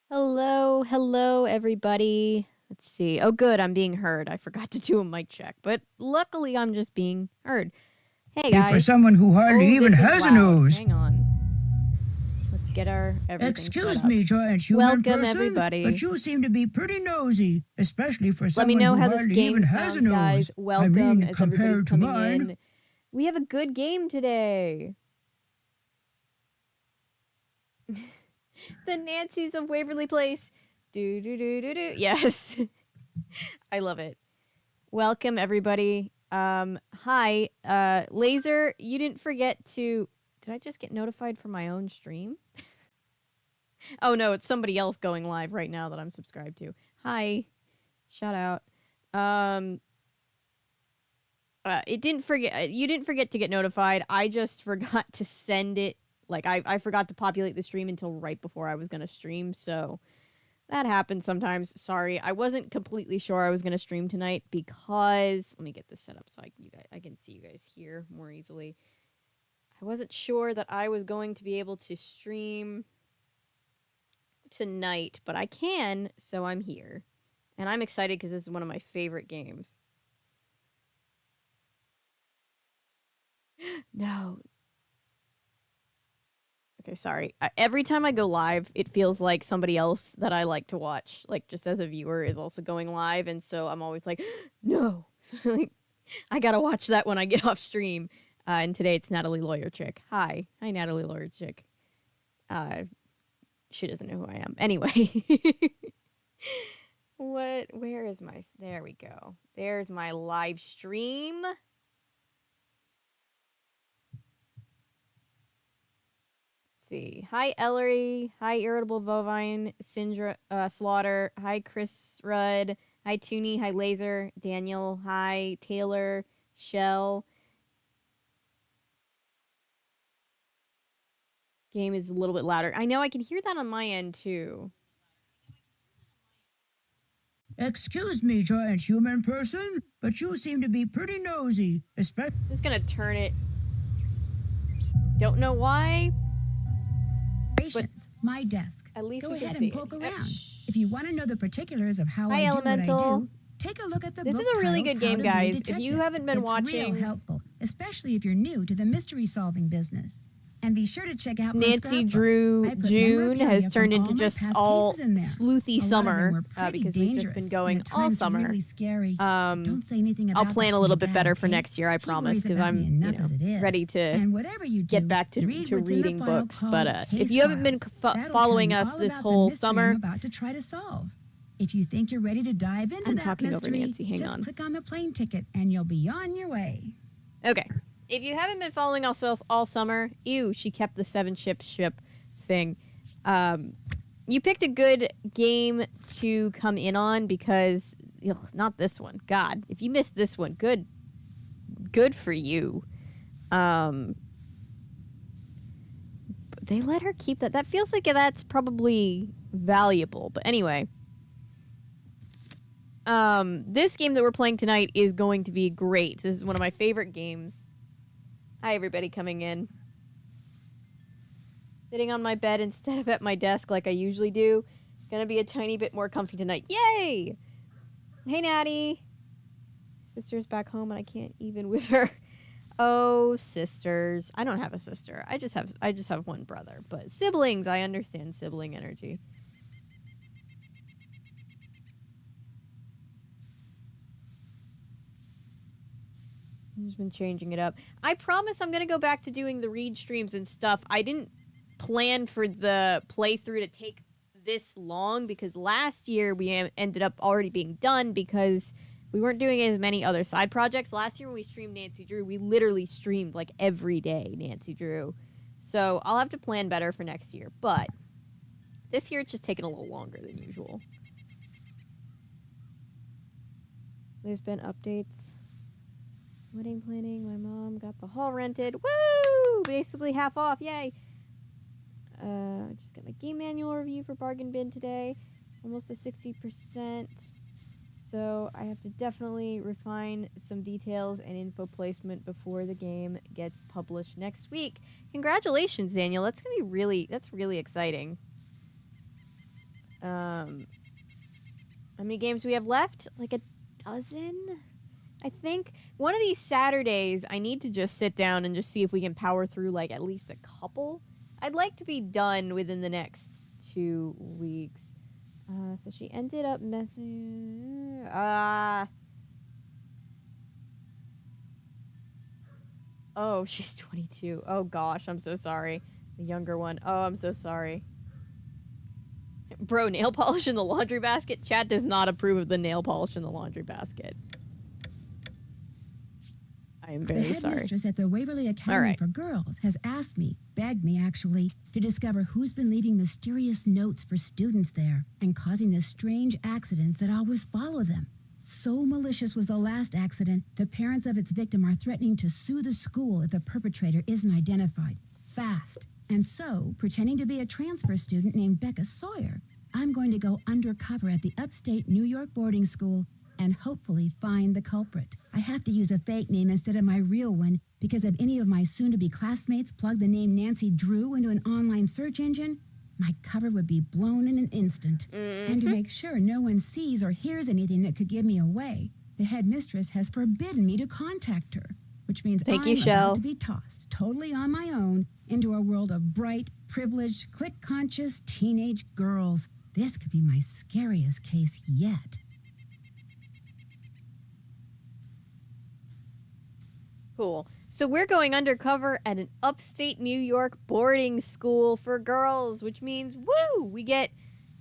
Hello, hello, everybody. Let's see. Oh, good, I'm being heard. I forgot to do a mic check, but luckily I'm just being heard. Hey, guys. For someone who hardly even this is has a loud. nose. Hang on. Let's get our everything Excuse set up. me, giant human Welcome, person, everybody. but you seem to be pretty nosy, especially for Let someone me know who how this hardly game even has sounds, a nose. guys. Welcome I mean, as everybody's compared to coming mine. in. We have a good game today. The Nancys of Waverly Place. Do do do do do. Yes. I love it. Welcome, everybody. Hi, Laser, you didn't forget to... Did I just get notified for my own stream? Oh, no, it's somebody else going live right now that I'm subscribed to. Hi. Shout out. It didn't forget... You didn't forget to get notified. I just forgot to send it. Like, I forgot to populate the stream until right before I was going to stream, so... That happens sometimes. Sorry, I wasn't completely sure I was going to stream tonight because... Let me get this set up so I can see you guys here more easily. I wasn't sure that I was going to be able to stream tonight, but I can, so I'm here. And I'm excited because this is one of my favorite games. No. Okay, sorry. Every time I go live, it feels like somebody else that I like to watch, like just as a viewer, is also going live, and so I'm always like, no. So like, I gotta watch that when I get off stream. And today it's Natalie Lawyer Chick. Hi, Natalie Lawyer Chick. She doesn't know who I am. Anyway, Where is my? There we go. There's my live stream. See. Hi, Ellery. Hi, Irritable Vovine. Sindra, Slaughter. Hi, Chris Rudd. Hi, Toonie. Hi, Laser. Daniel. Hi, Taylor. Shell. Game is a little bit louder. I know I can hear that on my end, too. Excuse me, giant human person, but you seem to be pretty nosy, especially... Just gonna turn it. Don't know why. My desk. At least Go we can ahead see and poke it. around. If you want to know the particulars of how Hi, I do Elemental. what I do, take a look at the This book is a really titled good game, How to Be a guys. If Detective. you haven't been it's watching... real helpful, especially if you're new to the mystery-solving business. And be sure to check out my Nancy scrapbook. Drew I put June memorabilia has from turned all into my just past all cases in there. sleuthy A lot of them summer were pretty because we've just been dangerous, going and at all times summer. really scary. Don't say anything about I'll plan this a to little your bit dad, better for okay? next year, I He promise, worries because about I'm me enough as it is. ready to And whatever you do, get back to read what's in the reading file books. called But if Case you haven't been File. That'll following tell you us all this about the whole mystery summer, I'm about to try to solve. If you think you're ready to dive into I'm that talking over mystery, Nancy. Hang just on. click on the plane ticket and you'll be on your way. Okay. If you haven't been following us all summer, she kept the 7-ship thing. You picked a good game to come in on because, not this one. God, if you missed this one, good for you. They let her keep that. That feels like that's probably valuable. But anyway, this game that we're playing tonight is going to be great. This is one of my favorite games. Hi, everybody coming in. Sitting on my bed instead of at my desk like I usually do. Gonna be a tiny bit more comfy tonight. Yay! Hey, Natty. Sister's back home and I can't even with her. Oh, sisters. I don't have a sister. I just have one brother. But siblings, I understand sibling energy. I've just been changing it up. I promise I'm going to go back to doing the read streams and stuff. I didn't plan for the playthrough to take this long because last year we ended up already being done because we weren't doing as many other side projects. Last year when we streamed Nancy Drew, we literally streamed like every day Nancy Drew. So I'll have to plan better for next year. But this year it's just taking a little longer than usual. There's been updates. Wedding planning. My mom got the hall rented. Woo! Basically half off. Yay! Just got my game manual review for Bargain Bin today. Almost a 60%. So I have to definitely refine some details and info placement before the game gets published next week. Congratulations, Daniel. That's really exciting. How many games do we have left? Like a dozen, I think. One of these Saturdays, I need to just sit down and just see if we can power through like at least a couple. I'd like to be done within the next 2 weeks. So she ended up messing. Oh, she's 22. Oh gosh, I'm so sorry. The younger one. Oh, I'm so sorry. Bro, nail polish in the laundry basket? Chad does not approve of the nail polish in the laundry basket. I am very The sorry. headmistress at the Waverly Academy right. for Girls has asked me, begged me actually, to discover who's been leaving mysterious notes for students there and causing the strange accidents that always follow them. So malicious was the last accident, the parents of its victim are threatening to sue the school if the perpetrator isn't identified. Fast. And so, pretending to be a transfer student named Becca Sawyer, I'm going to go undercover at the upstate New York boarding school and hopefully find the culprit. I have to use a fake name instead of my real one because if any of my soon-to-be classmates plug the name Nancy Drew into an online search engine, my cover would be blown in an instant. And to make sure no one sees or hears anything that could give me away, the headmistress has forbidden me to contact her, which means I'm Shell. about to be tossed totally on my own into a world of bright, privileged, click-conscious teenage girls. This could be my scariest case yet. Cool. So we're going undercover at an upstate New York boarding school for girls, which means, woo, we get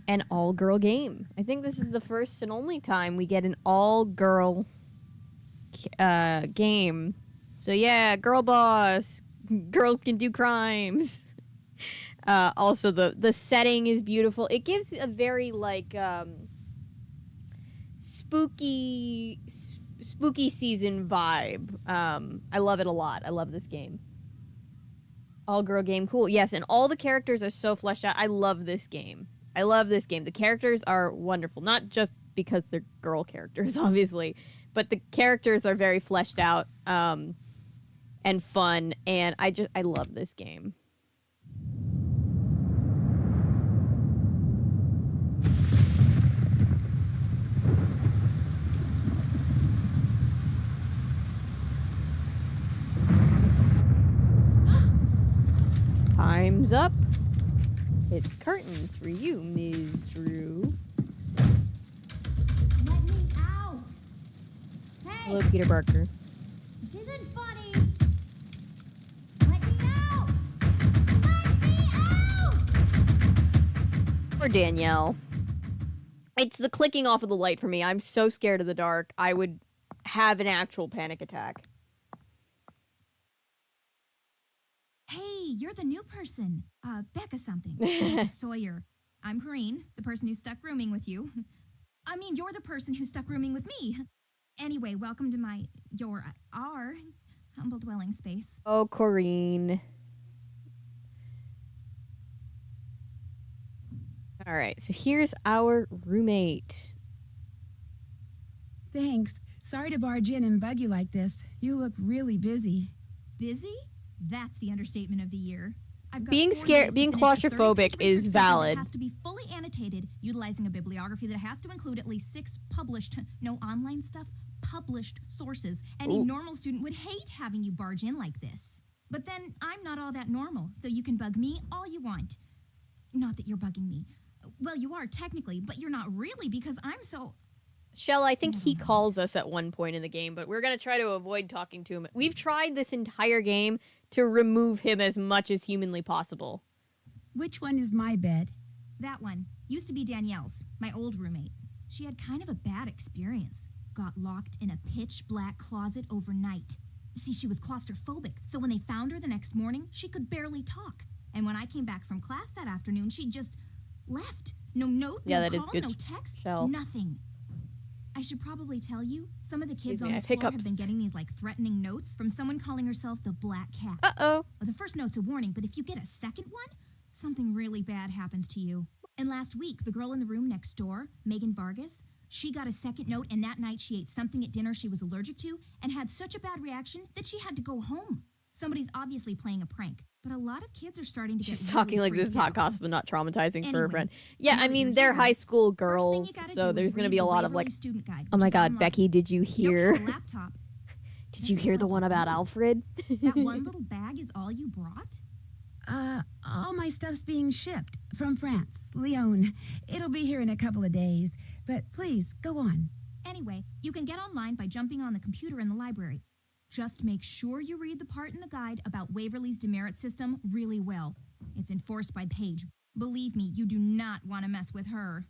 an all-girl game. I think this is the first and only time we get an all-girl game. So yeah, girl boss. Girls can do crimes. Also, the setting is beautiful. It gives a very, like, spooky season vibe. I love it a lot. I love this game. All girl game, cool. Yes, and all the characters are so fleshed out. I love this game. The characters are wonderful. Not just because they're girl characters, obviously, but the characters are very fleshed out and fun, and I love this game. Time's up. It's curtains for you, Ms. Drew. Let me out! Hey! Hello, Peter Barker. This isn't funny! Let me out! Let me out! Or Danielle. It's the clicking off of the light for me. I'm so scared of the dark. I would have an actual panic attack. Hey, you're the new person. Becca something. Becca Sawyer. I'm Corrine, the person who stuck rooming with you. I mean, you're the person who stuck rooming with me. Anyway, welcome to our humble dwelling space. Oh, Corrine. All right, so here's our roommate. Thanks. Sorry to barge in and bug you like this. You look really busy. Busy? That's the understatement of the year. I've got Being 4 scared- days to being finish a 30-page claustrophobic is research paper valid. That has to be fully annotated, utilizing a bibliography that has to include at least 6 published, no online stuff, published sources. Any Ooh. normal student would hate having you barge in like this. But then I'm not all that normal, so you can bug me all you want. Not that you're bugging me. Well, you are technically, but you're not really because I'm so... Shell, I think he Never mind. calls us at one point in the game, but we're going to try to avoid talking to him. We've tried this entire game to remove him as much as humanly possible. Which one is my bed? That one used to be Danielle's, my old roommate. She had kind of a bad experience. Got locked in a pitch black closet overnight. See, she was claustrophobic, so when they found her the next morning, she could barely talk. And when I came back from class that afternoon, she just left. No note, Yeah, no that is call, good, no text, Shell. nothing. I should probably tell you, some of the Excuse kids me, on I this have floor have hiccups. been getting these like threatening notes from someone calling herself the Black Cat. Uh-oh. Well, the first note's a warning, but if you get a second one, something really bad happens to you. And last week, the girl in the room next door, Megan Vargas, she got a second note, and that night she ate something at dinner she was allergic to and had such a bad reaction that she had to go home. Somebody's obviously playing a prank, but a lot of kids are starting to get She's really talking like this freaked is hot out. gossip and not traumatizing for her Anyway, friend. Yeah, now I that mean, you're they're here, high school First thing girls, you gotta so do is there's going to read be a the lot of Waverly like, student guide, oh which my is god, online. Becky, did you You don't hear? have a laptop. Did you hear the one about Alfred? That one little bag is all you brought? All my stuff's being shipped from France, Lyon. It'll be here in a couple of days. But please, go on. Anyway, you can get online by jumping on the computer in the library. Just make sure you read the part in the guide about Waverly's demerit system really well. It's enforced by Paige. Believe me, you do not want to mess with her.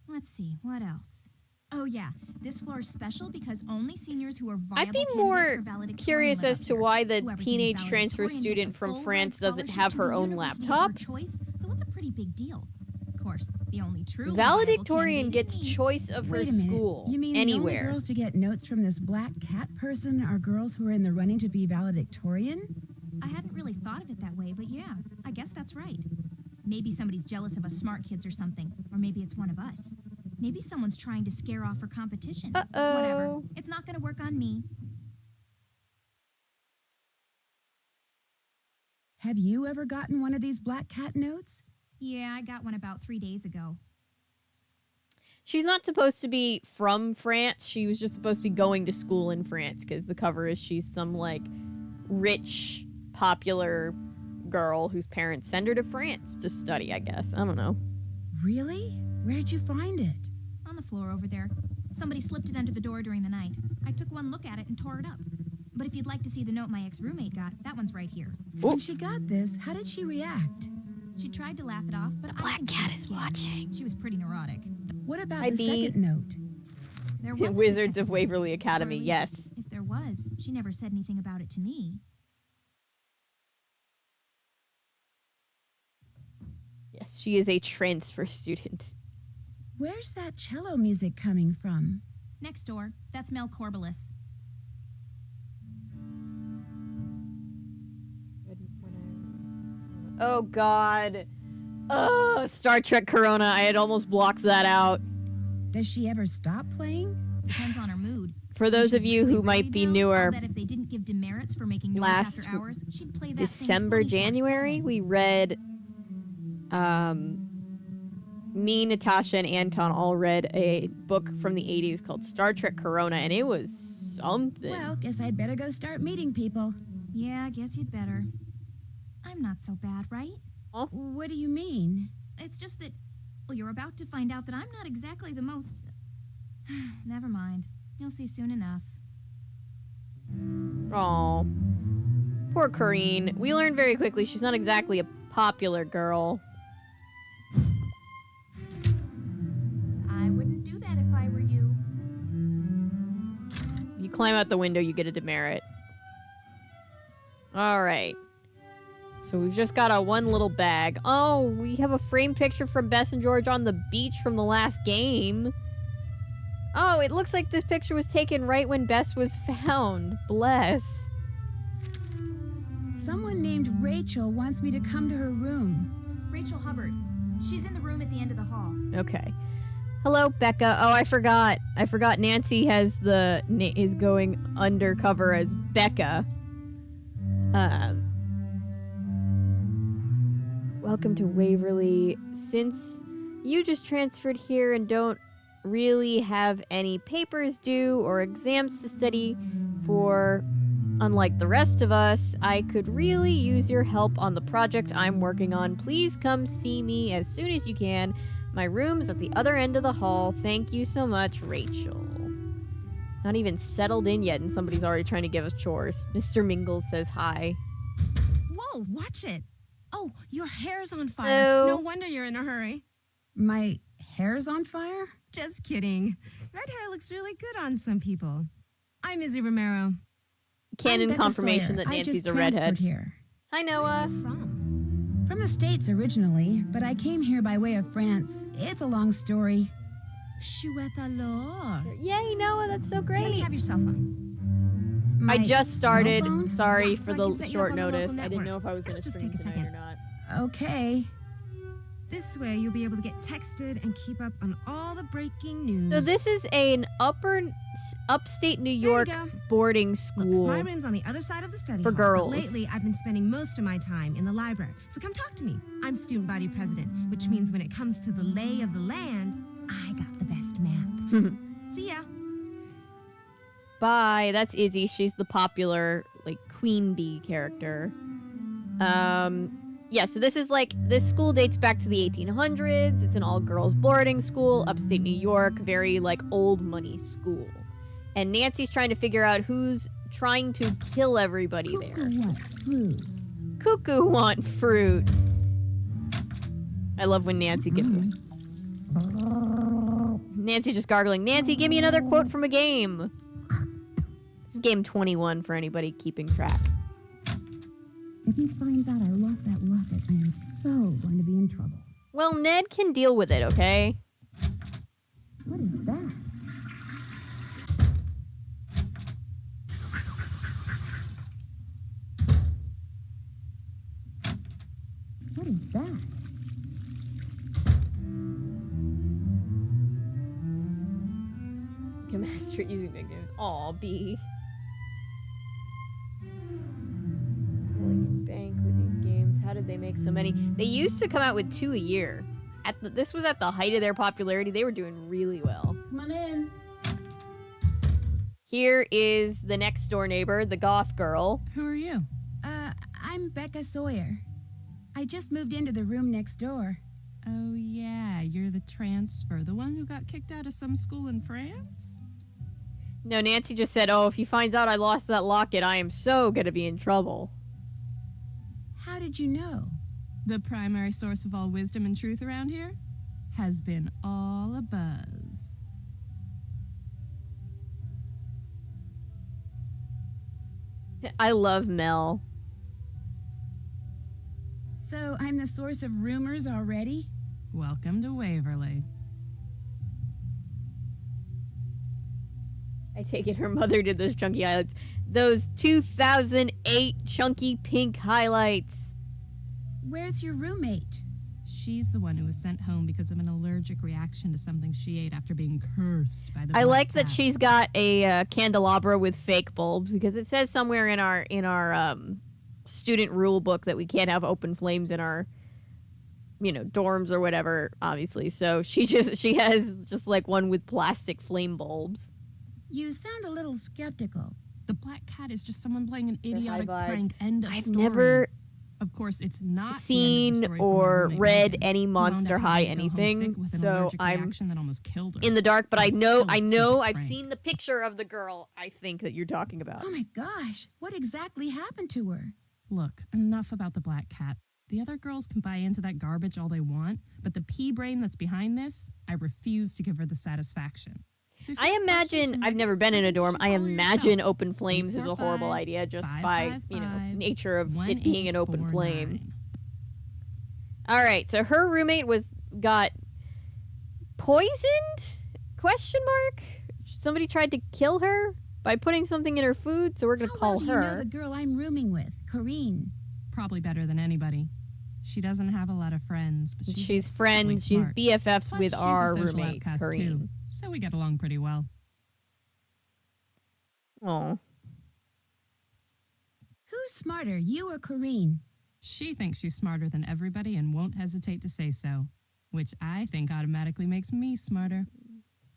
Let's see, what else? Oh yeah, this floor is special because only seniors who are viable I'd be candidates more for valedictorian curious live as up to here. why the Whoever's teenage named transfer valedictorian student gets a from full-ride France doesn't scholarship have to her the own University of laptop. her choice, so it's a pretty big deal. Of course, the only truly Valedictorian viable gets candidate is me. choice of her Wait a minute. school. You mean the only anywhere. girls to get notes from this black cat person are girls who are in the running to be valedictorian? I hadn't really thought of it that way, but yeah, I guess that's right. Maybe somebody's jealous of us smart kids or something, or maybe it's one of us. Maybe someone's trying to scare off her competition. Uh-oh. Whatever. It's not going to work on me. Have you ever gotten one of these black cat notes? Yeah, I got one about 3 days ago. She's not supposed to be from France. She was just supposed to be going to school in France because the cover is she's some like rich, popular girl whose parents send her to France to study, I guess. I don't know. Really? Where'd you find it? On the floor over there. Somebody slipped it under the door during the night. I took one look at it and tore it up. But if you'd like to see the note my ex-roommate got, that one's right here. When she got this, how did she react? She tried to laugh it off, but I Black think she cat was is scared. watching. She was pretty neurotic. What about Hi, the Bee. second note? There wasn't a Wizards second of Waverly Or Academy, at least, yes. If there was, she never said anything about it to me. Yes, she is a transfer student. Where's that cello music coming from? Next door, that's Mel Corbelis. Oh god. Star Trek Corona. I had almost blocked that out. Does she ever stop playing? Depends on her mood. For those of you who might be newer, I'll bet if they didn't give demerits for making noise last after hours, she'd play that December, thing 24/7. January, we read, me, Natasha, and Anton all read a book from the 80s called Star Trek Corona, and it was something. Well, guess I'd better go start meeting people. Yeah, I guess you'd better. I'm not so bad, right? What do you mean? It's just that, well, you're about to find out that I'm not exactly the most... Never mind. You'll see soon enough. Aw. Poor Corrine. We learned very quickly she's not exactly a popular girl. I wouldn't do that if I were you. If you climb out the window, you get a demerit. Alright. So we've just got a one little bag. Oh, we have a framed picture from Bess and George on the beach from the last game. Oh, it looks like this picture was taken right when Bess was found. Bless. Someone named Rachel wants me to come to her room. Rachel Hubbard. She's in the room at the end of the hall. Okay. Hello, Becca. Oh, I forgot. Nancy has is going undercover as Becca. Welcome to Waverly. Since you just transferred here and don't really have any papers due or exams to study for, unlike the rest of us, I could really use your help on the project I'm working on. Please come see me as soon as you can. My room's at the other end of the hall. Thank you so much, Rachel. Not even settled in yet, and somebody's already trying to give us chores. Mr. Mingles says hi. Whoa, watch it. Oh, your hair's on fire. Hello. No wonder you're in a hurry. My hair's on fire? Just kidding. Red hair looks really good on some people. I'm Izzy Romero. Canon I'm Becca confirmation Sawyer. that I Nancy's just a redhead. transferred here. Hi, Where Noah. are you from? From the States originally, but I came here by way of France. It's a long story. Chouette alors. Yay, Noah, that's so Let me great. have your cell phone. My I just started. cell phone? Sorry Yeah, for so I the can set you up short on the local notice. I didn't network. know if I was going It'll to just stream take a tonight second. or not. Okay. This way, you'll be able to get texted and keep up on all the breaking news. So this is an upstate New York go. boarding Look, school. my room's on the other side of the study For hall, girls. But lately, I've been spending most of my time in the library. So come talk to me. I'm student body president, which means when it comes to the lay of the land, I got the best map. See ya. Bye. That's Izzy. She's the popular, like, queen bee character. Yeah, so this school dates back to the 1800s. It's an all-girls boarding school, upstate New York, very, like, old money school. And Nancy's trying to figure out who's trying to kill everybody there. Cuckoo want fruit. I love when Nancy gives us. Nancy's just gargling. Nancy, give me another quote from a game. This is game 21 for anybody keeping track. If he finds out I lost that locket, I am so going to be in trouble. Well, Ned can deal with it, okay? What is that? What is that? Can master it using big names. Aw, B. Bank with these games. How did they make so many? They used to come out with 2 a year. This was at the height of their popularity. They were doing really well. Come on in. Here is the next door neighbor, the goth girl. Who are you? I'm Becca Sawyer. I just moved into the room next door. Oh, yeah, you're the transfer, the one who got kicked out of some school in France? No, Nancy just said, oh, if he finds out I lost that locket, I am so gonna be in trouble. How did you know? The primary source of all wisdom and truth around here has been all a buzz. I love Mel. So I'm the source of rumors already? Welcome to Waverly. I take it her mother did those chunky highlights. Those 2008 chunky pink highlights. Where's your roommate? She's the one who was sent home because of an allergic reaction to something she ate after being cursed by the I Black like that Cat. she's got a candelabra with fake bulbs because it says somewhere in our student rule book that we can't have open flames in our dorms or whatever, obviously. So she has just like one with plastic flame bulbs. You sound a little skeptical. The Black Cat is just someone playing an Sure, high idiotic vibes. prank. End of I've story. never Of course, it's not the end of the seen story for my or roommate read Megan, any who wound Monster up High having to go home anything, sick with an so allergic I'm reaction that almost killed her. in the dark, but I It's know still a I've stupid prank. seen the picture of the girl I think that you're talking about. Oh my gosh, what exactly happened to her? Look, enough about the Black Cat. The other girls can buy into that garbage all they want, but the pea brain that's behind this, I refuse to give her the satisfaction. So if you I have questions imagine, for I've Megan, never been in a think you dorm. should I call her imagine yourself. open flames is a horrible 845 idea just by, 555 nature of it being an open flame. 1849. All right, so her roommate got poisoned? Question mark? Somebody tried to kill her by putting something in her food, so we're going to How call well do you know her. the girl I'm rooming with, Corrine? Probably better than anybody. She doesn't have a lot of friends, but She's incredibly friends, she's smart. BFFs Plus, with she's our a social roommate, outcast Corinne. too, so we get along pretty well. Oh. Who's smarter, you or Corine? She thinks she's smarter than everybody and won't hesitate to say so, which I think automatically makes me smarter.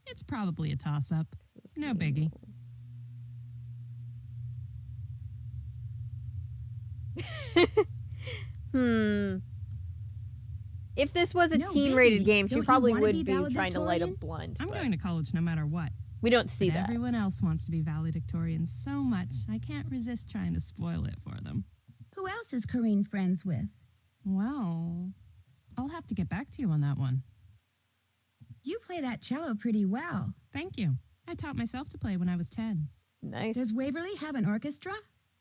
It's probably a toss-up. No biggie. If this was a No teen-rated biggie. game, she Don't you probably wanna would be be trying to light a valedictorian? blunt. I'm but going to college no matter what. we don't see But that. everyone else wants to be valedictorian so much, I can't resist trying to spoil it for them. Who else is Corine friends with? Well, I'll have to get back to you on that one. You play that cello pretty well. Thank you. I taught myself to play when I was 10. Nice. Does Waverly have an orchestra?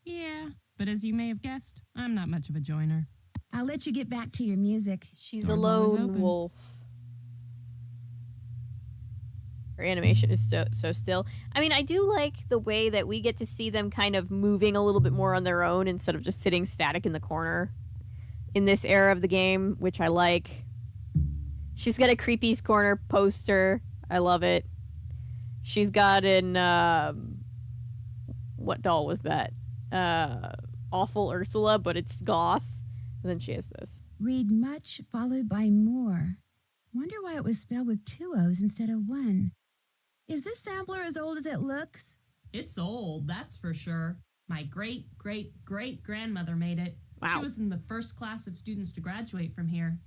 Yeah, but as you may have guessed, I'm not much of a joiner. I'll let you get back to your music. She's a Door's always lone open. wolf. Her animation is so still. I mean, I do like the way that we get to see them kind of moving a little bit more on their own instead of just sitting static in the corner in this era of the game, which I like. She's got a Creepy's Corner poster. I love it. She's got an what doll was that? Awful Ursula, but it's goth. And then she has this. Read much followed by more. Wonder why it was spelled with 2 O's instead of 1. Is this sampler as old as it looks? It's old, that's for sure. My great-great-great-grandmother made it. Wow. She was in the first class of students to graduate from here.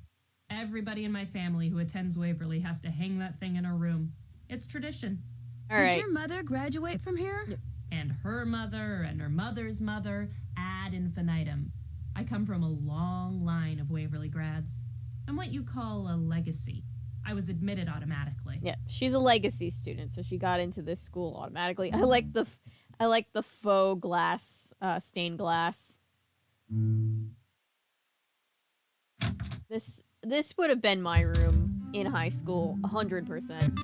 Everybody in my family who attends Waverly has to hang that thing in her room. It's tradition. All Did right. your mother graduate from here? And her mother and her mother's mother ad infinitum. I come from a long line of Waverly grads. I'm what you call a legacy. I was admitted automatically. Yeah, she's a legacy student, so she got into this school automatically. I like the faux glass, stained glass. This would have been my room in high school, 100%.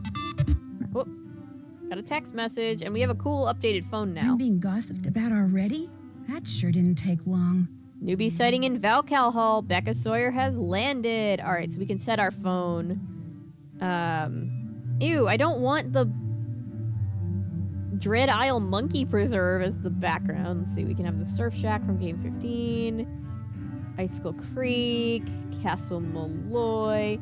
Whoop. Got a text message, and we have a cool updated phone now. I'm being gossiped about already? That sure didn't take long. Newbie sighting in Valcal Hall. Becca Sawyer has landed. All right, so we can set our phone. Ew, I don't want the Dread Isle Monkey Preserve as the background. Let's see, we can have the Surf Shack from Game 15. Icicle Creek. Castle Malloy.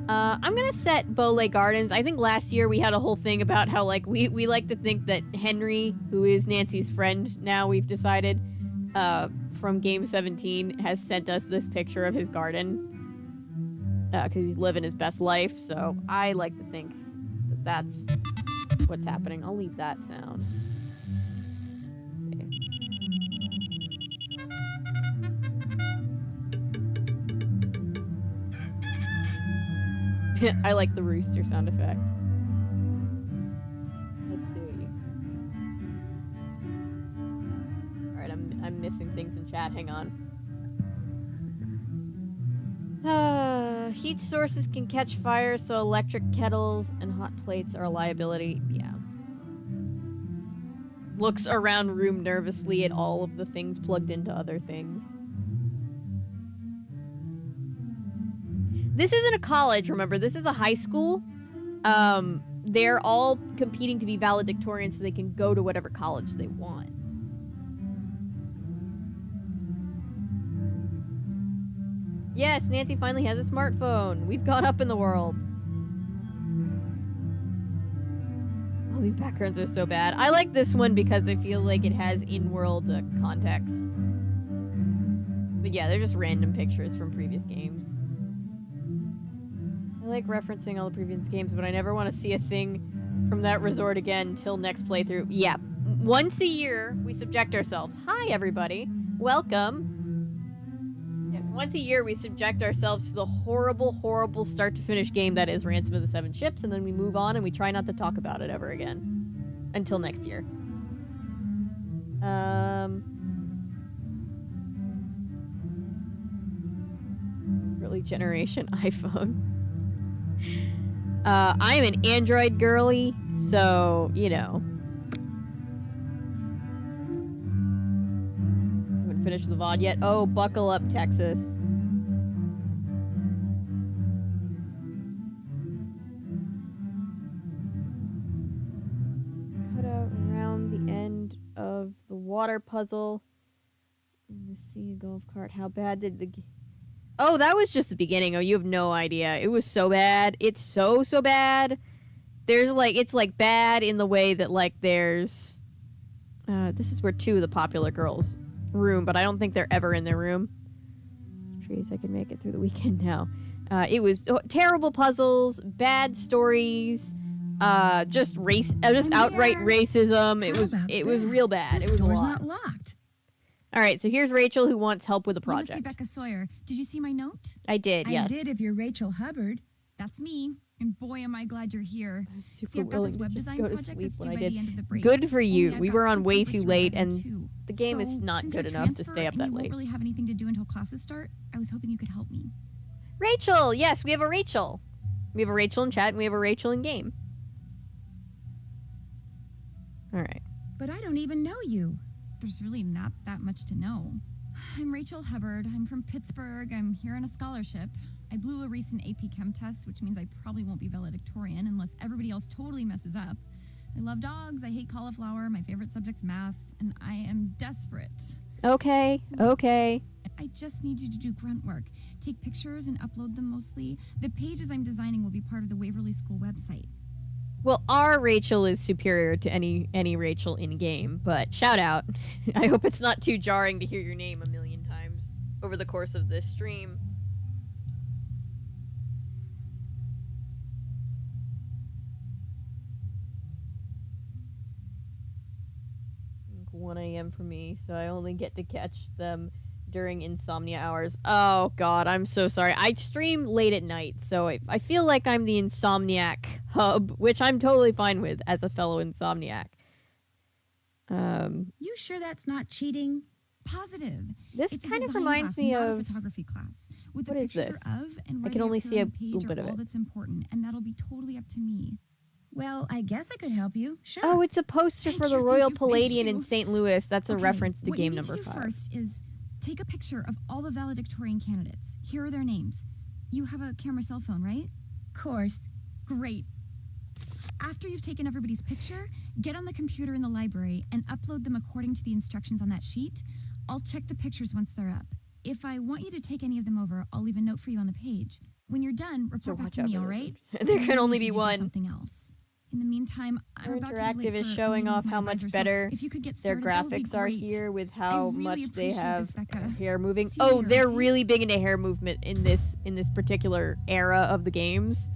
I'm gonna set Bowlay Gardens. I think last year we had a whole thing about how, like, we like to think that Henry, who is Nancy's friend now, we've decided, from Game 17, has sent us this picture of his garden. Because he's living his best life, so I like to think that that's what's happening. I'll leave that sound. Let's see. I like the rooster sound effect. Let's see. Alright, I'm missing things in chat. Hang on. Heat sources can catch fire, so electric kettles and hot plates are a liability. Yeah. Looks around room nervously at all of the things plugged into other things. This isn't a college, remember. This is a high school. They're all competing to be valedictorians so they can go to whatever college they want. Yes, Nancy finally has a smartphone. We've gone up in the world. All these backgrounds are so bad. I like this one because I feel like it has in-world context. But yeah, they're just random pictures from previous games. I like referencing all the previous games, but I never want to see a thing from that resort again until next playthrough. Yeah, once a year, we subject ourselves. Hi, everybody. Welcome. Yes, once a year, we subject ourselves to the horrible, horrible start-to-finish game that is Ransom of the Seven Ships, and then we move on and we try not to talk about it ever again. Until next year. Early generation iPhone. I'm an Android girly, so, you know. Haven't finished the VOD yet. Oh, buckle up, Texas. Cut out around the end of the water puzzle. In the sea golf cart. How bad did the... Oh, that was just the beginning. Oh, you have no idea. It was so bad. It's so bad. There's, like, it's, like, bad in the way that, like, there's... this is where two of the popular girls room, but I don't think they're ever in their room. Trees, I can make it through the weekend now. It was terrible puzzles, bad stories, just outright racism. It was real bad. This It was a door's lot. not locked. All right, so here's Rachel who wants help with a You must be project. Becca Sawyer. Did you see my note? I did, yes. I did if you're Rachel Hubbard. That's me. And boy, am I glad you're here. I was super See, I've got willing this to web just design go to project sleep that's when due I by did. the end of the break. Good for you. Only I've We got were 2 on way papers too to late, write in and too. the game is So, not since good you're enough to stay up transfer that and you late. won't really have anything to do until classes start, I was hoping you could help me. Rachel! Yes, we have a Rachel. We have a Rachel in chat, and we have a Rachel in game. All right. But I don't even know you. There's really not that much to know. I'm Rachel Hubbard. I'm from Pittsburgh. I'm here on a scholarship. I blew a recent AP Chem test, which means I probably won't be valedictorian unless everybody else totally messes up. I love dogs, I hate cauliflower, my favorite subject's math, and I am desperate. Okay. I just need you to do grunt work. Take pictures and upload them mostly. The pages I'm designing will be part of the Waverly School website. Well, our Rachel is superior to any Rachel in-game, but shout out. I hope it's not too jarring to hear your name a million times over the course of this stream. 1 a.m. for me, so I only get to catch them during insomnia hours. Oh god, I'm so sorry. I stream late at night, so I feel like I'm the insomniac hub, which I'm totally fine with as a fellow insomniac. You sure that's not cheating? Positive. This It's a kind of design reminds class, me not of... a photography class. With the What is pictures this? are of and I where can they only appear see a on the page little are bit of all it. that's important, and that'll be totally up to me. Well, I guess I could help you. Sure. Oh, it's a poster Thank for the you, Royal thank you, Palladian thank in you. St. Louis. That's a Okay, reference to what game you need number to do 5. first is take a picture of all the valedictorian candidates. Here are their names. You have a camera cell phone, right? Of course. Great. After you've taken everybody's picture, get on the computer in the library and upload them according to the instructions on that sheet. I'll check the pictures once they're up. If I want you to take any of them over, I'll leave a note for you on the page. When you're done, report back watch to out me, for all those. right? There I can really only need be you to do one. something else. In the meantime, I'm about to be Interactive late is for a showing meeting off with my how much advisor, so better if you could get their started, that would be graphics are great. here with I how really much they appreciate have this, Becca. hair moving. See you Oh, later, they're okay? really big into hair movement in this particular era of the games.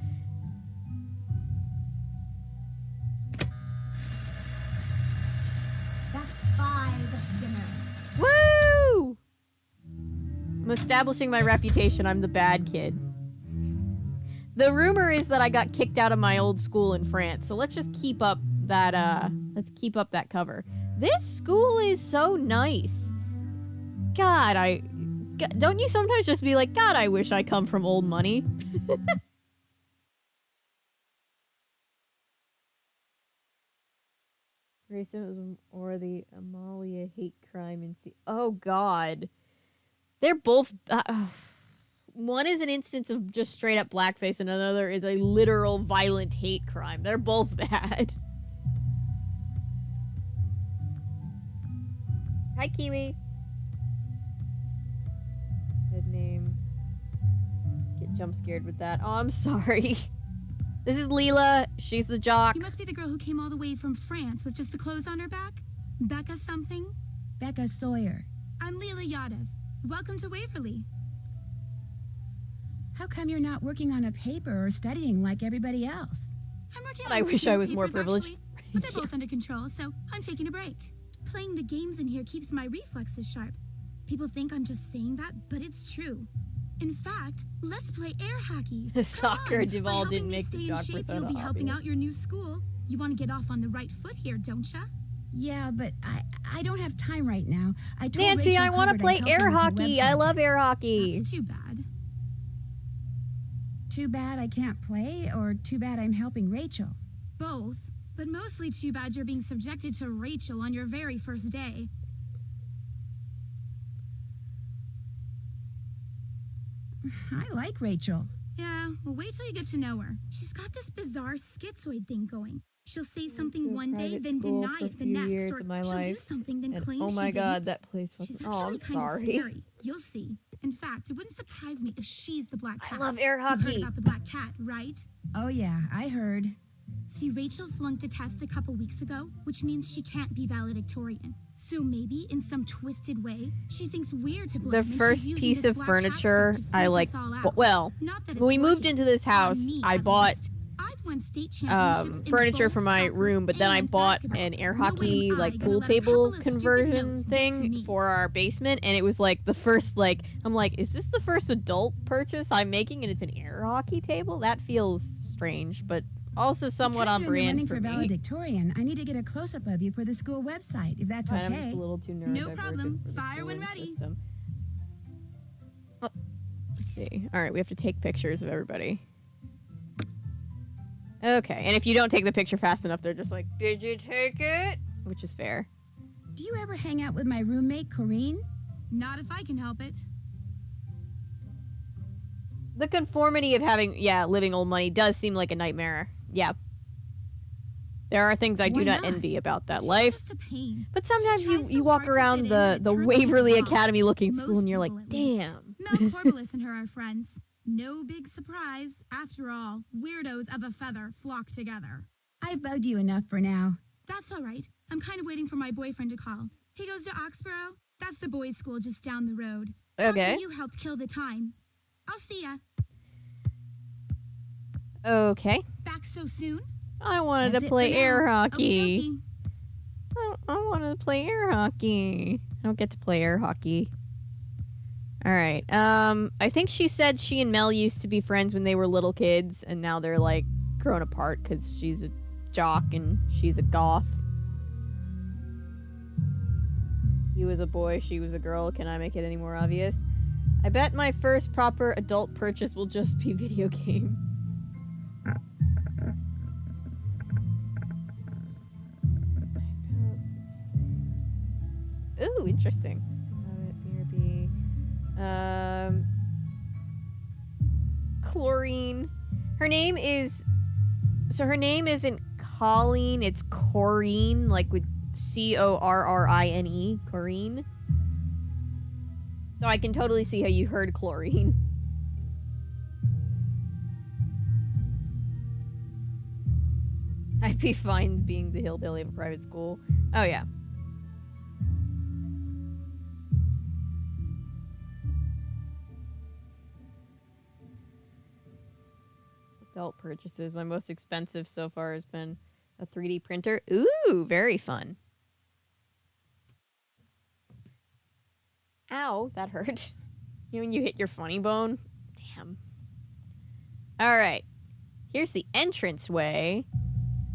That's 5 dinner. Woo! I'm establishing my reputation. I'm the bad kid. The rumor is that I got kicked out of my old school in France, so let's just keep up that cover. This school is so nice. God, don't you sometimes just be like, God, I wish I come from old money? Racism or the Amalia hate crime in oh god. They're both one is an instance of just straight up blackface and another is a literal violent hate crime. They're both bad. Hi, Kiwi. Good name. Get jump scared with that. Oh, I'm sorry. This is Leela. She's the jock. You must be the girl who came all the way from France with just the clothes on her back? Becca something? Becca Sawyer. I'm Leela Yadav. Welcome to Waverly. How come you're not working on a paper or studying like everybody else? I'm working God, on I wish 2 I was more papers, privileged. actually, but they're both under control, so I'm taking a break. Playing the games in here keeps my reflexes sharp. People think I'm just saying that, but it's true. In fact, let's play air hockey. Come Soccer on. Duval By helping didn't me make the stay in jock shape, persona you'll be helping obvious. out your new school. You want to get off on the right foot here, don't ya? Yeah, but I don't have time right now. I told Nancy, Rachel I want to Hubbard play I'd help her air with her hockey. web I love project. air hockey. That's too bad. Too bad I can't play, or too bad I'm helping Rachel? Both, but mostly too bad you're being subjected to Rachel on your very first day. I like Rachel. Yeah, well, wait till you get to know her. She's got this bizarre schizoid thing going. She'll say to something a one day, private then school deny for a it the few next, years or of my she'll do life, something then And claim oh she my god, didn't. that place She's was. Oh, I'm actually kind of sorry. scary. You'll see. In fact, it wouldn't surprise me if she's the black I cat. love air You heard hockey. about the black cat, right? Oh yeah, I heard. See, Rachel flunked a test a couple weeks ago, which means she can't be valedictorian. So maybe, in some twisted way, she thinks we're to blame. The and she's first using piece this of black cat furniture stuff to I freak like. us all out. Well, Not that when we it's moved working. into this On house, me, I at bought least. I've won state championships in furniture both for my soccer room, but then I and bought basketball. an air No way hockey am I like gonna pool let a table couple of stupid conversion notes get to thing me. for our basement, and it was like the first I'm like, is this the first adult purchase I'm making, and it's an air hockey table? That feels strange, but also somewhat on Because you're in the running brand for for me. valedictorian, I need to get a close-up of you for the school website, if that's Right, I'm just okay. a little too neurodivergent No problem. for the Fire when schooling ready. system. Oh, let's see. All right, we have to take pictures of everybody. Okay, and if you don't take the picture fast enough, they're just like, "Did you take it?" Which is fair. Do you ever hang out with my roommate, Corrine? Not if I can help it. The conformity of having, living old money does seem like a nightmare. Yeah. There are things I do Why not not? envy about that She's life. just a pain. But sometimes She you, tries you so walk hard to around fit in, the, and it the turns into Waverly chaos. Academy looking Most school and you're like, people, at least. damn. Mel Corvallis and her are friends. No big surprise. After all, weirdos of a feather flock together. I've bugged you enough for now. That's all right. I'm kind of waiting for my boyfriend to call. He goes to Oxborough. That's the boys' school just down the road. Tell Okay. him you helped kill the time. I'll see ya. Okay. Back so soon? I wanted That's to it play for air now. hockey. Okey-dokey. I wanted to play air hockey. I don't get to play air hockey. All right. I think she said she and Mel used to be friends when they were little kids, and now they're like grown apart because she's a jock and she's a goth. He was a boy, she was a girl. Can I make it any more obvious? I bet my first proper adult purchase will just be video game. Ooh, interesting. BRB. Chlorine. Her name is... So her name isn't Colleen, it's Corrine, like with Corrine. Corrine. So I can totally see how you heard chlorine. I'd be fine being the hillbilly of a private school. Oh, yeah. Adult purchases. My most expensive so far has been a 3D printer. Ooh, very fun. Ow, that hurt. You know when you hit your funny bone? Damn. Alright. Here's the entranceway.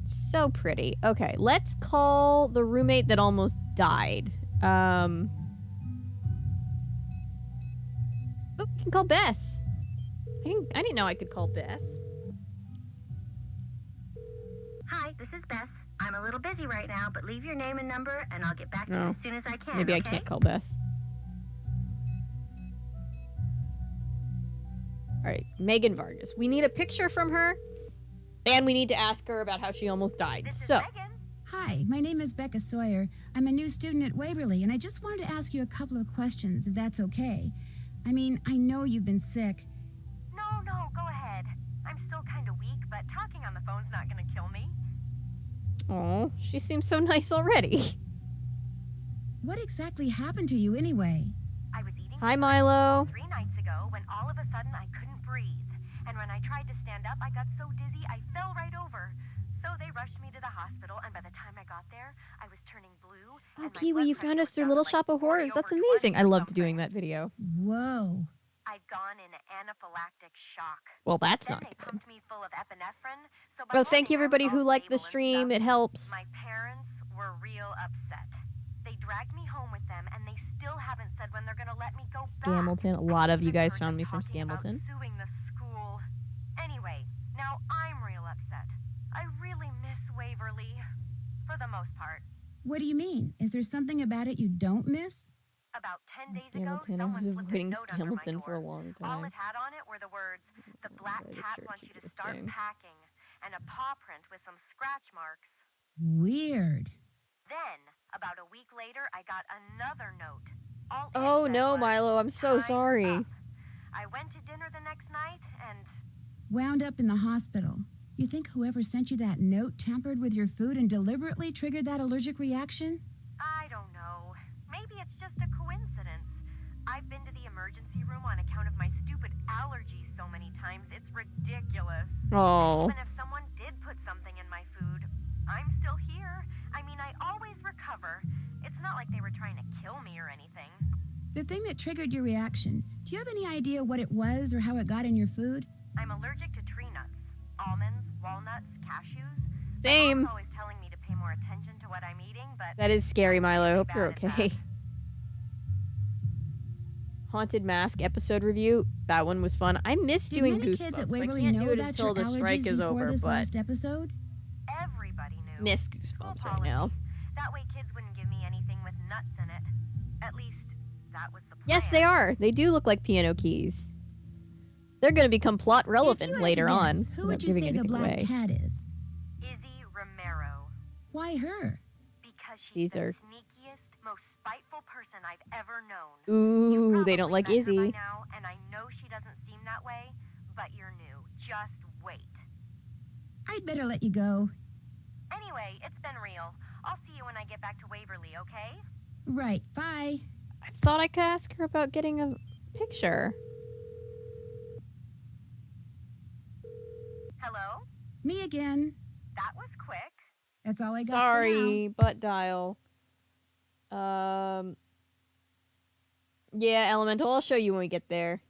So pretty. Okay, let's call the roommate that almost died. Oop, we can call Bess. I didn't know I could call Bess. Hi, this is Bess. I'm a little busy right now, but leave your name and number, and I'll get back to you No. as soon as I can. Maybe I okay? can't call Bess. Alright, Megan Vargas. We need a picture from her, and we need to ask her about how she almost died. This is So, Megan. Hi, my name is Becca Sawyer. I'm a new student at Waverly, and I just wanted to ask you a couple of questions, if that's okay. I mean, I know you've been sick. No, go ahead. I'm still kind of weak, but talking on the phone's not gonna kill me. oh, she seems so nice already. What exactly happened to you anyway? I was eating Hi, Milo. 3 nights ago when all of a sudden I couldn't breathe. And when I tried to stand up, I got so dizzy I fell right over. So they rushed me to the hospital, and by the time I got there, I was turning blue. Oh, and my Kiwi, blood you found pressure us was through down Little to, Shop of 40 Horrors. That's over amazing. 20 I or loved something. doing that video. Whoa. I'd gone in anaphylactic shock. Well, that's Then not they good. pumped me full of epinephrine. So by Well, thank you morning, I was everybody who all liked the stable and stream. stuff. It helps. My parents were real upset. They dragged me home with them, and they still haven't said when they're gonna let me go Scamilton. back. A lot I of you even guys heard found them me from talking about Scamilton. suing the school. Anyway, now I'm real upset. I really miss Waverly, for the most part. What do you mean? Is there something about it you don't miss? About 10 days ago, Scamilton. I someone was slipped a avoiding note under my Scamilton for a door. long All time. it had on it were the words, "The Black Why the Cat church wants you to start existing. packing," and a paw print with some scratch marks. Weird. Then, about a week later, I got another note. All it Oh said no, was, Milo. I'm so "Time's sorry. up." I went to dinner the next night, and Wound up in the hospital. You think whoever sent you that note tampered with your food and deliberately triggered that allergic reaction? I don't know. Maybe it's just a coincidence. I've been to the emergency room on account of my stupid allergies so many times, it's ridiculous. Oh. Even if someone did put something in my food, I'm still here. I mean, I always recover. It's not like they were trying to kill me or anything. The thing that triggered your reaction, do you have any idea what it was or how it got in your food? I'm allergic to tree nuts, almonds, walnuts, cashews. Same. My mom's always telling me to pay more attention to what I'm eating, but That is scary, Milo. I hope you're Bad at okay. that. Haunted Mask episode review. That one was fun. I miss Did doing many Goosebumps. kids at I Waverly can't know do it about until your the strike allergies is before over, this but last episode? everybody knew. miss School Goosebumps right policy. now. That way kids wouldn't give me anything with nuts in it. At least, that was the plan. Yes, they are. They do look like piano keys. They're going to become plot If relevant you had to later on. guess, who would without you giving say the anything black away. cat is? Izzy Romero. Why her? Because she's These the are- sneakiest, most spiteful person I've ever known. Ooh, they don't Probably like met her Izzy. by now, and I know she doesn't seem that way, but you're new. Just wait. I'd better let you go. Anyway, it's been real. I'll see you when I get back to Waverly, okay? Right, bye. I thought I could ask her about getting a picture. Hello? Me again. That was quick. That's all I got. Sorry, butt dial. Yeah, Elemental, I'll show you when we get there.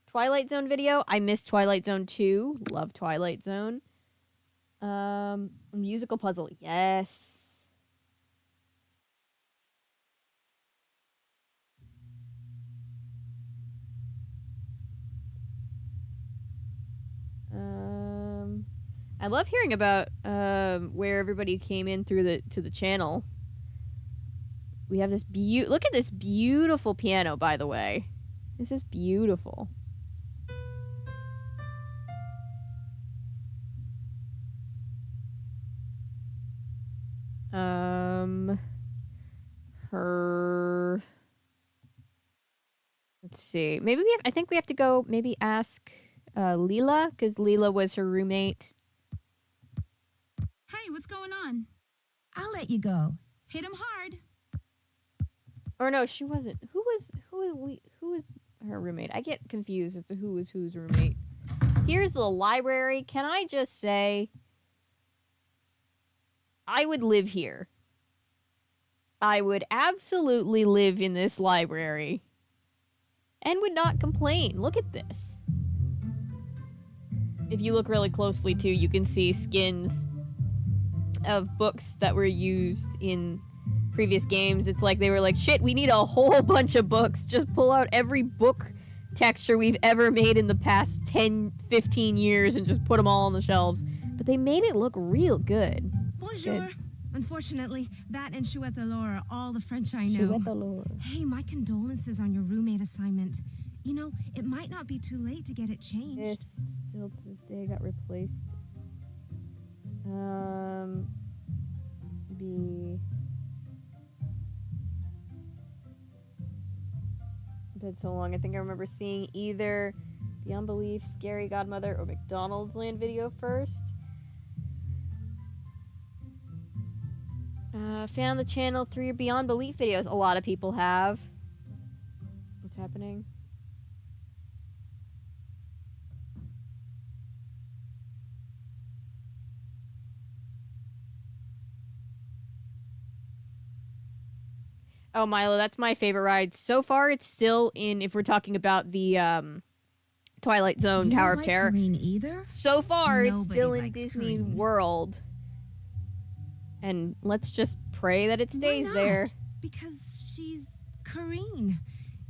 Twilight Zone video. I missed Twilight Zone 2. Love Twilight Zone. Musical puzzle. Yes. I love hearing about where everybody came in through the channel. We have this look at this beautiful piano, by the way. This is beautiful. Her. Let's see. Maybe I think we have to go. Maybe ask Leela, because Leela was her roommate. Hey, what's going on? I'll let you go. Hit him hard. Or no, she wasn't. Who was her roommate? I get confused as to who was whose roommate. Here's the library. Can I just say, I would live here. I would absolutely live in this library. And would not complain. Look at this. If you look really closely too, you can see skins of books that were used in previous games. It's like they were like, shit, we need a whole bunch of books. Just pull out every book texture we've ever made in the past 10, 15 years and just put them all on the shelves. But they made it look real good. Bonjour. Good. Unfortunately, that and Chouette Allure are all the French I know. Chouette Allure. Hey, my condolences on your roommate assignment. You know, it might not be too late to get it changed. This still to this day got replaced. Been so long. I think I remember seeing either Beyond Belief, Scary Godmother, or McDonald's Land video first. Found the channel through your Beyond Belief videos. A lot of people have. What's happening? Oh, Milo, that's my favorite ride. So far, it's still in, if we're talking about the Twilight Zone You Tower don't of like Terror. Kareen either? So far, it's Nobody still in likes Disney Kareen. World. And let's just pray that it stays Why there. not? Because she's Kareen.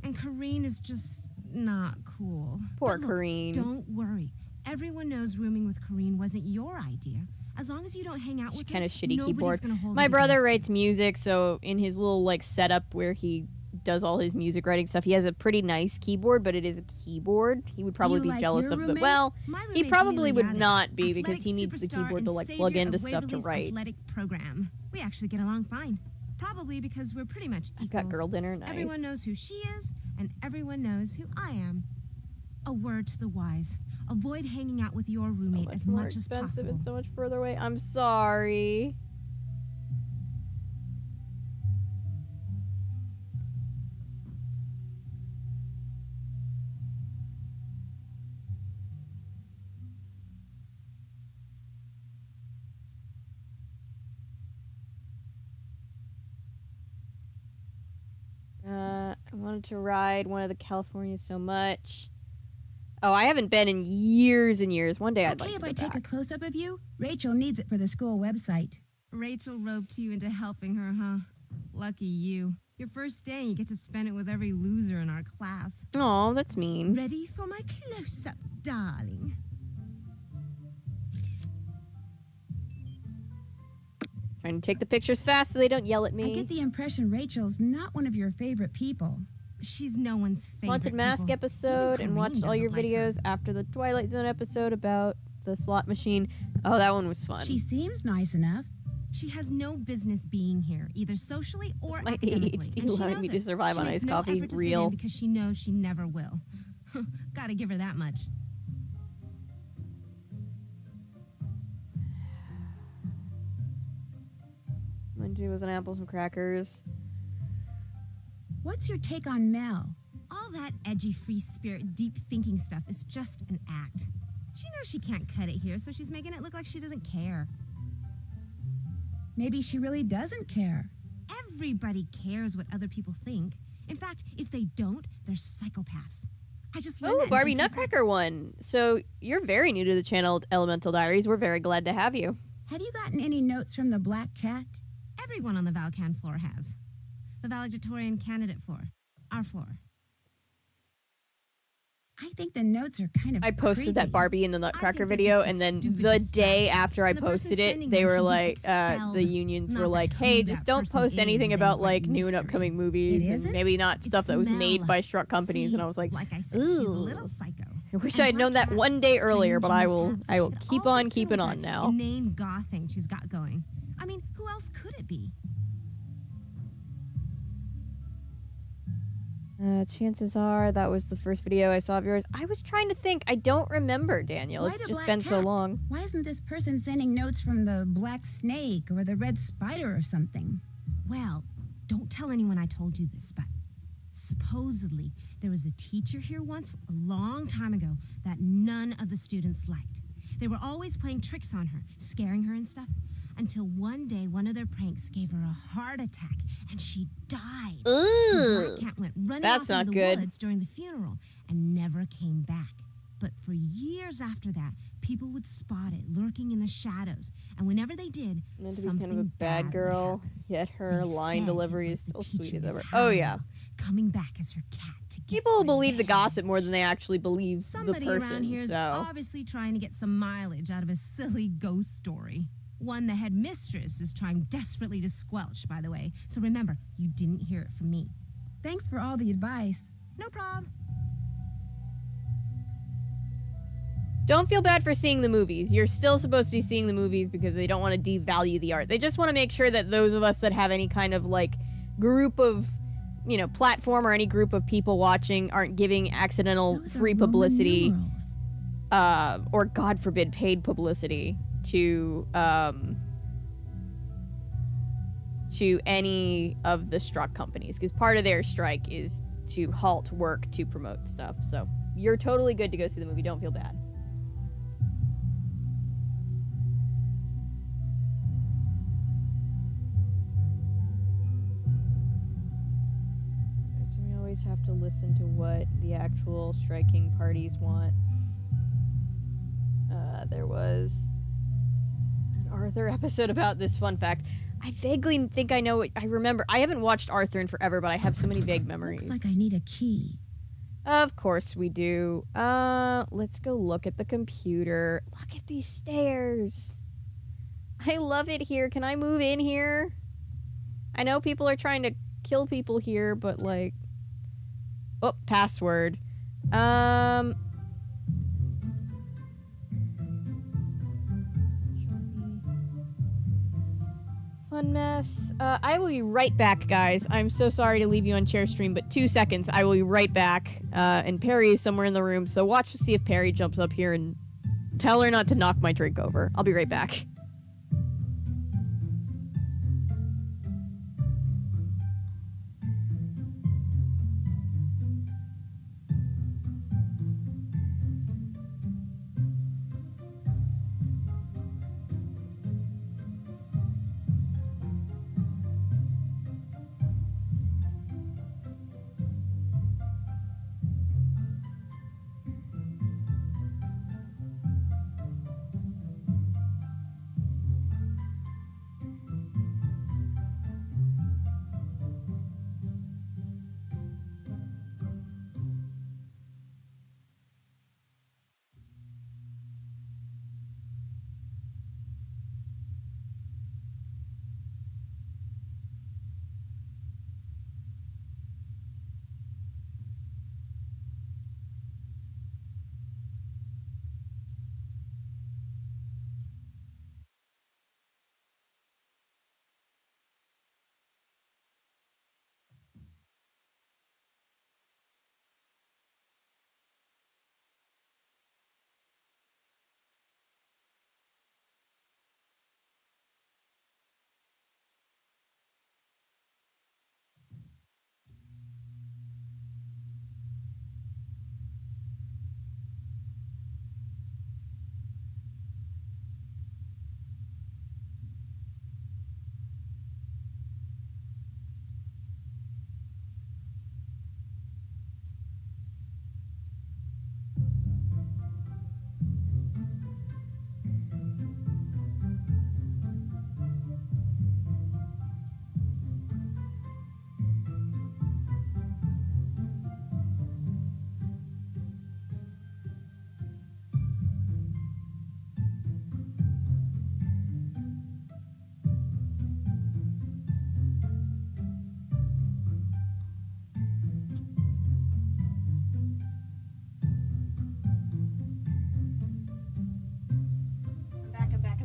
And Kareen is just not cool. Poor But look, Kareen. Don't worry. Everyone knows rooming with Kareen wasn't your idea. As long as you don't hang out She's with her, kind of shitty nobody's keyboard. gonna hold My it brother against you. writes music, so in his little like setup where he does all his music writing stuff, he has a pretty nice keyboard, but it is a keyboard. He would probably you be like jealous your of the roommate? well. My He roommate's probably Neely would Yadav, not be because athletic he needs the superstar keyboard to and like plug savior into of stuff to Waverly's write. athletic program. We actually get along fine. Probably because we're pretty much equals. I've got girl dinner. Nice. Everyone knows who she is, and everyone knows who I am. A word to the wise. Avoid hanging out with your roommate as more much as expensive possible. and so much further away. I'm sorry. I wanted to ride one of the Californias so much. Oh, I haven't been in years and years. One day I'd Okay, like if to I go take a back. close-up of you? Rachel needs it for the school website. Rachel roped you into helping her, huh? Lucky you. Your first day, you get to spend it with every loser in our class. Oh, that's mean. Ready for my close-up, darling? Trying to take the pictures fast so they don't yell at I me. get the impression Rachel's not one of your favorite people. she's no one's favorite. Haunted Mask people. episode Even and watched Corinne all your doesn't like her. videos after the Twilight Zone episode about the slot machine. Oh, that one was fun. She seems nice enough. She has no business being here, either socially or my academically. ADHD and she allowing knows me to it. survive She on makes iced no coffee, effort to fit real. in because she knows she never will. Gotta give her that much. Monday was an apple, some crackers. What's your take on Mel? All that edgy, free spirit, deep thinking stuff is just an act. She knows she can't cut it here, so she's making it look like she doesn't care. Maybe she really doesn't care. Everybody cares what other people think. In fact, if they don't, they're psychopaths. I just learned Oh, that in Barbie because Nutcracker one. So you're very new to the channel, Elemental Diaries. We're very glad to have you. Have you gotten any notes from the Black Cat? everyone on the Valcan floor has. The valedictorian candidate floor. Our floor. I think the notes are kind of I posted that creepy. Barbie in the Nutcracker think they're video, just a and then stupid the day distraction. after I And the person posted it, sending they them were should be like, expelled. the unions Not were that like, who hey, that just don't person post is anything any about great like new and mystery. upcoming movies, It and isn't? maybe not It's stuff that was made Mel. by Struck companies. See, And I was like, I said, she's a ooh. little psycho. I wish And I had known Black that one day Cat's earlier, but strange I will mishaps. I will It keep all on fits in keeping with on that now. inane goth thing she's got going. I mean, who else could it be? Chances are that was the first video I saw of yours. I was trying to think. I don't remember, Daniel. Why It's the just Black been so Cat? long. Why isn't this person sending notes from the Black Snake or the Red Spider or something? Well, don't tell anyone I told you this, but supposedly there was a teacher here once, a long time ago, that none of the students liked. They were always playing tricks on her, scaring her and stuff, until one day one of their pranks gave her a heart attack and she died. The Ooh. Black Cat went running That's off not into the good. woods during the funeral and never came back. But for years after that, people would spot it lurking in the shadows, and whenever they did, Meant to be something kind of a bad would girl, happen. yet her They line said delivery it is was the still sweet teacher, as this ever. Oh yeah. Hannibal, coming back as her cat to get People believe the revenge. gossip more than they actually believe Somebody the person. around here is So obviously trying to get some mileage out of a silly ghost story. One the headmistress is trying desperately to squelch, by the way. So remember, you didn't hear it from me. Thanks for all the advice. No prob. don't feel bad for seeing the movies. You're still supposed to be seeing the movies because they don't want to devalue the art. They just want to make sure that those of us that have any kind of like group of, you know, platform or any group of people watching aren't giving accidental Those are free Roman publicity, numerals. or God forbid paid publicity to any of the Struck companies, because part of their strike is to halt work to promote stuff. So you're totally good to go see the movie. Don't feel bad. So we always have to listen to what the actual striking parties want. There was an Arthur episode about this fun fact. I vaguely think I know it. I remember. I haven't watched Arthur in forever, but I have so many vague memories. Looks like I need a key. Of course we do. Let's go look at the computer. Look at these stairs. I love it here. Can I move in here? I know people are trying to kill people here, but like... Oh, password. Fun mess. I will be right back, guys. I'm so sorry to leave you on chair stream, but 2 seconds. I will be right back. And Perry is somewhere in the room, so watch to see if Perry jumps up here and tell her not to knock my drink over. I'll be right back.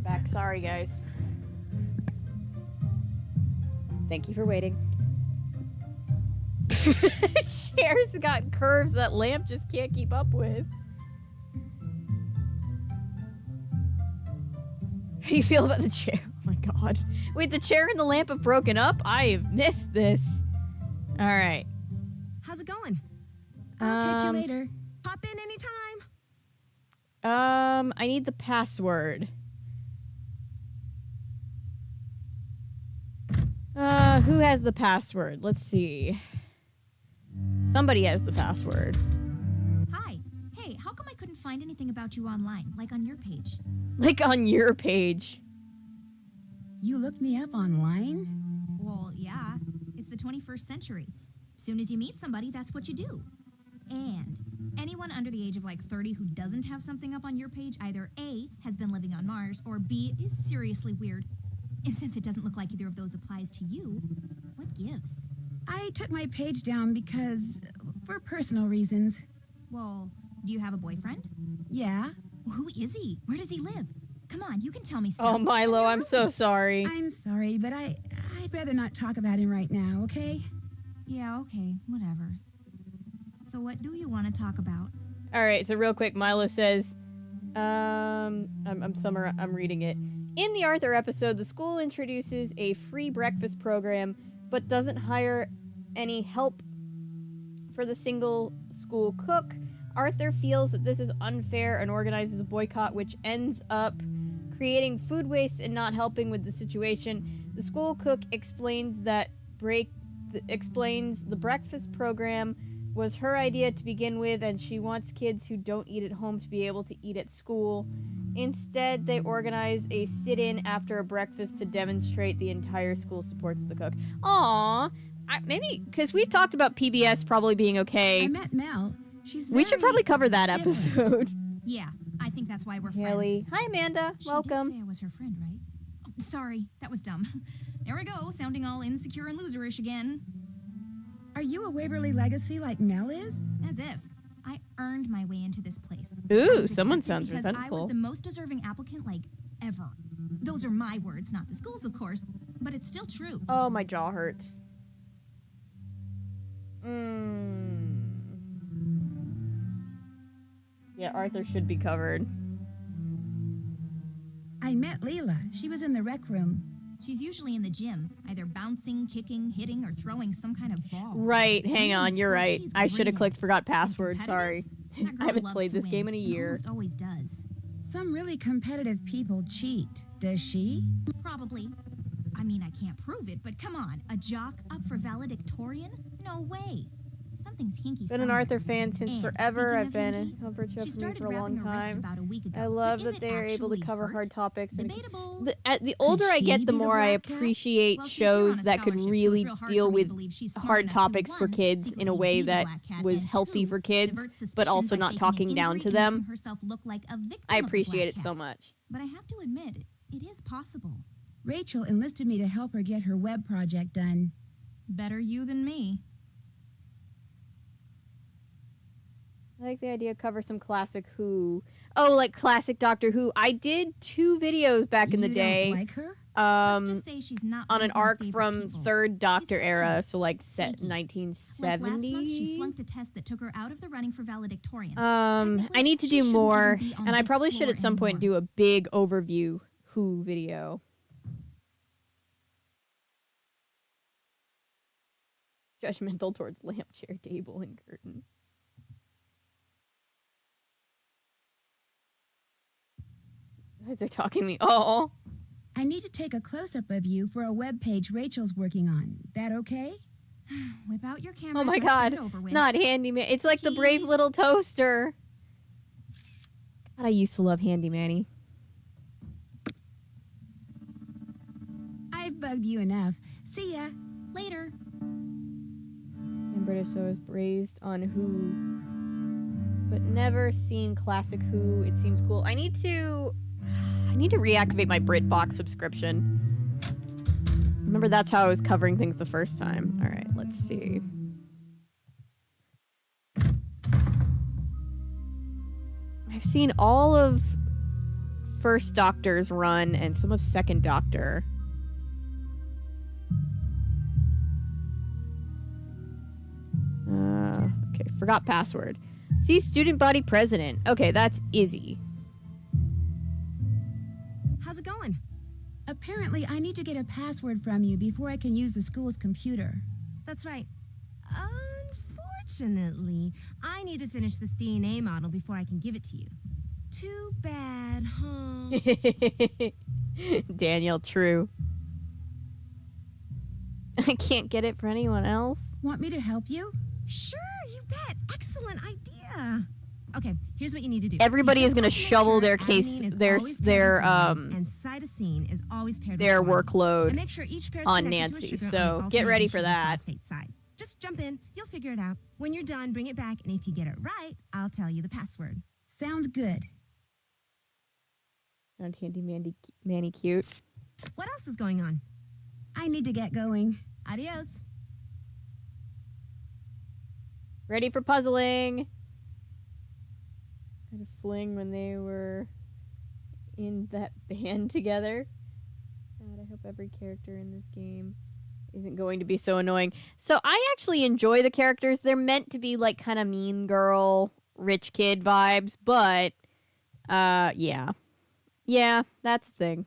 Back. Sorry, guys. Thank you for waiting. Chair's got curves that lamp just can't keep up with. How do you feel about the chair? Oh my god. Wait, the chair and the lamp have broken up? I have missed this. Alright. How's it going? I'll catch you later. Pop in anytime. I need the password. Who has the password? Let's see. Somebody has the password. Hi. Hey, how come I couldn't find anything about you online, like on your page? Like on your page. You looked me up online? Well, yeah. It's the 21st century. Soon as you meet somebody, that's what you do. And anyone under the age of like 30 who doesn't have something up on your page either A, has been living on Mars, or B, is seriously weird. And since it doesn't look like either of those applies to you, what gives? I took my page down because... for personal reasons. Well, do you have a boyfriend? Yeah. Well, who is he? Where does he live? Come on, you can tell me stuff. Oh, Milo, I'm so sorry. I'm sorry, but I'd rather not talk about him right now, okay? Yeah, okay, whatever. So what do you want to talk about? Alright, so real quick, Milo says, I'm reading it. In the Arthur episode, the school introduces a free breakfast program, but doesn't hire any help for the single school cook. Arthur feels that this is unfair and organizes a boycott, which ends up creating food waste and not helping with the situation. The school cook explains the breakfast program was her idea to begin with, and she wants kids who don't eat at home to be able to eat at school. Instead, they organize a sit-in after a breakfast to demonstrate the entire school supports the cook. Aww. Maybe, because we've talked about PBS probably being okay. I met Mel. We should probably cover that different. episode. Yeah, I think that's why we're Haley. friends. Hi, Amanda. She Welcome. did say I was her friend, right? Oh, sorry, that was dumb. There we go, sounding all insecure and loserish again. Are you a Waverly legacy like Mel is? As if. I earned my way into this place. Ooh, I was someone accepted sounds because I was resentful. the most deserving applicant, like, ever. Those are my words, not the school's, of course, but it's still true. Oh, my jaw hurts. Yeah, Arthur should be covered. I met Leela. She was in the rec room. She's usually in the gym, either bouncing, kicking, hitting, or throwing some kind of ball. Right, hang And on, in you're school, right. she's I should have great clicked at it. forgot And password, competitive, sorry. that girl I haven't loves played to this win, game in a and year. almost always does. Some really competitive people cheat. Does she? Probably. I mean, I can't prove it, but come on. A jock up for valedictorian? No way. Something's hinky Been an somewhere. Arthur fan since And forever. speaking I've of been hinky, a virtue she for me started for a long wrapping her wrist time. about a week ago. I But love is that it they're able to actually cover hurt? hard topics. And Debatable. the older I she get, the be the more I black cat? appreciate Well, she's here on shows a that could scholarship, so really it's real hard deal for me to with believe she's smart hard enough to, topics for one, kids in a secretly way be the that black cat, was and healthy two, for kids, divert but suspicion also by not faking talking an down injury to and them. making herself look like a victim I of the appreciate black it cat. so much. But I have to admit, it is possible. Rachel enlisted me to help her get her web project done. Better you than me. I like the idea of cover some classic Who. Oh, like classic Doctor Who. I did 2 videos back in the You day. don't like her? Let's just say she's not On one an of my arc favorite from people. 3rd Doctor She's era, flaky. so like set Flaky. Like last month, she 1970. flunked a test that took her out of the running for valedictorian. I Technically, need to she do shouldn't more, even be on and I this probably should floor at some point anymore. do a big overview Who video. Judgmental towards lampshade, table, and curtain. They're talking to me. Oh, I need to take a close-up of you for a web page Rachel's working on. That okay? Whip out your camera. oh my and let's get God! it over with. Not Handyman. It's like the brave Jeez. little toaster. God, I used to love Handy Manny. I've bugged you enough. See ya. Later. And British show is raised on Who, but never seen classic Who. It seems cool. I need to reactivate my BritBox subscription. Remember, that's how I was covering things the first time. All right, let's see. I've seen all of first Doctor's run and some of second Doctor. Okay, forgot password. See student body president. Okay, that's Izzy. How's it going? Apparently, I need to get a password from you before I can use the school's computer. That's right. Unfortunately, I need to finish this DNA model before I can give it to you. Too bad, huh? Daniel, true. I can't get it for anyone else. Want me to help you? Sure, you bet. Excellent idea. Okay, here's what you need to do. Everybody is going to to make shovel sure their adenine case, is their always paired with guanine, their and cytosine is always paired their with guanine. workload And make sure each pair is on connected Nancy. to a sugar So on the get ready for alternating that. phosphate side. Just jump in. You'll figure it out. When you're done, bring it back, and if you get it right, I'll tell you the password. Sounds good. Aren't handy Manny cute? What else is going on? I need to get going. Adios. Ready for puzzling. Had a fling when they were in that band together. God, I hope every character in this game isn't going to be so annoying. So I actually enjoy the characters. They're meant to be like kind of mean girl, rich kid vibes, but yeah. Yeah, that's the thing.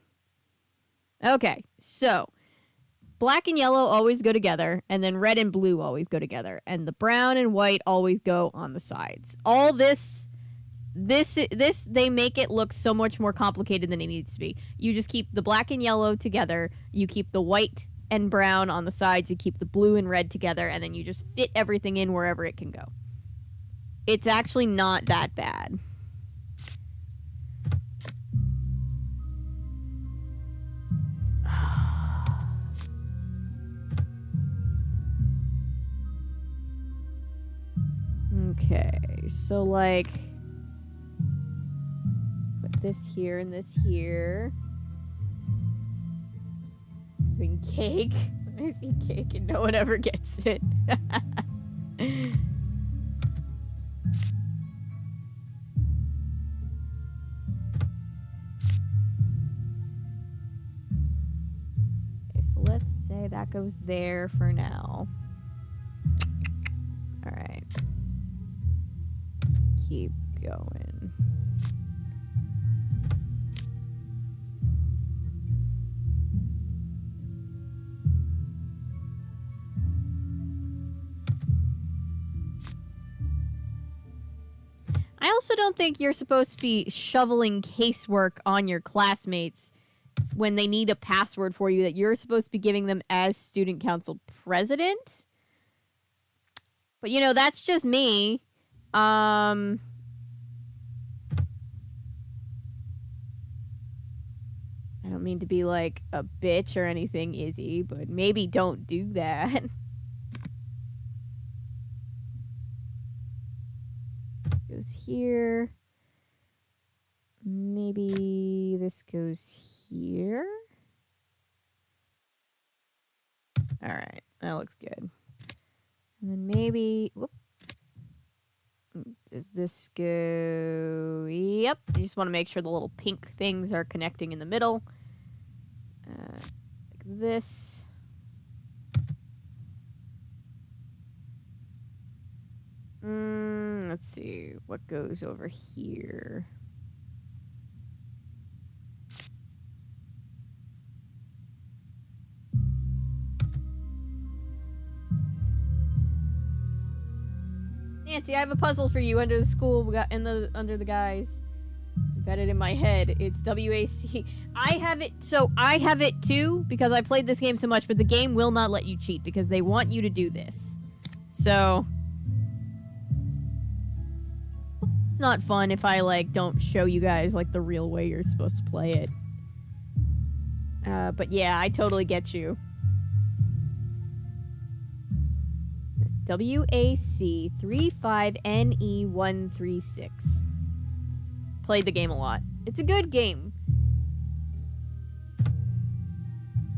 Okay, so black and yellow always go together, and then red and blue always go together, and the brown and white always go on the sides. All this they make it look so much more complicated than it needs to be. You just keep the black and yellow together, you keep the white and brown on the sides, you keep the blue and red together, and then you just fit everything in wherever it can go. It's actually not that bad. Okay, so like put this here and this here. Doing cake. I see cake and no one ever gets it. Okay, so let's say that goes there for now. All right. Let's keep going. I also don't think you're supposed to be shoveling casework on your classmates when they need a password for you that you're supposed to be giving them as student council president. But, you know, that's just me. I don't mean to be like a bitch or anything, Izzy, but maybe don't do that. Goes here. Maybe this goes here. All right, that looks good. And then maybe, whoop. Does this go? Yep. You just want to make sure the little pink things are connecting in the middle. Like this. Let's see. What goes over here? Nancy, I have a puzzle for you under the school. We got under the guys. I've got it in my head. It's WAC. I have it. So I have it too because I played this game so much. But the game will not let you cheat because they want you to do this. So not fun if I like don't show you guys like the real way you're supposed to play it. But yeah, I totally get you. WAC 35NE136. Played the game a lot. It's a good game.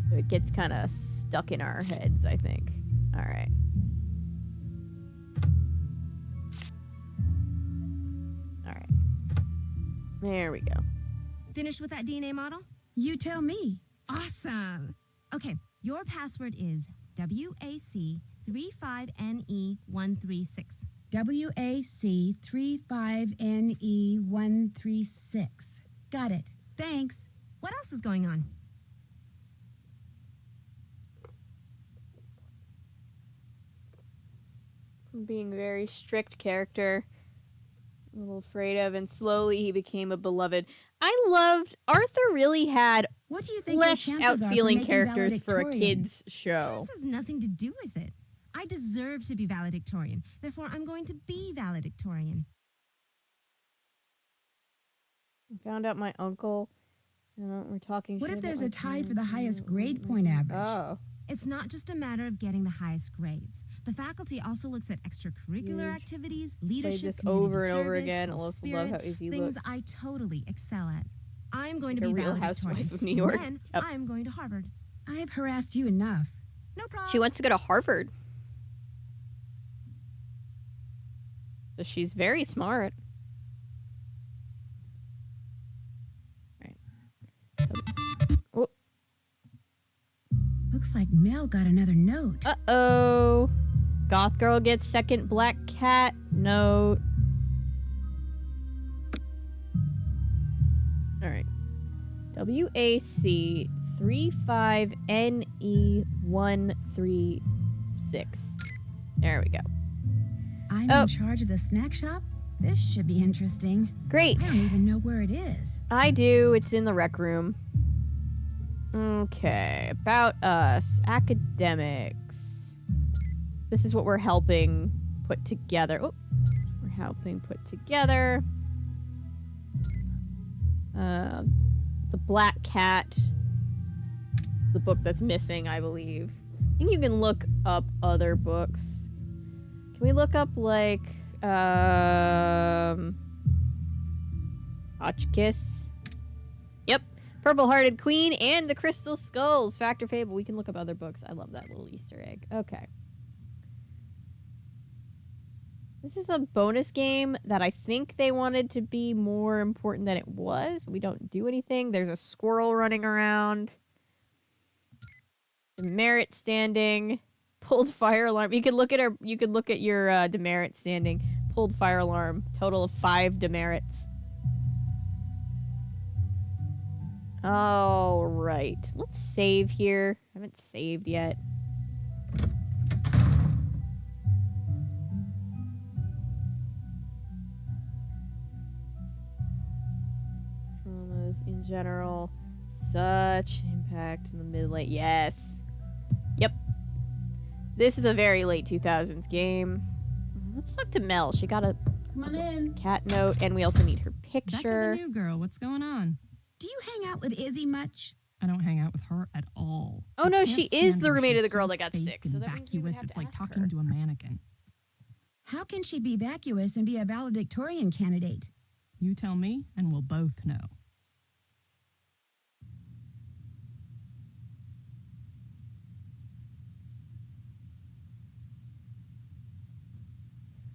So it gets kind of stuck in our heads, I think. All right. All right. There we go. Finished with that DNA model? You tell me. Awesome. Okay, your password is WAC35NE136. WAC35NE136. Got it. Thanks. What else is going on? From being a very strict character, a little afraid of, and slowly he became a beloved. I loved Arthur. Really had What do you think your fleshed chances out are for feeling making characters for a valedictorian? kids show. This has nothing to do with it. I deserve to be valedictorian. Therefore, I'm going to be valedictorian. I found out my uncle. We're talking. What shit if there's about a my tie for the parents. highest grade point average? Oh, It's not just a matter of getting the highest grades. The faculty also looks at extracurricular Huge. activities, played leadership, this community over and over service, again. I school also spirit, love how Izzy things looks. I totally excel at. I'm going Like to a be real valedictorian. housewife of New York. Then Yep. I'm going to Harvard. I've harassed you enough. No problem. She wants to go to Harvard, so she's very smart. Right. Oh, Looks like Mel got another note. uh-oh. Goth girl gets second black cat note. All right. WAC 35NE136. There we go. I'm Oh. in charge of the snack shop? This should be interesting. Great. I don't even know where it is. I do. It's in the rec room. Okay. About us. Academics. This is what we're helping put together. Oh, we're helping put together. The Black Cat. It's the book that's missing, I believe. I think you can look up other books. Can we look up, like, Hotchkiss? Yep. Purple Hearted Queen and the Crystal Skulls. Fact or Fable. We can look up other books. I love that little Easter egg. Okay. This is a bonus game that I think they wanted to be more important than it was. We don't do anything. There's a squirrel running around. Demerit standing. Pulled fire alarm. You could look at your demerit standing. Pulled fire alarm. Total of 5 demerits. All right. Let's save here. I haven't saved yet. Traumas in general. Such impact in the mid-late. Yes. Yep. This is a very late 2000s game. Let's talk to Mel. She got a Come on in. cat note, and we also need her Becca picture. the new girl. What's going on? Do you hang out with Izzy much? I don't hang out with her at all. Oh, I no, can't she stand is the her. roommate of She's the girl so that got fake sick, so and that means we would vacuous. have It's to like ask talking her. to a mannequin. How can she be vacuous and be a valedictorian candidate? You tell me, and we'll both know.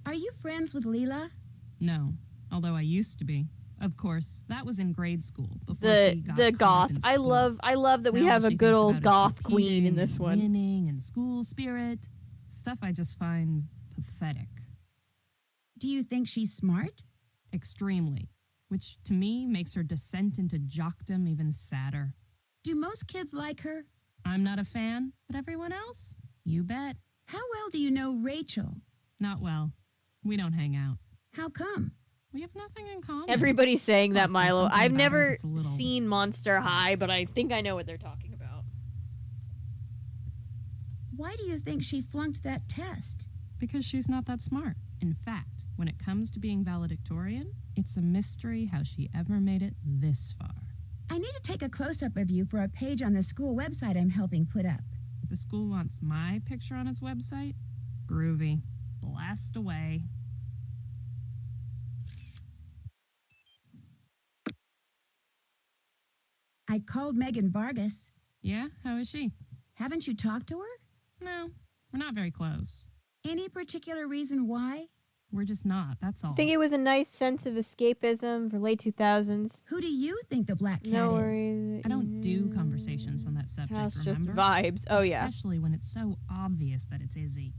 Are you friends with Leela? No, although I used to be. Of course, that was in grade school before The she got the caught up goth. in I love sports. that we Now have all a she good thinks old about is goth queen in competing this and one. Winning and school spirit. Stuff I just find pathetic. Do you think she's smart? Extremely. Which, to me, makes her descent into jockdom even sadder. Do most kids like her? I'm not a fan, but everyone else? You bet. How well do you know Rachel? Not well. We don't hang out. How come? We have nothing in common. Everybody's saying that, Plus, there's Milo. something I've about her never that's a little- seen Monster High, but I think I know what they're talking about. Why do you think she flunked that test? Because she's not that smart. In fact, when it comes to being valedictorian, it's a mystery how she ever made it this far. I need to take a close-up of you for a page on the school website I'm helping put up. If the school wants my picture on its website, groovy. Blast away. I called Megan Vargas. Yeah? How is she? Haven't you talked to her? No, we're not very close. Any particular reason why? We're just not, that's all. I think it was a nice sense of escapism for late 2000s. Who do you think the black cat No is? worries. I don't do conversations on that subject, House just remember? vibes. Oh, yeah. Especially when it's so obvious that it's Izzy.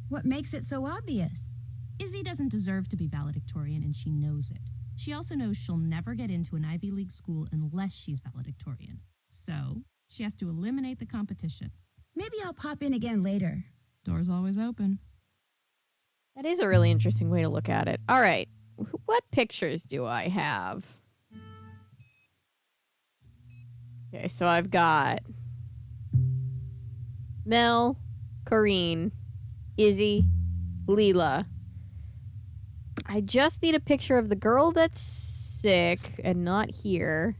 What makes it so obvious? Izzy doesn't deserve to be valedictorian, and she knows it. She also knows she'll never get into an Ivy League school unless she's valedictorian. So, she has to eliminate the competition. Maybe I'll pop in again later. Door's always open. That is a really interesting way to look at it. All right. What pictures do I have? Okay, so I've got Mel, Corrine, Izzy, Leela. I just need a picture of the girl that's sick and not here.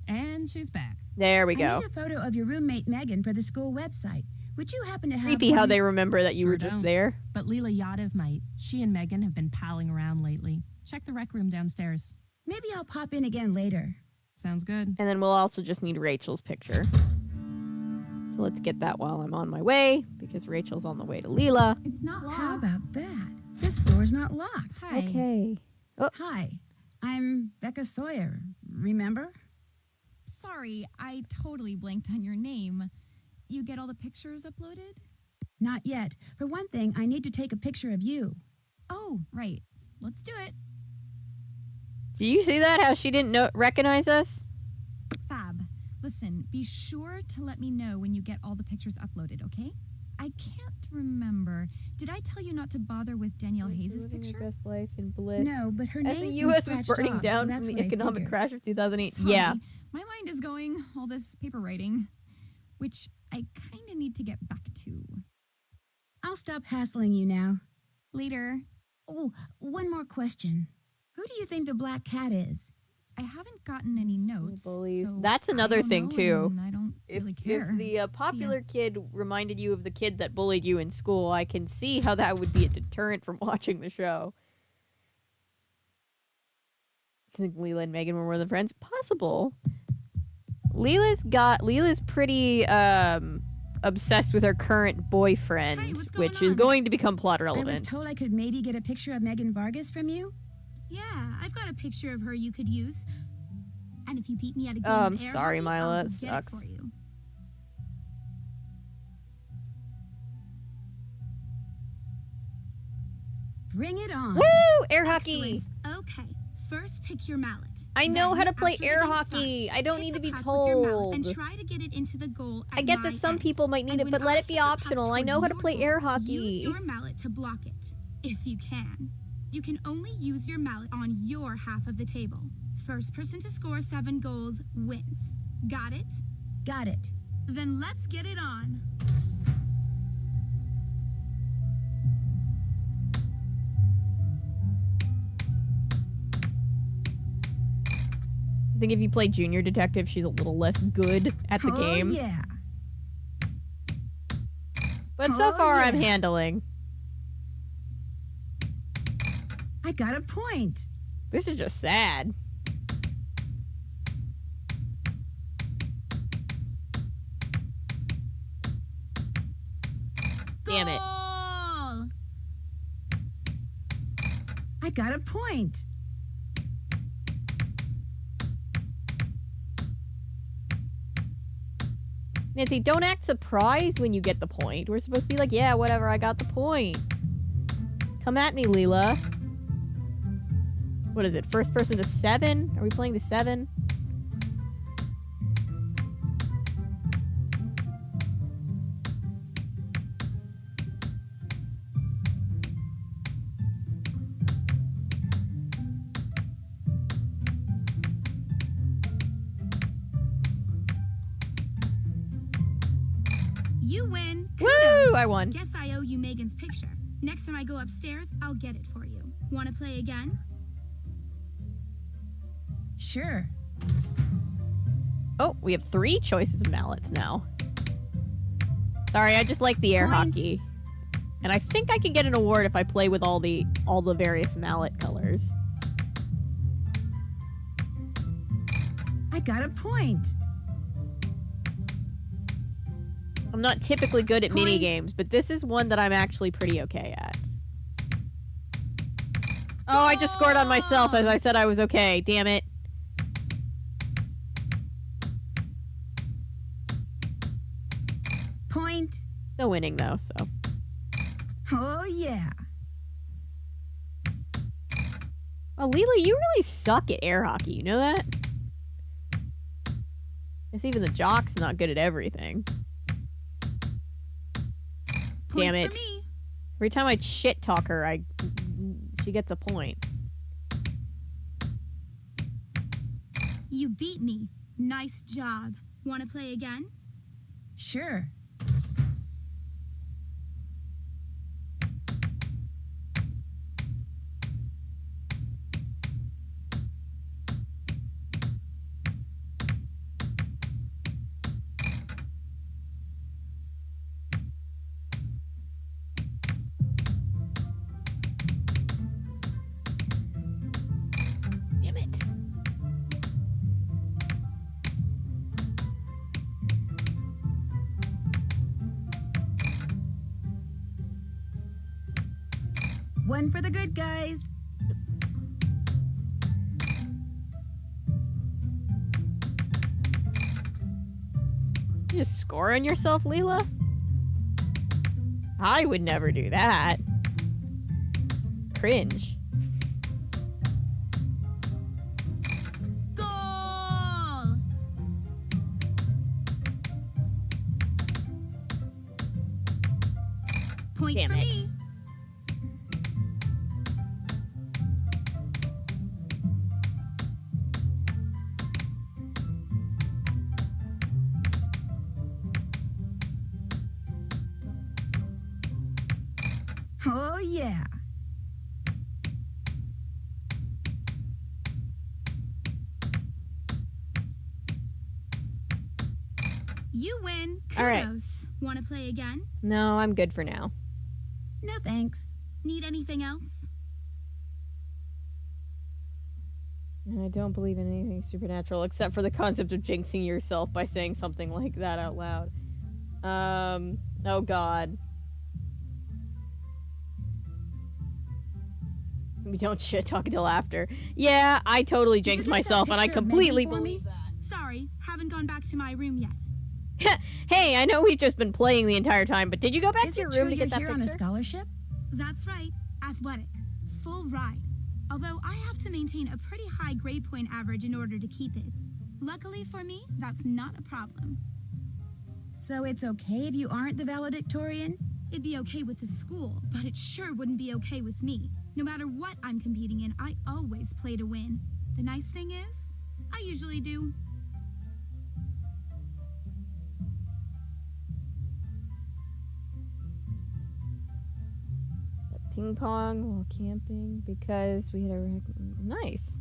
And she's back. There we I go. need a photo of your roommate Megan for the school website. Would you happen to have Creepy how one? they remember that you Sure were just don't. there. But Leela Yadav might. She and Megan have been palling around lately. Check the rec room downstairs. Maybe I'll pop in again later. Sounds good. And then we'll also just need Rachel's picture. So let's get that while I'm on my way, because Rachel's on the way to Leela. It's not locked. How about that? This door's not locked. Hi. Okay. Hi, I'm Becca Sawyer. Remember? Sorry, I totally blanked on your name. You get all the pictures uploaded? Not yet. For one thing, I need to take a picture of you. Oh, right. Let's do it. Do you see that? How she didn't recognize us? Fab. Listen, be sure to let me know when you get all the pictures uploaded, okay? I can't remember. Did I tell you not to bother with Danielle Hayes' picture? Best life in bliss. No, but her As name's the been U.S. was scratched burning off, down so from that's the what I economic figured. crash of 2008. Sorry, Yeah. My mind is going all this paper writing, which I kind of need to get back to. I'll stop hassling you now. Later. Oh, one more question. Who do you think the black cat is? I haven't gotten any notes. Bullies. So That's another I don't thing, know, too. and I don't really care. If the popular kid reminded you of the kid that bullied you in school, I can see how that would be a deterrent from watching the show. I think Leela and Megan were more than friends. Possible. Leela's pretty obsessed with her current boyfriend, Hey, what's going which is on? going to become plot I was relevant. told I could maybe get a picture of Megan Vargas from you. Yeah, I've got a picture of her you could use. And if you beat me at a game I'm of air sorry, hockey, Mila, I'll it go get it sucks. for you. Bring it on. Woo! Air hockey! Excellent. Okay, first pick your mallet. I know Then, how to play after the air game hockey. starts, I don't hit need the to be puck with your mallet And told. try to get it into the goal I at get my that some end. people might need And it, but when let I it be hit the puck optional. I towards know how to your play goal, air hockey. Use your mallet to block it, if you can. You can only use your mallet on your half of the table. First person to score 7 goals wins. Got it? Got it. Then let's get it on. I think if you play junior detective, she's a little less good at the Oh, game. yeah. But so Oh, far, I'm yeah. handling. I got a point. This is just sad. Damn it. Goal! I got a point. Nancy, don't act surprised when you get the point. We're supposed to be like, yeah, whatever, I got the point. Come at me, Leela. What is it, first person to 7? Are we playing to 7? You win. Woo! Kudos. I won. Guess I owe you Megan's picture. Next time I go upstairs, I'll get it for you. Want to play again? Sure. Oh, we have 3 choices of mallets now. Sorry, I just like the air Point. hockey. And I think I can get an award if I play with all the various mallet colors. I got a point. I'm not typically good at mini games, but this is one that I'm actually pretty okay at. Oh, I just scored on myself as I said I was okay. Damn it. Point. Still winning, though, so. Oh, yeah. Oh, Leela, you really suck at air hockey. You know that? Guess even the jock's not good at everything. Damn it. Every time I shit talk her, she gets a point. You beat me. Nice job. Want to play again? Sure. Damn it. One for the good guys. You just score on yourself, Leela? I would never do that. Cringe. Goal! Point Damn for it. me. Oh, yeah. You win. Kudos. All right. Want to play again? No, I'm good for now. No thanks. Need anything else? And I don't believe in anything supernatural except for the concept of jinxing yourself by saying something like that out loud. Oh god. We don't shit talk until after. Yeah, I totally jinxed myself and I completely believe that. Sorry, haven't gone back to my room yet. Hey, I know we've just been playing the entire time, but did you go back Is to your it room true to you're get that here picture? on a scholarship? That's right. Athletic. Full ride. Although I have to maintain a pretty high grade point average in order to keep it. Luckily for me, that's not a problem. So it's okay if you aren't the valedictorian? It'd be okay with the school, but it sure wouldn't be okay with me. No matter what I'm competing in, I always play to win. The nice thing is, I usually do. Ping pong while camping because we had a nice.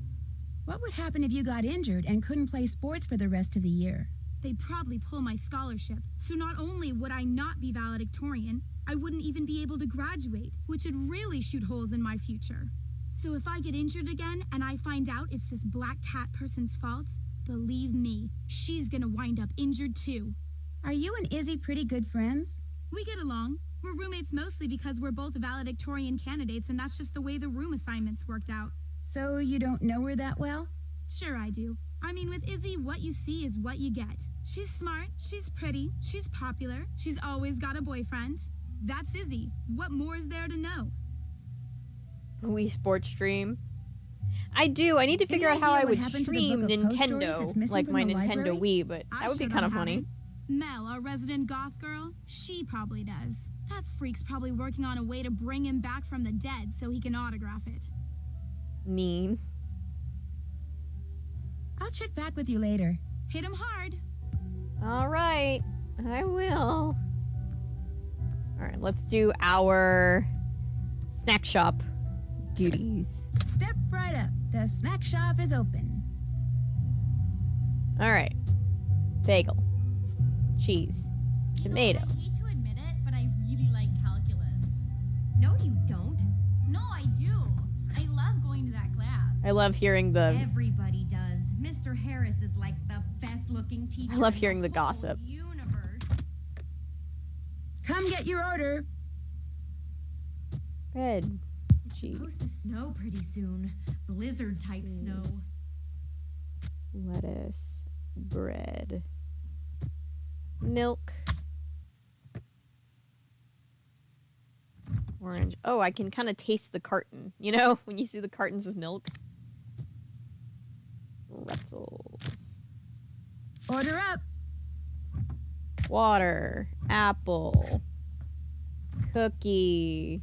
What would happen if you got injured and couldn't play sports for the rest of the year? They'd probably pull my scholarship. So not only would I not be valedictorian, I wouldn't even be able to graduate, which would really shoot holes in my future. So if I get injured again and I find out it's this black cat person's fault, believe me, she's gonna wind up injured too. Are you and Izzy pretty good friends? We get along. We're roommates mostly because we're both valedictorian candidates and that's just the way the room assignments worked out. So you don't know her that well? Sure I do. I mean, with Izzy, what you see is what you get. She's smart, she's pretty, she's popular, she's always got a boyfriend. That's Izzy. What more is there to know? Wii Sports stream. I do. I need to figure out how I would stream Nintendo, like my Nintendo Wii, but that would be kind of funny. Mel, our resident goth girl, she probably does. That freak's probably working on a way to bring him back from the dead so he can autograph it. Mean. I'll check back with you later. Hit him hard. All right. I will. All right, let's do our snack shop duties. Step right up. The snack shop is open. All right. Bagel. Cheese. Tomato. I hate to admit it, but I really like calculus. No, you don't. No, I do. I love going to that class. I love hearing the... Everybody does. Mr. Harris is like the best looking teacher. I love in hearing the whole gossip. Universe. Come get your order. Bread. Cheese. Supposed to snow pretty soon. Blizzard type snow. Lettuce. Bread. Milk. Orange. Oh, I can kind of taste the carton. You know, when you see the cartons of milk. Pretzels. Order up. Water. Apple. Cookie.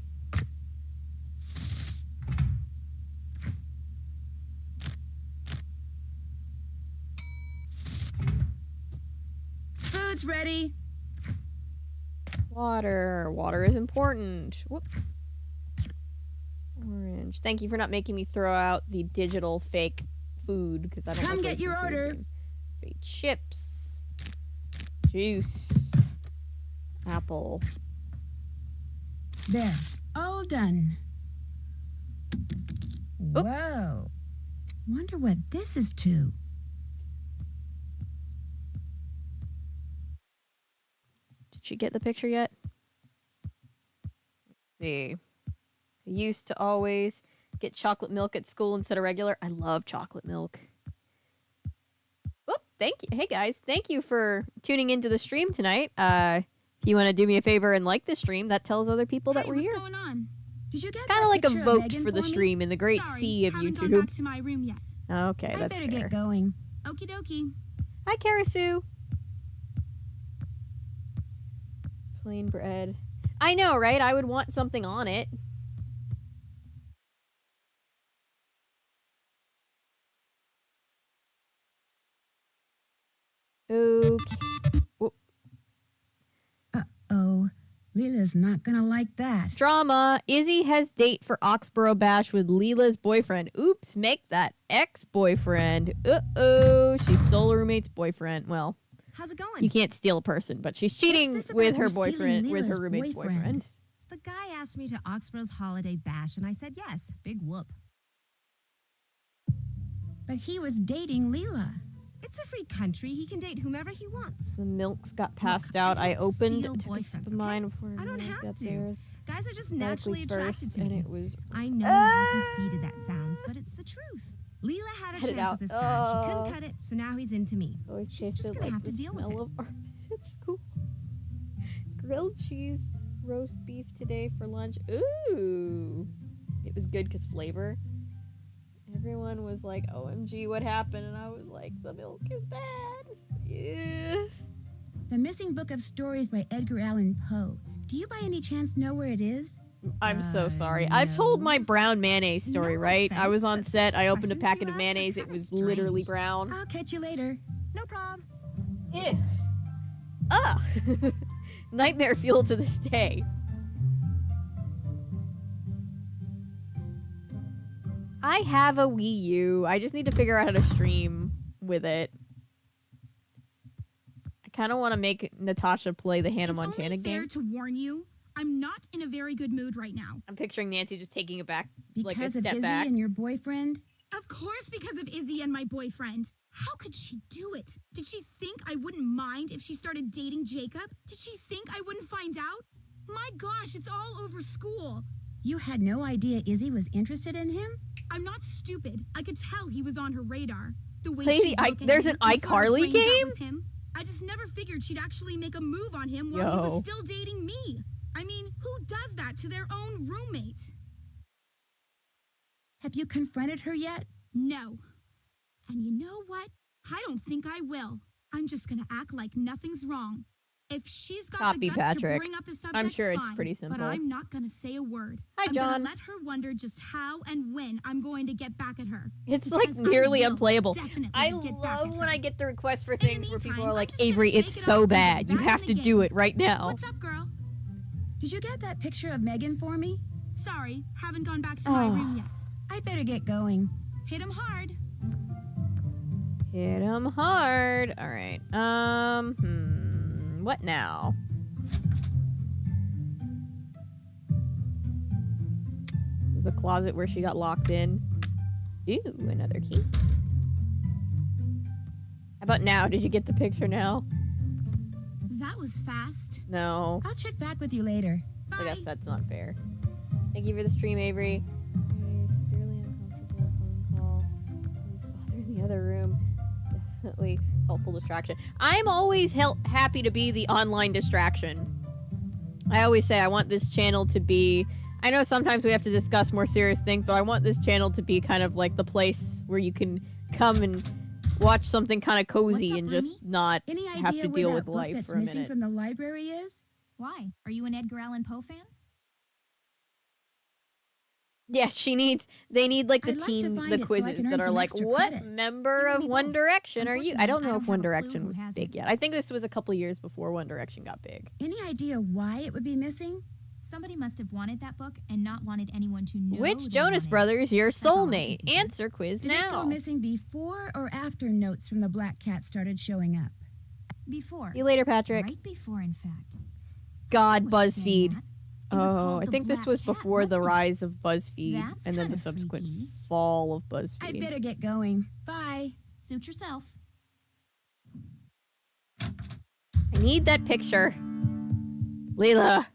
Food's ready. Water. Water is important. Whoop. Orange. Thank you for not making me throw out the digital fake food because I don't Come like get wasting your food in order. games. Say chips. Juice. Apple. There. All done. Oh. Whoa. Wonder what this is to. Did she get the picture yet? Let's see. I used to always get chocolate milk at school instead of regular. I love chocolate milk. Oh, thank you. Hey guys, thank you for tuning into the stream tonight. If you want to do me a favor and like the stream, that tells other people that Hey, we're what's here. going on? Did you get It's kind of like a picture vote Megan for the me? stream in the great Sorry, sea of haven't gone YouTube. back to my room yet. Okay, I that's better fair. get going. Okie dokie. Hi, Karasu. Plain bread. I know, right? I would want something on it. Okay. Uh-oh. Leela's not gonna like that. Drama. Izzy has date for Oxborough Bash with Leela's boyfriend. Oops, make that ex-boyfriend. Uh-oh. She stole a roommate's boyfriend. Well, How's it going? you can't steal a person, but she's cheating this with about her her stealing boyfriend, with her Leela's roommate's boyfriend. The guy asked me to Oxborough's holiday bash, and I said yes. Big whoop. But he was dating Leela. It's a free country. He can date whomever he wants. The milks got passed I out. I don't opened steal took a boyfriends, sip of okay? mine before I don't I have got to. theirs. Guys are just Medically naturally attracted first, to and me. it was I know how conceited that sounds, but it's the truth. Leela had a Cut it chance out. at this guy. She Oh. couldn't cut it, so now he's into me. always She's just tasted gonna like have to the deal with smell it. of armpit at school. Grilled cheese roast beef today for lunch. Ooh, it was good because flavor. Everyone was like, "OMG, what happened?" And I was like, "The milk is bad." Yeah. The Missing Book of Stories by Edgar Allan Poe. Do you by any chance know where it is? I'm so sorry. I've told my brown mayonnaise story, No right? I was on offense, set. I opened a questions packet you of ask are mayonnaise. It kinda was literally strange. brown. I'll catch you later. No problem. Ugh. Ugh. Nightmare fuel to this day. I have a Wii U. I just need to figure out how to stream with it. I kind of want to make Natasha play the Hannah It's Montana only fair game. to warn you, I'm not in a very good mood right now. I'm picturing Nancy just taking it back, like a Because of step Izzy back. and your boyfriend? Of course, because of Izzy and my boyfriend. How could she do it? Did she think I wouldn't mind if she started dating Jacob? Did she think I wouldn't find out? My gosh, it's all over school. You had no idea Izzy was interested in him? I'm not stupid. I could tell he was on her radar. The way Play she'd the look at there's him an and flutter iCarly brains out game? with him. I just never figured she'd actually make a move on him while he Yo. was still dating me. I mean, who does that to their own roommate? Have you confronted her yet? No. And you know what? I don't think I will. I'm just gonna act like nothing's wrong. If she's got Copy, the guts Patrick. to bring up the subject, I'm sure it's fine, pretty But simple. I'm not gonna say a word. Hi, I'm John. gonna let her wonder just how and when I'm going to get back at her. It's like Because I nearly will unplayable. definitely I get back love at when her. I get the requests for the things where people meantime, are I'm like, just gonna Avery, shake it's it so off and get bad. You back have in to the do game. it right now. What's up, girl? Did you get that picture of Megan for me? Sorry, haven't gone back to my Oh. room yet. I better get going. Hit him hard. Hit him hard. All right. What now? This is a closet where she got locked in. Ooh, another key. How about now? Did you get the picture now? That was fast. No. I'll check back with you later. I guess Bye. that's not fair. Thank you for the stream, Avery. Okay, severely uncomfortable phone call. His father in the other room. It's definitely helpful distraction. I'm always happy to be the online distraction. I always say I want this channel to be... I know sometimes we have to discuss more serious things, but I want this channel to be kind of like the place where you can come and watch something kind of cozy What's up, and just Rumi? not Any have idea to where deal that with book life that's for a missing minute. from the library is? Why? Are you an Edgar Allan Poe fan? Yeah, they need like the I'd like to find the it so I quizzes can earn that are some like, extra what credits." member You and of me One both. Direction are you? I don't know Unfortunately, if I One don't have a Direction clue was who has big it. yet. I think this was a couple years before One Direction got big. Any idea why it would be missing? Somebody must have wanted that book and not wanted anyone to know. Which they Jonas wanted it. Brothers your That's all I can soulmate? think of. Answer quiz Did it go now. missing before or after notes from the Black Cat started showing up? Before. See you later, Patrick. Right before, in fact. God, What's the BuzzFeed. name, Matt? It was Oh, called I The think this Black was Cat, before the wasn't it? rise of BuzzFeed That's and then the kinda subsequent freaky. fall of I'd BuzzFeed. better get going. Bye. Suit yourself. I need that picture. Leela.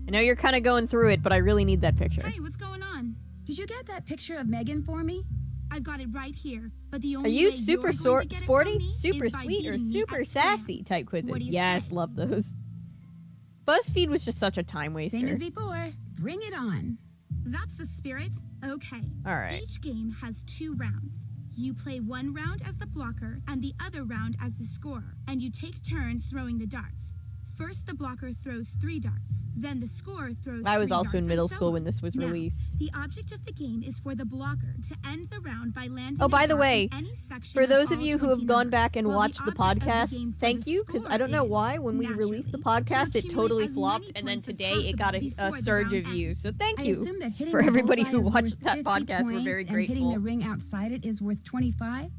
I know you're kind of going through it, but I really need that picture. Hey, what's going on? Did you get that picture of Megan for me? I've got it right here. But the Are only you way super you're going to get it from sporty, me super is by sweet, or beating me super at Scram. sassy type quizzes? What do you Yes, say? love those. BuzzFeed was just such a time waster. Same as before. Bring it on. That's the spirit. Okay. All right. Each game has 2 rounds. You play one round as the blocker and the other round as the scorer, and you take turns throwing the darts. First, the blocker throws 3 darts. Then the scorer throws I was 3 also darts, in middle and so school on. when this was Now, released. the object of the game is for the blocker to end the round by landing Oh, a by the dart way, in any section For those of all you who 20 have gone numbers, back and while watched the object of podcast, game for thank the you, because I don't know scorer why is, when we released the naturally, podcast, to it totally accumulate as flopped, many and then points as today it got possible a before the surge round of views. ends. So thank I you assume that hitting for the everybody bullseye who is watched worth that 50 podcast. We're points very and hitting grateful. the ring outside it is worth 25.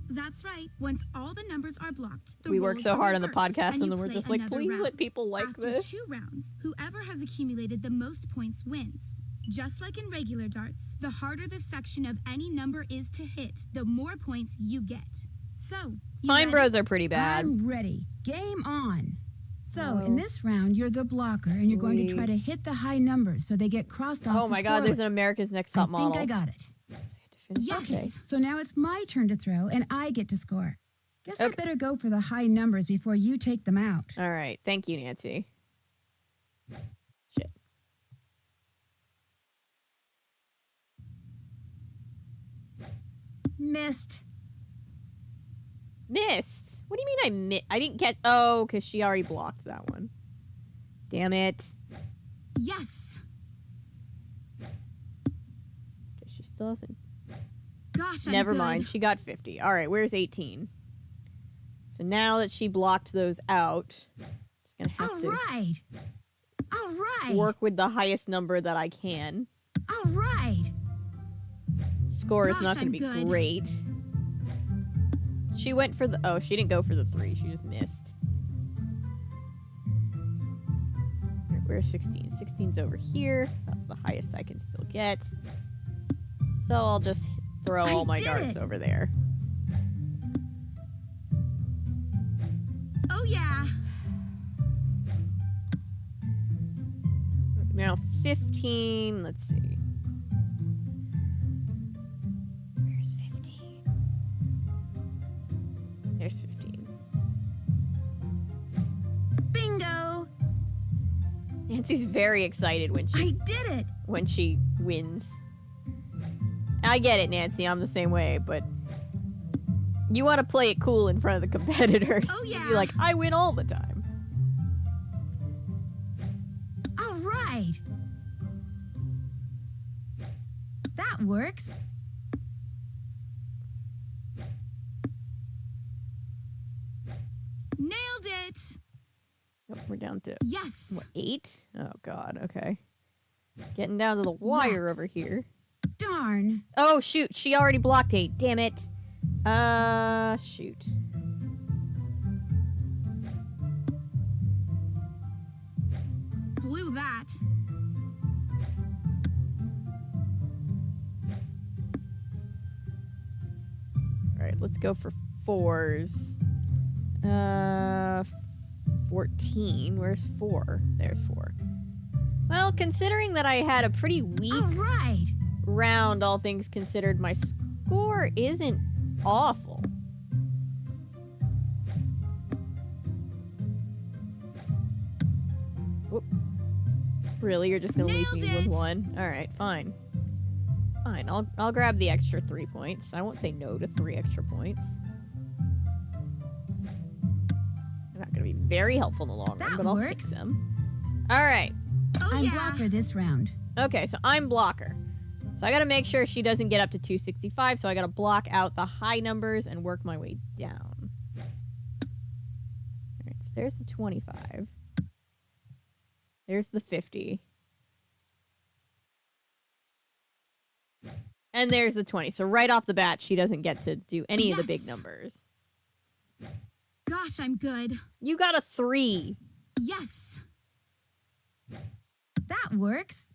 That's right. Once all the numbers are blocked, the We work roles so are hard on the reversed, podcast, and you then we're play just like, another please let round. people like After this. 2 rounds, whoever has accumulated the most points wins. Just like in regular darts, the harder the section of any number is to hit, the more points you get. So, you Fine ready? Bros are pretty bad. I'm ready. Game on. So, Oh. in this round, you're the blocker, and you're going to try to hit the high numbers so they get crossed off Oh the my god, there's an score list. America's Next I Top Model. think I got it. Yes. Okay. So now it's my turn to throw, and I get to score. Guess I Okay. better go for the high numbers before you take them out. All right. Thank you, Nancy. Shit. Missed. Missed. What do you mean I didn't get... Oh, because she already blocked that one. Damn it. Yes. Okay, she still hasn't... Gosh, I'm Never good. mind. She got 50. All right, where's 18? So now that she blocked those out, I'm just going to have All to right. All right. work with the highest number that I can. All right. Score is Gosh, not going to I'm be good. great. She went for the... Oh, she didn't go for the 3. She just missed. All right, where's 16? 16's over here. That's the highest I can still get. So I'll just throw all my did darts it. over there. Oh, yeah. Now 15, let's see. Where's 15? There's 15. Bingo. Nancy's very excited when I she did it. wins. I get it, Nancy. I'm the same way, but you want to play it cool in front of the competitors. Oh, yeah. You're like, I win all the time. All right. That works. Nailed it. Oh, we're down to Yes. what, 8? Oh god, okay. Getting down to the wire Nuts. over here. Darn. Oh shoot, she already blocked 8. Damn it. Shoot. Blew that. Alright, let's go for 4s. 14. Where's 4? There's 4. Well, considering that I had a pretty weak All right. round, all things considered, my score isn't awful. Whoop. Really? You're just gonna leave me with 1? Alright, fine. Fine, I'll grab the extra 3 points. I won't say no to 3 extra points. They're not gonna be very helpful in the long run, but I'll take them. Alright. I'm blocker this round. Okay, so I'm blocker. So I gotta make sure she doesn't get up to 265, so I gotta block out the high numbers and work my way down. Alright, so there's the 25. There's the 50. And there's the 20. So right off the bat, she doesn't get to do any of the big numbers. Gosh, I'm good. You got a 3. Yes. That works.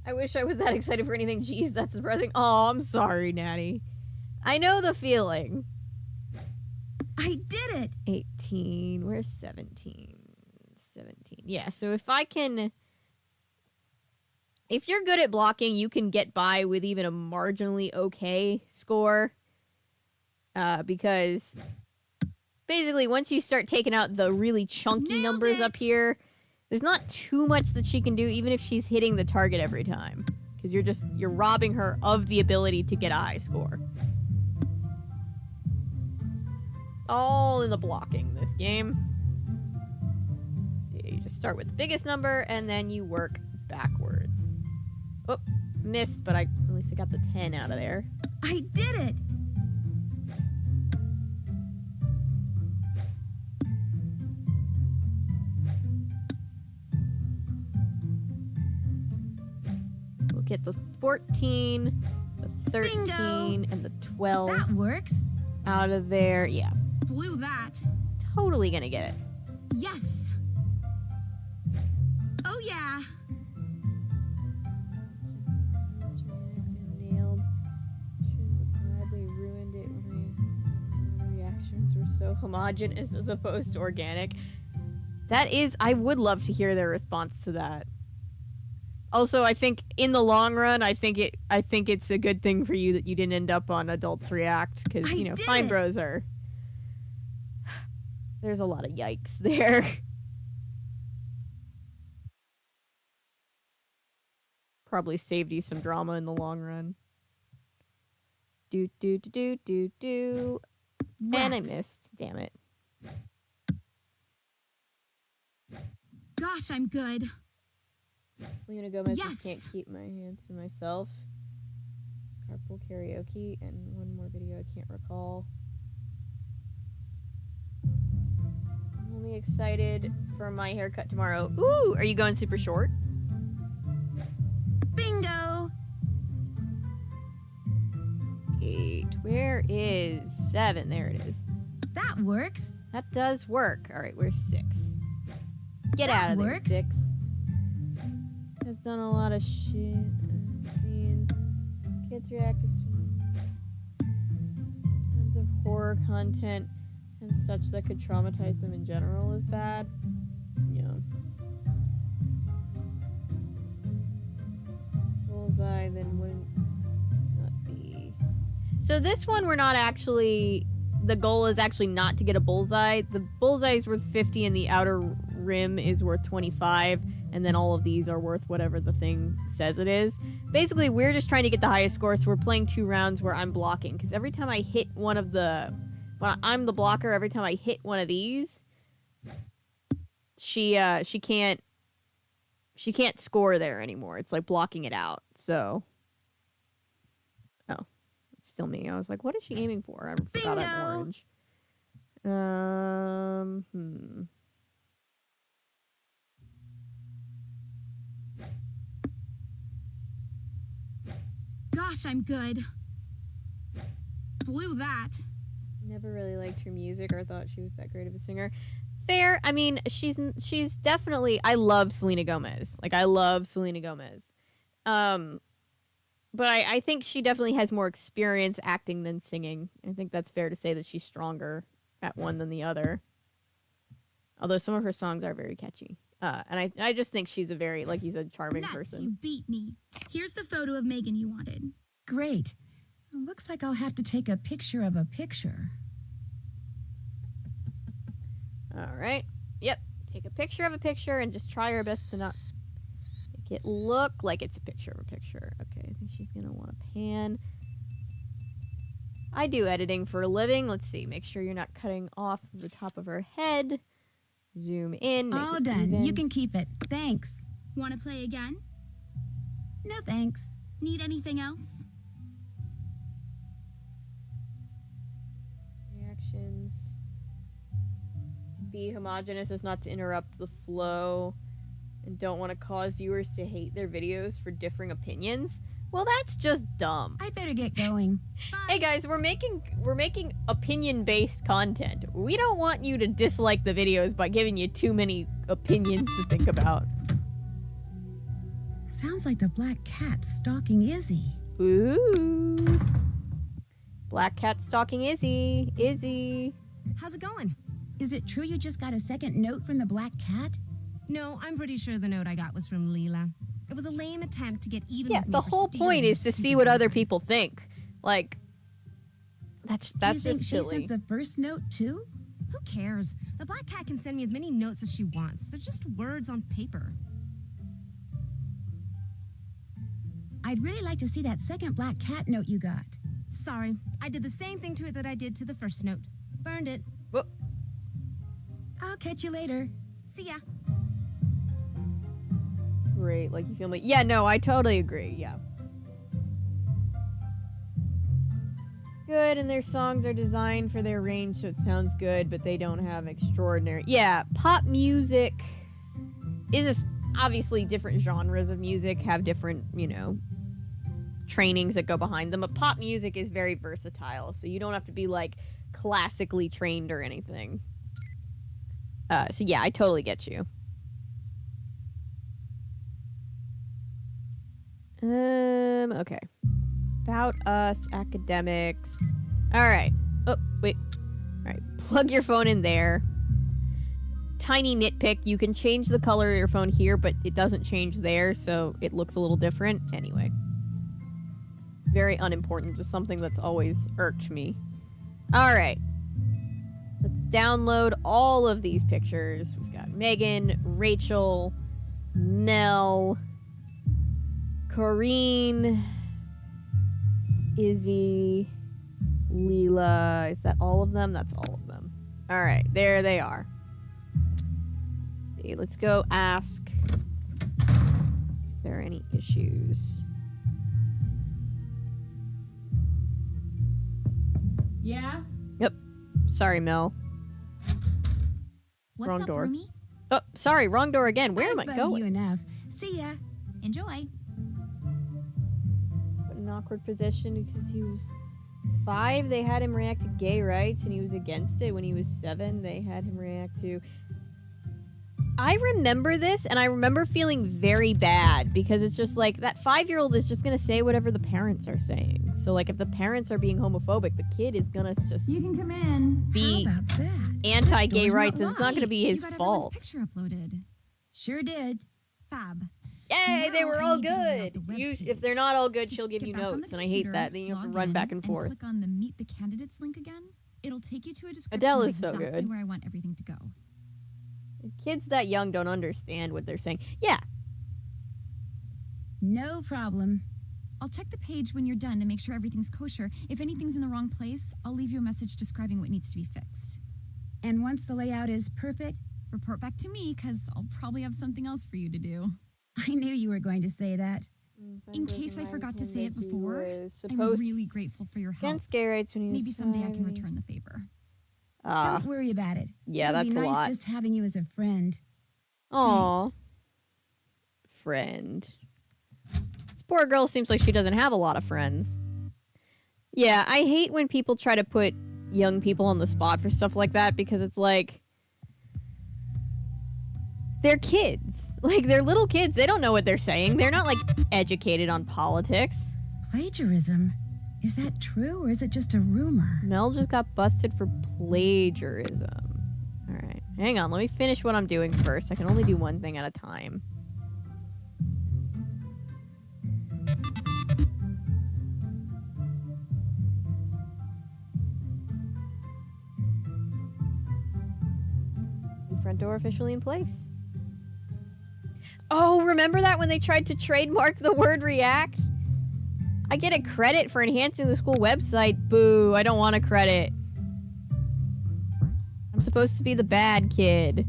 I wish I was that excited for anything. Jeez, that's surprising. Oh, I'm sorry, Natty. I know the feeling. I did it. 18. Where's 17? 17. Yeah, so if I can... If you're good at blocking, you can get by with even a marginally okay score. Because basically, once you start taking out the really chunky numbers up here, there's not too much that she can do, even if she's hitting the target every time. Because you're robbing her of the ability to get a high score. All in the blocking this game. You just start with the biggest number, and then you work backwards. Oh, missed, but at least I got the 10 out of there. I did it. We'll get the 14, the 13, Bingo. and the 12 That works. out of there. Yeah, Blew that. totally gonna get it. Yes. Oh, yeah. Nailed. Gladly ruined it when the reactions were so homogenous as opposed to organic. That is, I would love to hear their response to that. Also, I think in the long run, I think it's a good thing for you that you didn't end up on Adults React, because Fine Bros are. There's a lot of yikes there. Probably saved you some drama in the long run. Do. And I missed. Damn it. Gosh, I'm good. Selena Gomez Yes. Can't Keep My Hands to Myself. Carpool Karaoke, and one more video I can't recall. I'm only excited for my haircut tomorrow. Ooh, are you going super short? Bingo. 8. Where is 7? There it is. That works. That does work. All right, where's 6? Get That out of works. there, 6. Has done a lot of shit. Scenes. Kids reacted to tons of horror content and such that could traumatize them in general is bad. Yeah. Bullseye then wouldn't not be. So this one we're not actually. The goal is actually not to get a bullseye. The bullseye is worth 50 and the outer rim is worth 25. And then all of these are worth whatever the thing says it is. Basically, we're just trying to get the highest score, so we're playing 2 rounds where I'm blocking. Because every time I hit one of the... When I'm the blocker, every time I hit one of these, she can't score there anymore. It's like blocking it out. So... Oh. It's still me. I was like, what is she aiming for? I forgot I'm orange. Gosh, I'm good. Blew that. Never really liked her music or thought she was that great of a singer. Fair. I mean, she's definitely... I love Selena Gomez. Like, I love Selena Gomez. But I think she definitely has more experience acting than singing. I think that's fair to say that she's stronger at one than the other. Although some of her songs are very catchy. And I just think she's a very, like you said, charming Nuts, person. you beat me. Here's the photo of Megan you wanted. Great. Looks like I'll have to take a picture of a picture. All right. Yep. Take a picture of a picture and just try her best to not make it look like it's a picture of a picture. Okay, I think she's going to want to pan. I do editing for a living. Let's see. Make sure you're not cutting off the top of her head. Zoom in. Make All it done. even. You can keep it. Thanks. Want to play again? No thanks. Need anything else? Reactions. To be homogenous is not to interrupt the flow and don't want to cause viewers to hate their videos for differing opinions. Well, that's just dumb. I'd better get going. Hey guys, we're making opinion-based content. We don't want you to dislike the videos by giving you too many opinions to think about. Sounds like the black cat stalking Izzy. Ooh. Black cat stalking Izzy. Izzy. How's it going? Is it true you just got a second note from the black cat? No, I'm pretty sure the note I got was from Leela. It was a lame attempt to get even Yeah, with me the for whole stealing point her is to see stupid what other boyfriend. people think. Like, that's Do you just think she silly. sent the first note too? Who cares? The black cat can send me as many notes as she wants. They're just words on paper. I'd really like to see that second black cat note you got. Sorry, I did the same thing to it that I did to the first note. Burned it. Whoop. I'll catch you later. See ya. Great, like you feel me? Yeah, no, I totally agree. Yeah. Good, and their songs are designed for their range, so it sounds good, but they don't have extraordinary. Yeah, pop music is obviously different genres of music have different, you know, trainings that go behind them. But pop music is very versatile, so you don't have to be like classically trained or anything. So yeah, I totally get you. Okay. About us, academics. Alright. Oh, wait. Alright, plug your phone in there. Tiny nitpick, you can change the color of your phone here, but it doesn't change there, so it looks a little different. Anyway. Very unimportant, just something that's always irked me. Alright. Let's download all of these pictures. We've got Megan, Rachel, Nell, Corrine, Izzy, Leela. Is that all of them? That's all of them. All right, there they are. Let's see. Let's go ask if there are any issues. Yeah? Yep. Sorry, Mel. What's Wrong up, door. roomie? Oh, sorry, wrong door again. Where am I I've bugged going? you enough. See ya. Enjoy. Put in an awkward position because he was 5. They had him react to gay rights, and he was against it. When he was 7, they had him react to... I remember this, and I remember feeling very bad because it's just like that 5-year-old is just gonna say whatever the parents are saying. So like if the parents are being homophobic, the kid is gonna just You can come in. be How about that? anti-gay This door's rights, and not it's not gonna be his You got fault. everyone's picture uploaded. Sure did. Fab. Yay, they Now were I all need you to lay out good. the web If they're page. not all good, Just she'll give get you back on the notes, and I hate computer, that. Then you have to log run in, back and forth. Click on the Meet the Candidates link again. It'll take you to a description Adele of is so exactly good. where I want everything to go. Kids that young don't understand what they're saying. Yeah, No problem. I'll check the page when you're done to make sure everything's kosher. If anything's in the wrong place, I'll leave you a message describing what needs to be fixed. And once the layout is perfect, Report back to me, because I'll probably have something else for you to do. I knew you were going to say that. In case I forgot to say it before, I'm supposed really grateful for your help. against gay rights when he was Maybe someday I can 5. return the favor. Ah, Don't worry about it. yeah, It'll that's be a nice lot. just having you as a friend. Aw. Friend. This poor girl seems like she doesn't have a lot of friends. Yeah, I hate when people try to put young people on the spot for stuff like that because it's like... They're kids. Like, they're little kids. They don't know what they're saying. They're not, like, educated on politics. Plagiarism? Is that true, or is it just a rumor? Mel just got busted for plagiarism. All right. Hang on. Let me finish what I'm doing first. I can only do one thing at a time. New front door officially in place. Oh, remember that when they tried to trademark the word react? I get a credit for enhancing the school website. Boo, I don't want a credit. I'm supposed to be the bad kid.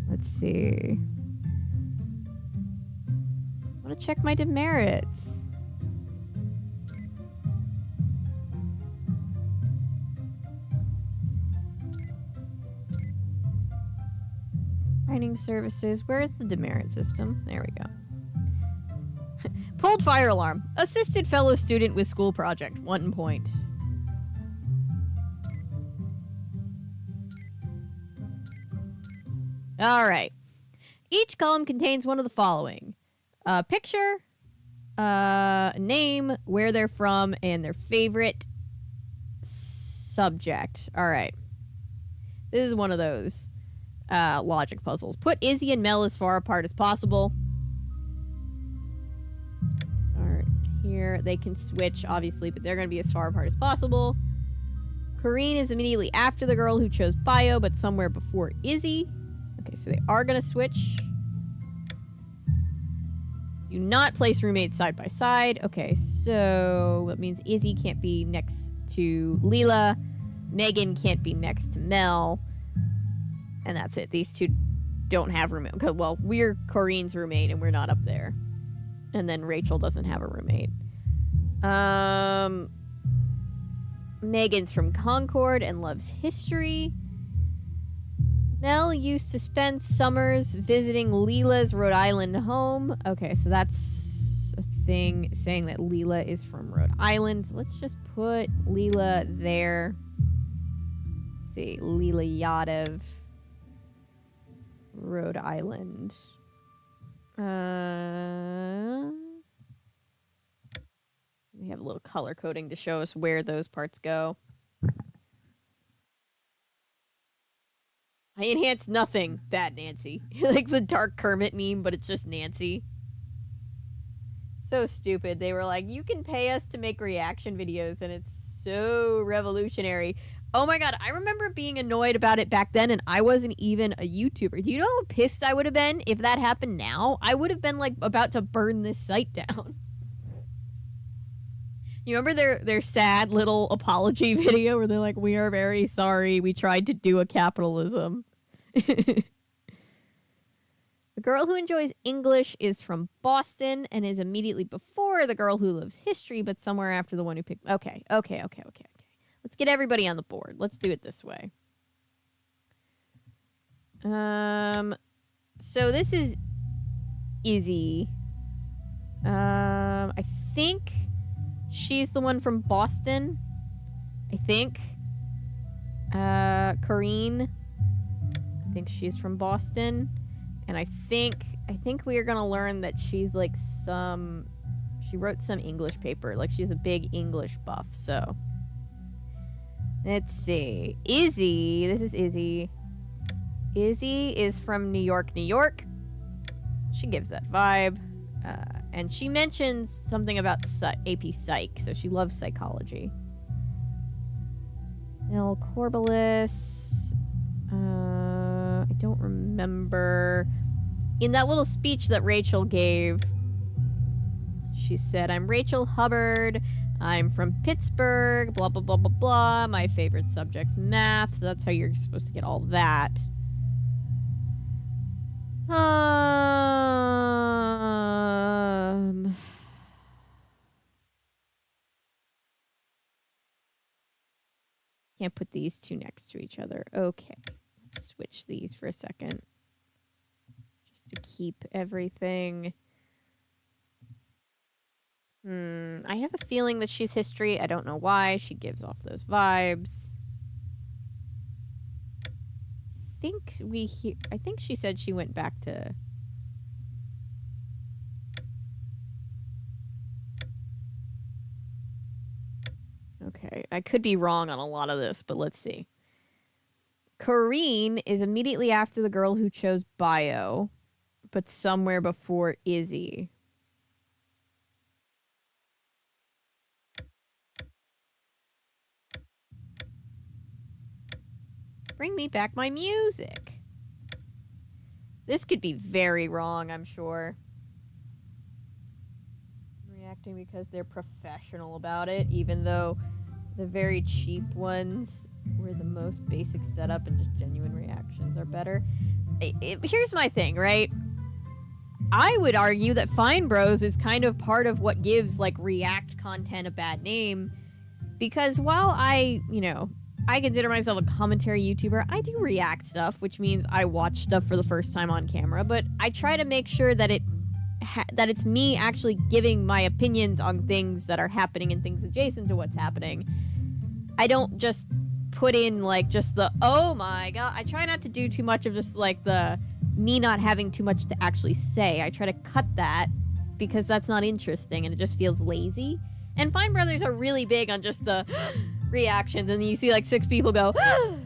Let's see. I want to check my demerits. Training services. Where's the demerit system? There we go. Pulled fire alarm. Assisted fellow student with school project. 1 point. All right. Each column contains one of the following. A picture, a name, where they're from, and their favorite subject. All right. This is one of those logic puzzles. Put Izzy and Mel as far apart as possible. Here they can switch, obviously, but they're going to be as far apart as possible. Corrine is immediately after the girl who chose bio, but somewhere before Izzy. Okay, so they are going to switch. Do not place roommates side by side. Okay, so that means Izzy can't be next to Leela. Megan can't be next to Mel. And that's it. These two don't have roommate. Well, we're Corrine's roommate and we're not up there. And then Rachel doesn't have a roommate. Megan's from Concord and loves history. Mel used to spend summers visiting Leela's Rhode Island home. Okay, so that's a thing saying that Leela is from Rhode Island. So let's just put Leela there. Let's see, Leela Yadav, Rhode Island. We have a little color coding to show us where those parts go. I enhanced nothing. Bad Nancy. Like the dark Kermit meme, but it's just Nancy. So stupid. They were like, you can pay us to make reaction videos, and it's so revolutionary. Oh my god, I remember being annoyed about it back then, and I wasn't even a YouTuber. Do you know how pissed I would have been if that happened now? I would have been, like, about to burn this site down. You remember their sad little apology video where they're like, we are very sorry, we tried to do a capitalism. The girl who enjoys English is from Boston and is immediately before the girl who loves history, but somewhere after the one who picked... Okay. Let's get everybody on the board. Let's do it this way. So this is Izzy. I think she's the one from Boston. I think. Corrine. I think she's from Boston. And I think we are gonna learn that she's like she wrote some English paper. Like she's a big English buff, so. Let's see. Izzy. This is Izzy. Izzy is from New York, New York. She gives that vibe. And she mentions something about AP Psych, so she loves psychology. Nell Corbelis. I don't remember. In that little speech that Rachel gave, she said, I'm Rachel Hubbard. I'm from Pittsburgh, blah, blah, blah, blah, blah. My favorite subject's math, so that's how you're supposed to get all that. Can't put these two next to each other. Okay, let's switch these for a second. Just to keep everything... I have a feeling that she's history. I don't know why. She gives off those vibes. I think I think she said she went back to... Okay, I could be wrong on a lot of this, but let's see. Corrine is immediately after the girl who chose bio, but somewhere before Izzy. Bring me back my music. This could be very wrong, I'm sure. I'm reacting because they're professional about it, even though the very cheap ones where the most basic setup and just genuine reactions are better. Here's my thing, right? I would argue that Fine Bros is kind of part of what gives, like, React content a bad name. Because while I consider myself a commentary YouTuber, I do React stuff, which means I watch stuff for the first time on camera. But I try to make sure that that it's me actually giving my opinions on things that are happening and things adjacent to what's happening. I don't just put in, like, just the, oh my god. I try not to do too much of just, like, the me not having too much to actually say. I try to cut that because that's not interesting and it just feels lazy. And Fine Brothers are really big on just the reactions, and then you see, like, 6 people go,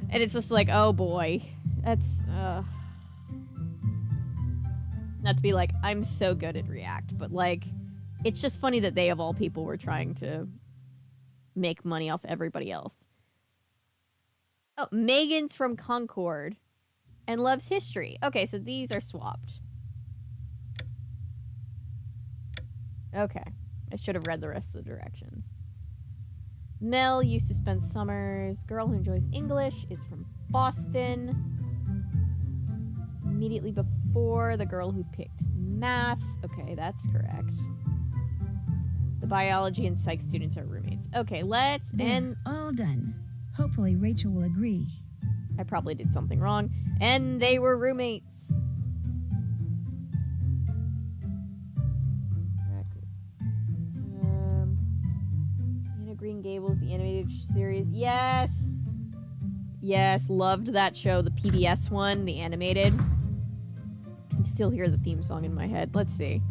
and it's just like, oh boy. That's, not to be like, I'm so good at React, but, like, it's just funny that they, of all people, were trying to make money off everybody else. Oh, Megan's from Concord and loves history. Okay, so these are swapped. Okay. I should have read the rest of the directions. Mel used to spend summers. Girl who enjoys English is from Boston. Immediately before, the girl who picked math. Okay, that's correct. The biology and psych students are roommates. Okay, let's end. All done. Hopefully Rachel will agree. I probably did something wrong. And they were roommates. Green Gables, the animated series. Yes! Yes, loved that show. The PBS one, the animated. Can still hear the theme song in my head. Let's see.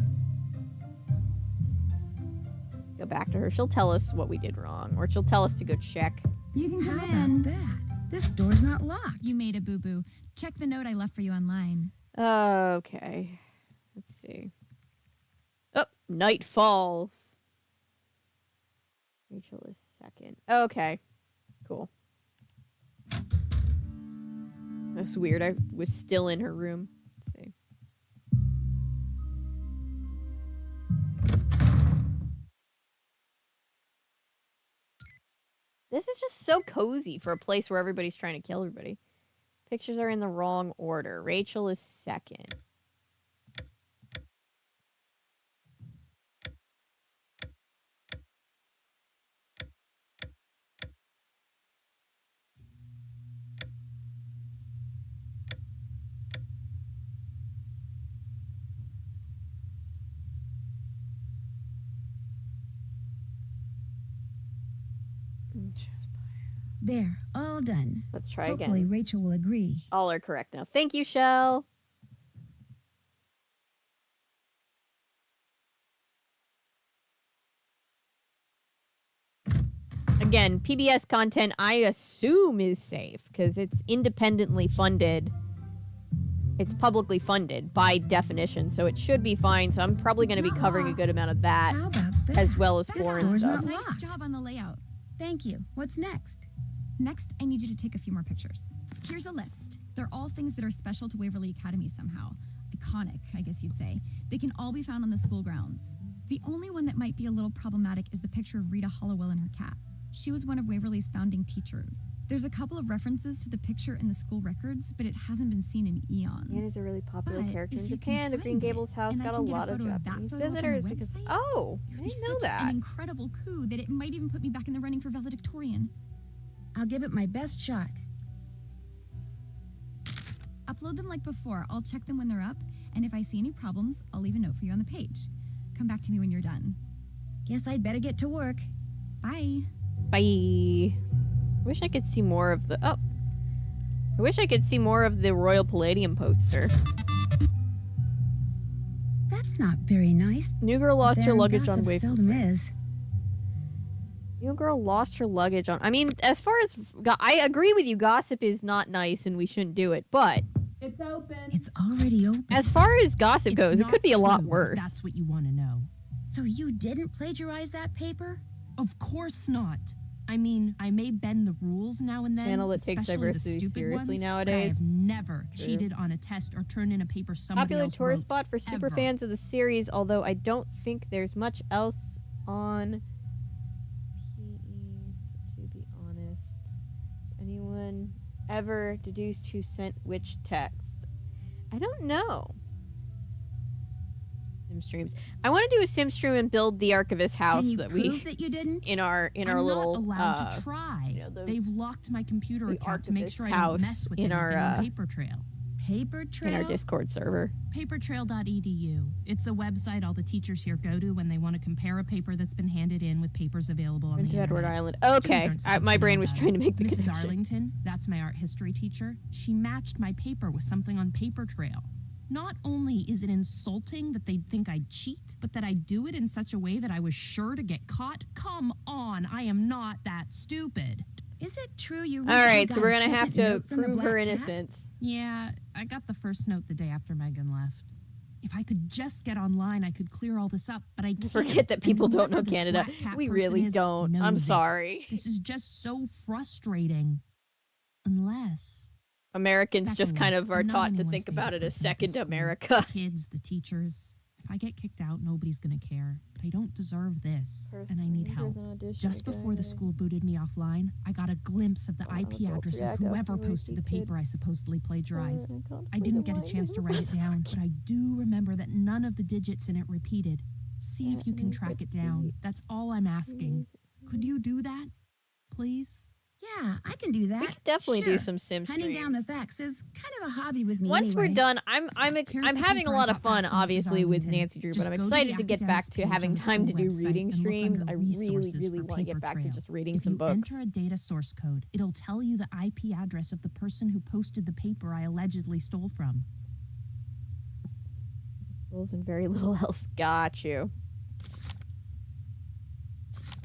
Go back to her. She'll tell us what we did wrong. Or she'll tell us to go check. You can come How in. about that? This door's not locked. You made a boo-boo. Check the note I left for you online. Okay. Let's see. Oh, night falls. Rachel is second. Okay. Cool. That was weird. I was still in her room. Let's see. This is just so cozy for a place where everybody's trying to kill everybody. Pictures are in the wrong order. Rachel is second. There, all done. Let's try Hopefully again. Rachel will agree. All are correct now. Thank you, Shell. Again, PBS content, I assume, is safe because it's independently funded. It's publicly funded by definition, so it should be fine. So I'm probably going to be covering a good amount of that, How about that? as well as This foreign door's stuff. not Nice locked. job on the layout. Thank you. What's next? Next, I need you to take a few more pictures. Here's a list. They're all things that are special to Waverly Academy somehow. Iconic, I guess you'd say. They can all be found on the school grounds. The only one that might be a little problematic is the picture of Rita Hollowell and her cat. She was one of Waverly's founding teachers. There's a couple of references to the picture in the school records, but it hasn't been seen in eons. Anna's a really popular But character in if you can Japan. The Green find it, Gables house and I got a can get a lot of photo of that Japanese photo up on the visitors because... website, Oh, I It would be didn't know such that. an incredible coup that it might even put me back in the running for valedictorian. I'll give it my best shot. Upload them like before. I'll check them when they're up, and if I see any problems, I'll leave a note for you on the page. Come back to me when you're done. Guess I'd better get to work. Bye. Bye. Wish I could see more of the... Oh. I wish I could see more of the Royal Palladium poster. That's not very nice. New girl lost her Baron luggage on Gossip way. seldom is. New girl lost her luggage on. I mean, as far as I agree with you, gossip is not nice and we shouldn't do it. But It's open. It's already open. as far as gossip It's goes, it not could be a lot true, if worse. That's what you want to know. So you didn't plagiarize that paper? Of course not. I mean, I may bend the rules now and then. Channel that takes especially the diversity stupid seriously ones, nowadays. But I have never True. cheated on a test or turned in a paper somebody Popular else tourist wrote, spot for super ever. fans of the series, although I don't think there's much else on PE, to be honest. Has anyone ever deduced who sent which text? I don't know. Sim streams. I want to do a sim stream and build the Archivist house Can you that prove we that you didn't? in our I'm little not allowed to try. you know, They've locked my computer the account to make Archivist sure I don't house mess with in anything our, on Paper Trail. Paper trail? in our Discord server. Papertrail.edu. It's a website all the teachers here go to when they want to compare a paper that's been handed in with papers available on Prince the Edward internet. Island. Students Okay, aren't supposed my to know brain was about trying it. to make the Mrs. connection. Arlington, that's my art history teacher. She matched my paper with something on Paper Trail. Not only is it insulting that they'd think I'd cheat, but that I do it in such a way that I was sure to get caught. Come on, I am not that stupid. Is it true you All recently right, got so a we're gonna second have to note from the prove her Black Cat? innocence. Yeah, I got the first note the day after Megan left. If I could just get online, I could clear all this up, but I can't. Forget that And people don't know whoever this Canada. Black Cat We person really is don't. I'm knows it. sorry. This is just so frustrating. Unless Americans just Becca, kind of are I'm not taught to anyone's think about favorite it as person at this second school. America. The kids, the teachers. If I get kicked out, nobody's gonna care. But I don't deserve this, and I need help. Just before the school booted me offline, I got a glimpse of the IP address of whoever posted the paper I supposedly plagiarized. I didn't get a chance to write it down, but I do remember that none of the digits in it repeated. See if you can track it down. That's all I'm asking. Could you do that, please? Yeah, I can do that. We could definitely do Sure. some sim Hunting down the streams. facts is kind of a hobby with me Once anyway. we're done, I'm Here's the having a paper lot I of got fun, back from Mrs. obviously, with Arlington. Nancy Drew, Just but I'm go to the excited to get back academics to page having on the time to school do website reading and look streams. under I really, resources really for want to get Paper back to Trail. just reading If some you books. enter a data source code, it'll tell you the IP address of the person who posted the paper I allegedly stole from. Rules and very little else. Got you.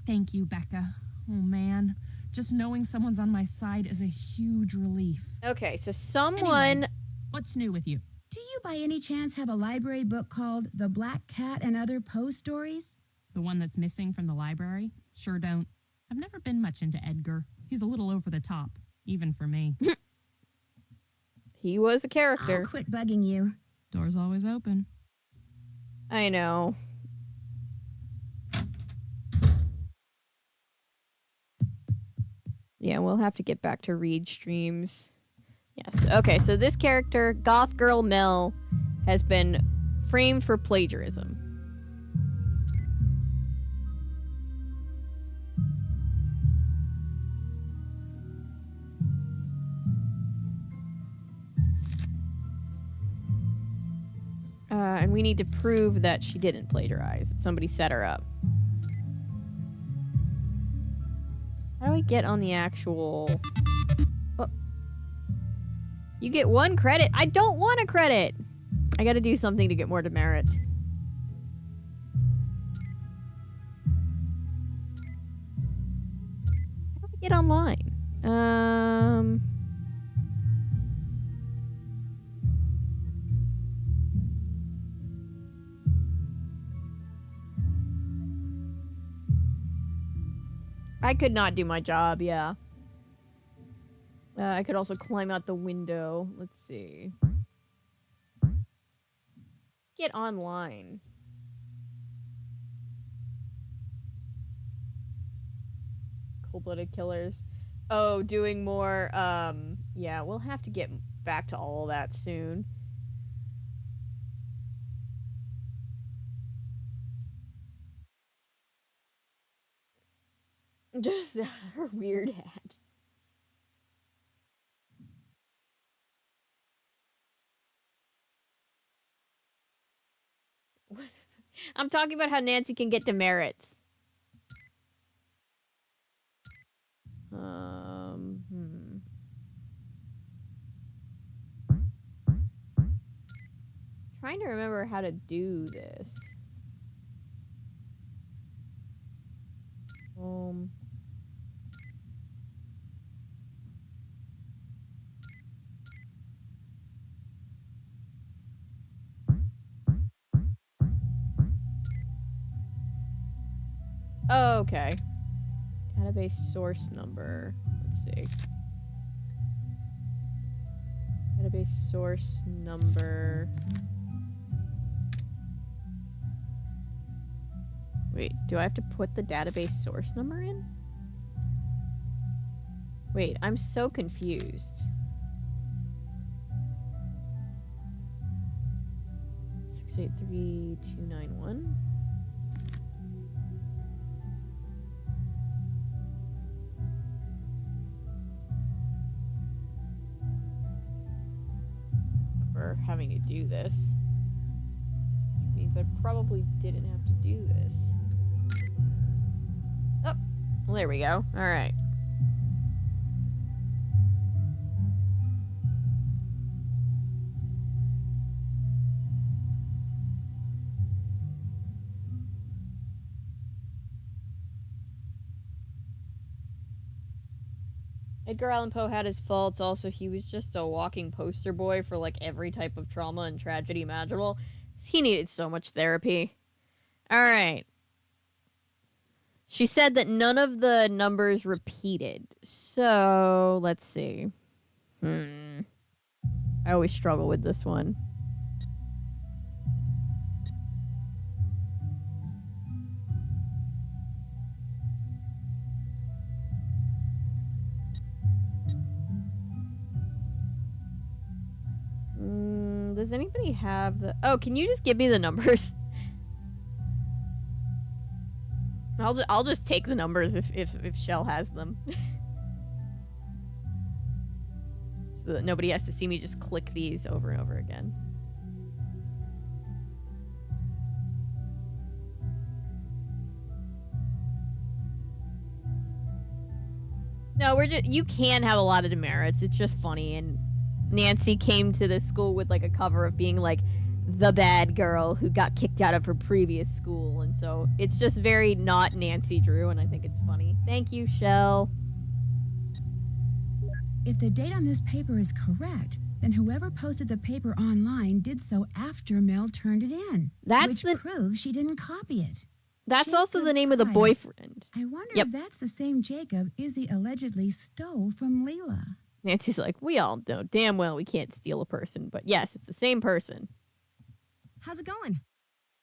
Thank you, Becca. Oh man, just knowing someone's on my side is a huge relief. Okay, so someone. Anyway, what's new with you? Do you by any chance have a library book called The Black Cat and Other Poe Stories? The one that's missing from the library? Sure don't. I've never been much into Edgar. He's a little over the top, even for me. He was a character. I'll quit bugging you. Door's always open. I know. Yeah, we'll have to get back to read streams. Yes. Okay, so this character, Goth Girl Mel, has been framed for plagiarism. And we need to prove that she didn't plagiarize, that somebody set her up. How do we get on the actual... Oh. You get 1 credit. I don't want a credit. I gotta do something to get more demerits. How do we get online? I could not do my job, yeah. I could also climb out the window. Let's see. Get online. Cold-blooded killers. Oh, doing more, yeah, we'll have to get back to all of that soon. Just her weird hat. I'm talking about how Nancy can get demerits. trying to remember how to do this. Oh, okay. Database source number. Let's see. Database source number. Wait, do I have to put the database source number in? Wait, I'm so confused. 683291. For having to do this. Which means I probably didn't have to do this. Oh, well, there we go. All right. Edgar Allan Poe had his faults. Also, he was just a walking poster boy for like every type of trauma and tragedy imaginable. He needed so much therapy. All right. She said that none of the numbers repeated. So, let's see. I always struggle with this one. Does anybody have the... Oh, can you just give me the numbers? I'll just take the numbers if Shell has them. So that nobody has to see me just click these over and over again. No, you can have a lot of demerits. It's just funny, and Nancy came to this school with like a cover of being like the bad girl who got kicked out of her previous school, and so it's just very not Nancy Drew, and I think it's funny. Thank you, Shell. If the date on this paper is correct, then whoever posted the paper online did so after Mel turned it in. Which proves she didn't copy it. That's Jacob also the name of the Price. boyfriend. I wonder if that's the same Jacob Izzy allegedly stole from Leela. Nancy's like, we all know damn well we can't steal a person, but yes, it's the same person. How's it going?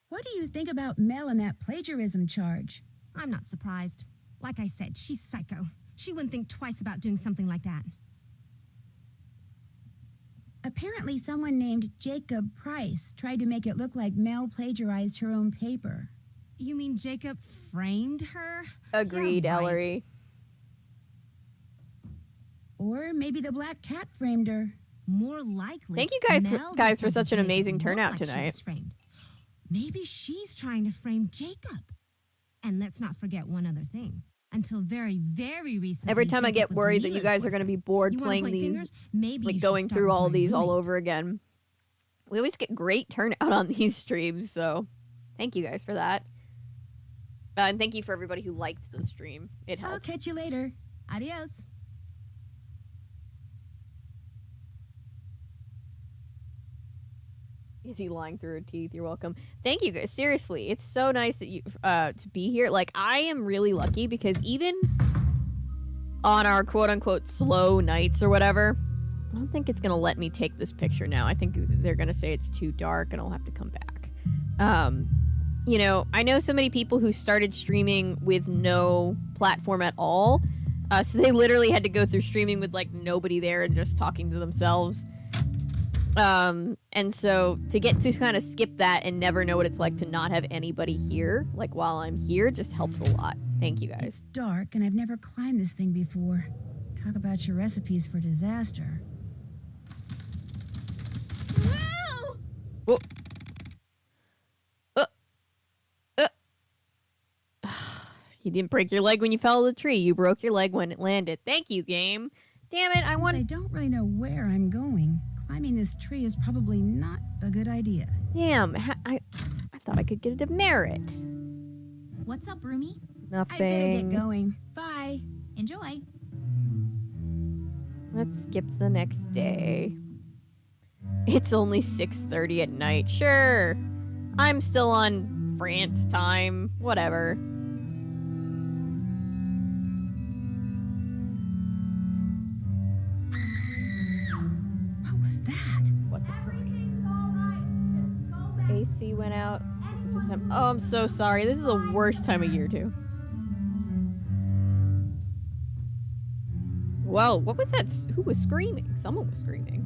What do you think about Mel and that plagiarism charge? I'm not surprised. Like I said, she's psycho. She wouldn't think twice about doing something like that. Apparently someone named Jacob Price tried to make it look like Mel plagiarized her own paper. You mean Jacob framed her? Agreed, Yeah, right. Ellery. Or maybe the black cat framed her. More likely. Thank you Mel guys did for such an something to make it amazing look turnout like she tonight. was framed. Maybe she's trying to frame Jacob. And let's not forget one other thing. Until very, very recently, Every time I Jacob get was worried that you Leela's guys are going to be boyfriend. bored You wanna playing point these, fingers? Maybe like you going should start through with all my these all roommate. over again. We always get great turnout on these streams, so thank you guys for that. And thank you for everybody who liked the stream. It I'll helped. catch you later. Adios. Is he lying through her teeth? You're welcome. Thank you guys. Seriously, it's so nice that you to be here. Like, I am really lucky because even on our quote-unquote slow nights or whatever, I don't think it's going to let me take this picture now. I think they're going to say it's too dark and I'll have to come back. You know, I know so many people who started streaming with no platform at all. So they literally had to go through streaming with, like, nobody there and just talking to themselves. And so to get to kind of skip that and never know what it's like to not have anybody here, like while I'm here, just helps a lot. Thank you guys. It's dark and I've never climbed this thing before. Talk about your recipes for disaster. Whoa. You didn't break your leg when you fell out of the tree. You broke your leg when it landed. Thank you, game. Damn it, I Since want... I don't really know where I'm going. climbing this tree is probably not a good idea. Damn, I thought I could get a demerit. What's up, Roomy? Nothing. I better get going. Bye. Enjoy. Let's skip to the next day. It's only 6:30 at night. Sure. I'm still on France time. Whatever. What was that? What the frick? AC went out. Oh, I'm so sorry. This is the worst time of year, too. Whoa, what was that? Who was screaming? Someone was screaming.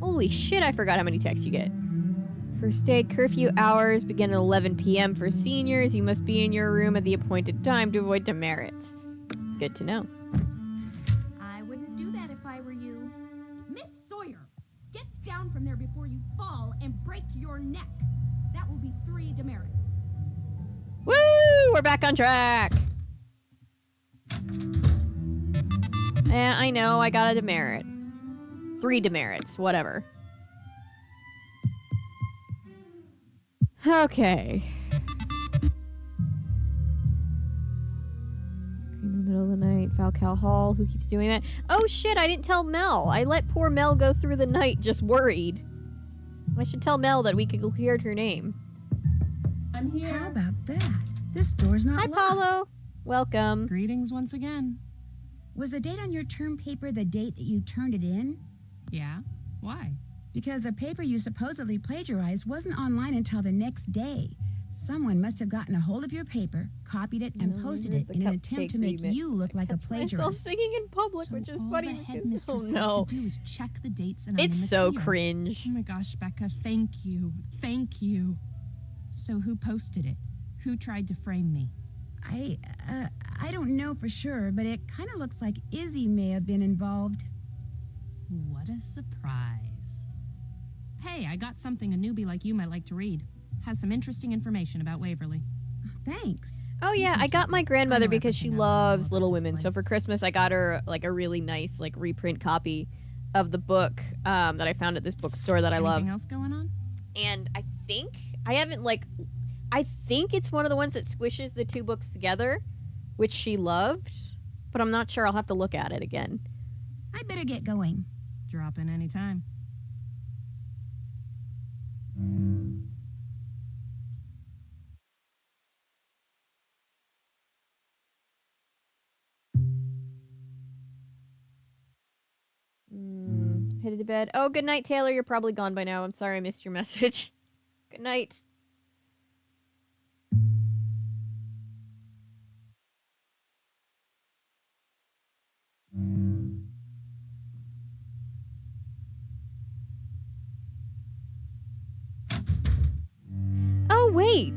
Holy shit, I forgot how many texts you get. First aid curfew hours begin at 11 p.m. for seniors. You must be in your room at the appointed time to avoid demerits. Good to know. I wouldn't do that if I were you. Miss Sawyer, get down from there before you fall and break your neck. That will be 3 demerits. Woo! We're back on track. Yeah, I know. I got a demerit. 3 demerits. Whatever. Okay. In the middle of the night, Falcal Hall. Who keeps doing that? Oh shit! I didn't tell Mel. I let poor Mel go through the night, just worried. I should tell Mel that we cleared her name. I'm here. How about that? This door's not Hi, locked. Paulo. Welcome. Greetings once again. Was the date on your term paper the date that you turned it in? Yeah? Why? Because the paper you supposedly plagiarized wasn't online until the next day. Someone must have gotten a hold of your paper, copied it, and posted it in an attempt to make you look like a Myself plagiarist. singing in public, So which is all funny. the Oh headmistress no, has to do is check the dates and I'm it's in the so clear. cringe. Oh my gosh, Becca, thank you. Thank you. So who posted it? Who tried to frame me? I don't know for sure, but it kind of looks like Izzy may have been involved. What a surprise. Hey, I got something a newbie like you might like to read. Has some interesting information about Waverly. Thanks. Oh yeah, I got my grandmother know because she everything I know loves about Little this Women. So for place. Christmas, I got her like a really nice like reprint copy of the book that I found at this bookstore that I love. Anything else going on? And I think I think it's one of the ones that squishes the 2 books together, which she loved, but I'm not sure. I'll have to look at it again. I better get going. Drop in anytime. Headed to bed. Oh, good night, Taylor. You're probably gone by now. I'm sorry I missed your message. Good night. Oh, wait.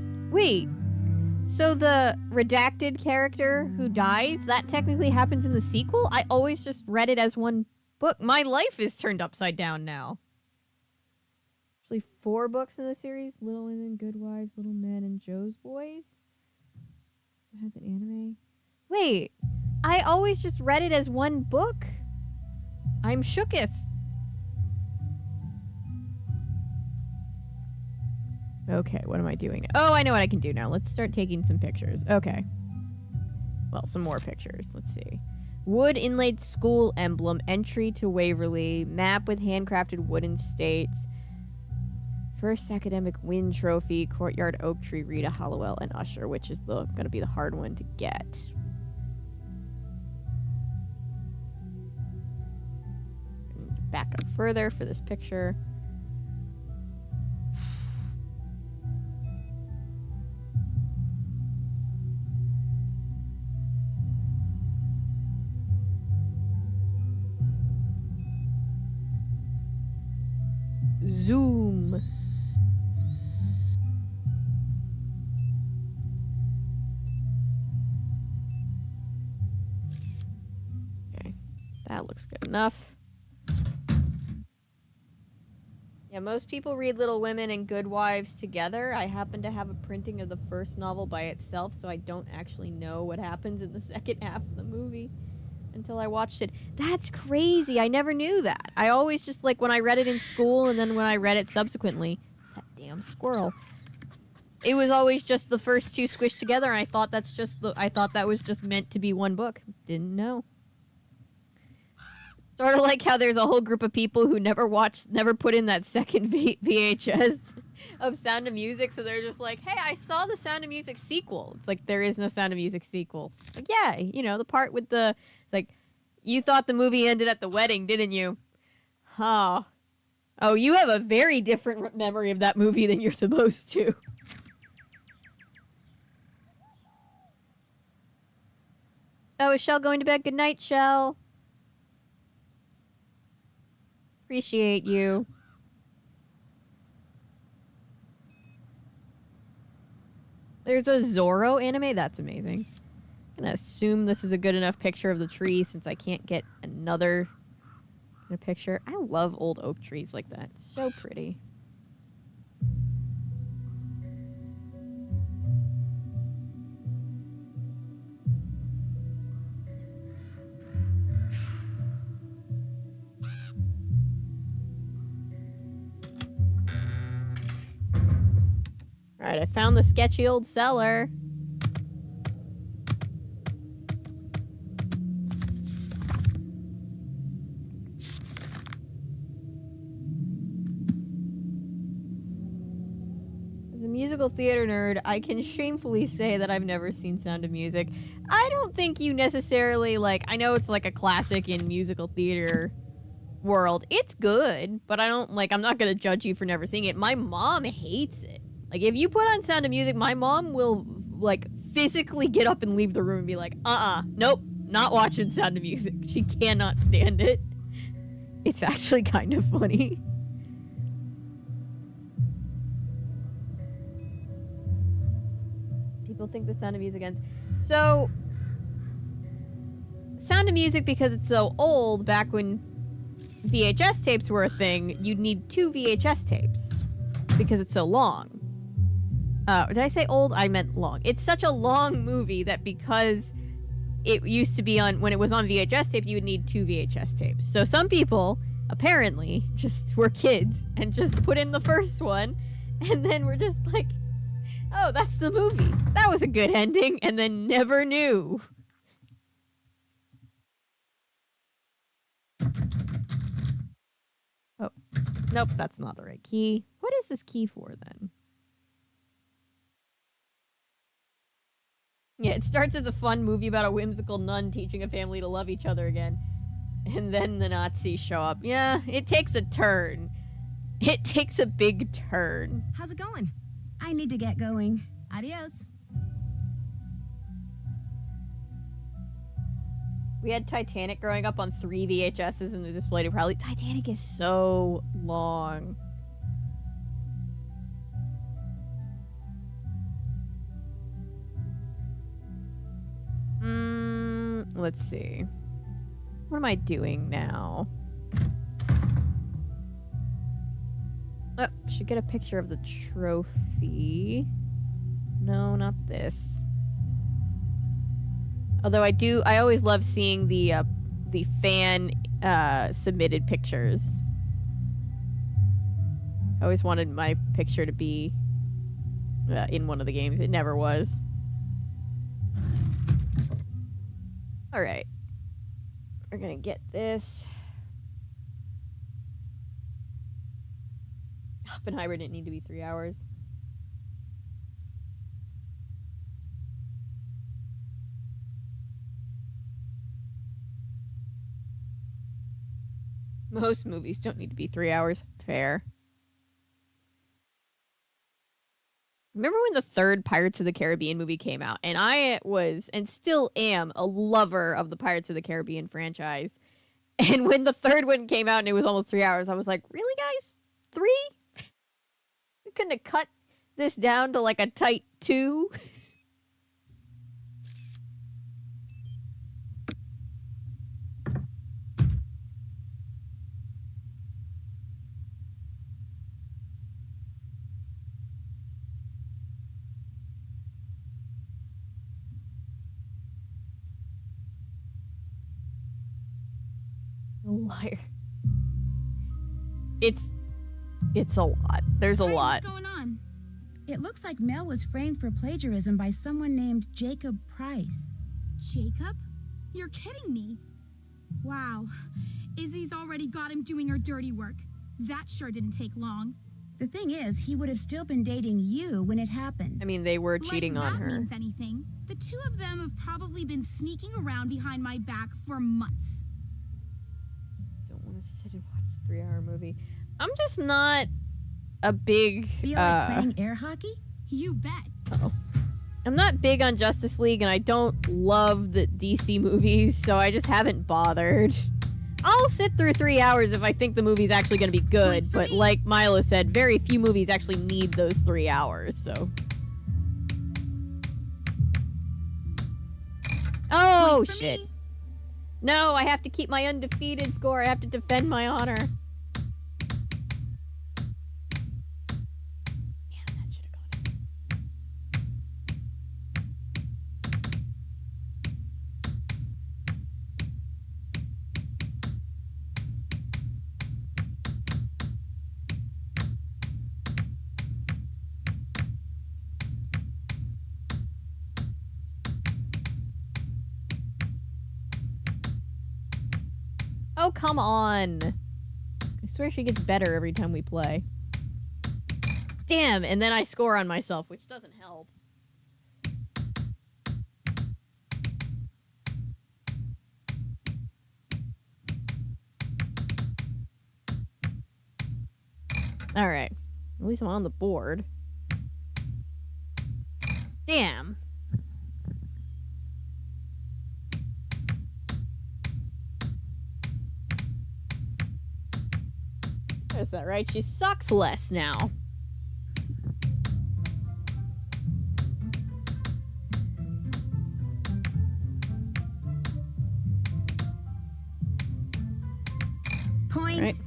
So the redacted character who dies, that technically happens in the sequel? I always just read it as one book. My life is turned upside down now. Actually, 4 books in the series. Little Women, Good Wives, Little Men, and Joe's Boys. So it has an anime. Wait, I always just read it as one book? I'm shooketh. Okay, what am I doing now? Oh, I know what I can do now. Let's start taking some pictures. Okay. Well, some more pictures. Let's see. Wood inlaid school emblem, entry to Waverly, map with handcrafted wooden states, first academic win trophy, courtyard oak tree, Rita Hollowell, and Usher, which is going to be the hard one to get. Back up further for this picture. Zoom. Okay, that looks good enough. Yeah, most people read Little Women and Good Wives together. I happen to have a printing of the first novel by itself, so I don't actually know what happens in the second half of the movie until I watched it. That's crazy. I never knew that. I always just, like, when I read it in school and then when I read it subsequently, it's that damn squirrel. It was always just the first two squished together, and I thought I thought that was just meant to be one book. Didn't know. Sort of like how there's a whole group of people who never put in that second VHS of Sound of Music, so they're just like, hey, I saw the Sound of Music sequel. It's like, there is no Sound of Music sequel. Like, yeah, you know, the part with it's like, you thought the movie ended at the wedding, didn't you? Huh. Oh, you have a very different memory of that movie than you're supposed to. Oh, is Shell going to bed? Good night, Shell. Appreciate you. There's a Zorro anime? That's amazing. I'm gonna assume this is a good enough picture of the tree since I can't get another picture. I love old oak trees like that. It's so pretty. Alright, I found the sketchy old cellar. As a musical theater nerd, I can shamefully say that I've never seen Sound of Music. I don't think you necessarily, like, I know it's like a classic in musical theater world. It's good, but I don't, like, I'm not gonna judge you for never seeing it. My mom hates it. Like, if you put on Sound of Music, my mom will, like, physically get up and leave the room and be like, nope, not watching Sound of Music. She cannot stand it. It's actually kind of funny. People think the Sound of Music ends. So, Sound of Music, because it's so old, back when VHS tapes were a thing, you'd need 2 VHS tapes because it's so long. Did I say old? I meant long. It's such a long movie that because it used to be on, when it was on VHS tape, you would need 2 VHS tapes. So some people, apparently, just were kids and just put in the first one, and then were just like, oh, that's the movie. That was a good ending, and then never knew. Oh, nope, that's not the right key. What is this key for, then? Yeah, it starts as a fun movie about a whimsical nun teaching a family to love each other again. And then the Nazis show up. Yeah, it takes a turn. It takes a big turn. How's it going? I need to get going. Adios. We had Titanic growing up on 3 VHSs in the display to probably. Titanic is so long. Let's see. What am I doing now? Oh, should get a picture of the trophy. No, not this. Although I always love seeing the fan submitted pictures. I always wanted my picture to be in one of the games. It never was. Alright. We're gonna get this. Oppenheimer didn't need to be 3 hours. Most movies don't need to be 3 hours. Fair. Remember when the third Pirates of the Caribbean movie came out? And I was, and still am, a lover of the Pirates of the Caribbean franchise. And when the third one came out and it was almost 3 hours, I was like, really, guys? 3? We couldn't have cut this down to like a tight 2? Liar. It's a lot. There's a lot. What's going on? It looks like Mel was framed for plagiarism by someone named Jacob Price. Jacob? You're kidding me. Wow. Izzy's already got him doing her dirty work. That sure didn't take long. The thing is, he would have still been dating you when it happened. I mean, they were cheating like on that her. means anything. The two of them have probably been sneaking around behind my back for months. Don't want to sit and watch a 3-hour movie. I'm just not a big. Feel like playing air hockey? You bet. Uh-oh. I'm not big on Justice League, and I don't love the DC movies, so I just haven't bothered. I'll sit through 3 hours if I think the movie's actually going to be good, but like Milo said, very few movies actually need those 3 hours, so. Oh, shit. Me. No, I have to keep my undefeated score. I have to defend my honor. Damn, that should have gone in. Oh, come on. I swear she gets better every time we play. Damn, and then I score on myself, which doesn't help. Alright. At least I'm on the board. Damn. Is that right? She sucks less now. Point. Right.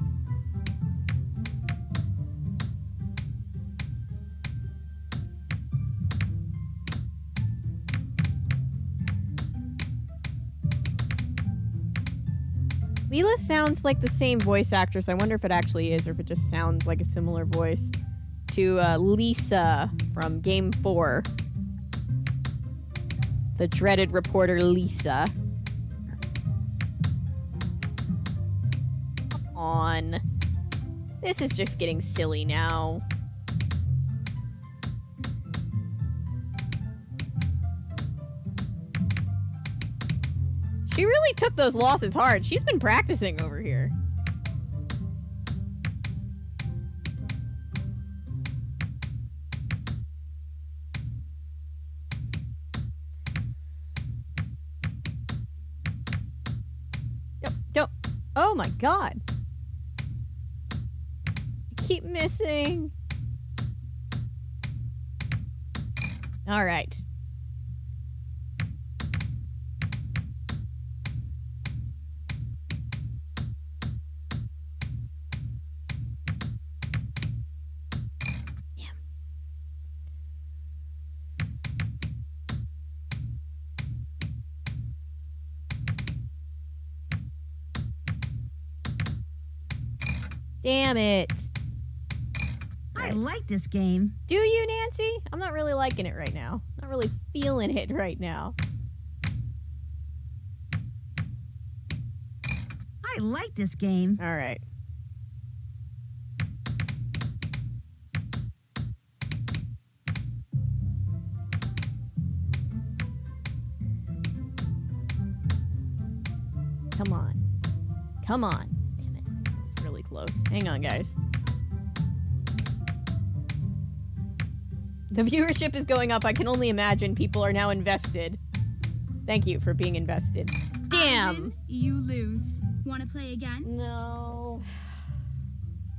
Leela sounds like the same voice actress. I wonder if it actually is or if it just sounds like a similar voice to Lisa from Game 4. The dreaded reporter Lisa. Come on. This is just getting silly now. She really took those losses hard. She's been practicing over here. Yep. Oh my god. I keep missing. All right. Damn it. I like this game. Do you, Nancy? I'm not really liking it right now. Not really feeling it right now. I like this game. All right. Come on. Come on. Damn it. That was really close. Hang on, guys. The viewership is going up. I can only imagine people are now invested. Thank you for being invested. Damn! Ivan, you lose. Want to play again? No.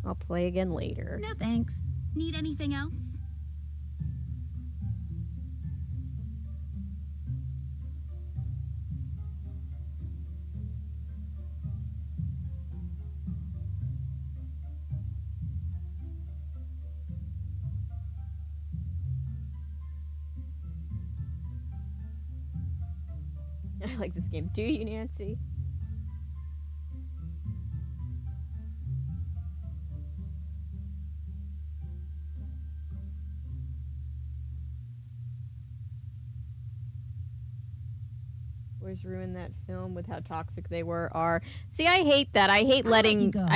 I'll play again later. No thanks. Need anything else? I like this game. Do you, Nancy? always ruined that film with how toxic they are. See, I hate that. I hate I'll let you letting go.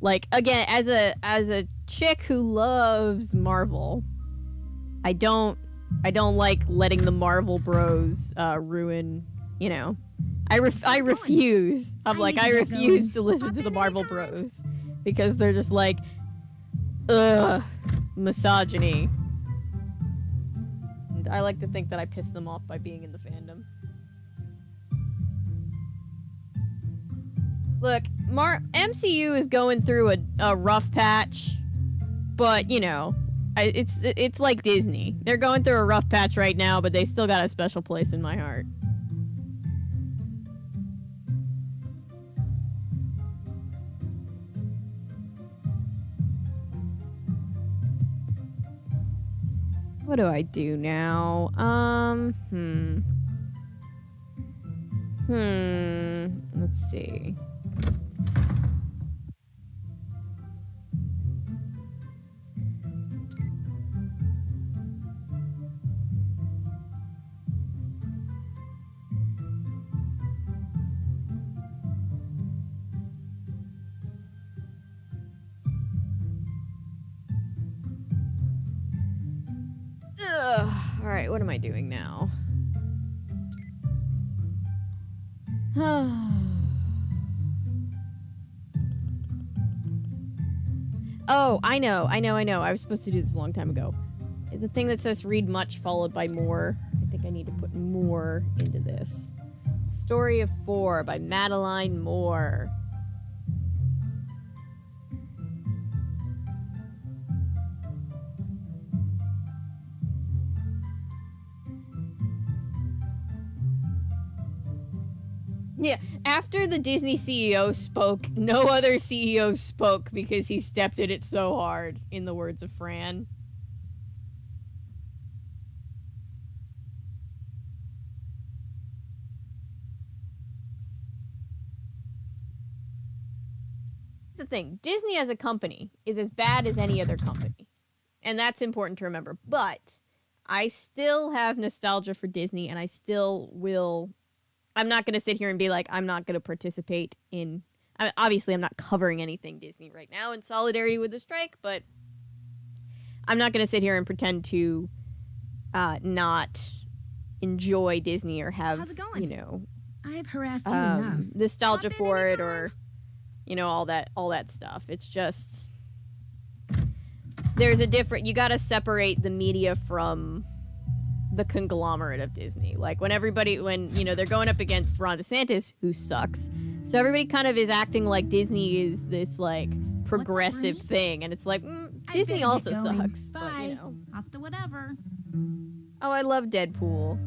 like again, as a chick who loves Marvel, I don't like letting the Marvel bros ruin, you know. I refuse. I refuse to listen to the Marvel bros because they're just like, ugh, misogyny. And I like to think that I piss them off by being in the fandom. Look, MCU is going through a rough patch, but you know, it's like Disney. They're going through a rough patch right now, but they still got a special place in my heart. What do I do now? Let's see. Ugh. All right, what am I doing now? Oh, I know. I was supposed to do this a long time ago. The thing that says read much followed by more. I think I need to put more into this. Story of 4 by Madeline Moore. Yeah, after the Disney CEO spoke, no other CEO spoke because he stepped in it so hard, in the words of Fran. Here's the thing, Disney as a company is as bad as any other company. And that's important to remember. But I still have nostalgia for Disney, and I still will... I'm not going to sit here and be like, I'm not going to participate in... obviously, I'm not covering anything Disney right now in solidarity with the strike, but I'm not going to sit here and pretend to not enjoy Disney or have, How's it going? you know... I've harassed you enough. nostalgia Pop in for it anytime. or, you know, all that stuff. It's just... There's a different... You got to separate the media from... the conglomerate of Disney. Like when you know, they're going up against Ron DeSantis, who sucks. So everybody kind of is acting like Disney is this like progressive thing, and it's like Disney better also get going. sucks. But, Bye. you know. Hasta whatever. Oh, I love Deadpool.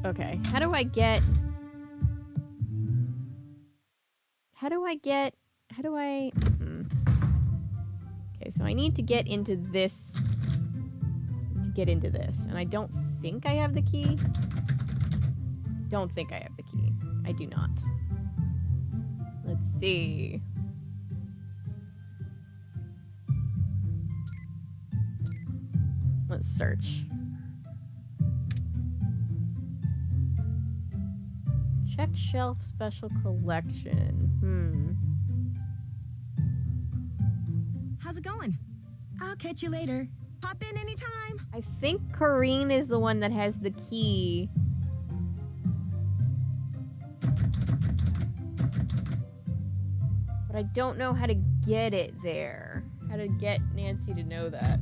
Okay. How do I Okay, so I need to get into this and I don't think I have the key. Don't think I have the key. I do not. Let's see. Let's search. Check shelf special collection. How's it going? I'll catch you later. Pop in anytime. I think Corrine is the one that has the key. But I don't know how to get it there. How to get Nancy to know that.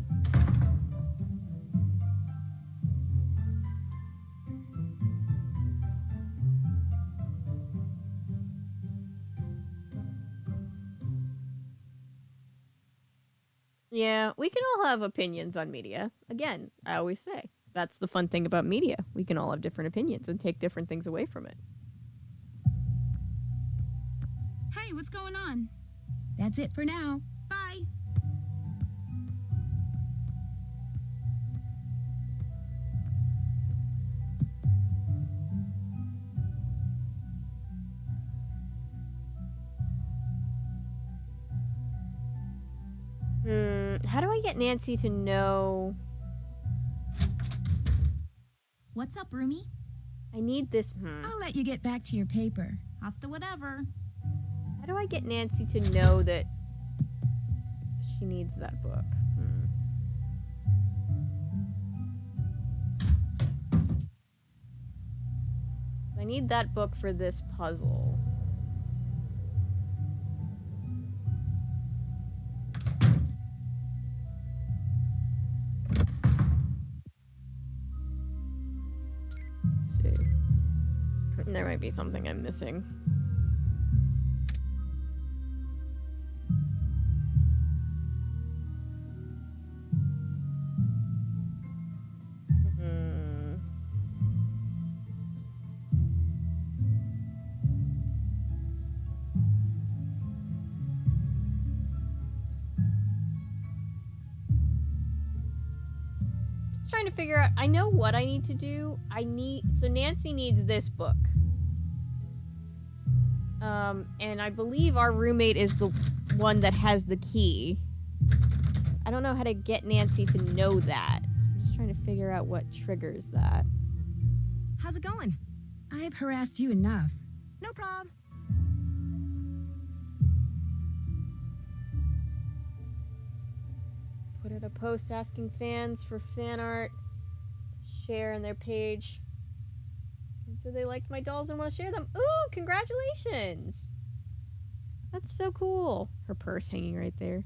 Yeah, we can all have opinions on media. Again, I always say, that's the fun thing about media. We can all have different opinions and take different things away from it. Hey, what's going on? That's it for now. Bye. How do I get Nancy to know? What's up, Rumi? I need this. I'll let you get back to your paper. Hasta whatever. How do I get Nancy to know that she needs that book? I need that book for this puzzle. Let's see. There might be something I'm missing. Trying to figure out. I know what I need to do. So Nancy needs this book. And I believe our roommate is the one that has the key. I don't know how to get Nancy to know that. I'm just trying to figure out what triggers that. How's it going? I've harassed you enough. No problem. Put out a post asking fans for fan art. Share on their page. And so they liked my dolls and want to share them. Ooh, congratulations! That's so cool. Her purse hanging right there.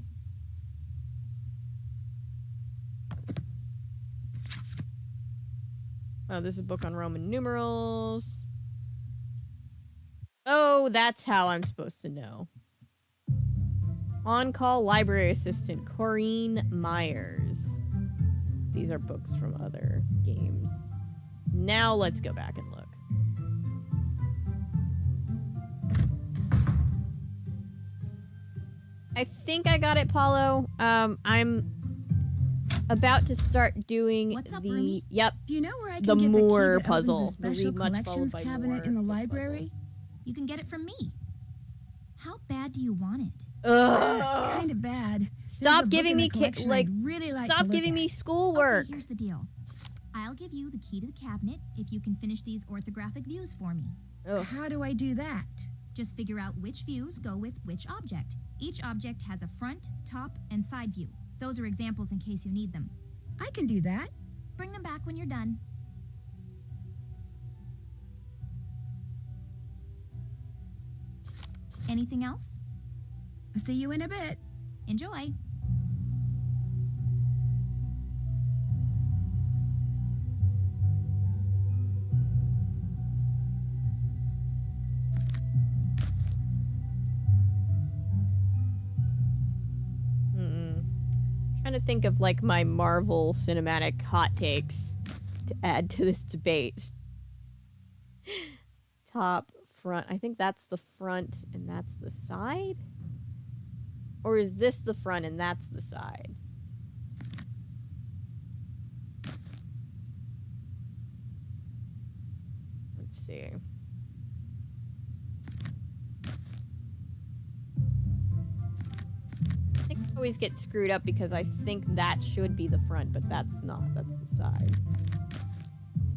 Oh, this is a book on Roman numerals. Oh, that's how I'm supposed to know. On-call library assistant, Corrine Myers. These are books from other games. Now let's go back and look. I think I got it, Paulo. I'm about to start doing What's up, the Rumi? Yep. Do you know where I can The get Moore the key that puzzle. opens the The special read much followed collections by cabinet in the Moore library? You can get it from me. How bad do you want it? Ugh. Kind of bad. There's a Stop book giving in the me collection like I'd really like stop to look giving at. me schoolwork. Okay, here's the deal. I'll give you the key to the cabinet if you can finish these orthographic views for me. Ugh. How do I do that? Just figure out which views go with which object. Each object has a front, top, and side view. Those are examples in case you need them. I can do that. Bring them back when you're done. Anything else? I'll see you in a bit. Enjoy. Trying to think of like my Marvel cinematic hot takes to add to this debate. Top, front. I think that's the front and that's the side. Or is this the front and that's the side? Let's see. I think I always get screwed up because I think that should be the front, but that's not. That's the side.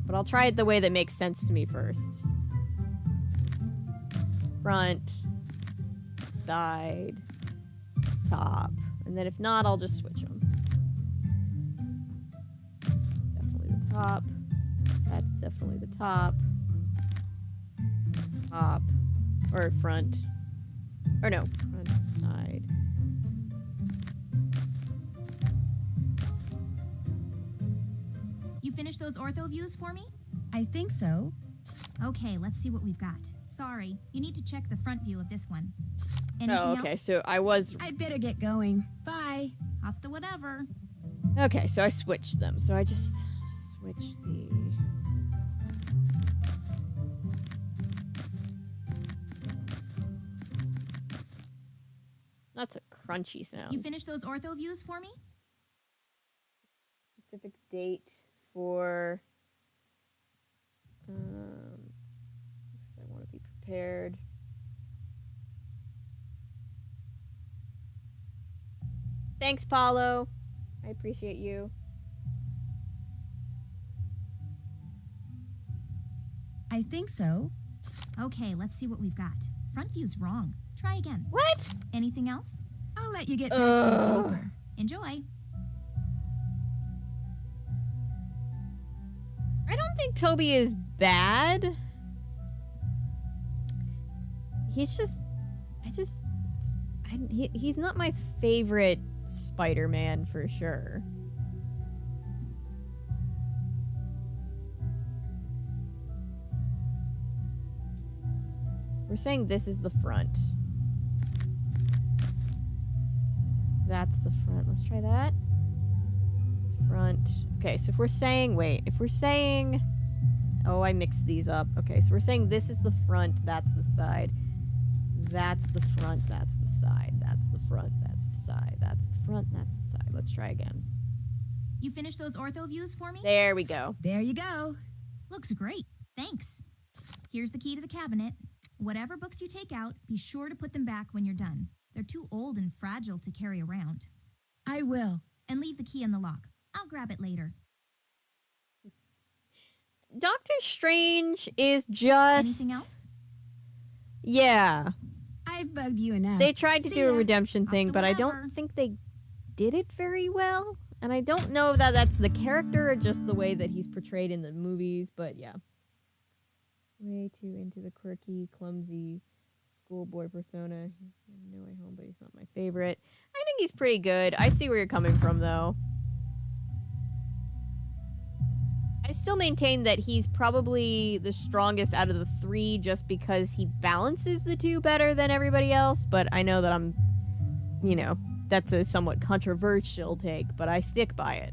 But I'll try it the way that makes sense to me first. Front, side, top. And then if not, I'll just switch them. Definitely the top. That's definitely the top. Top. Or front. Or no, front, side. You finished those ortho views for me? I think so. Okay, let's see what we've got. Sorry, you need to check the front view of this one. Anything Oh, okay. else? So I was. I'd better get going. Bye. Hasta whatever. Okay, so I switched them. So I just switched the... That's a crunchy sound. You finished those ortho views for me? Specific date for... I want to be prepared. Thanks, Paulo. I appreciate you. I think so. Okay, let's see what we've got. Front view's wrong. Try again. What? Anything else? I'll let you get back to your paper. Enjoy. I don't think Toby is bad. He's just... he's not my favorite Spider-Man for sure. We're saying this is the front. That's the front. Let's try that. Front. Okay, so if we're saying... Wait, if we're saying... Oh, I mixed these up. Okay, so we're saying this is the front, that's the side. That's the front, that's the side. That's the front, that's the side. That's the front, that's the side. Let's try again. You finished those ortho views for me? There we go. There you go. Looks great. Thanks. Here's the key to the cabinet. Whatever books you take out, be sure to put them back when you're done. They're too old and fragile to carry around. I will. And leave the key in the lock. I'll grab it later. Doctor Strange is just... Anything else? Yeah. I've bugged you enough. They tried to See do a ya. redemption thing, but I whatever. don't think they did it very well. And I don't know if that's the character or just the way that he's portrayed in the movies, but yeah. Way too into the quirky, clumsy schoolboy persona. He's in No Way Home, but he's not my favorite. I think he's pretty good. I see where you're coming from, though. I still maintain that he's probably the strongest out of the three just because he balances the two better than everybody else, but I know that I'm, you know, that's a somewhat controversial take, but I stick by it.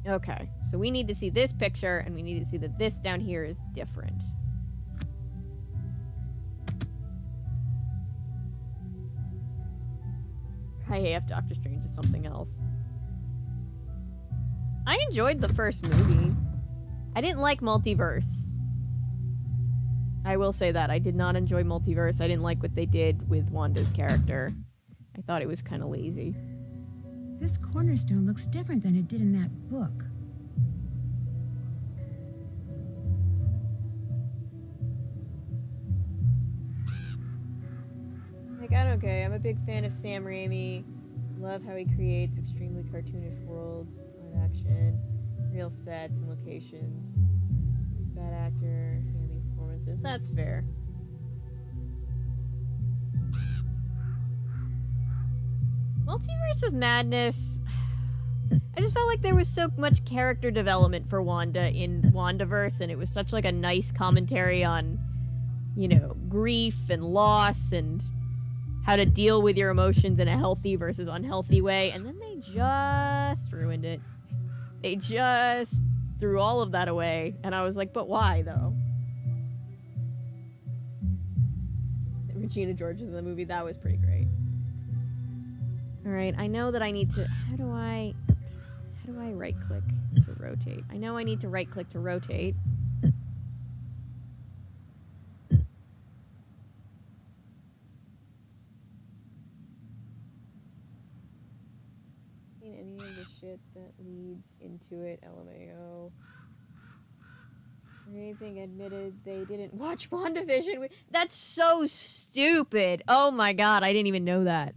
Okay, so we need to see this picture, and we need to see that this down here is different. IAF Doctor Strange is something else. I enjoyed the first movie. I didn't like Multiverse. I will say that. I did not enjoy Multiverse. I didn't like what they did with Wanda's character. I thought it was kind of lazy. This cornerstone looks different than it did in that book. Okay, I'm a big fan of Sam Raimi. Love how he creates extremely cartoonish world, live action, real sets and locations. He's a bad actor, hammy performances. That's fair. Multiverse of Madness. I just felt like there was so much character development for Wanda in WandaVerse, and it was such like a nice commentary on, you know, grief and loss and how to deal with your emotions in a healthy versus unhealthy way, and then they just ruined it. They just threw all of that away, and I was like, but why, though? Regina George in the movie, that was pretty great. Alright, I know that I need to... How do I right-click to rotate? I know I need to right-click to rotate. Any of the shit that leads into it, LMAO. Raising admitted they didn't watch WandaVision. That's so stupid. Oh my god, I didn't even know that.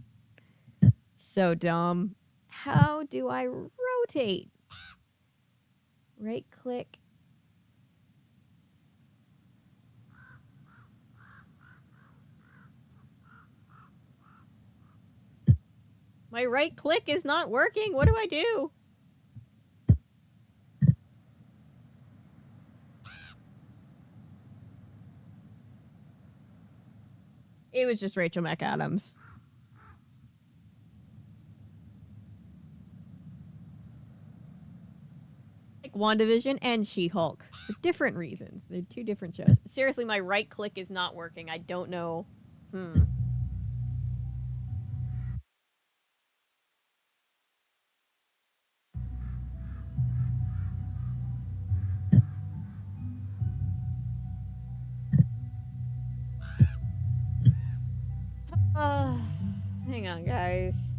So dumb. How do I rotate? Right click. My right click is not working. What do I do? It was just Rachel McAdams. Like WandaVision and She-Hulk for different reasons. They're two different shows. Seriously, my right click is not working. I don't know. Hang on, guys.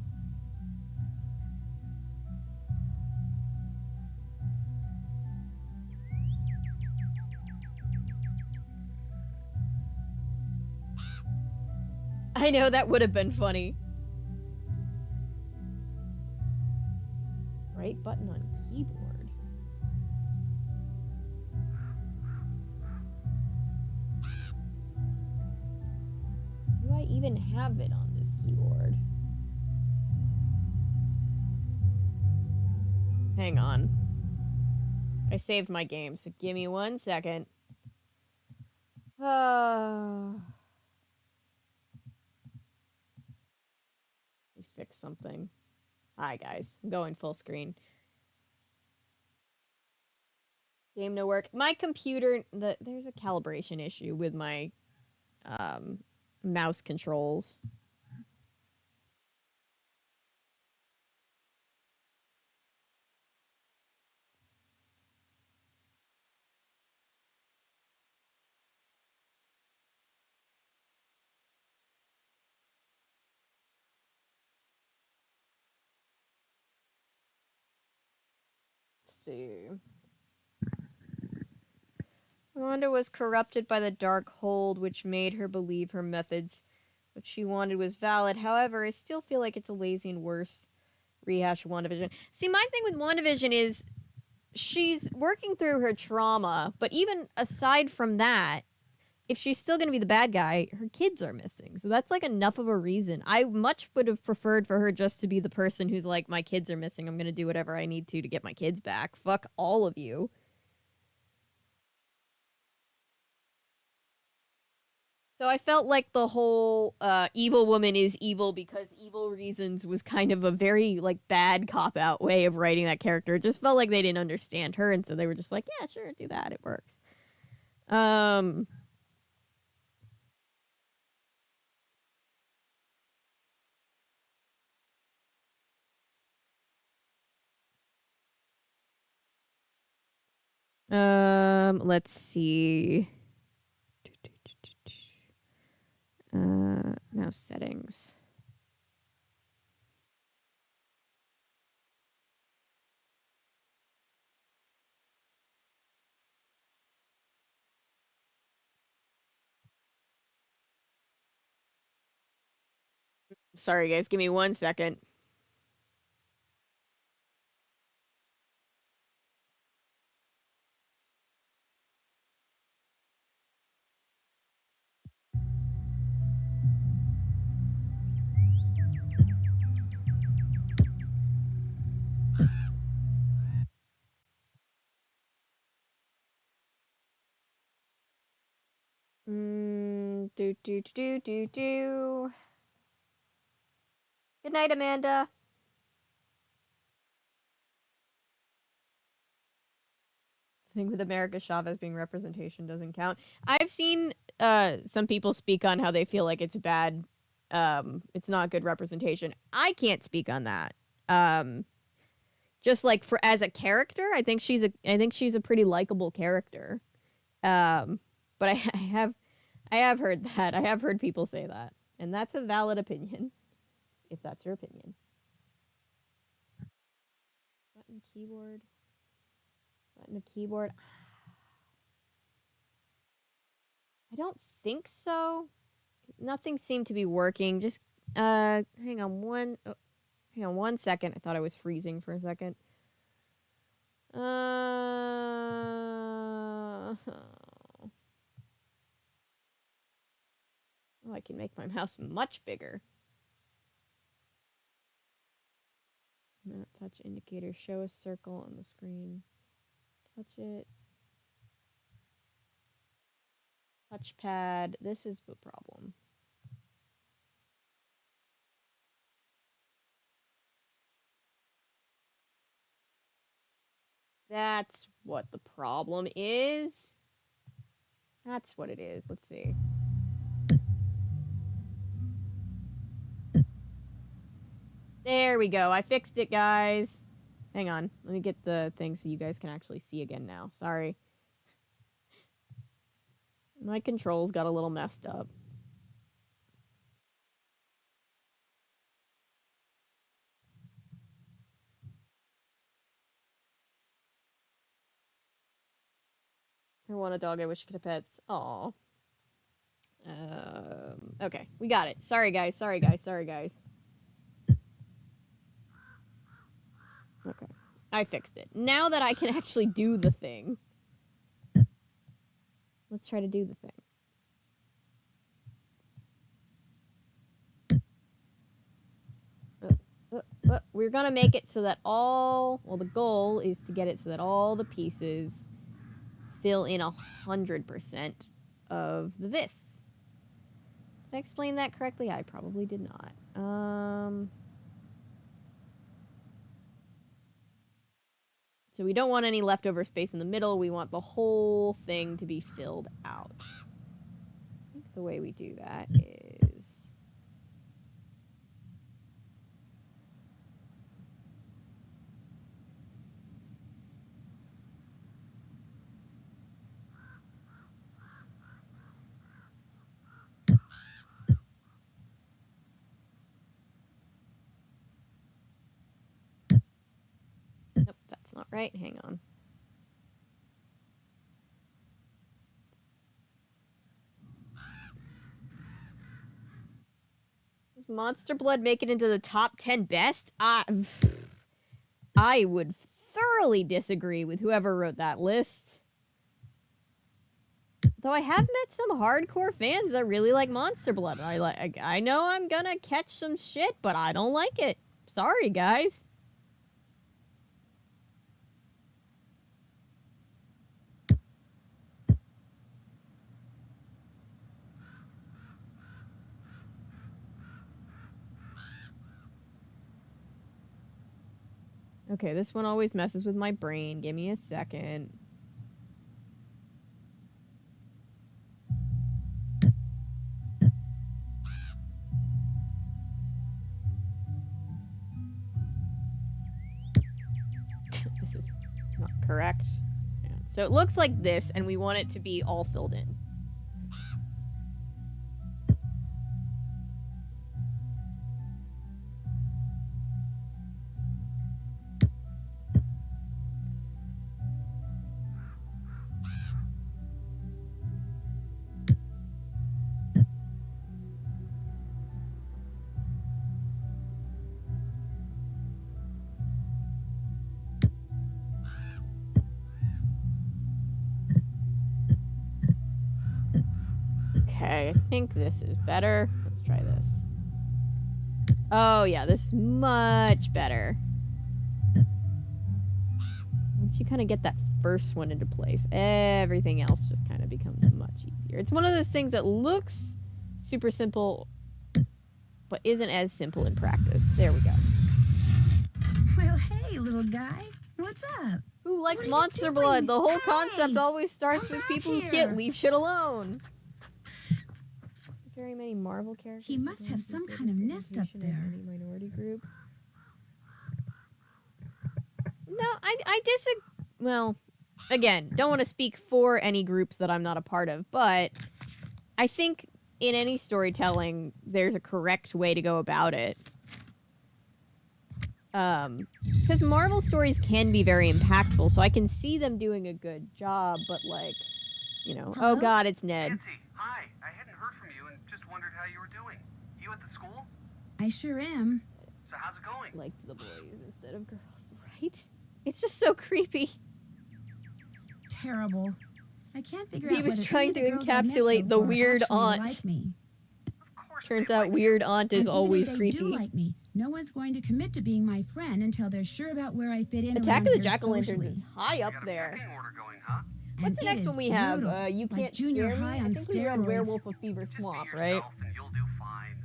I know, that would have been funny. Right button on keyboard. Do I even have it on this keyboard? Hang on. I saved my game, so give me 1 second. Let me fix something. Hi, guys. I'm going full screen. Game no work. My computer, there's a calibration issue with my mouse controls. Let's see. Wanda was corrupted by the dark hold, which made her believe her methods, what she wanted, was valid. However, I still feel like it's a lazy and worse rehash of WandaVision. See, my thing with WandaVision is she's working through her trauma, but even aside from that, if she's still going to be the bad guy, her kids are missing. So that's like enough of a reason. I much would have preferred for her just to be the person who's like, my kids are missing. I'm going to do whatever I need to get my kids back. Fuck all of you. So I felt like the whole evil woman is evil because evil reasons was kind of a very like bad cop-out way of writing that character. It just felt like they didn't understand her, and so they were just like, yeah, sure, do that. It works. Let's see. Mouse settings. Sorry, guys. Give me 1 second. Do. Good night, Amanda. The thing with America Chavez being representation doesn't count. I've seen some people speak on how they feel like it's bad. It's not good representation. I can't speak on that. Just like for as a character, I think she's a pretty likable character. But I have heard that. I have heard people say that, and that's a valid opinion, if that's your opinion. Button keyboard. Button of keyboard. I don't think so. Nothing seemed to be working. Just hang on 1 second. I thought I was freezing for a second. Oh, I can make my mouse much bigger. Not touch indicator. Show a circle on the screen. Touch it. Touchpad. This is the problem. That's what the problem is. That's what it is. Let's see. There we go. I fixed it, guys. Hang on. Let me get the thing so you guys can actually see again now. Sorry. My controls got a little messed up. I want a dog. I wish I could have pets. Aw. Okay. We got it. Sorry, guys. Sorry, guys. Sorry, guys. Okay. I fixed it. Now that I can actually do the thing. Let's try to do the thing. We're gonna make it so that all... Well, the goal is to get it so that all the pieces fill in 100% of this. Did I explain that correctly? I probably did not. So we don't want any leftover space in the middle. We want the whole thing to be filled out. I think the way we do that is... Nope, that's not right. Hang on. Does Monster Blood make it into the top 10 best? I would thoroughly disagree with whoever wrote that list. Though I have met some hardcore fans that really like Monster Blood. I know I'm gonna catch some shit, but I don't like it. Sorry, guys. Okay, this one always messes with my brain. Give me a second. This is not correct. Yeah. So it looks like this, and we want it to be all filled in. Okay, I think this is better. Let's try this. Oh, yeah, this is much better. Once you kind of get that first one into place, everything else just kind of becomes much easier. It's one of those things that looks super simple, but isn't as simple in practice. There we go. Well, hey, little guy. What's up? Who likes What are you Monster doing? Blood? The whole Hey, concept always starts come with back people who here. can't leave shit alone. Very many Marvel characters. He must have some kind of nest up there. Any minority group. No, I disagree. Well, again, don't want to speak for any groups that I'm not a part of, but I think in any storytelling, there's a correct way to go about it. Because Marvel stories can be very impactful, so I can see them doing a good job, but like, you know, Hello? oh god, it's Ned. Nancy, hi. I hadn't heard from you and just wondered how you were doing. You at the school? I sure am. So how's it going? Liked the boys instead of girls, right? It's just so creepy. Terrible. I can't figure He out was whether trying any to of the girls I've met encapsulate so the far weird actually aunt. Like me. Of course Turns they out like you. weird aunt is And even always if they creepy. do like me, no one's going to commit to being my friend until they're sure about where I fit in Attack around of the here Jack-o'-lanterns socially. is high You up got a there. pecking order going, huh? What's And the it next is one we have? brutal, You like Can't Junior Scare Me? High I on think we read steroids. Werewolf of Fever Just Swamp, be right? yourself and you'll do fine.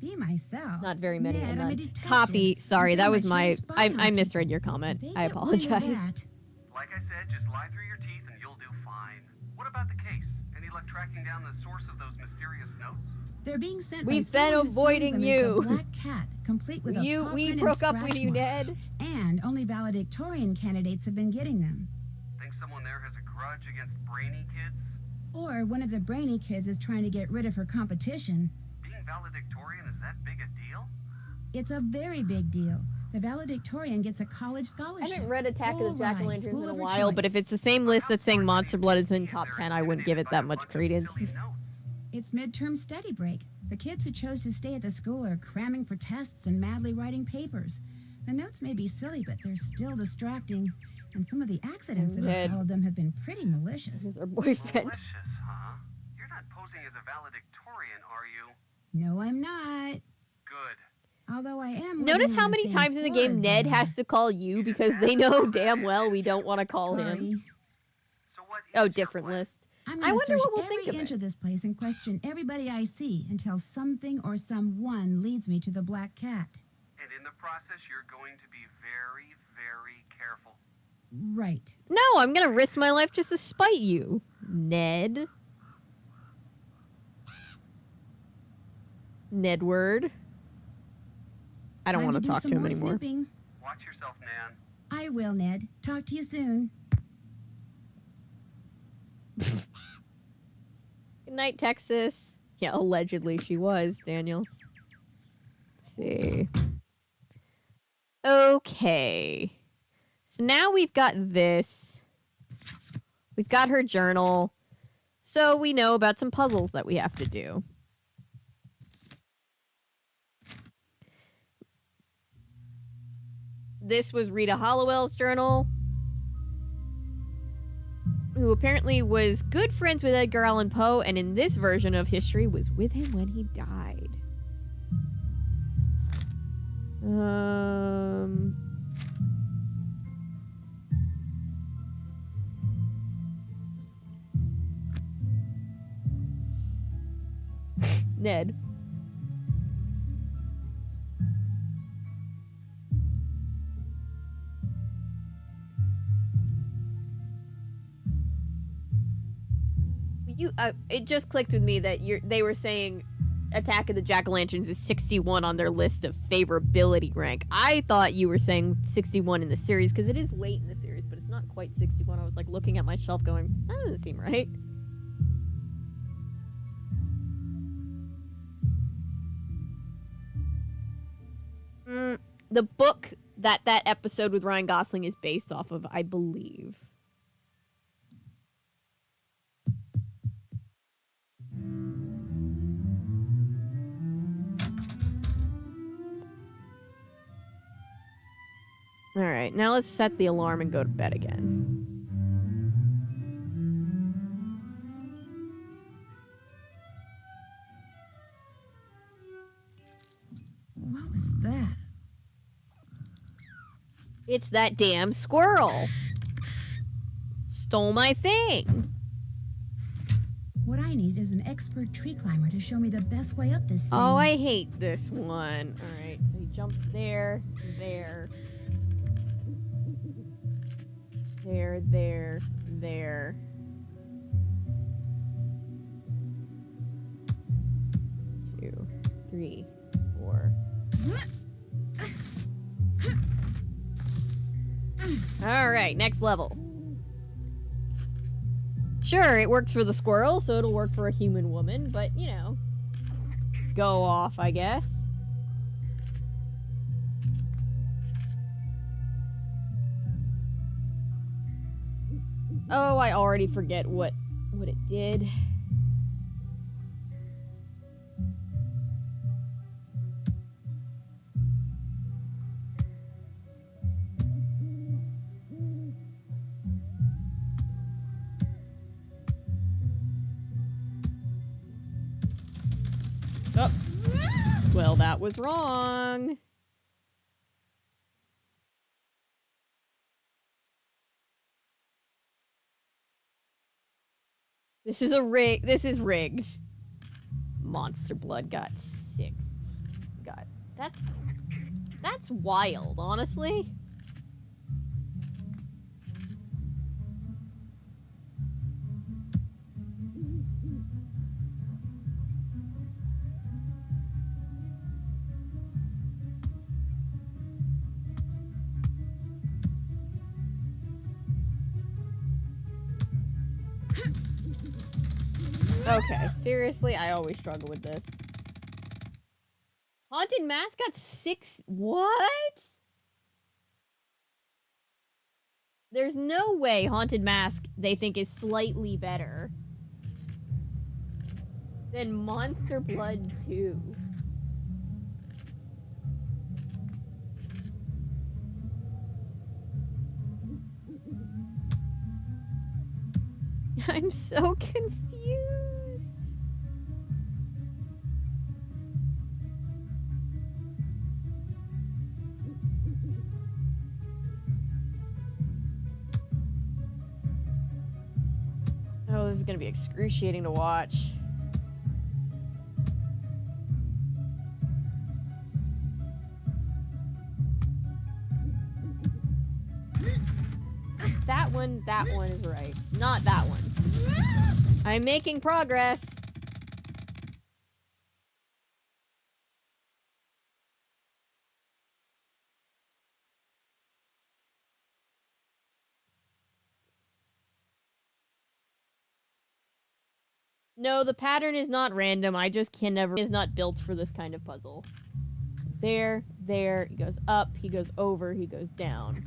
Be myself. Not very many. Ned, and I'm a none. detective. Copy. Sorry, I'm that pretty was much my... here to spy I on misread people. your comment. They I get wind of apologize. that. Like Like I said, just lie through your teeth and you'll do fine. What about the case? Any luck tracking down the source of those mysterious notes? They're being sent We've by someone been who signs avoiding them as you. the Black Cat, complete with a paw We print broke and up with scratch you, marks. Ned. And only valedictorian candidates have been getting them. Think someone there has a grudge against brainy kids? Or one of the brainy kids is trying to get rid of her competition. Being valedictorian is that big a deal? It's a very big deal. The valedictorian gets a college I scholarship. haven't read Attack of the Full Jack-O-Lanterns ride, in school a of her while, but if choice. it's the same list that's saying Monster Blood is in top 10, I wouldn't give it that much credence. It's midterm study break. The kids who chose to stay at the school are cramming for tests and madly writing papers. The notes may be silly, but they're still distracting. And some of the accidents that have followed them have been pretty malicious. This is her boyfriend. Malicious, huh? You're not posing as a valedictorian, are you? No, I'm not. Good. Although I am. Notice living how on the many same times in the floor game as Ned them. has to call you because they know damn well we don't want to call him. Sorry. So what is Oh, your different plan? list. I'm I going to wonder search what we'll every think of inch it. of this place and question everybody I see until something or someone leads me to the Black Cat. And in the process, you're going to be very, very careful. Right. No, I'm gonna risk my life just to spite you, Ned. Nedward. I don't Time want to do talk some to him more anymore. Snooping. Watch yourself, Nan. I will, Ned. Talk to you soon. Good night, Texas. Yeah, allegedly she was, Daniel. Let's see. Okay. So now we've got this. We've got her journal. So we know about some puzzles that we have to do. This was Rita Hollowell's journal, who apparently was good friends with Edgar Allan Poe, and in this version of history was with him when he died. Ned. It just clicked with me that they were saying Attack of the Jack-O-Lanterns is 61 on their list of favorability rank. I thought you were saying 61 in the series because it is late in the series, but it's not quite 61. I was like looking at my shelf going, that doesn't seem right. The book that episode with Ryan Gosling is based off of, I believe. All right, now let's set the alarm and go to bed again. What was that? It's that damn squirrel. Stole my thing. What I need is an expert tree climber to show me the best way up this thing. Oh, I hate this one. All right, so he jumps there, there. There. 2, 3, 4. All right, next level. Sure, it works for the squirrel, so it'll work for a human woman, but, you know, go off, I guess. Oh, I already forget what it did. Oh. Well, that was wrong. This is rigged. Monster Blood got 6th. God, that's wild, honestly. Okay, seriously, I always struggle with this. Haunted Mask got 6... What? There's no way Haunted Mask they think is slightly better than Monster Blood 2. I'm so confused. Oh, this is gonna be excruciating to watch. That one is right. Not that one. I'm making progress. No, the pattern is not random. I just can never... is not built for this kind of puzzle. There, he goes up, he goes over, he goes down.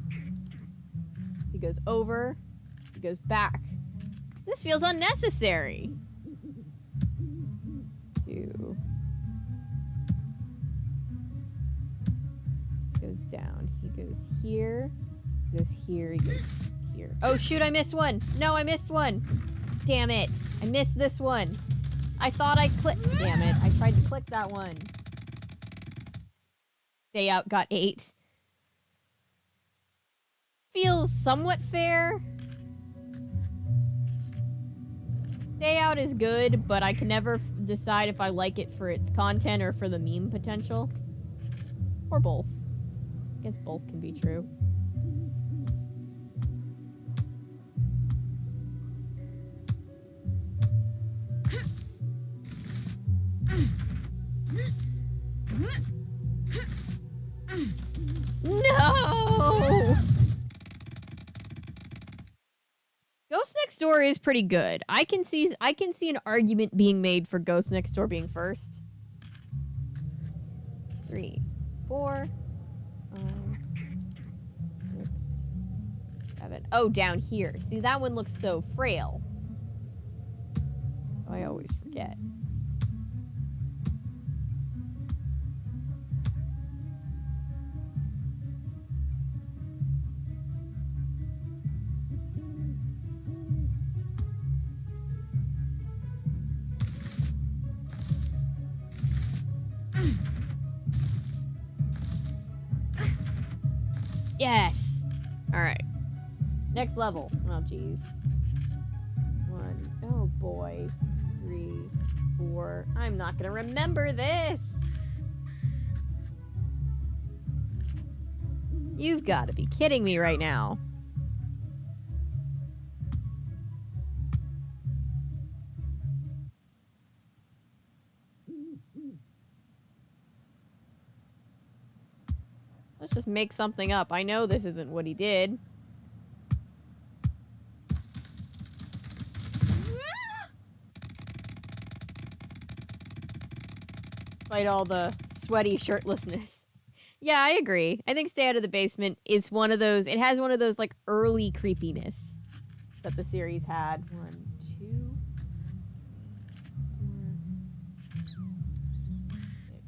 He goes over, he goes back. This feels unnecessary. 2. Goes down. He goes here. He goes here. He goes here. Oh shoot, I missed one. No, I missed one. Damn it. I missed this one. I thought I clicked. Damn it. I tried to click that one. Stay Out got 8. Feels somewhat fair. Stay Out is good, but I can never decide if I like it for its content or for the meme potential. Or both. I guess both can be true. No! Ghost Next Door is pretty good. I can see an argument being made for Ghost Next Door being first. 3, 4, 5, 6, 7. Oh, down here. See, that one looks so frail. I always forget. Yes! Alright. Next level. Oh, jeez. 1. Oh, boy. 3, 4. I'm not gonna remember this! You've got to be kidding me right now. Let's just make something up. I know this isn't what he did. Despite all the sweaty shirtlessness. Yeah, I agree. I think Stay Out of the Basement is one of those... It has one of those, like, early creepiness that the series had. 1, 2, 4,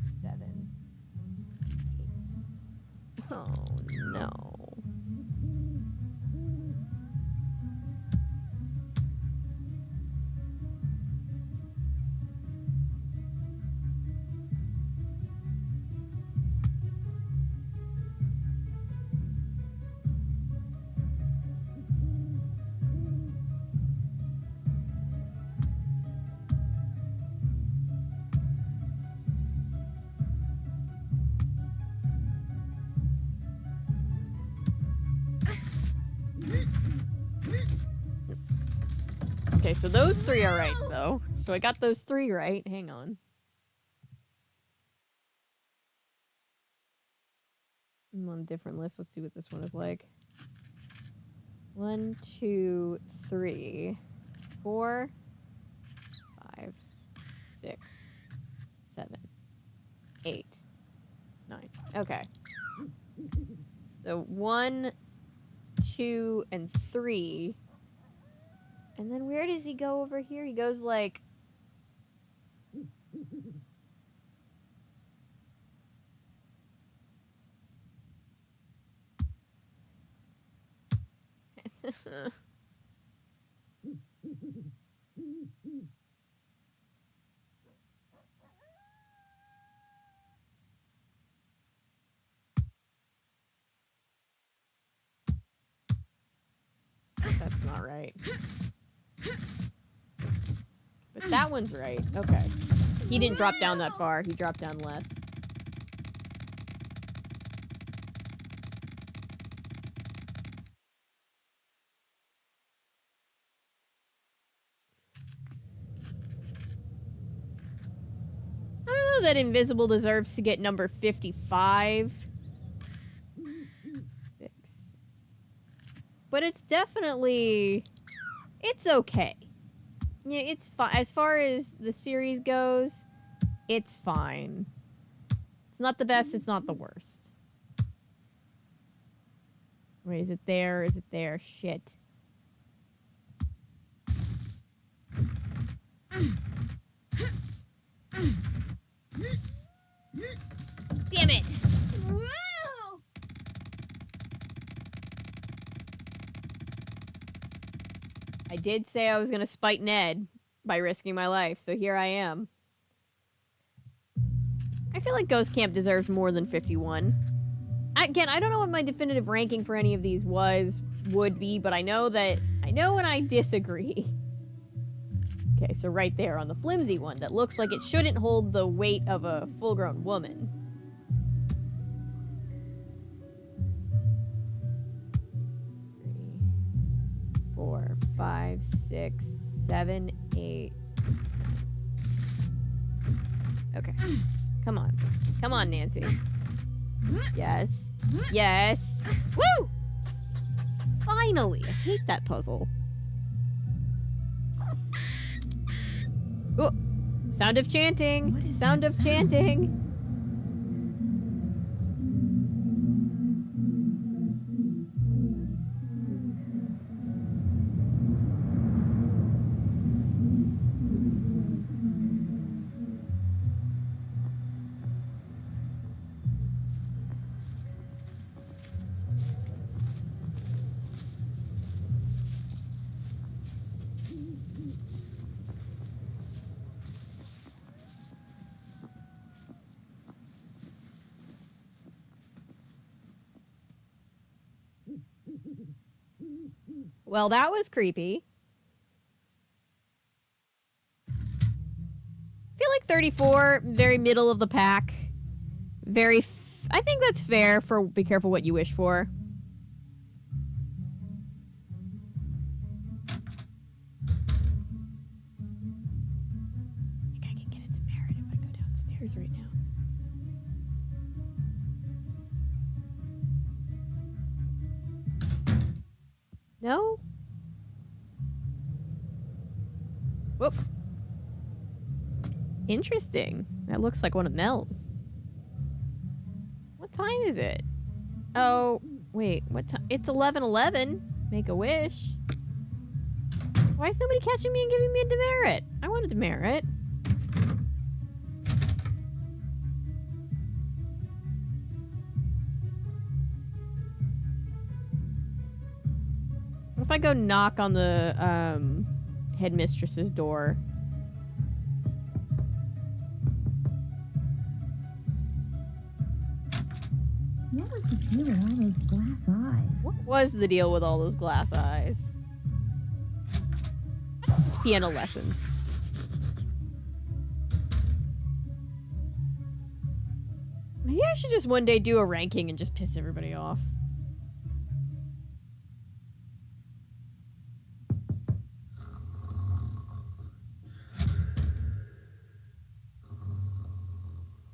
6, 7, 8. Oh, no. Okay, so those 3 are right, though. So I got those 3 right. Hang on. I'm on a different list. Let's see what this one is like. 1, 2, 3, 4, 7, 8, 9. Okay. So 1, 2, and 3. And then where does he go over here? He goes like... That's not right. But that one's right. Okay. He didn't drop down that far. He dropped down less. I don't know that Invisible deserves to get number 55. 6. But it's definitely... It's okay. Yeah, it's fine. As far as the series goes, it's fine. It's not the best, it's not the worst. Wait, is it there? Is it there? Shit. Damn it! I did say I was going to spite Ned by risking my life, so here I am. I feel like Ghost Camp deserves more than 51. Again, I don't know what my definitive ranking for any of these would be, but I know when I disagree. Okay, so right there on the flimsy one that looks like it shouldn't hold the weight of a full-grown woman. 4, 5, 6, 7, 8. Okay. Come on. Come on, Nancy. Yes. Yes. Woo! Finally! I hate that puzzle. Oh! Sound of chanting! Sound of chanting! Well, that was creepy. I feel like 34, very middle of the pack. I think that's fair for be careful what you wish for. I think I can get it to Merritt if I go downstairs right now. No? Whoop. Interesting. That looks like one of Mel's. What time is it? Oh, wait. What time? It's 11:11. Make a wish. Why is nobody catching me and giving me a demerit? I want a demerit. What if I go knock on the headmistress's door? What was the deal with all those glass eyes? What was the deal with all those glass eyes? Piano lessons. Maybe I should just one day do a ranking and just piss everybody off.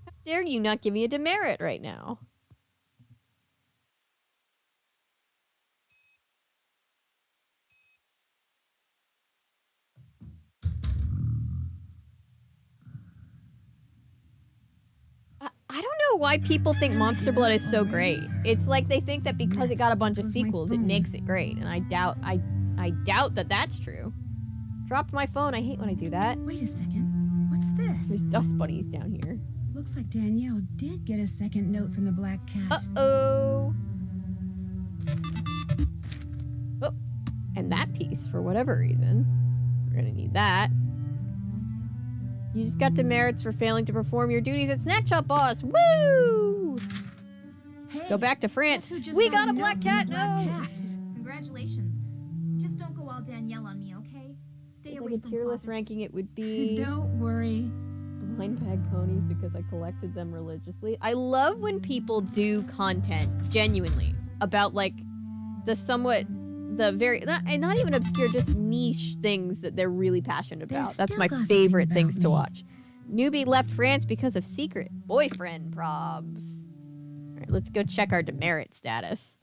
How dare you not give me a demerit right now? know why people think Monster Blood is so great. It's like they think that because it got a bunch of Where's my sequels, it phone? makes it great, and I doubt that that's true. Dropped my phone. I hate when I do that. Wait a second. What's There's this? dust bunnies down here. Looks like Danielle did get a second note from the black cat. Uh-oh. Oh, and that piece, for whatever reason. We're gonna need that. You just got demerits for failing to perform your duties at Snack Shop Boss. Woo! Hey, Go back to France. guess who just We got got a note black from the cat. black No. cat? Congratulations. Just don't go all Danielle on me, okay? Stay away Like a from tier list closets. ranking, it would be Don't worry. blind bag ponies because I collected them religiously. I love when people do content genuinely about like the somewhat the very not even obscure, just niche things that they're really passionate They're about. That's still my gossiping favorite about things to me. watch. Newbie left France because of secret boyfriend probs. All right, let's go check our demerit status.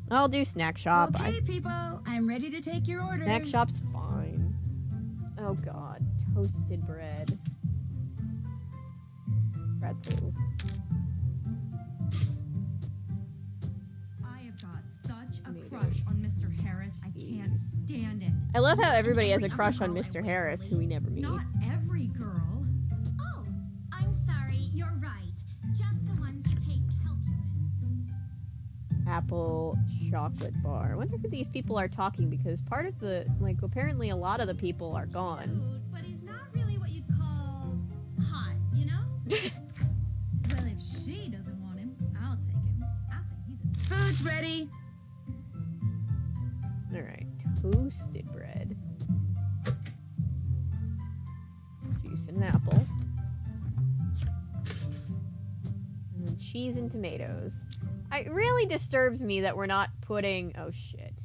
I'll do snack shop. Okay, people, I'm ready to take your orders. Snack shop's fine. Oh god, toasted bread. Pretzels. I have got such a Tomatoes. crush on Mr. Harris. I can't stand it. I love how everybody has a Every crush other on girl Mr. at Harris, who we never meet. Not every girl. Oh, I'm sorry. You're right. Just the ones who take calculus. Apple chocolate bar. I wonder who these people are talking because part of the, like, apparently a lot of the people are gone. Cute, but he's not really what you'd call hot, you know? Well, if she doesn't want him, I'll take him. I think he's a Food's ready. All right, toasted bread. Juice and an apple. And then cheese and tomatoes. It really disturbs me that we're not putting... Oh, shit.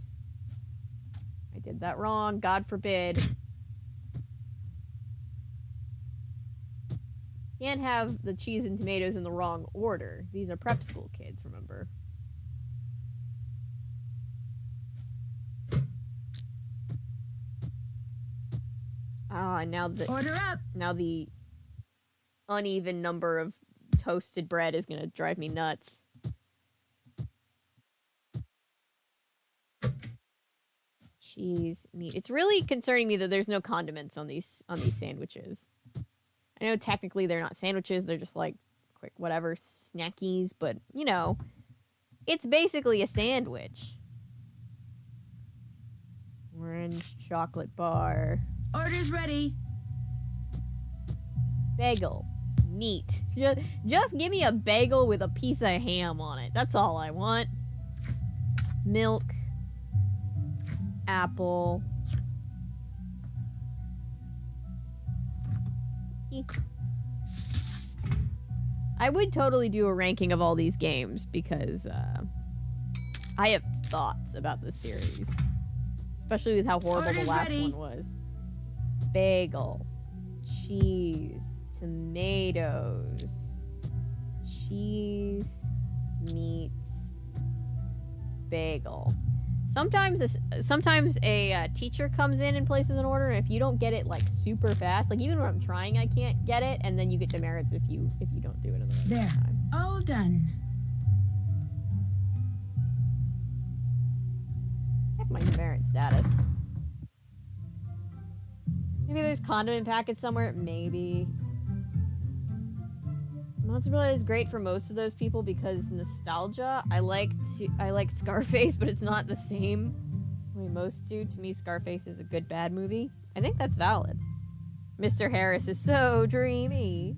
I did that wrong. God forbid. Can't have the cheese and tomatoes in the wrong order. These are prep school kids, remember? Ah, now Order up. the uneven number of toasted bread is gonna drive me nuts. Cheese, meat. It's really concerning me that there's no condiments on these sandwiches. I know technically they're not sandwiches, they're just like quick whatever snackies, but you know, it's basically a sandwich. Orange chocolate bar. Order's ready. Bagel. Meat. Just give me a bagel with a piece of ham on it. That's all I want. Milk. Apple. I would totally do a ranking of all these games because I have thoughts about this series. Especially with how horrible the Order's last ready. one was. Bagel. Cheese. Tomatoes. Cheese. Meats. Bagel. Sometimes a teacher comes in and places an order, and if you don't get it like super fast, like even when I'm trying, I can't get it, and then you get demerits if you don't do it in the right There. time. All done. Check my demerit status. Maybe there's condiment packets somewhere. Maybe. Monster Blood is great for most of those people because nostalgia. I like Scarface, but it's not the same way most do. To me, Scarface is a good bad movie. I think that's valid. Mr. Harris is so dreamy.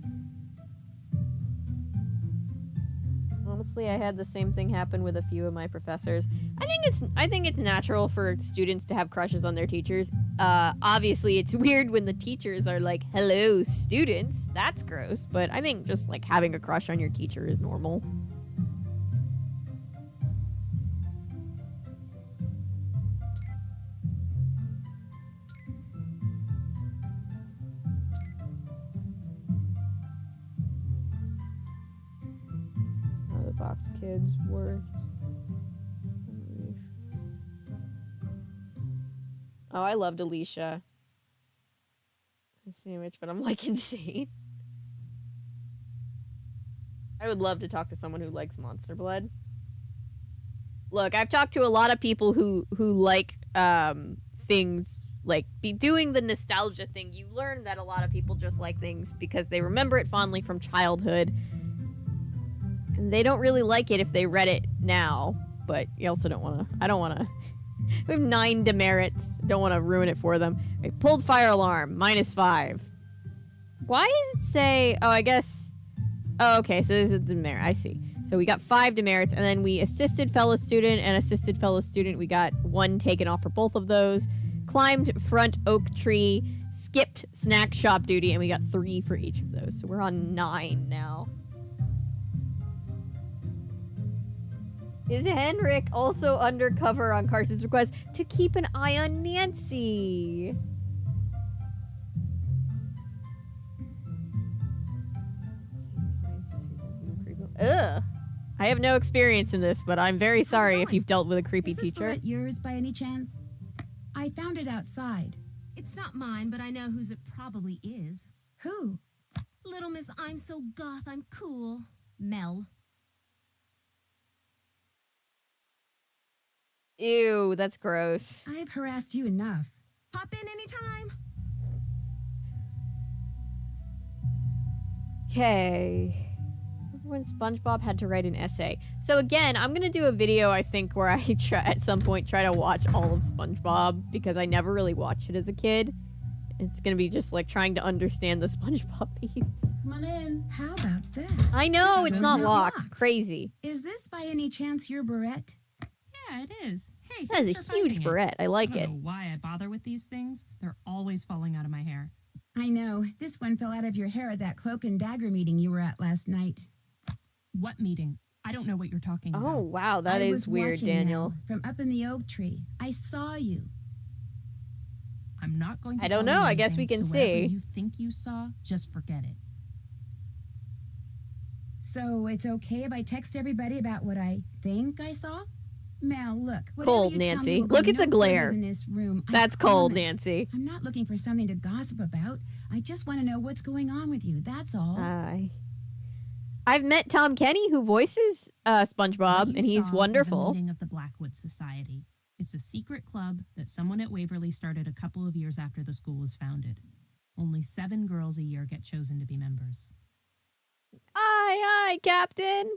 Honestly, I had the same thing happen with a few of my professors. I think it's natural for students to have crushes on their teachers. Obviously, it's weird when the teachers are like, "Hello, students." That's gross. But I think just like having a crush on your teacher is normal. The box kids worst. Oh, I loved Alicia. A sandwich, but I'm like insane. I would love to talk to someone who likes Monster Blood. Look, I've talked to a lot of people who like things like be doing the nostalgia thing. You learn that a lot of people just like things because they remember it fondly from childhood. And they don't really like it if they read it now, but you also don't want to. I don't want to. We have 9 demerits. Don't want to ruin it for them. Right, pulled fire alarm, -5. Why does it say... Oh, I guess... Oh, okay, so this is a demerit. I see. So we got 5 demerits, and then we assisted fellow student and assisted fellow student. We got 1 taken off for both of those. Climbed front oak tree, skipped snack shop duty, and we got 3 for each of those. So we're on 9 now. Is Henrik also undercover on Carson's request to keep an eye on Nancy? Ugh. I have no experience in this, but I'm very sorry if you've dealt with a creepy Is this teacher. Barrett yours by any chance? I found it outside. It's not mine, but I know whose it probably is. Who? Little Miss I'm So Goth, I'm Cool, Mel. Ew, that's gross. I've harassed you enough. Pop in anytime. Okay. When SpongeBob had to write an essay. So again, I'm gonna do a video, I think, where I try at some point try to watch all of SpongeBob because I never really watched it as a kid. It's gonna be just like trying to understand the SpongeBob memes. Come on in. How about that? I know This it's door's not locked. Crazy. Is this by any chance your barrette? Yeah, it is. Hey, That is thanks a for huge finding barrette. I like I it. don't know why I bother with these things. They're always falling out of my hair. I know. This one fell out of your hair at that cloak and dagger meeting you were at last night. What meeting? I don't know what you're talking about. Oh wow, that I is was weird, watching Daniel. Mel from up in the oak tree. I saw you. I'm not going to I don't tell you know. I guess we anything, can so whatever see. you think you saw, just forget it. So it's okay if I text everybody about what I think I saw? Mel, look. whatever Cold, you tell me Nancy. will go Look at no the glare. further than this room, I That's cold, promise. Nancy. I'm not looking for something to gossip about. I just want to know what's going on with you. That's all. I've met Tom Kenny, who voices SpongeBob, What you and he's saw was wonderful. a meeting of the Blackwood Society. It's a secret club that someone at Waverly started a couple of years after the school was founded. Only 7 girls a year get chosen to be members. Aye, aye, Captain.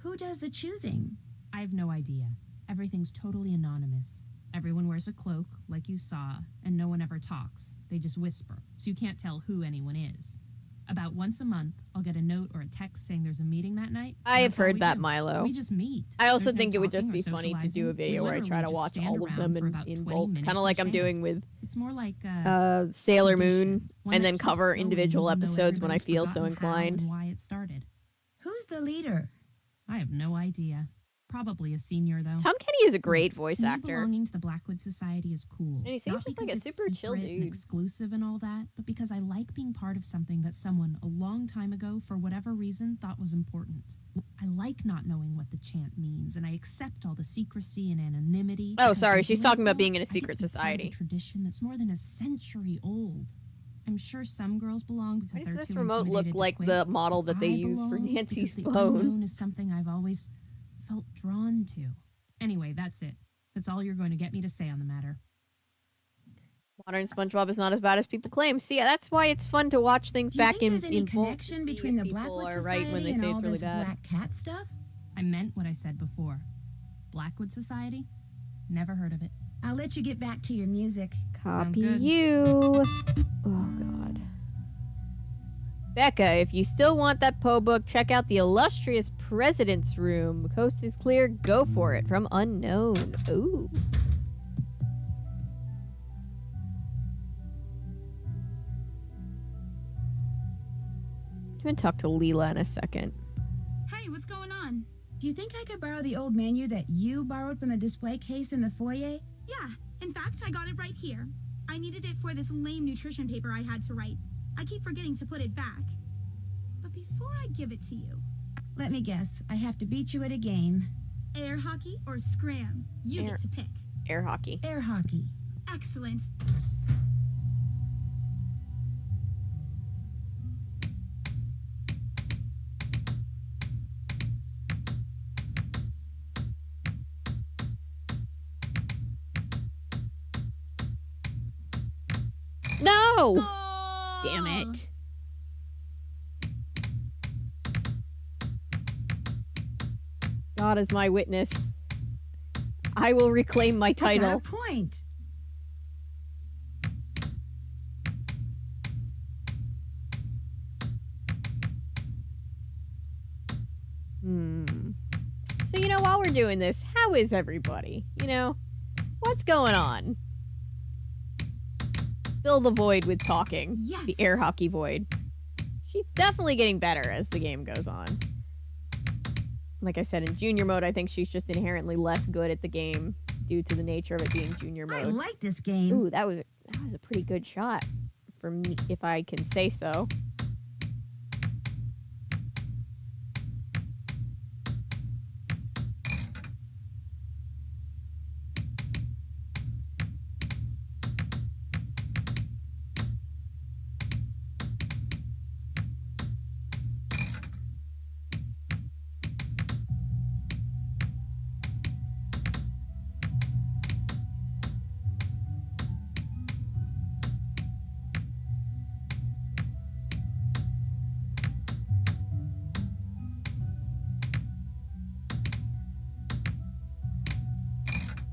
Who does the choosing? I have no idea. Everything's totally anonymous. Everyone wears a cloak, like you saw, and no one ever talks. They just whisper, so you can't tell who anyone is. About once a month, I'll get a note or a text saying there's a meeting that night. I and have that's all heard we that, do. Milo. We just meet. I also There's no think it would just talking be or funny to do a socializing. video We where I try to literally watch just all stand of around them for about in 20 bulk. minutes Kind of like and I'm doing chat. with It's more like Sailor tradition, Moon, one and that then keeps cover going individual even though episodes when I everybody's feel so forgotten how inclined. and why it started. Who's the leader? I have no idea. Probably a senior, though. Tom Kenny is a great voice To me, actor. belonging to the Blackwood Society is cool. And he seems Not just like because a it's super chill secret and dude. exclusive and all that, but because I like being part of something that someone a long time ago, for whatever reason, thought was important. I like not knowing what the chant means, and I accept all the secrecy and anonymity. Oh, because sorry, by she's doing talking about so, being in a I get secret to be part of society. a tradition that's more than a century old. I'm sure some girls belong because Why they're does too this remote look intimidated to like quit, the model but that they I use for belong Nancy's because the phone? unknown is something I've always felt drawn to. Anyway, that's it. That's all you're going to get me to say on the matter. Modern SpongeBob is not as bad as people claim. See, that's why it's fun to watch things Do you back think in there's any in bulk to connection see between if the people Blackwood are right Society when they and say all it's really this bad. black cat stuff? I meant what I said before. Blackwood Society? Never heard of it. I'll let you get back to your music. Sounds Copy good. you. Oh, God. Becca, if you still want that Poe book, check out the illustrious President's Room. The coast is clear. Go for it. From Unknown. Ooh. I'm gonna talk to Leela in a second. Hey, what's going on? Do you think I could borrow the old menu that you borrowed from the display case in the foyer? Yeah, in fact, I got it right here. I needed it for this lame nutrition paper I had to write. I keep forgetting to put it back. But before I give it to you, Let me guess. I have to beat you at a game. air hockey or scram, you Air- get to pick. Air hockey. Air hockey. Excellent. No! Goal! Damn it. God is my witness. I will reclaim my I got title. a point. So, while we're doing this, how is everybody? What's going on? Fill the void with talking. Yes. The air hockey void. She's definitely getting better as the game goes on. Like I said, in junior mode, I think she's just inherently less good at the game due to the nature of it being junior I mode. like this game. Ooh, that was a pretty good shot for me, if I can say so.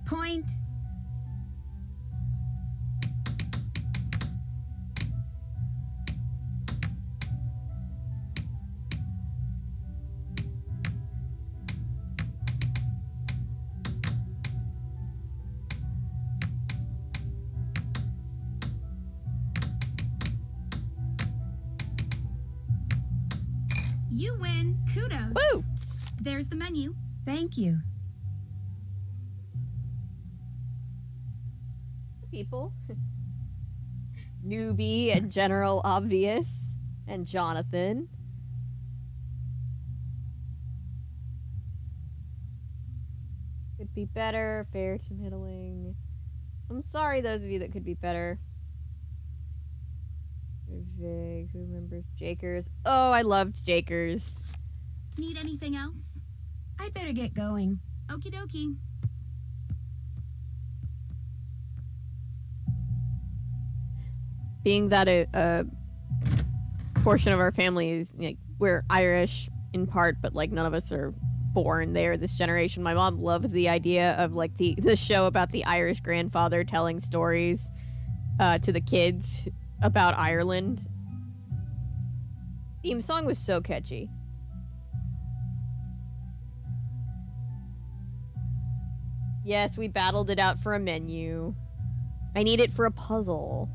Point. You win. Kudos. Woo! There's the menu. Thank you. People. Newbie and General Obvious and Jonathan. Could be better, fair to middling. I'm sorry, those of you that could be better. Vague. Who remembers Jakers? Oh, I loved Jakers. Need anything else? I'd better get going. Okie dokie. Being that a portion of our family is, we're Irish in part, but none of us are born there this generation. My mom loved the idea of the show about the Irish grandfather telling stories to the kids about Ireland. Theme song was so catchy. Yes, we battled it out for a menu. I need it for a puzzle.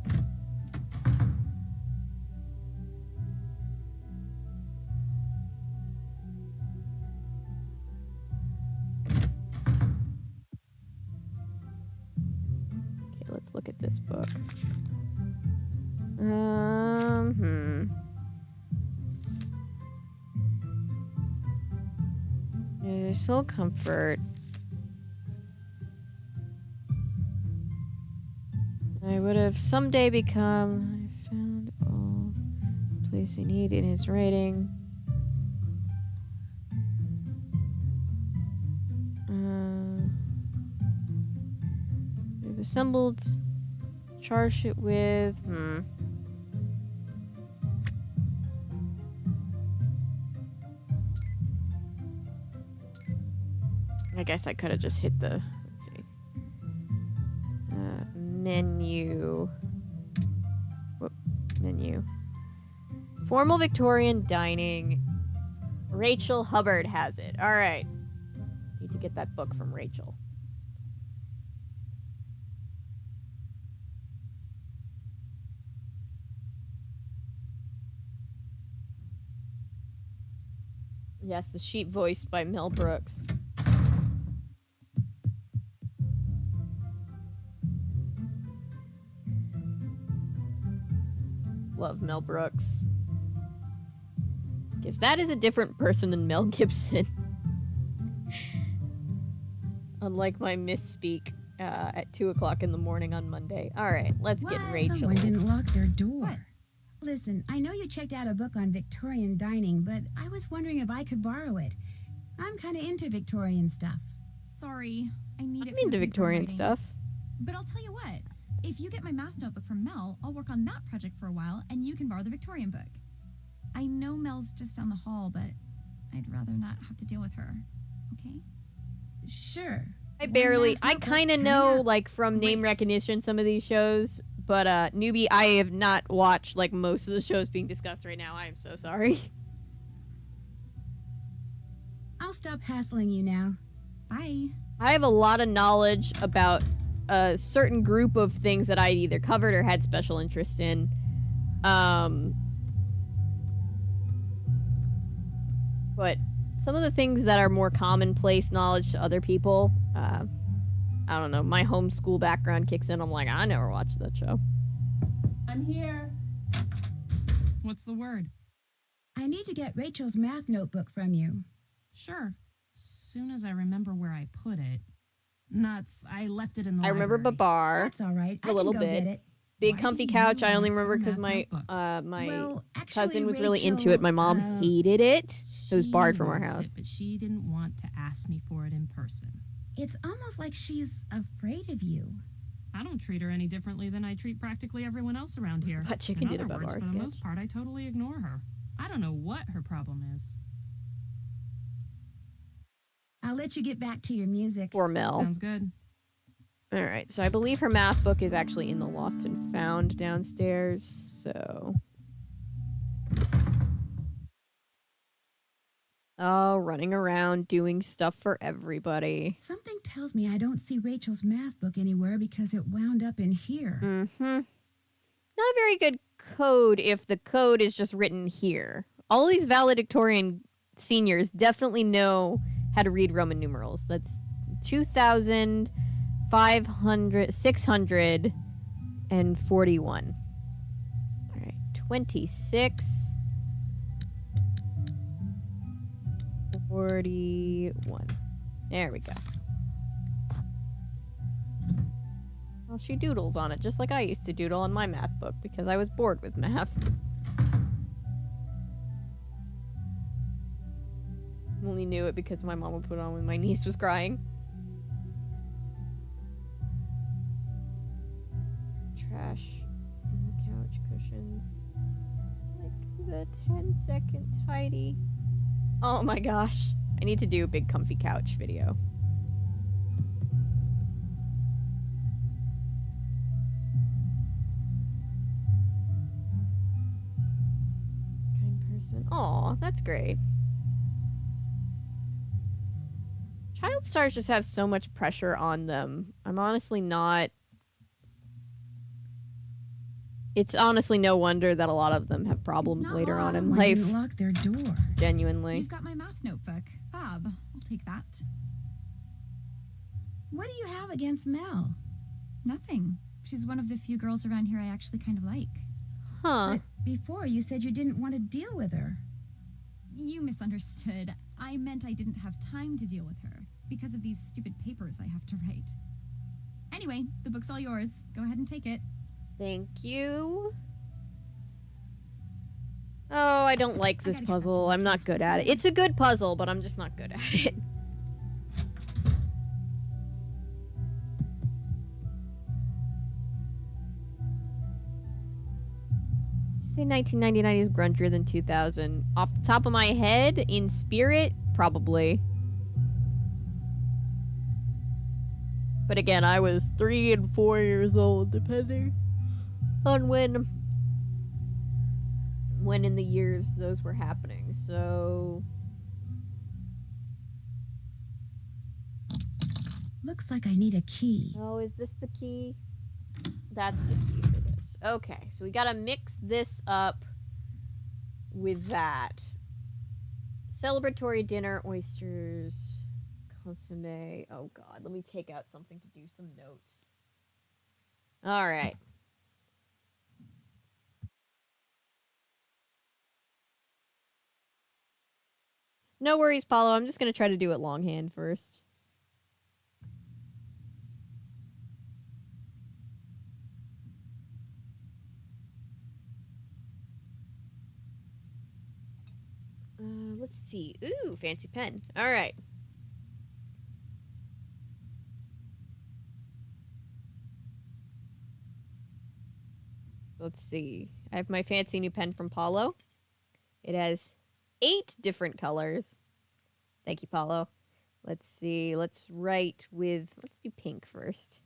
Okay, let's look at this book. There's soul comfort. I would have someday become. I found all the place I need in his writing. We've assembled. Charge it with. I guess I could have just hit the. Let's see. Menu. Whoop. Menu. Formal Victorian dining. Rachel Hubbard has it. All right. Need to get that book from Rachel. Yes, the sheep voiced by Mel Brooks. Love Mel Brooks. Guess that is a different person than Mel Gibson. Unlike my misspeak at 2 o'clock in the morning on Monday. All right, let's get Rachel. Someone didn't lock their door. Listen, I know you checked out a book on Victorian dining, but I was wondering if I could borrow it. I'm kind of into Victorian stuff. Sorry, I need it. I'm for into paper Victorian writing. stuff. But I'll tell you what. If you get my math notebook from Mel, I'll work on that project for a while, and you can borrow the Victorian book. I know Mel's just down the hall, but I'd rather not have to deal with her. Okay? Sure. I kind of know, like, from name recognition some of these shows, but, newbie, I have not watched, like, most of the shows being discussed right now. I am so sorry. I'll stop hassling you now. Bye. I have a lot of knowledge about a certain group of things that I either covered or had special interest in. But some of the things that are more commonplace knowledge to other people, I don't know, my homeschool background kicks in. I'm like, I never watched that show. I'm here. What's the word? I need to get Rachel's math notebook from you. Sure. Soon as I remember where I put it. Nuts. I left it in the I remember library. Babar. That's all right. A little bit. Get it. Big Why comfy do couch. you I only want remember her because math my notebook? Well, actually, cousin was really into Rachel, it. My mom hated it. It was She barred from our wants house. it, but she didn't want to ask me for it in person. It's almost like she's afraid of you. I don't treat her any differently than I treat practically everyone else around here. But Chicken in did a other words, Babar for the sketch. most part, I totally ignore her. I don't know what her problem is. I'll let you get back to your music. Poor Mel. Sounds good. All right, so I believe her math book is actually in the Lost and Found downstairs, so... Oh, running around doing stuff for everybody. Something tells me I don't see Rachel's math book anywhere because it wound up in here. Mm-hmm. Not a very good code if the code is just written here. All these valedictorian seniors definitely know how to read Roman numerals. That's 641. All right, 26. 41. There we go. Well, she doodles on it, just like I used to doodle on my math book because I was bored with math. Only knew it because my mom would put it on when my niece was crying. Trash in the couch cushions. Like the 10-second tidy. Oh my gosh. I need to do a big comfy couch video. Kind person. Aw, that's great. Child stars just have so much pressure on them. I'm honestly not... It's honestly no wonder that a lot of them have problems Not later on in Someone life. didn't lock their door. Genuinely. You've got my math notebook. Fab. I'll take that. What do you have against Mel? Nothing. She's one of the few girls around here I actually kind of like. Huh. But before you said you didn't want to deal with her. You misunderstood. I meant I didn't have time to deal with her because of these stupid papers I have to write. Anyway, the book's all yours. Go ahead and take it. Thank you. Oh, I don't like this puzzle. I'm not good at it. It's a good puzzle, but I'm just not good at it. Did you say 1999 is grungier than 2000? Off the top of my head, in spirit, probably. But again, I was 3 and 4 years old, depending on when in the years those were happening. So Looks like I need a key. oh, is this the key? That's the key for this. Okay, so we gotta mix this up with that. Celebratory dinner, oysters, consomme. Oh god, let me take out something to do some notes. All right. No worries, Paulo. I'm just going to try to do it longhand first. Let's see. Ooh, fancy pen. All right. Let's see. I have my fancy new pen from Paulo. It has 8 different colors. Thank you, Paulo. Let's see. Let's do pink first.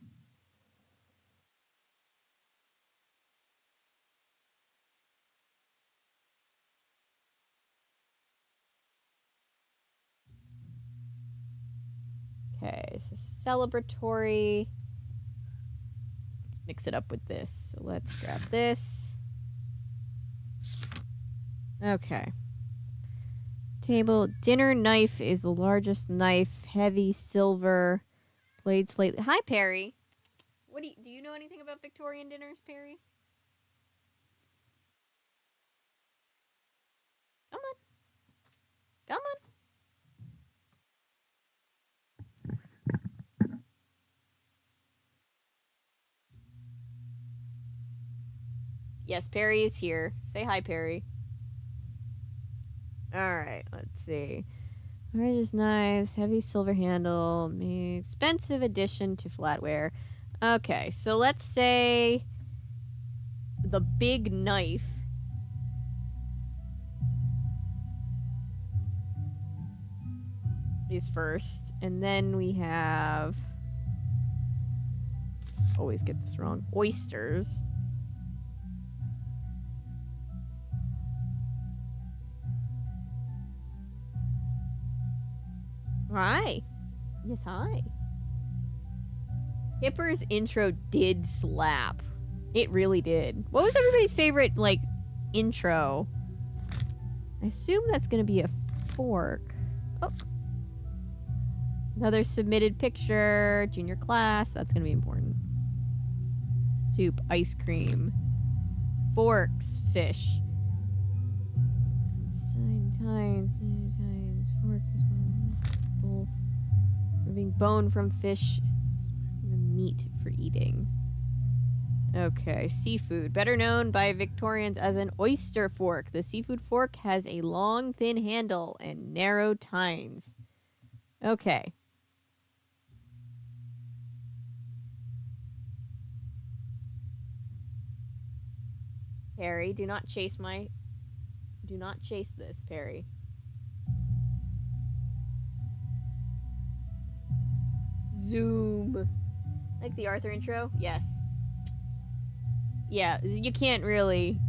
Okay, so celebratory. Let's mix it up with this. So let's grab this. Okay. Table. Dinner knife is the largest knife. Heavy silver. Blade slightly. Hi, Perry. Do you know anything about Victorian dinners, Perry? Come on. Come on. Yes, Perry is here. Say hi, Perry. Alright, let's see. Largest knives, heavy silver handle, expensive addition to flatware. Okay, so let's say the big knife is first, and then we have, always get this wrong, oysters. Hi. Yes, hi. Hipper's intro did slap. It really did. What was everybody's favorite, intro? I assume that's gonna be a fork. Oh. Another submitted picture. Junior class. That's gonna be important. Soup. Ice cream. Forks. Fish. Times. Fork. Both. Removing bone from fish. The meat for eating. Okay, seafood. Better known by Victorians as an oyster fork. The seafood fork has a long, thin handle and narrow tines. Okay. Perry, do not chase this, Perry. Zoom. Like the Arthur intro? Yes. Yeah, you can't really...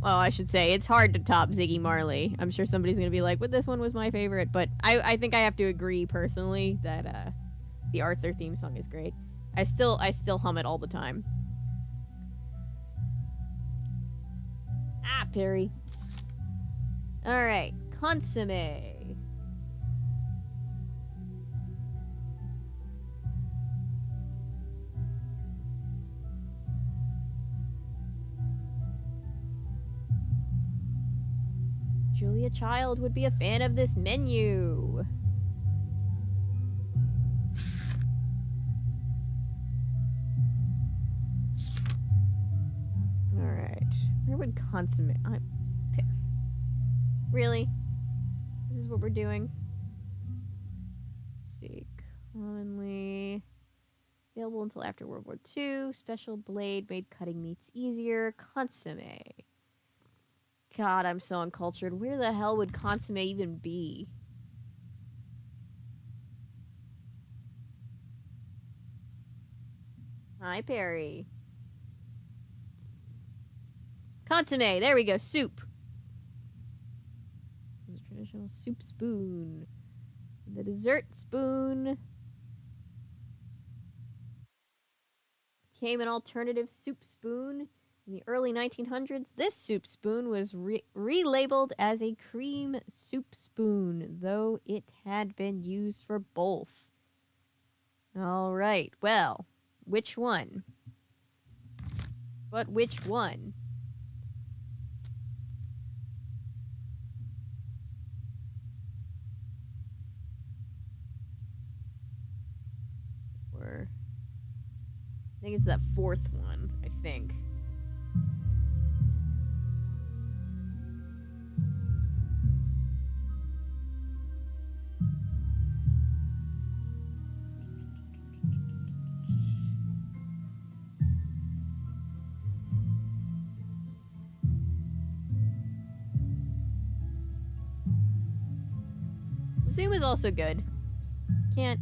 Well, I should say, it's hard to top Ziggy Marley. I'm sure somebody's gonna be like, well, this one was my favorite, but I think I have to agree, personally, that the Arthur theme song is great. I still hum it all the time. Ah, Perry. Alright, consomme. Julia Child would be a fan of this menu. Alright. Where would consomme... Really? This is what we're doing? Let's see. Commonly available until after World War II. Special blade made cutting meats easier. Consomme. God, I'm so uncultured. Where the hell would consomme even be? Hi, Perry. Consomme. There we go. Soup. Traditional soup spoon. The dessert spoon became an alternative soup spoon. In the early 1900s, this soup spoon was relabeled as a cream soup spoon, though it had been used for both. All right, well, which one? But which one? I think it's that fourth one, I think. Zoom is also good. Can't...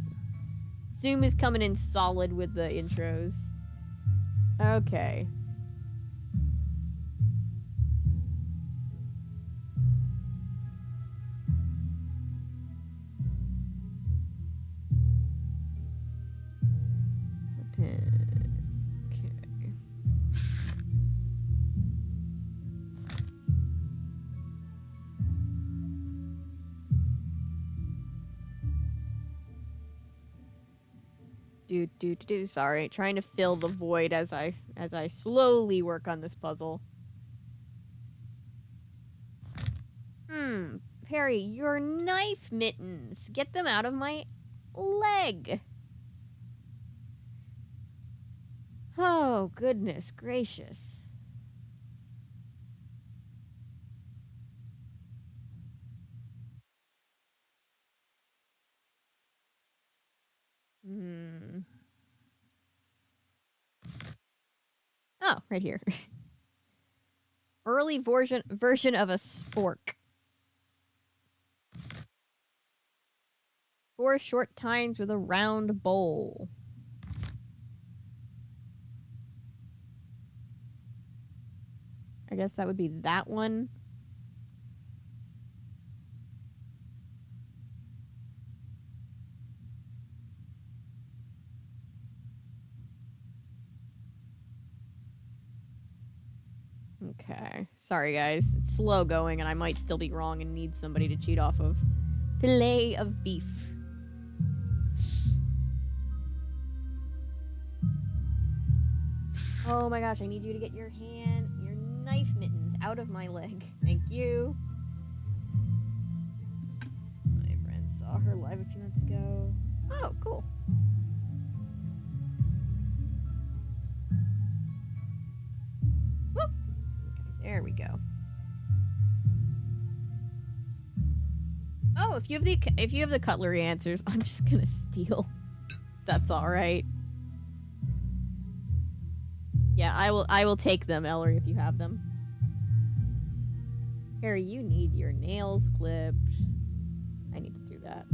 Zoom is coming in solid with the intros. Okay. Okay. Sorry, trying to fill the void as I slowly work on this puzzle. Perry, your knife mittens. Get them out of my leg. Oh, goodness gracious. Oh, right here. Early version of a spork. 4 short tines with a round bowl. I guess that would be that one. Okay. Sorry, guys. It's slow going, and I might still be wrong and need somebody to cheat off of. Filet of beef. Oh my gosh, I need you to get your knife mittens out of my leg. Thank you. My friend saw her live a few minutes ago. Oh, cool. Whoop. Okay, there we go. Oh, if you have the cutlery answers, I'm just gonna steal. That's all right. Yeah, I will take them, Ellery, if you have them. Harry, you need your nails clipped. I need to do that.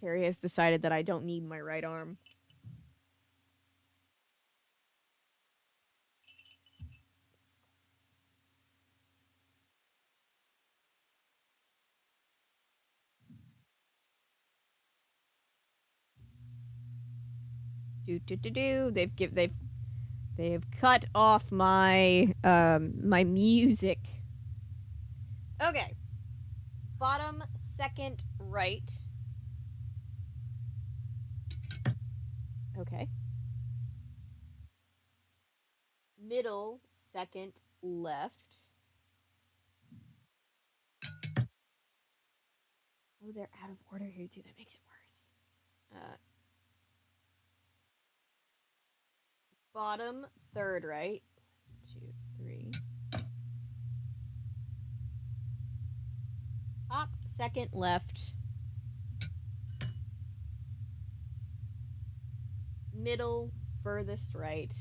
Harry has decided that I don't need my right arm. They've cut off my my music. Okay. Bottom second right. Okay. Middle second left. Oh, they're out of order here too. That makes it worse. Bottom third right. 1, 2, 3. Top second left. Middle furthest right.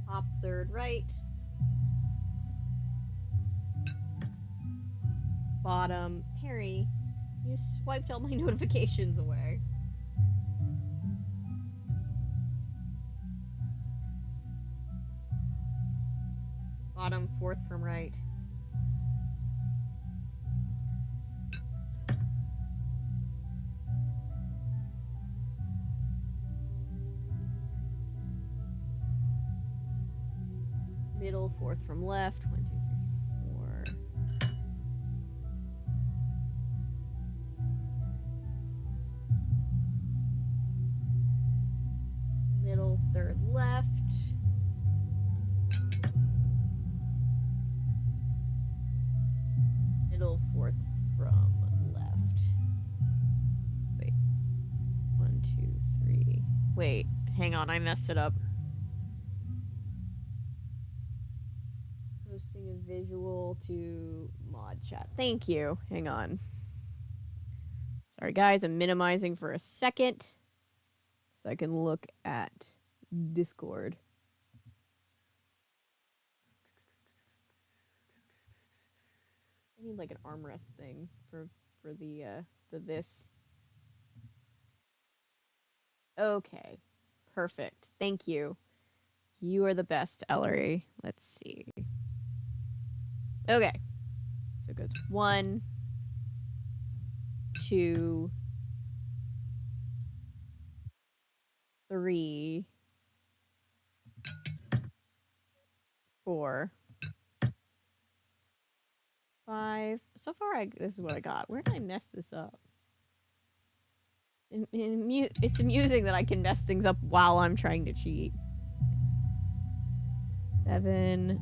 Top third right. Bottom. Perry, you swiped all my notifications away. Bottom fourth from right. Middle fourth from left. 1, 2, 3, 4. Middle third left. Middle fourth from left. Wait. 1, 2, Wait, hang on, I messed it up. Posting a visual to mod chat. Thank you. Hang on. Sorry, guys, I'm minimizing for a second so I can look at Discord. I need like an armrest thing for the this. Okay. Perfect. Thank you. You are the best, Ellery. Let's see. Okay. So it goes 1, 2, 3, 4, 5. So far, this is what I got. Where did I mess this up? It's amusing that I can mess things up while I'm trying to cheat. 7,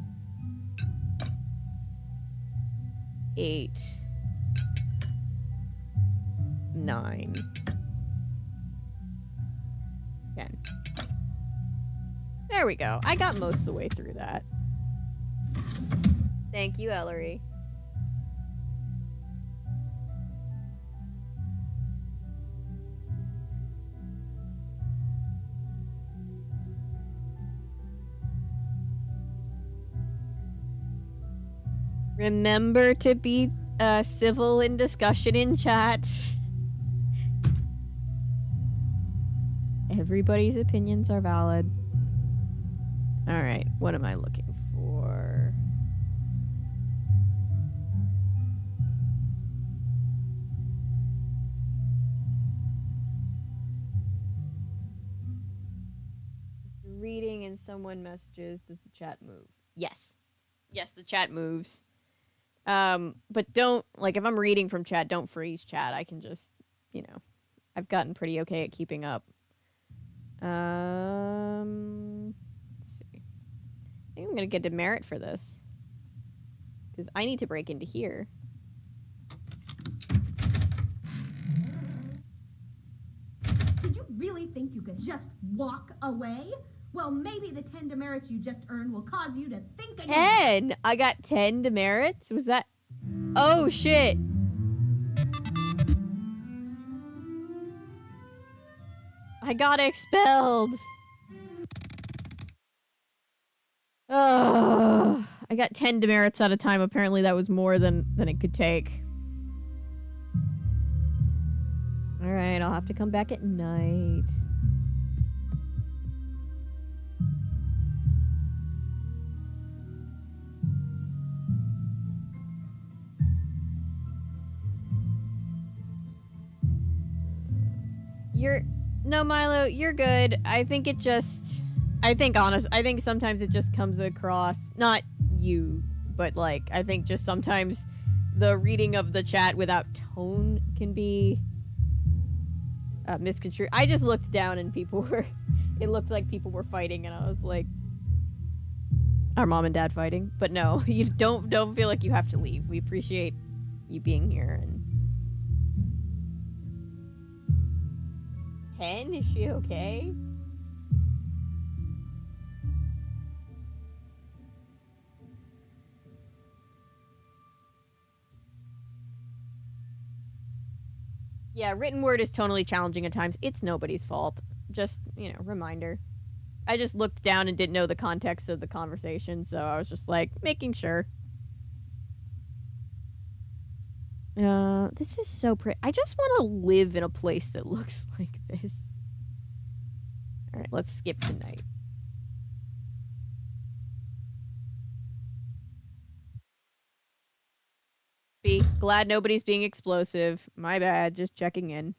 8, 9, 10. There we go. I got most of the way through that. Thank you, Ellery. Remember to be civil in discussion in chat. Everybody's opinions are valid. Alright, what am I looking for? Reading and someone messages, does the chat move? Yes. Yes, the chat moves. But don't, like, if I'm reading from chat, don't freeze chat. I can just, you know, I've gotten pretty okay at keeping up. Let's see. I think I'm gonna get demerit for this. Because I need to break into here. Did you really think you could just walk away? Well, maybe the 10 demerits you just earned will cause you to think again. 10! I got 10 demerits? Was that... Oh, shit. I got expelled. Ugh. I got 10 demerits at a time. Apparently that was more than it could take. Alright, I'll have to come back at night. No, Milo, you're good. I think sometimes it just comes across, not you, but like, I think just sometimes the reading of the chat without tone can be misconstrued. I just looked down and it looked like people were fighting and I was like, our mom and dad fighting? But no, you don't feel like you have to leave. We appreciate you being here. And Pen, is she okay? Yeah, written word is tonally challenging at times. It's nobody's fault. Just, you know, reminder. I just looked down and didn't know the context of the conversation, so I was just like, making sure. This is so pretty. I just want to live in a place that looks like this. Alright, let's skip tonight. Be glad nobody's being explosive. My bad, just checking in.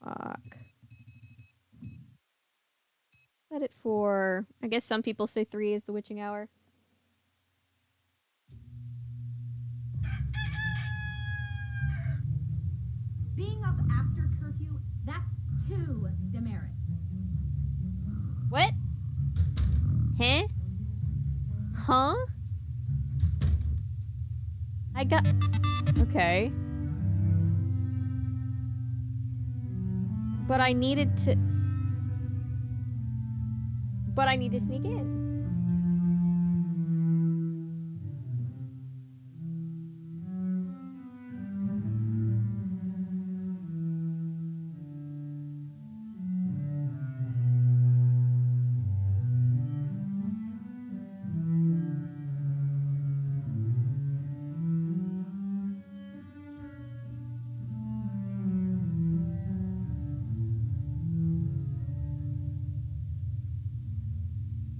Fuck. Set it for... I guess some people say 3 is the witching hour. Being up after curfew, that's 2 demerits. What? Huh? Huh? I got... Okay. But I needed to... But I need to sneak in.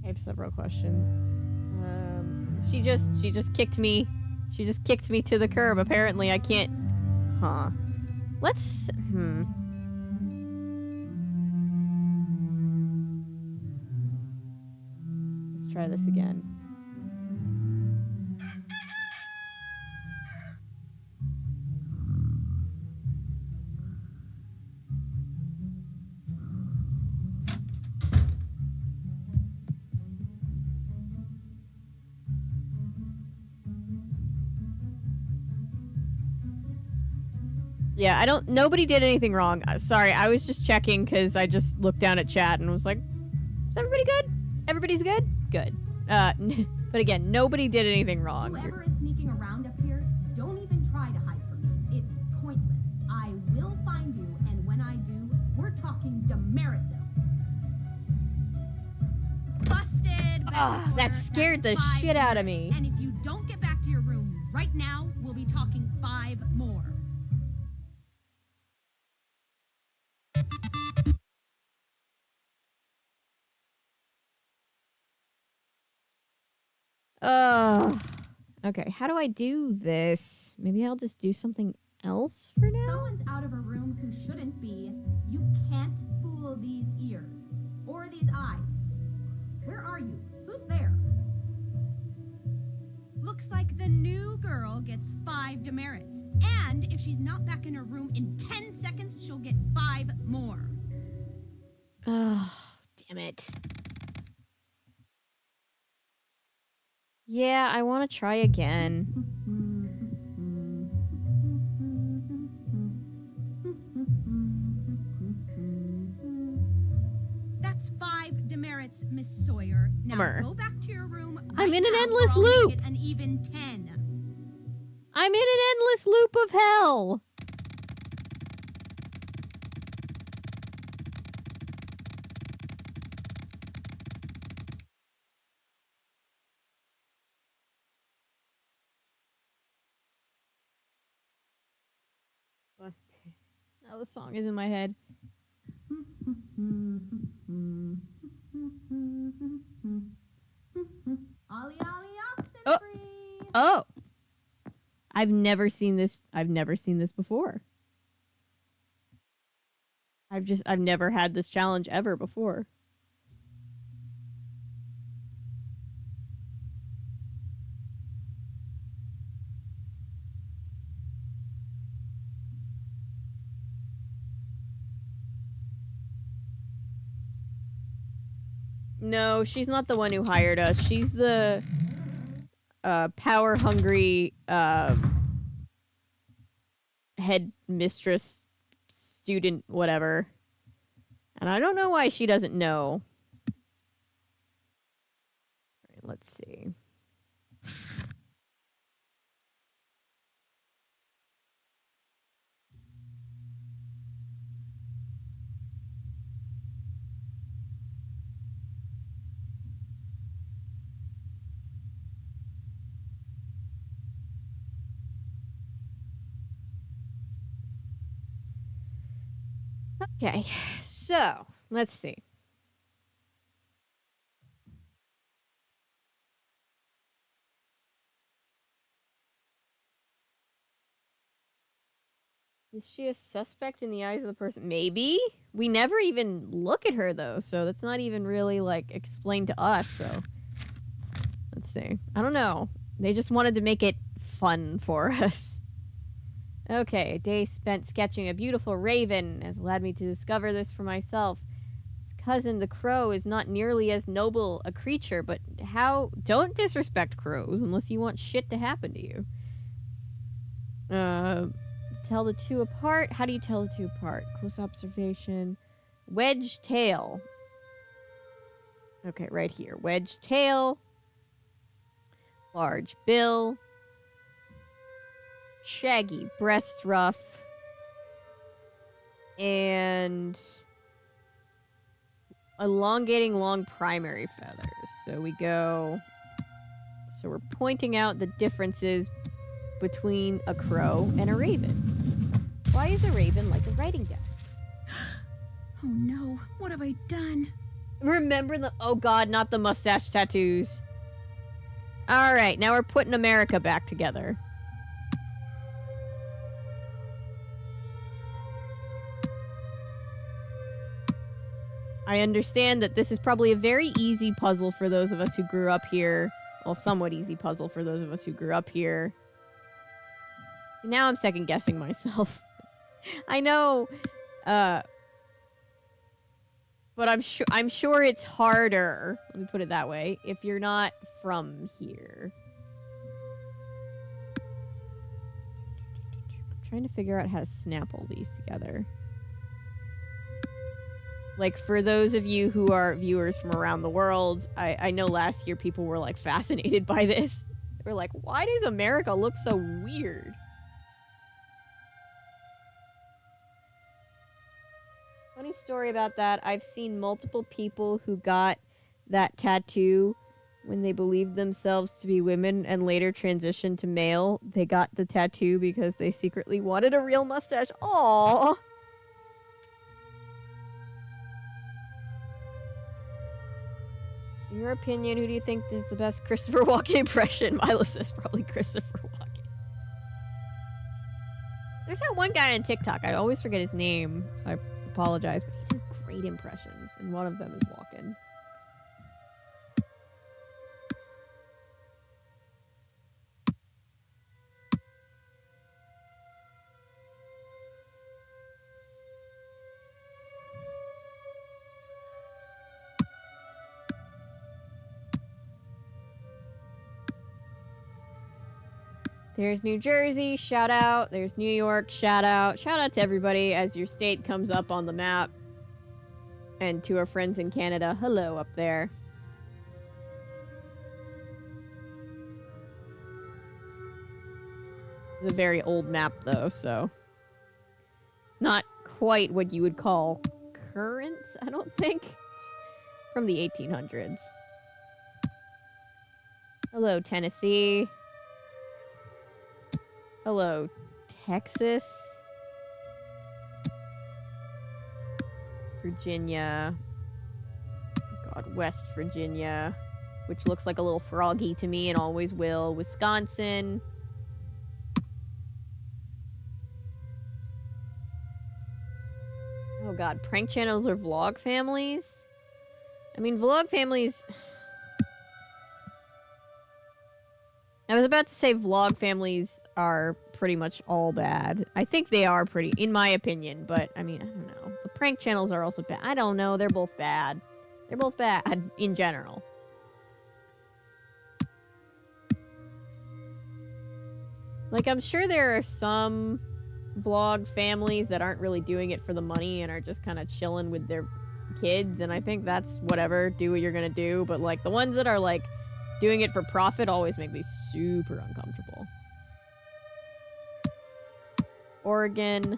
I have several questions. She just kicked me. She just kicked me to the curb. Apparently, I can't. Huh. Let's. Let's try this again. Yeah, nobody did anything wrong. Sorry, I was just checking because I just looked down at chat and was like, is everybody good? Everybody's good? Good. But again, nobody did anything wrong. Whoever is sneaking around up here, don't even try to hide from me. It's pointless. I will find you, and when I do, we're talking Demeritville. Busted! Ugh, that scared the shit out of me. And if you don't get back to your room right now, we'll be talking 5 more. Okay, how do I do this? Maybe I'll just do something else for now? Someone's out of a room who shouldn't be. You can't fool these ears. Or these eyes. Where are you? Who's there? Looks like the new girl gets 5 demerits. And if she's not back in her room in 10 seconds, she'll get 5 more. Oh, damn it. Yeah, I want to try again. That's 5 demerits, Miss Sawyer. Now Bummer. go back to your room. I'm in an now, endless or I'll loop. make it an even 10. I'm in an endless loop of hell. Busted. Now the song is in my head. Ollie, Ollie, oxen Oh. free. Oh. I've never seen this before. I've never had this challenge ever before. No, she's not the one who hired us. She's the power hungry head mistress student whatever. And I don't know why she doesn't know. All right, let's see. Okay, so let's see. Is she a suspect in the eyes of the person? Maybe. We never even look at her though, so that's not even really like explained to us. So let's see. I don't know. They just wanted to make it fun for us. Okay, a day spent sketching a beautiful raven has led me to discover this for myself. Its cousin, the crow, is not nearly as noble a creature, but how... Don't disrespect crows unless you want shit to happen to you. Tell the two apart. How do you tell the two apart? Close observation. Wedge tail. Okay, right here. Wedge tail. Large bill. Shaggy breast ruff. And elongating long primary feathers. So we go... So we're pointing out the differences between a crow and a raven. Why is a raven like a writing desk? Oh no, what have I done? Remember the... Oh god, not the mustache tattoos. Alright, now we're putting America back together. I understand that this is probably a very easy puzzle for those of us who grew up here. Well, somewhat easy puzzle for those of us who grew up here. Now I'm second guessing myself. I know, but I'm sure it's harder. Let me put it that way. If you're not from here. I'm trying to figure out how to snap all these together. Like, for those of you who are viewers from around the world, I know last year people were, like, fascinated by this. They were like, why does America look so weird? Funny story about that. I've seen multiple people who got that tattoo when they believed themselves to be women and later transitioned to male. They got the tattoo because they secretly wanted a real mustache. Aww! In your opinion, who do you think is the best Christopher Walken impression? Milo says probably Christopher Walken. There's that one guy on TikTok. I always forget his name, so I apologize, but he does great impressions, and one of them is Walken. There's New Jersey, shout out. There's New York, shout out. Shout out to everybody as your state comes up on the map. And to our friends in Canada, hello up there. It's a very old map though, so it's not quite what you would call current, I don't think. It's from the 1800s. Hello, Tennessee. Hello, Texas. Virginia. God, West Virginia. Which looks like a little froggy to me and always will. Wisconsin. Oh god, prank channels or vlog families? I mean, vlog families... I was about to say vlog families are pretty much all bad. I think they are pretty, in my opinion, but I mean, I don't know. The prank channels are also bad. I don't know. They're both bad. They're both bad in general. Like, I'm sure there are some vlog families that aren't really doing it for the money and are just kind of chilling with their kids, and I think that's whatever. Do what you're gonna do. But, like, the ones that are, like, doing it for profit always make me super uncomfortable. Oregon.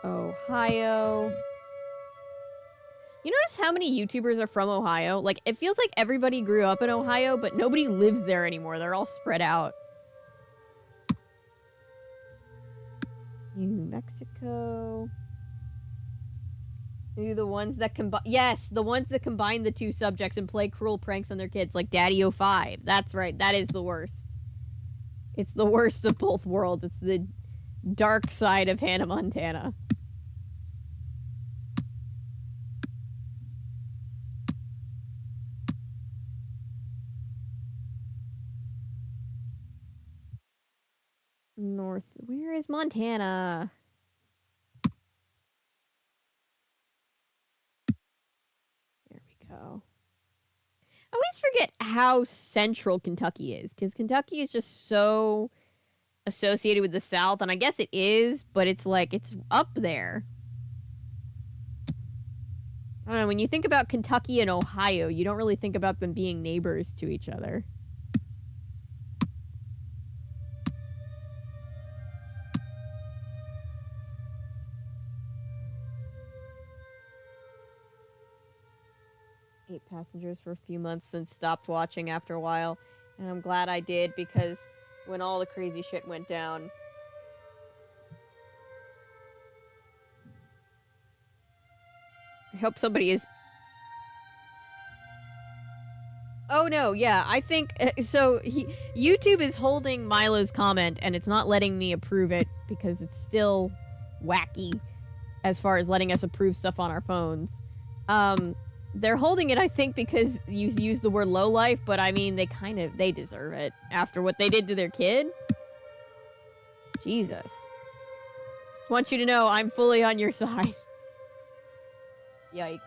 Ohio. You notice how many YouTubers are from Ohio? Like, it feels like everybody grew up in Ohio, but nobody lives there anymore. They're all spread out. New Mexico. Maybe the ones that combine... Yes, the ones that combine the two subjects and play cruel pranks on their kids, like Daddy-O5. That's right, that is the worst. It's the worst of both worlds. It's the dark side of Hannah Montana. North... Where is Montana? Go. I always forget how central Kentucky is, because Kentucky is just so associated with the South, and I guess it is, but it's like, it's up there. I don't know, when you think about Kentucky and Ohio, you don't really think about them being neighbors to each other. Eight passengers for a few months and stopped watching after a while. And I'm glad I did, because when all the crazy shit went down, I hope somebody is... Oh no, yeah, I think... So, YouTube is holding Milo's comment, and it's not letting me approve it, because it's still wacky as far as letting us approve stuff on our phones. They're holding it, I think, because you use the word lowlife, but I mean, they deserve it after what they did to their kid. Jesus. Just want you to know I'm fully on your side. Yikes.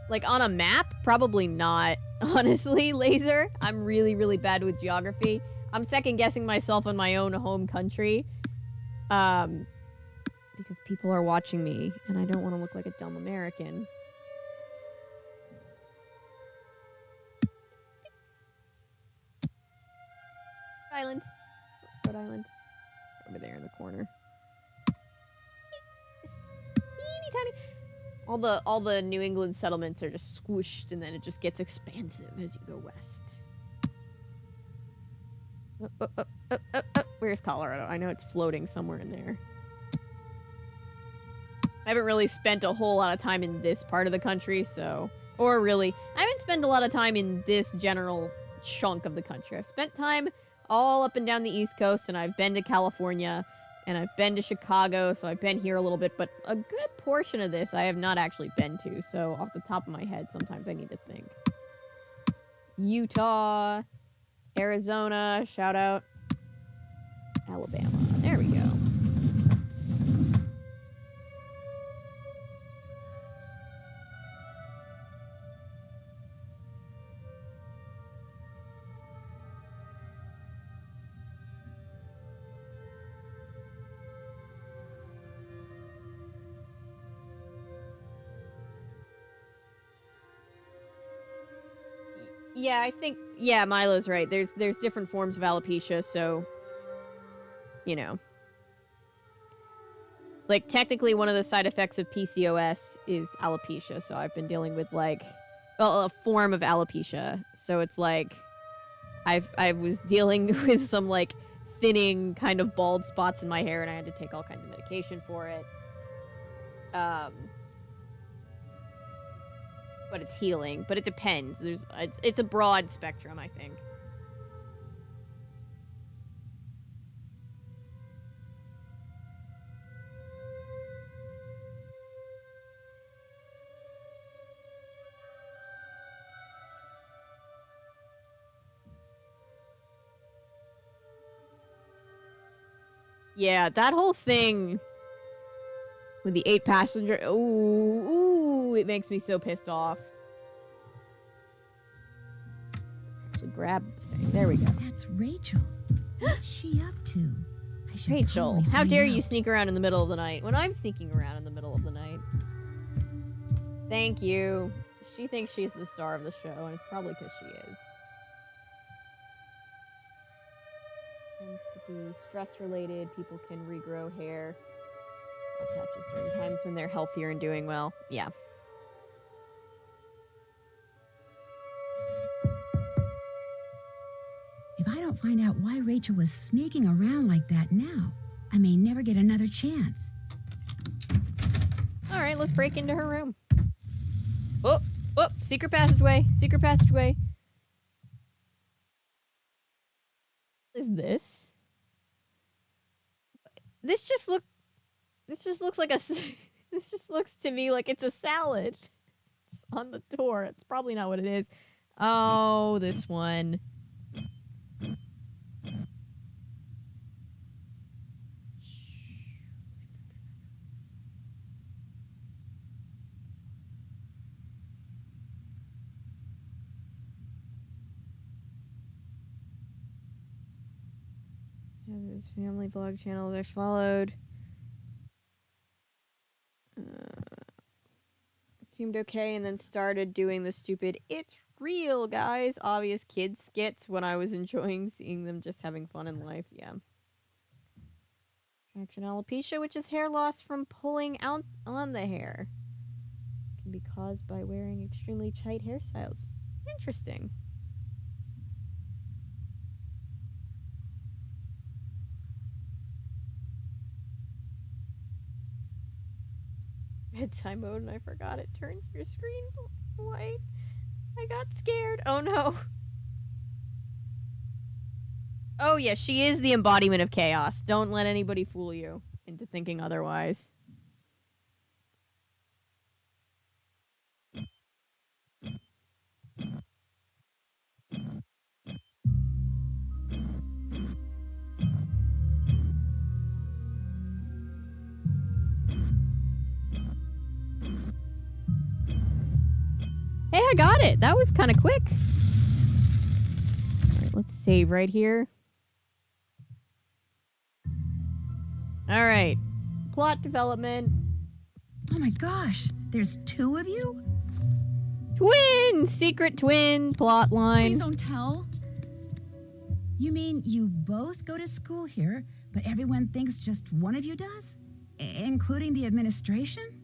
Like, on a map? Probably not. Honestly, Laser. I'm really, really bad with geography. I'm second-guessing myself in my own home country. Because people are watching me, and I don't want to look like a dumb American. Island. Rhode Island. Over there in the corner. Teeny tiny. All the New England settlements are just squished, and then it just gets expansive as you go west. Where's Colorado? I know it's floating somewhere in there. I haven't really spent a whole lot of time in this part of the country, so... Or really, I haven't spent a lot of time in this general chunk of the country. I've spent time all up and down the East Coast, and I've been to California, and I've been to Chicago, so I've been here a little bit, but a good portion of this I have not actually been to, so off the top of my head, sometimes I need to think. Utah, Arizona, shout out. Alabama. There we go. Yeah, I think, yeah, Milo's right. There's different forms of alopecia, so, you know. Like, technically one of the side effects of PCOS is alopecia, so I've been dealing with, like, well, a form of alopecia. So it's like, I was dealing with some, like, thinning kind of bald spots in my hair, and I had to take all kinds of medication for it. But it's healing. But it depends. It's a broad spectrum, I think. Yeah, that whole thing with the 8 passenger. Ooh, it makes me so pissed off. Actually, grab the thing. There we go. That's Rachel. What's she up to? I should Rachel, probably how find dare out. you sneak around in the middle of the night when I'm sneaking around in the middle of the night? Thank you. She thinks she's the star of the show, and it's probably because she is. Tends to be stress-related. People can regrow hair. Patches during times when they're healthier and doing well. Yeah. If I don't find out why Rachel was sneaking around like that now, I may never get another chance. All right, let's break into her room. Oh, secret passageway. Secret passageway. What is this? This just looks like a... This just looks to me like it's a salad. Just on the door. It's probably not what it is. Oh, this one. His family vlog channel. They're followed. Seemed okay, and then started doing the stupid "it's real, guys" obvious kid skits when I was enjoying seeing them just having fun in life. Yeah. Traction alopecia, which is hair loss from pulling out on the hair. This can be caused by wearing extremely tight hairstyles. Interesting. Bedtime mode, and I forgot it turns your screen white. I got scared. Oh no. Oh yeah, she is the embodiment of chaos. Don't let anybody fool you into thinking otherwise. Hey, I got it. That was kind of quick. All right, let's save right here. All right. Plot development. Oh my gosh, there's 2 of you? Twin! Secret twin plot line. Please don't tell. You mean you both go to school here, but everyone thinks just one of you does? Including the administration?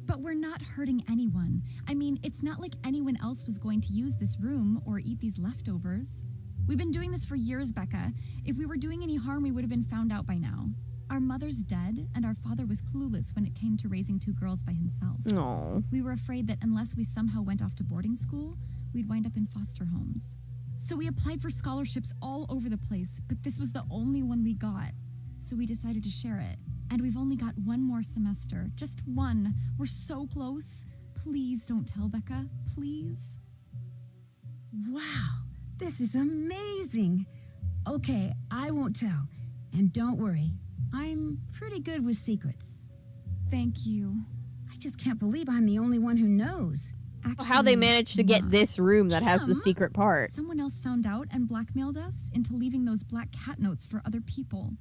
But we're not hurting anyone. I mean, it's not like anyone else was going to use this room or eat these leftovers. We've been doing this for years, Becca. If we were doing any harm, we would have been found out by now. Our mother's dead, and our father was clueless when it came to raising 2 girls by himself. Aww. We were afraid that unless we somehow went off to boarding school, we'd wind up in foster homes. So we applied for scholarships all over the place, but this was the only one we got. So we decided to share it. And we've only got 1 more semester. Just 1. We're so close. Please don't tell, Becca. Please. Wow, this is amazing. Okay, I won't tell. And don't worry, I'm pretty good with secrets. Thank you. I just can't believe I'm the only one who knows. Actually, How they managed to get this room that has the Kim, secret part. Someone else found out and blackmailed us into leaving those black cat notes for other people.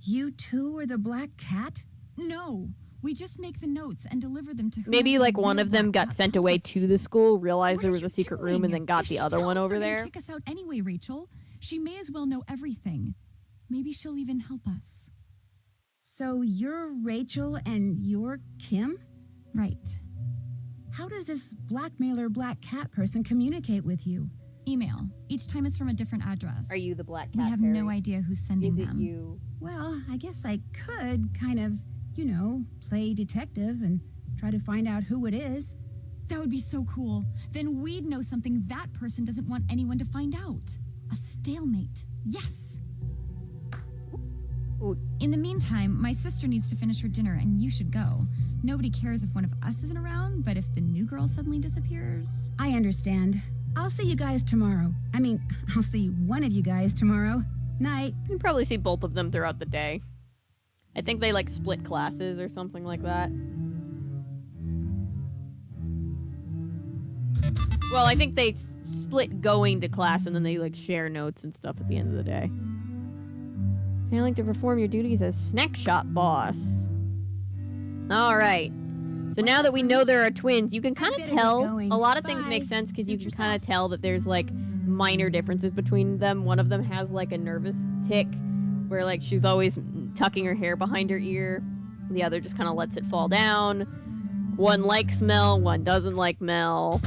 You 2 are the black cat? No, we just make the notes and deliver them to Maybe whoever like the one real of them black got cat sent tells away us to the school, realized What there are was a you secret room, and doing? then got If the she other tells one us over they're gonna there. Kick us out anyway, Rachel. She may as well know everything. Maybe she'll even help us. So you're Rachel and you're Kim? Right. How does this blackmailer black cat person communicate with you? Email. Each time is from a different address. Are you the black cat? We have Perry? no idea who's sending Is it them. you? Well, I guess I could kind of, play detective and try to find out who it is. That would be so cool. Then we'd know something that person doesn't want anyone to find out. A stalemate. Yes. Ooh. In the meantime, my sister needs to finish her dinner and you should go. Nobody cares if one of us isn't around, but if the new girl suddenly disappears... I understand. I'll see you guys tomorrow. I mean, I'll see one of you guys tomorrow. Night. You can probably see both of them throughout the day. I think they like split classes or something like that. Well, I think they split going to class and then they like share notes and stuff at the end of the day. Failing to perform your duties as snack shop boss. All right. So now that we know there are twins, you can kind of tell. A lot of things make sense because you can kind of tell that there's like minor differences between them. One of them has like a nervous tick where like she's always tucking her hair behind her ear. The other just kind of lets it fall down. One likes Mel, one doesn't like Mel.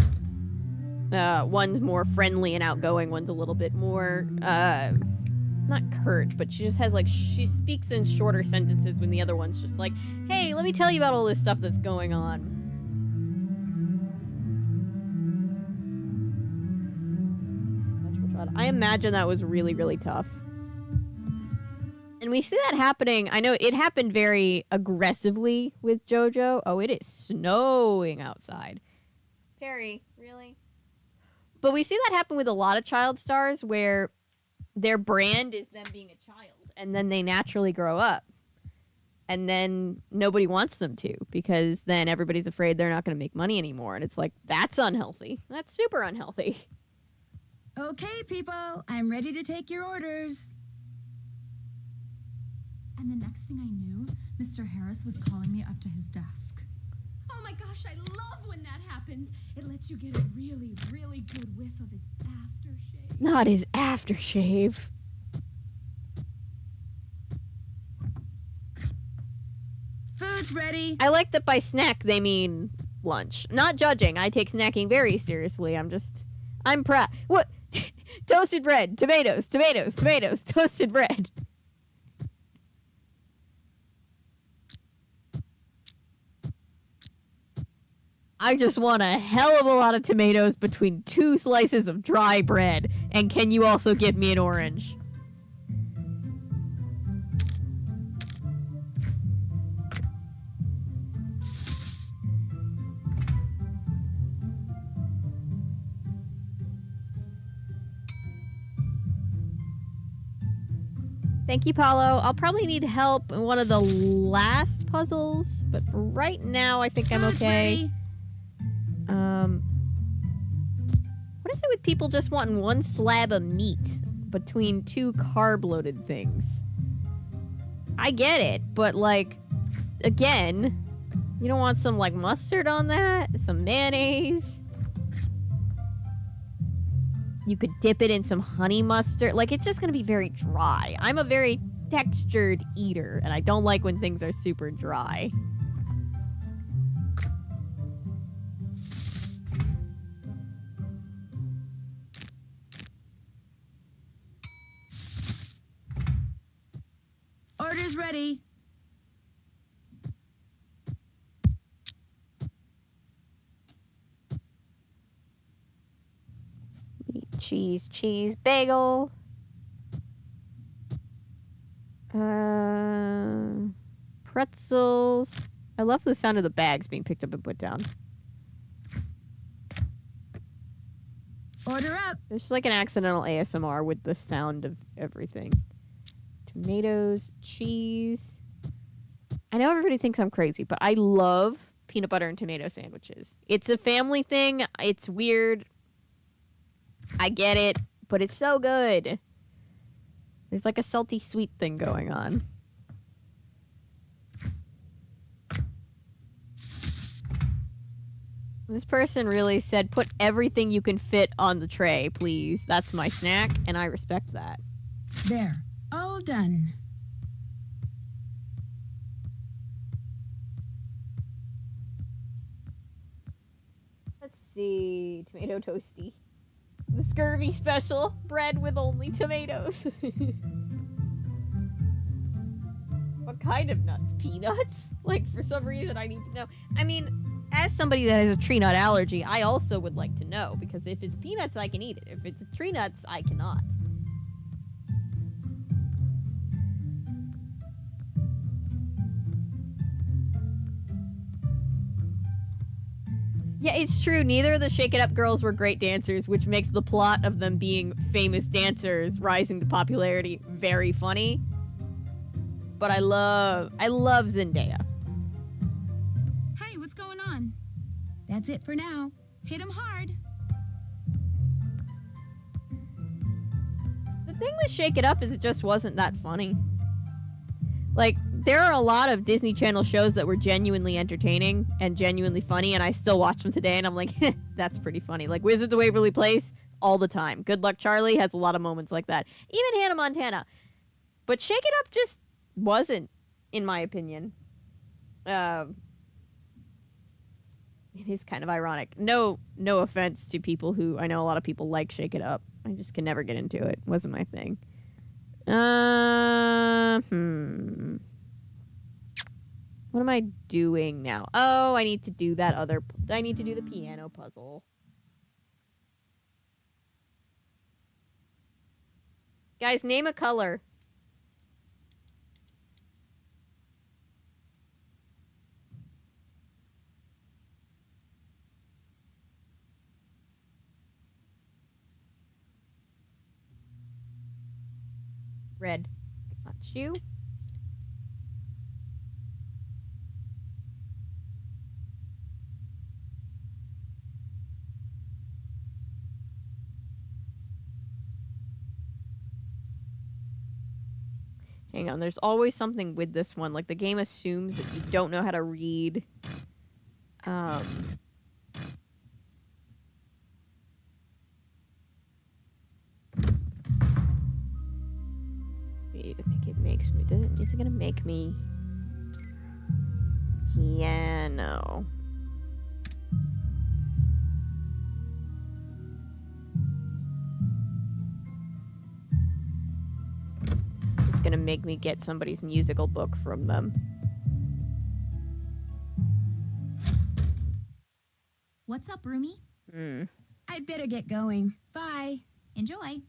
One's more friendly and outgoing, one's a little bit more, not curt, but she just has like, she speaks in shorter sentences when the other one's just like, hey, let me tell you about all this stuff that's going on. I imagine that was really, really tough. And we see that happening. I know it happened very aggressively with JoJo. Oh, it is snowing outside. Perry, really? But we see that happen with a lot of child stars where their brand is them being a child. And then they naturally grow up. And then nobody wants them to because then everybody's afraid they're not going to make money anymore. And it's like, that's unhealthy. That's super unhealthy. Okay, people, I'm ready to take your orders. And the next thing I knew, Mr. Harris was calling me up to his desk. Oh my gosh, I love when that happens. It lets you get a really, really good whiff of his aftershave. Not his aftershave. Food's ready. I like that by snack they mean lunch. Not judging. I take snacking very seriously. I'm proud. What? Toasted bread, tomatoes, tomatoes, tomatoes, toasted bread. I just want a hell of a lot of tomatoes between 2 slices of dry bread. And can you also give me an orange? Thank you, Paulo. I'll probably need help in one of the last puzzles, but for right now, I think I'm okay. What is it with people just wanting one slab of meat between 2 carb-loaded things? I get it, but, like, again, you don't want some, like, mustard on that? Some mayonnaise? You could dip it in some honey mustard. Like, it's just gonna be very dry. I'm a very textured eater, and I don't like when things are super dry. Order's ready. Cheese, bagel. Pretzels. I love the sound of the bags being picked up and put down. Order up. There's just like an accidental ASMR with the sound of everything. Tomatoes, cheese. I know everybody thinks I'm crazy, but I love peanut butter and tomato sandwiches. It's a family thing. It's weird. I get it, but it's so good. There's like a salty sweet thing going on. This person really said, put everything you can fit on the tray, please. That's my snack, and I respect that. There. All done. Let's see. Tomato toasty. The scurvy special. Bread with only tomatoes. What kind of nuts? Peanuts? Like, for some reason, I need to know. I mean, as somebody that has a tree nut allergy, I also would like to know. Because if it's peanuts, I can eat it. If it's tree nuts, I cannot. Yeah, it's true. Neither of the Shake It Up girls were great dancers, which makes the plot of them being famous dancers rising to popularity very funny. But I love Zendaya. Hey, what's going on? That's it for now. Hit him hard. The thing with Shake It Up is it just wasn't that funny. Like, there are a lot of Disney Channel shows that were genuinely entertaining and genuinely funny, and I still watch them today, and I'm like, that's pretty funny. Like, Wizards of Waverly Place, all the time. Good Luck Charlie has a lot of moments like that. Even Hannah Montana. But Shake It Up just wasn't, in my opinion. It is kind of ironic. No offense to people who, I know a lot of people like Shake It Up. I just can never get into it. Wasn't my thing. What am I doing now? Oh, I need to do I need to do the piano puzzle. Guys, name a color. Red. That's you. Hang on, there's always something with this one. Like, the game assumes that you don't know how to read. Wait, I think it makes me... Is it gonna make me... Piano. It's gonna make me get somebody's musical book from them. What's up, roomie? I'd better get going. Bye. Enjoy.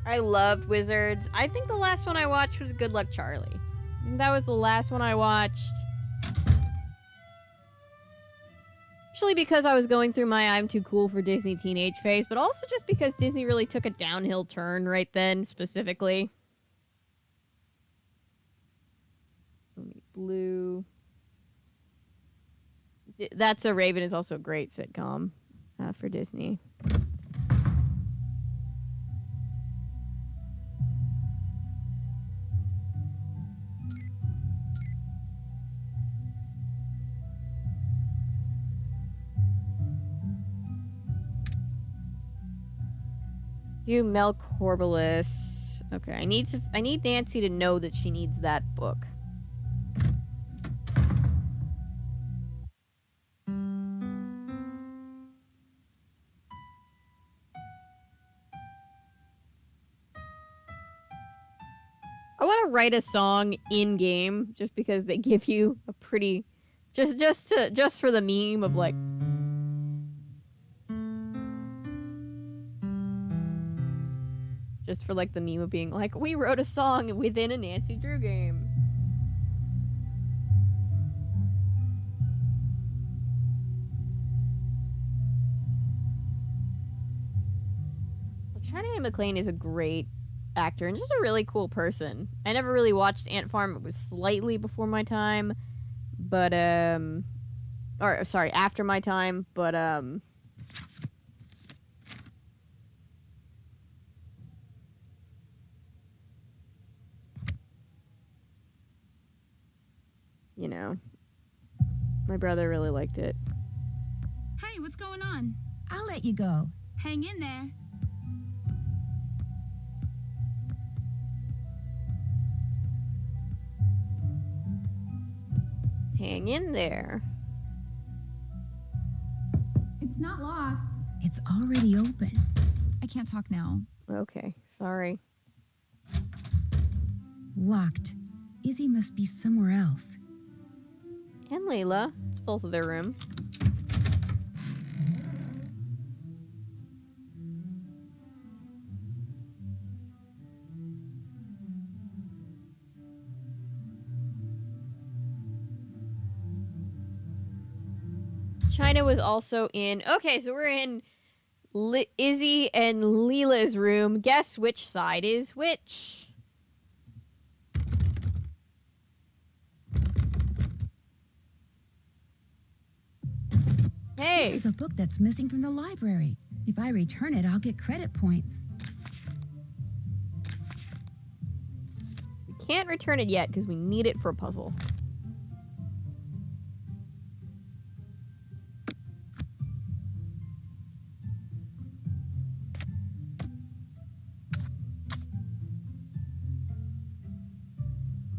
I loved Wizards. I think the last one I watched was Good Luck Charlie. I think that was the last one I watched. Actually, because I was going through my I'm too cool for Disney teenage phase, but also just because Disney really took a downhill turn right then, specifically. Blue. That's a Raven is also a great sitcom for Disney. Do Mel Corbelis. Okay, I need Nancy to know that she needs that book. I want to write a song in game just because they give you a pretty just for the meme of like just for like the meme of being like, we wrote a song within a Nancy Drew game. Well, China McClain is a great actor and just a really cool person. I never really watched Ant Farm. It was slightly before my time, but or sorry, after my time, but you know, my brother really liked it. Hey, what's going on? I'll let you go. Hang in there. Hang in there. It's not locked. It's already open. I can't talk now. Okay, sorry. Locked. Izzy must be somewhere else. And Layla. It's both of their room. China was also in... Okay, so we're in Izzy and Leela's room. Guess which side is which? Hey! This is a book that's missing from the library. If I return it, I'll get credit points. We can't return it yet because we need it for a puzzle.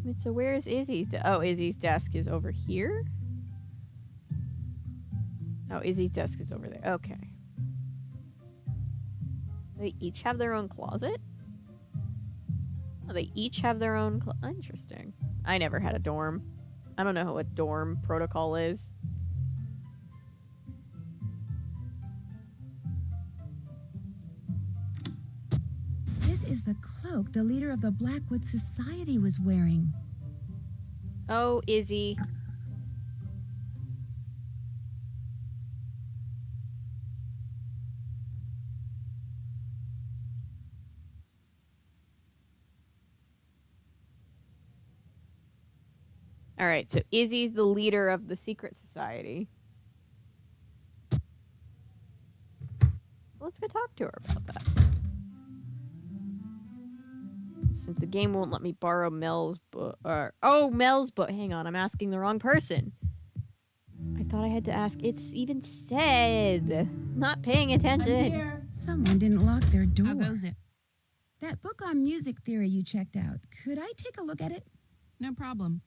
Wait, so where's Izzy's desk? Oh, Izzy's desk is over here? Oh, Izzy's desk is over there. Okay. They each have their own closet? Oh, they each have their own interesting. I never had a dorm. I don't know what dorm protocol is. This is the cloak the leader of the Blackwood Society was wearing. Oh, Izzy. All right, so Izzy's the leader of the secret society. Let's go talk to her about that. Since the game won't let me borrow Mel's book. Mel's book. Hang on, I'm asking the wrong person. I thought I had to ask. It's even said. Not paying attention. Someone didn't lock their door. How goes it? That book on music theory you checked out, could I take a look at it? No problem.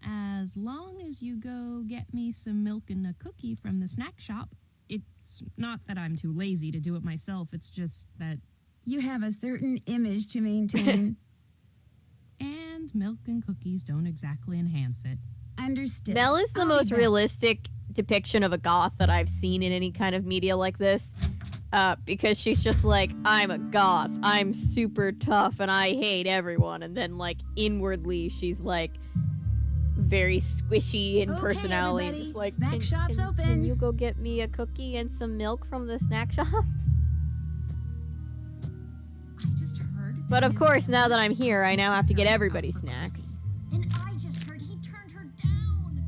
As long as you go get me some milk and a cookie from the snack shop. It's not that I'm too lazy to do it myself, it's just that... You have a certain image to maintain. And milk and cookies don't exactly enhance it. Understood. Mel is the most realistic depiction of a goth that I've seen in any kind of media like this. Because she's just like, I'm a goth, I'm super tough, and I hate everyone. And then, like, inwardly, she's like... very squishy in personality. Everybody. Just like, snack shop's open. Can you go get me a cookie and some milk from the snack shop? I just heard. But that of Miss course, now that I'm Waverly here, I asked now Mr. have to get Harris everybody out for snacks. coffee. And I just heard he turned her down.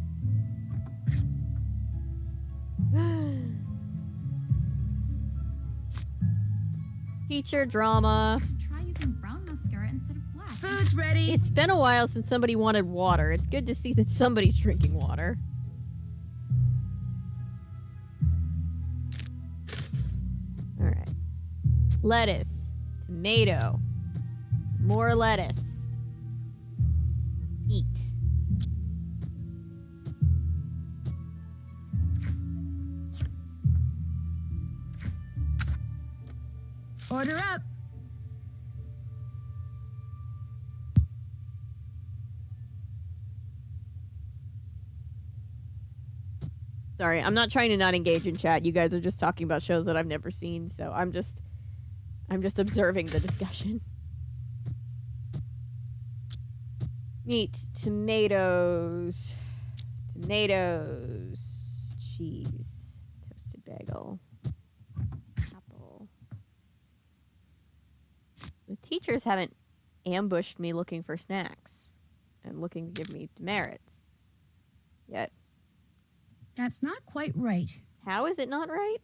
Teacher drama. Try using brown mascara instead of black. Food's ready. It's been a while since somebody wanted water. It's good to see that somebody's drinking water. Alright. Lettuce. Tomato. More lettuce. Eat. Order up. Sorry, I'm not trying to not engage in chat. You guys are just talking about shows that I've never seen, so I'm just observing the discussion. Meat, tomatoes, cheese, toasted bagel, apple. The teachers haven't ambushed me looking for snacks and looking to give me demerits yet. That's not quite right. How is it not right?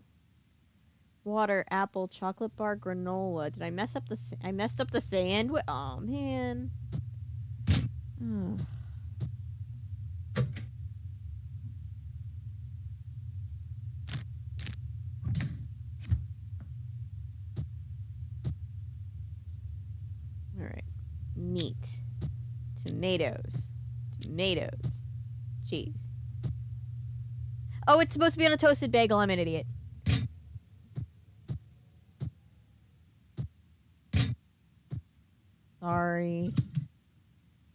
Water, apple, chocolate bar, granola. Did I mess up I messed up the sandwich? Oh, man. Oh. All right. Meat. Tomatoes. Cheese. Oh, it's supposed to be on a toasted bagel. I'm an idiot. Sorry.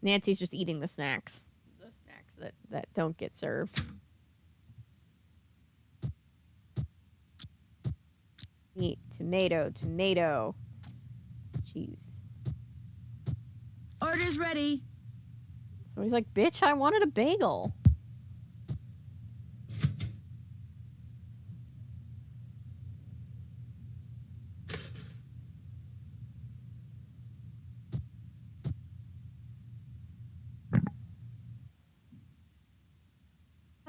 Nancy's just eating the snacks. The snacks that don't get served. Meat, tomato, cheese. Order's ready. So he's like, bitch, I wanted a bagel.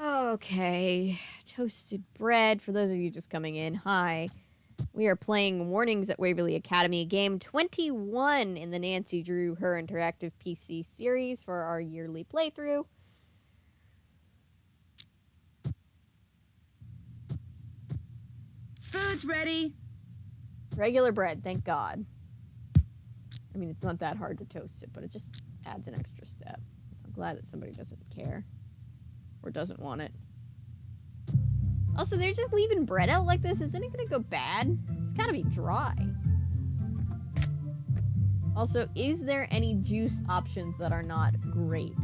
Okay, toasted bread. For those of you just coming in, hi. We are playing Warnings at Waverly Academy, game 21 in the Nancy Drew Her Interactive PC series for our yearly playthrough. Food's ready. Regular bread, thank God. I mean, it's not that hard to toast it, but it just adds an extra step. So I'm glad that somebody doesn't care. Or doesn't want it. Also, they're just leaving bread out like this. Isn't it gonna go bad? It's gotta be dry. Also, is there any juice options that are not grape?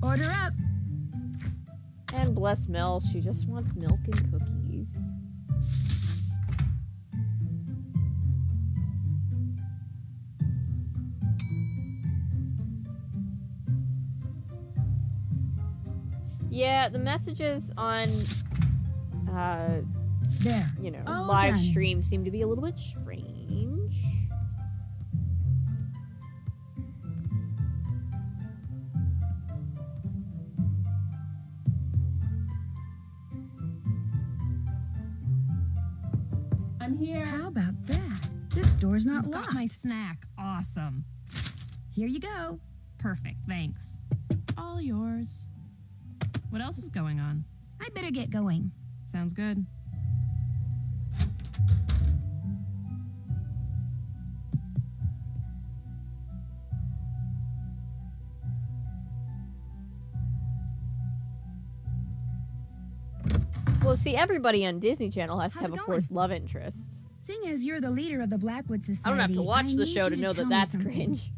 Order up. And bless Mel, she just wants milk and cookies. Yeah, the messages on There. you know, All live done. streams seem to be a little bit strange. I'm here. How about that? This door's not You've locked. got my snack. Awesome. Here you go. Perfect. Thanks. All yours. What else is going on? I'd better get going. Sounds good. Well, see, everybody on Disney Channel has How's to have it a going? fourth love interest. Seeing as you're the leader of the Blackwood Society, I don't have to watch the need show you to know tell that me that's something. cringe.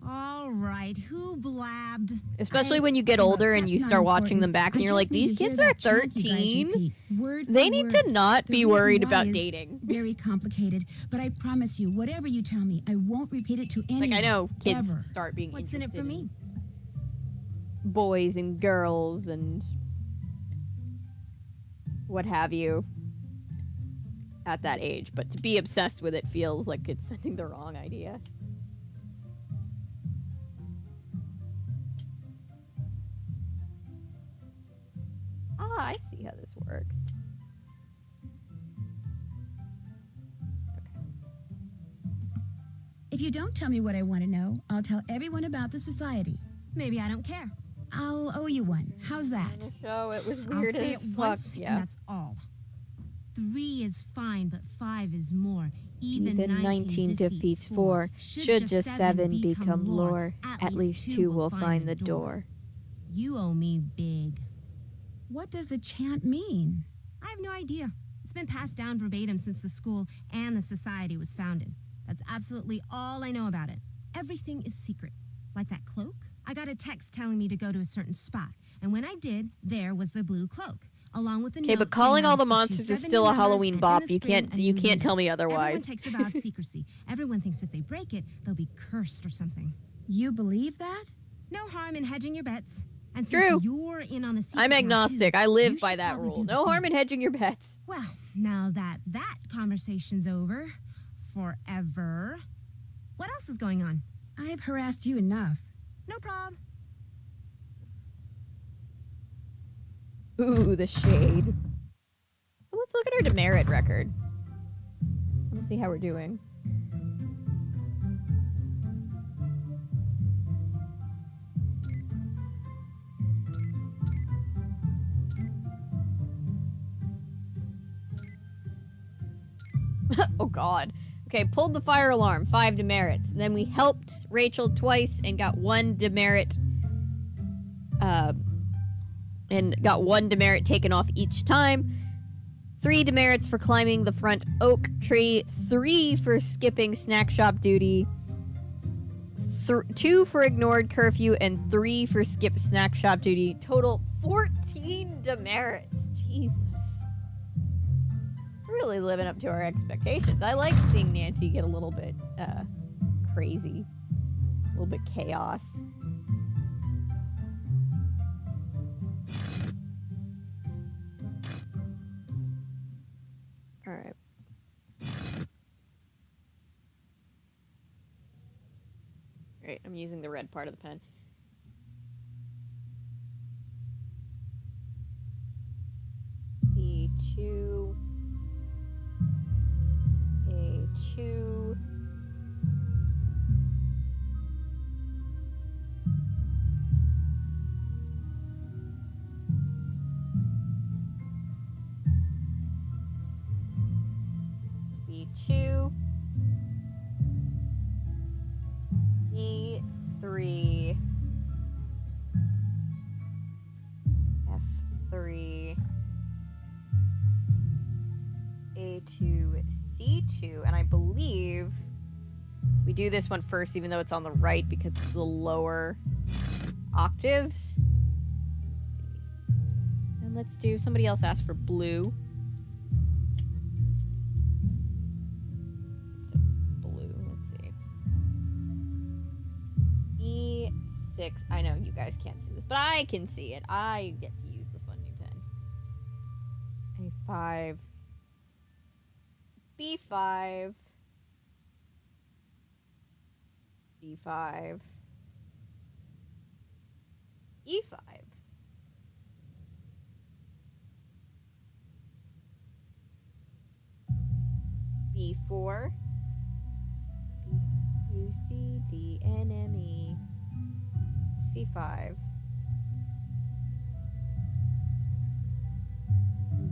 All right, who blabbed? Especially when you get older and you That's start not watching them important. back and I you're just like, need these to hear kids are that chant you guys 13. repeat, word They for need word. to not The be reason worried why about is dating. Very complicated, but I promise you, whatever you tell me, I won't repeat it to anyone. Like, I know kids ever. start being What's in it interested for me? boys and girls and what have you at that age, but to be obsessed with it feels like it's sending the wrong idea. Ah, I see how this works. If you don't tell me what I want to know, I'll tell everyone about the society. Maybe I don't care. I'll owe you one. How's that? Show it was I'll weird say as it fuck. once, Yeah. and that's all. 3 is fine, but 5 is more. Even, Even 19 defeats 4. Should just 7 become lore, at least 2 will find the door. You owe me big. What does the chant mean? I have no idea. It's been passed down verbatim since the school and the society was founded. That's absolutely all I know about it. Everything is secret. Like that cloak? I got a text telling me to go to a certain spot, and when I did, there was the blue cloak, along with the Okay, note but calling saying I all the was to choose monsters is 7 still a numbers, Halloween and in bop. the You spring, can't a you new can't year. tell me Everyone otherwise. takes a vow of secrecy. Everyone thinks if they break it, they'll be cursed or something. You believe that? No harm in hedging your bets. And True. since you're in on the secret I'm now, agnostic. too, I you live by should that probably rule. do the No same. harm in hedging your bets. Well, now that conversation's over, forever, what else is going on? I've harassed you enough. No problem. Ooh, the shade. Well, let's look at our demerit record. Let's see how we're doing. Oh god. Okay, pulled the fire alarm, 5 demerits. Then we helped Rachel twice and got 1 demerit. And got 1 demerit taken off each time. 3 demerits for climbing the front oak tree. 3 for skipping snack shop duty. 2 for ignored curfew, and 3 for skip snack shop duty. Total 14 demerits. Jesus. Really living up to our expectations. I like seeing Nancy get a little bit crazy. A little bit chaos. Alright. Great, I'm using the red part of the pen. D2. A2. B2. E3. F3. A2, C2, and I believe we do this one first, even though it's on the right because it's the lower octaves. Let's see. And let's do, somebody else asked for blue. Blue, let's see. E6, I know you guys can't see this, but I can see it. I get to use the fun new pen. A5. B5. D5. E5. B4. You see the enemy. C5.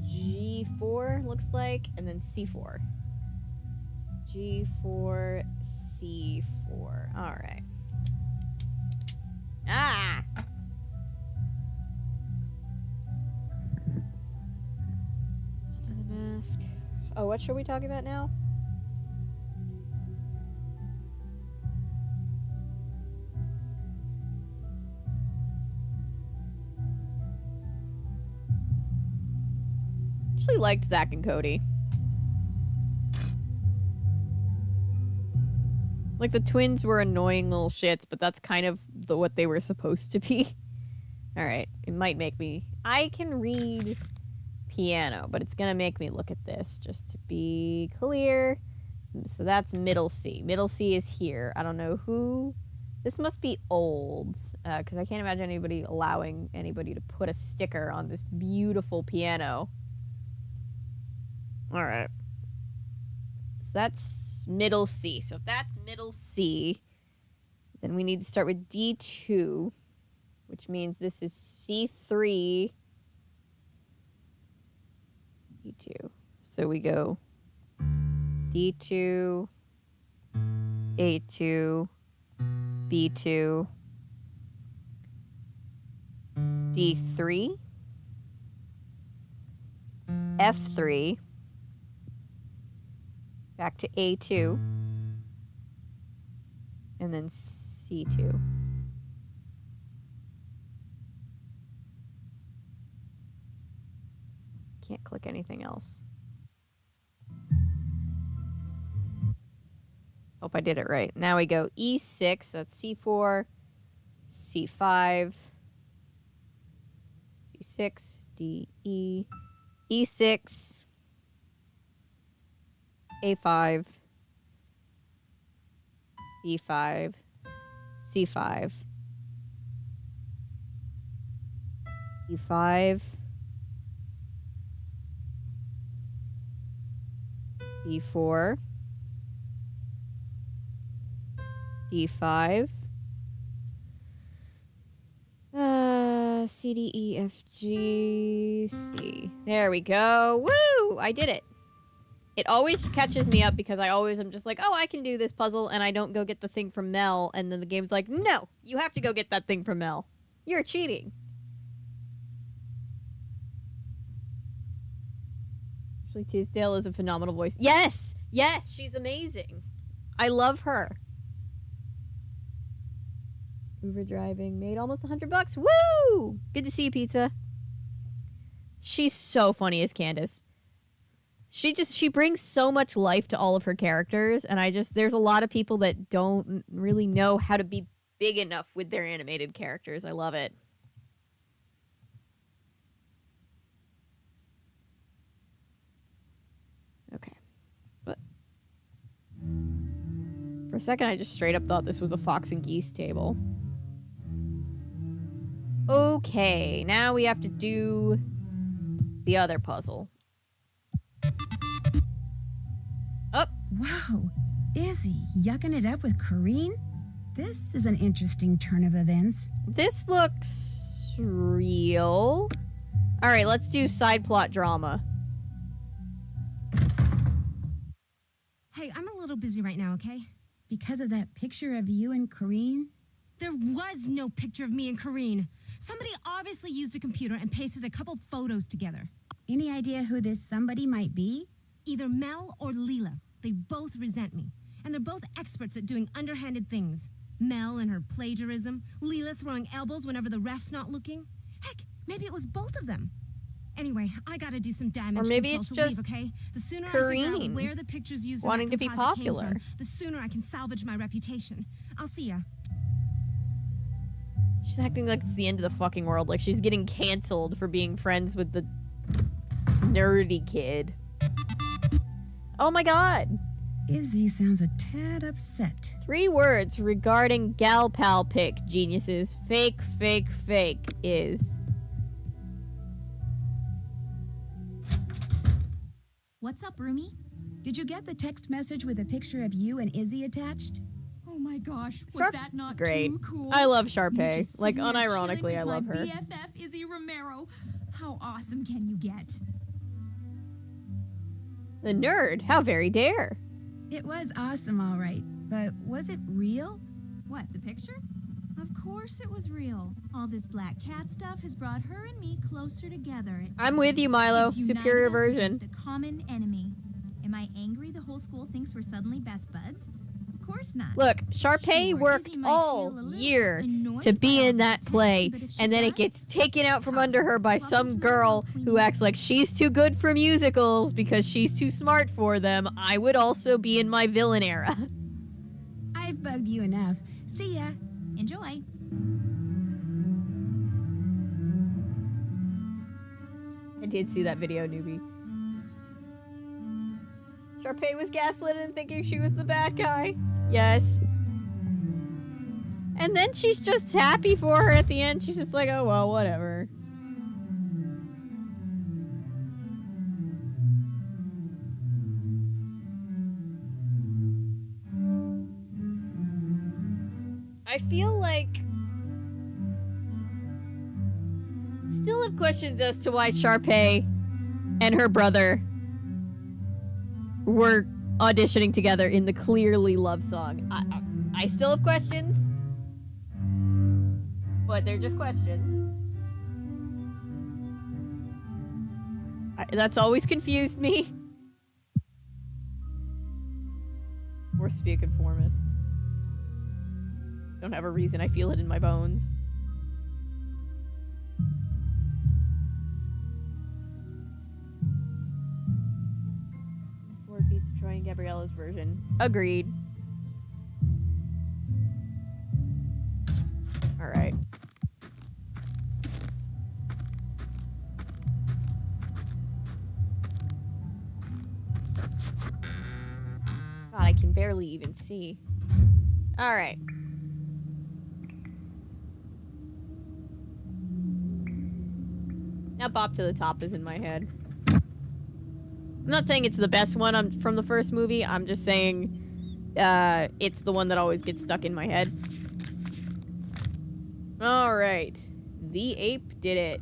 G4 looks like, and then C4. G4, C4. All right. Ah! Under the mask. Oh, what should we talk about now? Actually liked Zach and Cody. Like, the twins were annoying little shits, but that's kind of what they were supposed to be. Alright, it might make me... I can read piano, but it's gonna make me look at this, just to be clear. So that's middle C. Middle C is here. I don't know who... This must be old, because I can't imagine anybody allowing anybody to put a sticker on this beautiful piano. Alright. So that's middle C. So if that's middle C, then we need to start with D2, which means this is C3, D2. So we go D2, A2, B2, D3, F3, back to A2, and then C2. Can't click anything else. Hope I did it right. Now we go E6, that's C4, C5, C6, D, E, E6, A5, B5, C5, E5, B4, D5, C, D, E, F, G, C. There we go. Woo! I did it. It always catches me up because I always am just like, oh, I can do this puzzle, and I don't go get the thing from Mel, and then the game's like, no, you have to go get that thing from Mel. You're cheating. Ashley Tisdale is a phenomenal voice. Yes! Yes, she's amazing. I love her. Uber driving made almost $100. Woo! Good to see you, Pizza. She's so funny as Candace. She brings so much life to all of her characters, and there's a lot of people that don't really know how to be big enough with their animated characters. I love it. Okay. What? For a second, I just straight up thought this was a Fox and Geese table. Okay, now we have to do the other puzzle. Oh. Wow, Izzy, yucking it up with Corrine? This is an interesting turn of events. This looks real. All right, let's do side plot drama. Hey, I'm a little busy right now, okay? Because of that picture of you and Corrine? There was no picture of me and Corrine. Somebody obviously used a computer and pasted a couple photos together. Any idea who this somebody might be? Either Mel or Leela. They both resent me. And they're both experts at doing underhanded things. Mel and her plagiarism. Leela throwing elbows whenever the ref's not looking. Heck, maybe it was both of them. Anyway, I gotta do some damage or maybe control, it's so just leave, okay? The sooner Corrine I figure out where the pictures used wanting in to that be composite came popular. from, the sooner I can salvage my reputation. I'll see ya. She's acting like it's the end of the fucking world. Like she's getting canceled for being friends with the nerdy kid. Oh my god. Izzy sounds a tad upset. 3 words regarding gal pal pic, geniuses. Fake, fake, fake is. What's up, Rumi? Did you get the text message with a picture of you and Izzy attached? Oh my gosh, was that not Great. too cool? I love Me Sharpay. just Like, sitting there unironically, chilling I love with her. my BFF Izzy Romero. How awesome can you get? The nerd. How very dare. It was awesome, all right. But was it real? What, the picture? Of course it was real. All this black cat stuff has brought her and me closer together. I'm with you, Milo. It's united Superior us version. against a common enemy. Am I angry the whole school thinks we're suddenly best buds? Of course not. Look, Sharpay Sure, worked Izzy might all feel a little year annoyed to by be all in this that attention, play, but if she and then it does, gets taken out from under her by Welcome some to my girl world, who Queenie. acts like she's too good for musicals because she's too smart for them. I would also be in my villain era. I've bugged you enough. See ya. Enjoy. I did see that video, newbie. Sharpay was gaslit and thinking she was the bad guy. Yes. And then she's just happy for her at the end. She's just like, oh well, whatever. I feel like... Still have questions as to why Sharpay and her brother were auditioning together in the clearly love song. I still have questions, but they're just questions. That's always confused me. Or be a conformist. Don't have a reason, I feel it in my bones. 4 beats Troy and Gabriella's version. Agreed. Alright. God, I can barely even see. Alright. Now Bop to the Top is in my head. I'm not saying it's the best one from the first movie. I'm just saying it's the one that always gets stuck in my head. Alright. The ape did it.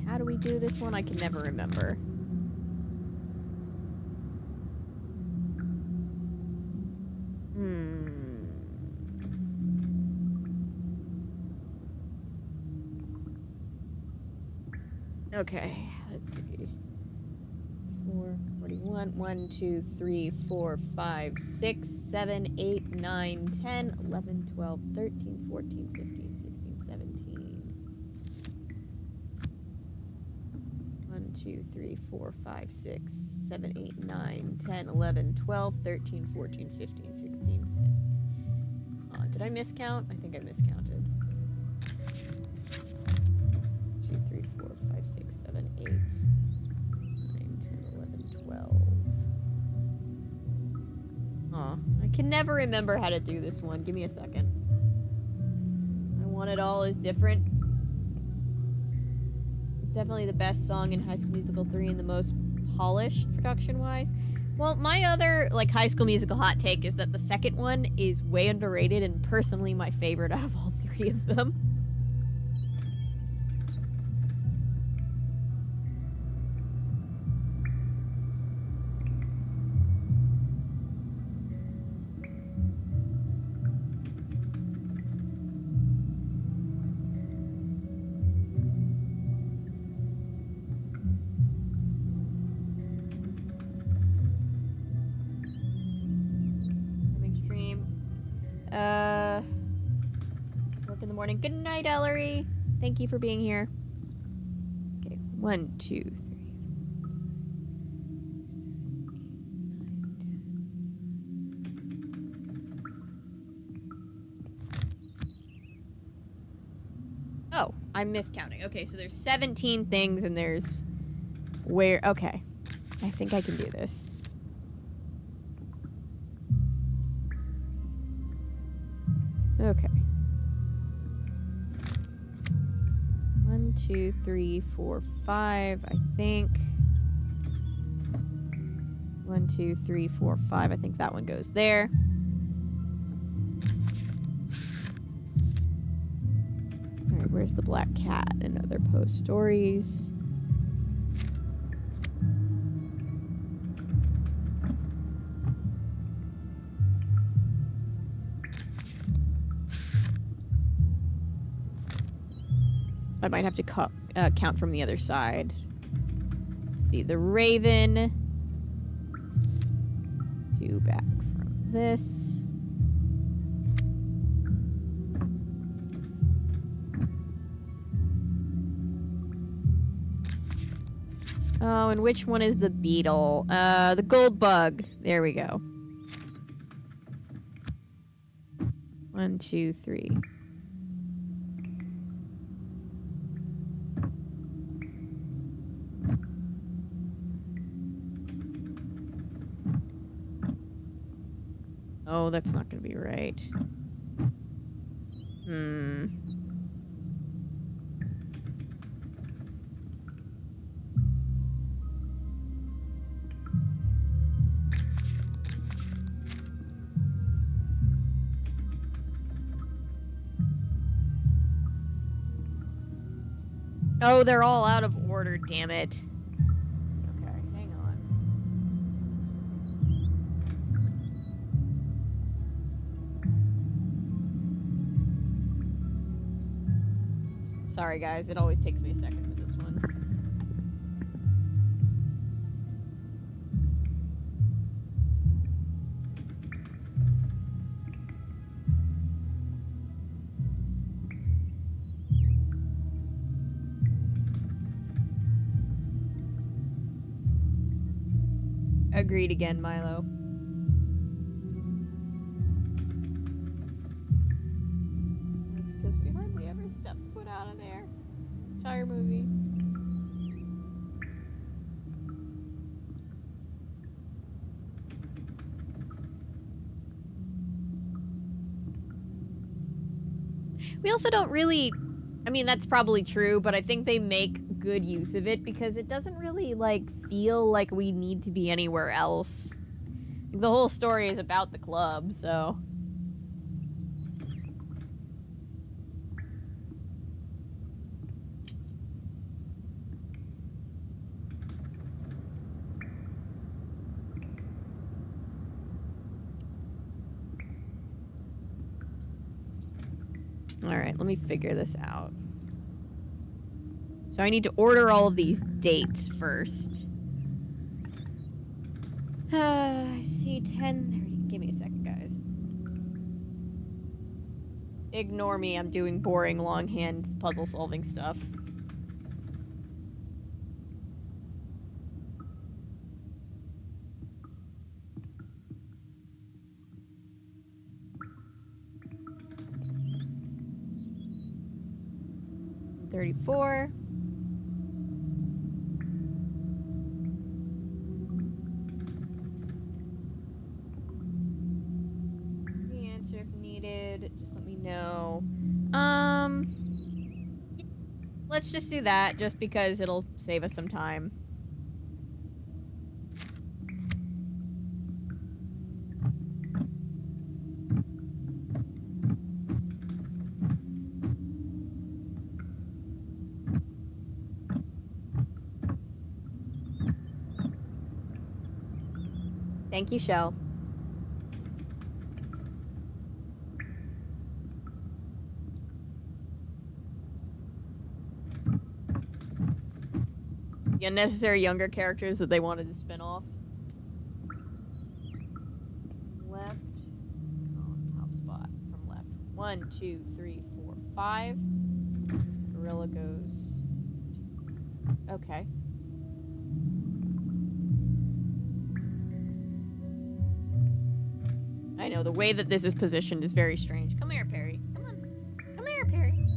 How do we do this one? I can never remember. Okay, let's see. 4, 41, 1, 2, 3, 4, 5, 6, 7, 8, 9, 10, 11, 12, 13, 14, 15, 16, 17. 1, 2, 3, 4, 5, 6, 7, 8, 9, 10, 11, 12, 13, 14, 15, 16, 17. Did I miscount? I think I miscounted. 2, 3, 4, 5, 6, 7, 8, 9, 10, 11, 12. Aw, I can never remember how to do this one. Give me a second. I Want It All is different. It's definitely the best song in High School Musical 3 and the most polished production-wise. Well, my other, like, High School Musical hot take is that the second one is way underrated and personally my favorite out of all 3 of them. Work in the morning. Good night, Ellery. Thank you for being here. Okay, 1, 2, 3, 4, 5, 6, 7, 8, 9, 10, I'm miscounting. Okay, so there's 17 things and there's where... Okay. I think I can do this. Okay. 1, 2, 3, 4, 5, I think. 1, 2, 3, 4, 5. I think that one goes there. Alright, where's the black cat and other post stories? I might have to count from the other side. See, the Raven. 2 back from this. Oh, and which one is the beetle? The gold bug. There we go. 1, 2, 3. Oh, that's not gonna be right. Oh, they're all out of order, damn it. Okay, hang on. Sorry, guys. It always takes me a second for this one. Agreed again, Milo. Because we hardly ever step foot out of there. Entire movie. We also don't really... I mean, that's probably true, but I think they make good use of it because it doesn't really, like, feel like we need to be anywhere else. The whole story is about the club, so... Alright, let me figure this out. So I need to order all of these dates first. I see 10:30. Give me a second, guys. Ignore me, I'm doing boring longhand puzzle solving stuff. $34. The answer if needed. Just let me know. Let's just do that, just because it'll save us some time. Thank you, Shell. The unnecessary younger characters that they wanted to spin off. Left. Oh, top spot from left. 1, 2, 3, 4, 5. This gorilla goes. Okay. I know, the way that this is positioned is very strange. Come here, Perry. Come on. Come here, Perry.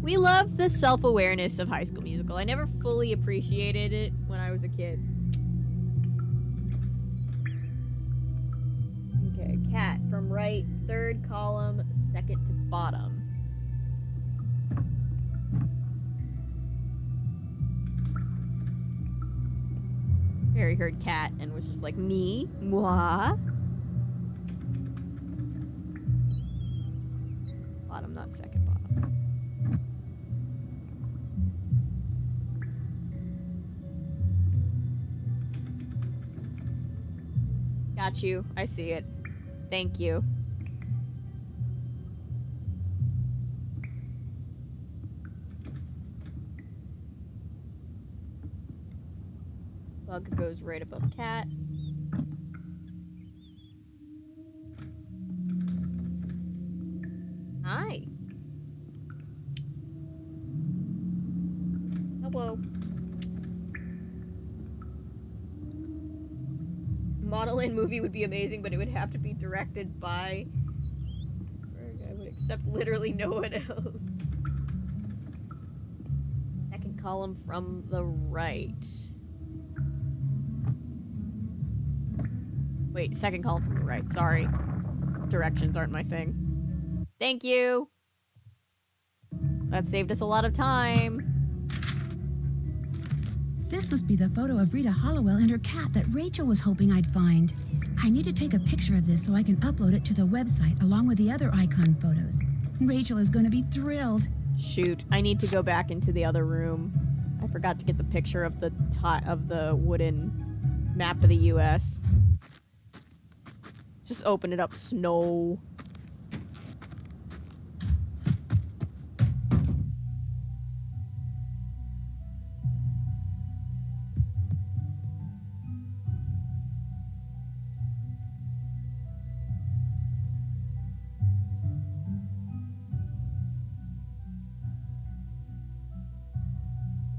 We love the self-awareness of High School Musical. I never fully appreciated it when I was a kid. Okay, cat from right, third column, second to bottom. Harry heard cat and was just like, me? Moi? Bottom, not second bottom. Got you. I see it. Thank you. Bug goes right above cat. Hi. Hello. Model in movie would be amazing, but it would have to be directed by... I would accept literally no one else. Second column from the right. Wait, second column from the right. Sorry. Directions aren't my thing. Thank you. That saved us a lot of time. This must be the photo of Rita Hollowell and her cat that Rachel was hoping I'd find. I need to take a picture of this so I can upload it to the website along with the other icon photos. Rachel is going to be thrilled. Shoot, I need to go back into the other room. I forgot to get the picture of the wooden map of the U.S. Just open it up, snow.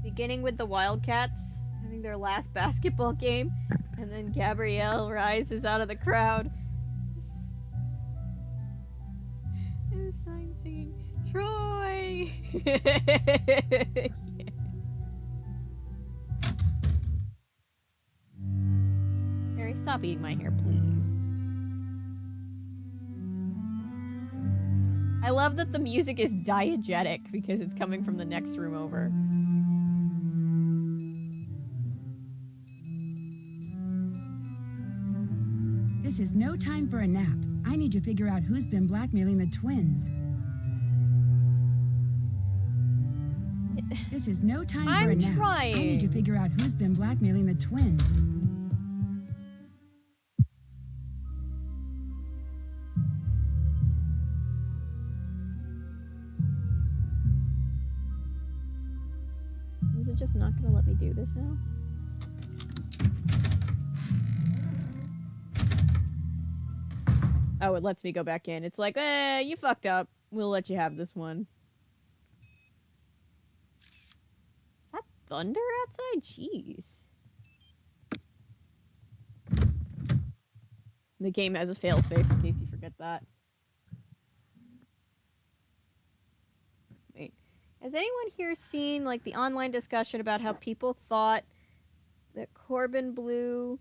Beginning with the Wildcats having their last basketball game, and then Gabrielle rises out of the crowd. And the sign singing, Troy! Yeah. Mary, stop eating my hair, please. I love that the music is diegetic because it's coming from the next room over. This is no time for a nap. I need to figure out who's been blackmailing the twins. This is no time for a nap. Trying. I need to figure out who's been blackmailing the twins. Was it just not gonna let me do this now? Oh, it lets me go back in. It's like, you fucked up. We'll let you have this one. Is that thunder outside? Jeez. The game has a failsafe in case you forget that. Wait. Has anyone here seen, like, the online discussion about how people thought that Corbin Blue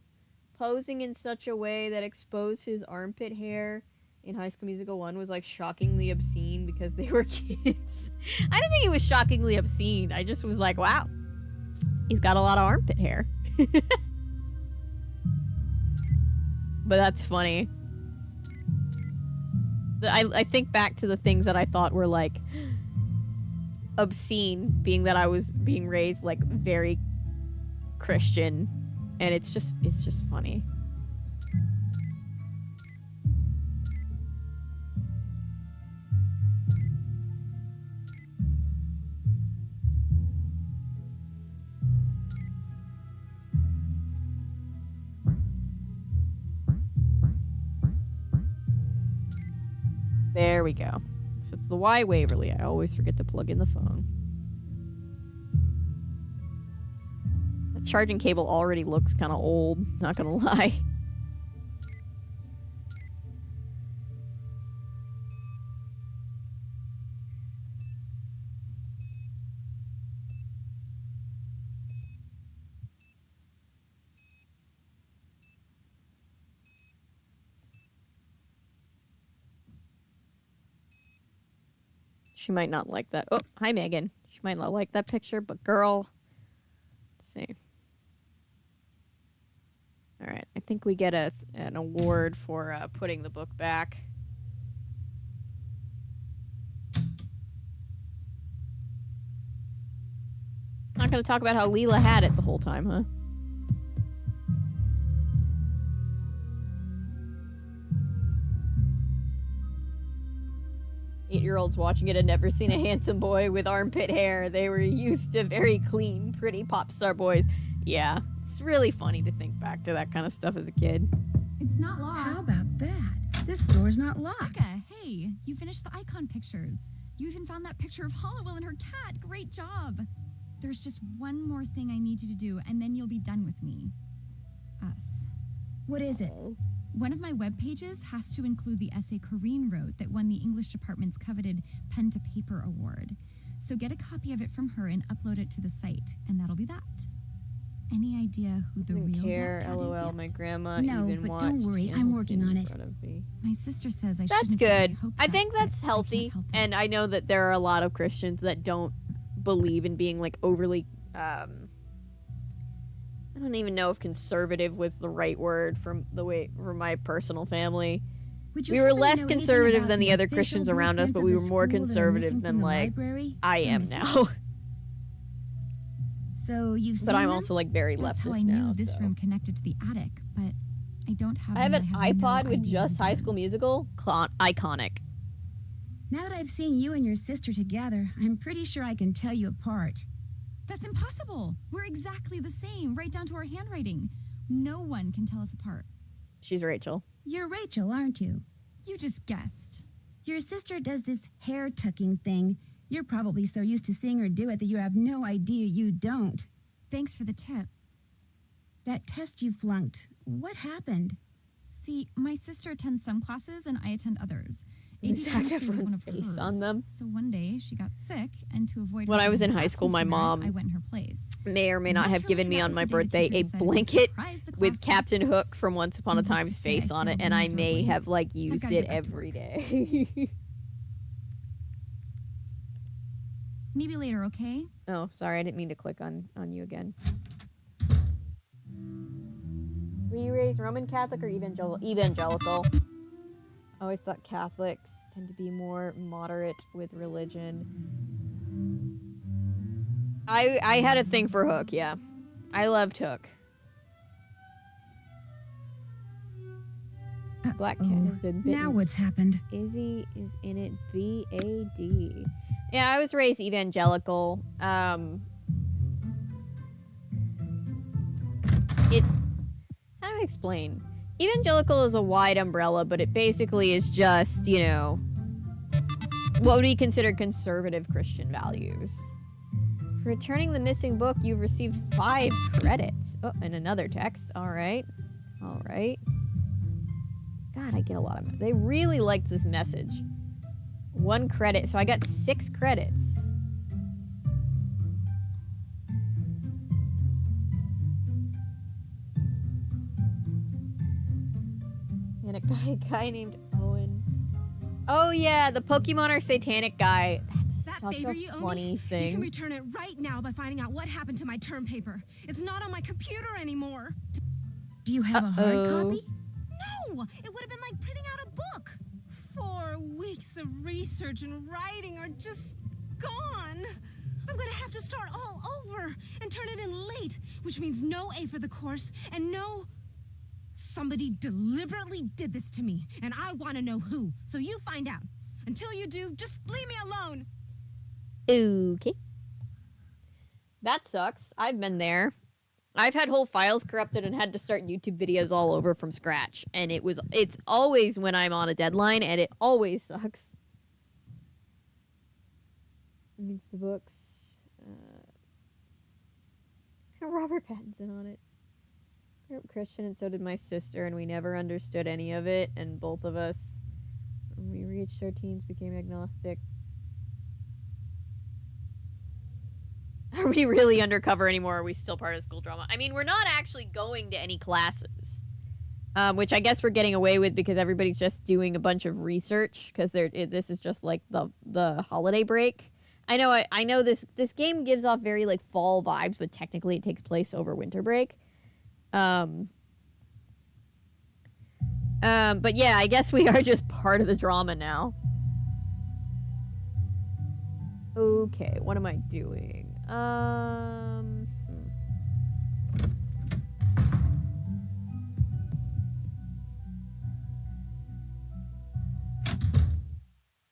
posing in such a way that exposed his armpit hair in High School Musical 1 was, like, shockingly obscene because they were kids? I didn't think it was shockingly obscene. I just was like, wow, he's got a lot of armpit hair. But that's funny. I think back to the things that I thought were, like, obscene, being that I was being raised, like, very Christian, and it's just funny. There we go. So it's the Y Waverly. I always forget to plug in the phone. The charging cable already looks kind of old, not gonna lie. She might not like that. Oh, hi, Megan. She might not like that picture, but girl. Let's see. All right. I think we get an award for putting the book back. Not going to talk about how Leela had it the whole time, huh? Eight-year-olds watching it had never seen a handsome boy with armpit hair. They were used to very clean, pretty pop star boys. Yeah, it's really funny to think back to that kind of stuff as a kid. It's not locked. How about that? This door's not locked. Becca, hey, you finished the icon pictures. You even found that picture of Hollowell and her cat. Great job. There's just one more thing I need you to do, and then you'll be done with me. Us. What is it? One of my web pages has to include the essay Corrine wrote that won the English department's coveted Pen to Paper award. So get a copy of it from her and upload it to the site, and that'll be that. Any idea who the real care, Black Cat is LOL, yet? my grandma No, even but watched don't worry, I'm working on it. My sister says I That's shouldn't get good. my hopes I up, think but that's I healthy, can't help it. and I know that there are a lot of Christians that don't believe in being like overly I don't even know if conservative was the right word from my personal family. Would you We were happen to less know anything conservative about than the other official Christians around us, blueprints but of we the were more school that are conservative missing than from the like library? I They're am missing? now. So you've seen But I'm them? also like very That's leftist how I knew now. this so. room connected to the attic, but I don't have I have them, an and I have iPod no with idea just who High School does. Musical. Iconic. Now that I've seen you and your sister together, I'm pretty sure I can tell you apart. That's impossible. We're exactly the same, right down to our handwriting. No one can tell us apart. She's Rachel. You're Rachel, aren't you? You just guessed. Your sister does this hair tucking thing. You're probably so used to seeing her do it that you have no idea you don't. Thanks for the tip. That test you flunked, what happened? See, my sister attends some classes and I attend others. Zac chemistry was one Efron's of face hers. on them. So one day she got sick, and to avoid When I having was in an high school, absence my demerit, mom I went in her place. May or may not have Naturally, given me that on was my the day the birthday teacher a decided to blanket surprise the with class Captain with Hook gifts. from Once Upon a Needless to Time's say, I face on it, failed and I may miserably. have like used gotta it get back to every work. day. Maybe later, okay? Oh, sorry, I didn't mean to click on you again. Were you raised Roman Catholic or evangelical? I always thought Catholics tend to be more moderate with religion. I had a thing for Hook, yeah. I loved Hook. Black Cat has been bitten. Now what's happened? Izzy is in it. B-A-D. Yeah, I was raised evangelical. It's... How do I explain? Evangelical is a wide umbrella, but it basically is just, you know, what would be considered conservative Christian values. For returning the missing book, you've received 5 credits. Oh, and another text. All right. All right. God, I get a lot of... They really liked this message. 1 credit. So I got 6 credits. And a guy named Owen. Oh, yeah. The Pokemon are satanic guy. That's That such favor a you owe funny me, thing. you can return it right now by finding out what happened to my term paper. It's not on my computer anymore. Do you have a hard Uh-oh. copy? No, it would have been like printing out a book. 4 weeks of research and writing are just gone. I'm gonna have to start all over and turn it in late, which means no A for the course and no... Somebody deliberately did this to me, and I want to know who. So you find out. Until you do, just leave me alone. Okay. That sucks. I've been there. I've had whole files corrupted and had to start YouTube videos all over from scratch. And it's always when I'm on a deadline, and it always sucks. It's the books. Robert Pattinson on it. I grew up Christian, and so did my sister, and we never understood any of it. And both of us, when we reached our teens, became agnostic. Are we really undercover anymore? Or are we still part of school drama? I mean, we're not actually going to any classes. which I guess we're getting away with because everybody's just doing a bunch of research because this is just like the holiday break. I know this game gives off very like fall vibes, but technically it takes place over winter break. But yeah, I guess we are just part of the drama now. Okay, what am I doing?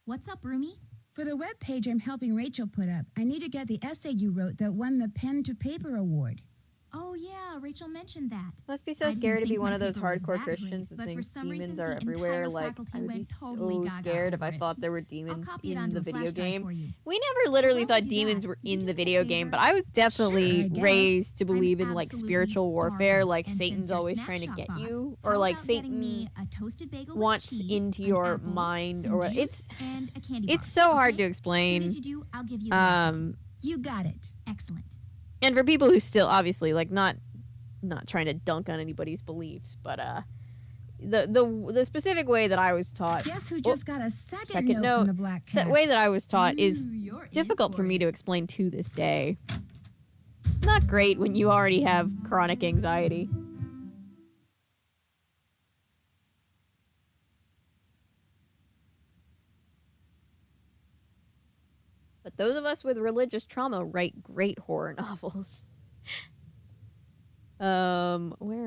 What's up, Rumi? For the webpage I'm helping Rachel put up, I need to get the essay you wrote that won the Pen to Paper Award. Oh yeah, Rachel mentioned that. Must be so I scary to didn't be think one my of those paper was hardcore that Christians great, that but for think some demons reason are the everywhere. entire Like, faculty I would be went so totally gaga scared if over I it. thought there were demons copy it in onto the a video flash drive game. for you. We never literally While we thought do demons that, were could you in do the me a video game, favor? but I was definitely Sure, I guess. raised to I'm believe in like absolutely spiritual warfare, starving, like and Satan's since you're always snack trying to shop get boss, you, how or like about getting Satan me a toasted bagel with wants cheese, into an your apple, mind, some or juice, and a candy bar. it's so hard okay? to explain. As soon as you do, I'll give you the recipe. You got it. Excellent. And for people who still obviously like not trying to dunk on anybody's beliefs, but the specific way that I was taught, Guess who just got a second second note from the Black Cat? way that I was taught is you're in difficult for for me it. to explain to this day. Not great when you already have chronic anxiety. But those of us with religious trauma write great horror novels. Where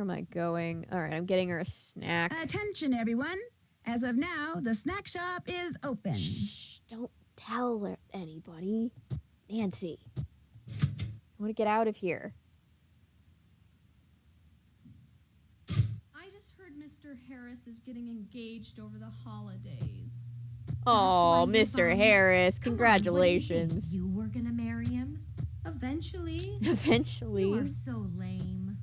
am I going? All right, I'm getting her a snack. Attention, everyone. As of now, the snack shop is open. Shh, don't tell anybody. Nancy, I want to get out of here. I just heard Mr. Harris is getting engaged over the holidays. Oh, why you're Mr. bummed. Harris, Come on, what do you think? congratulations. You were gonna marry him? Eventually. Eventually. You are so lame.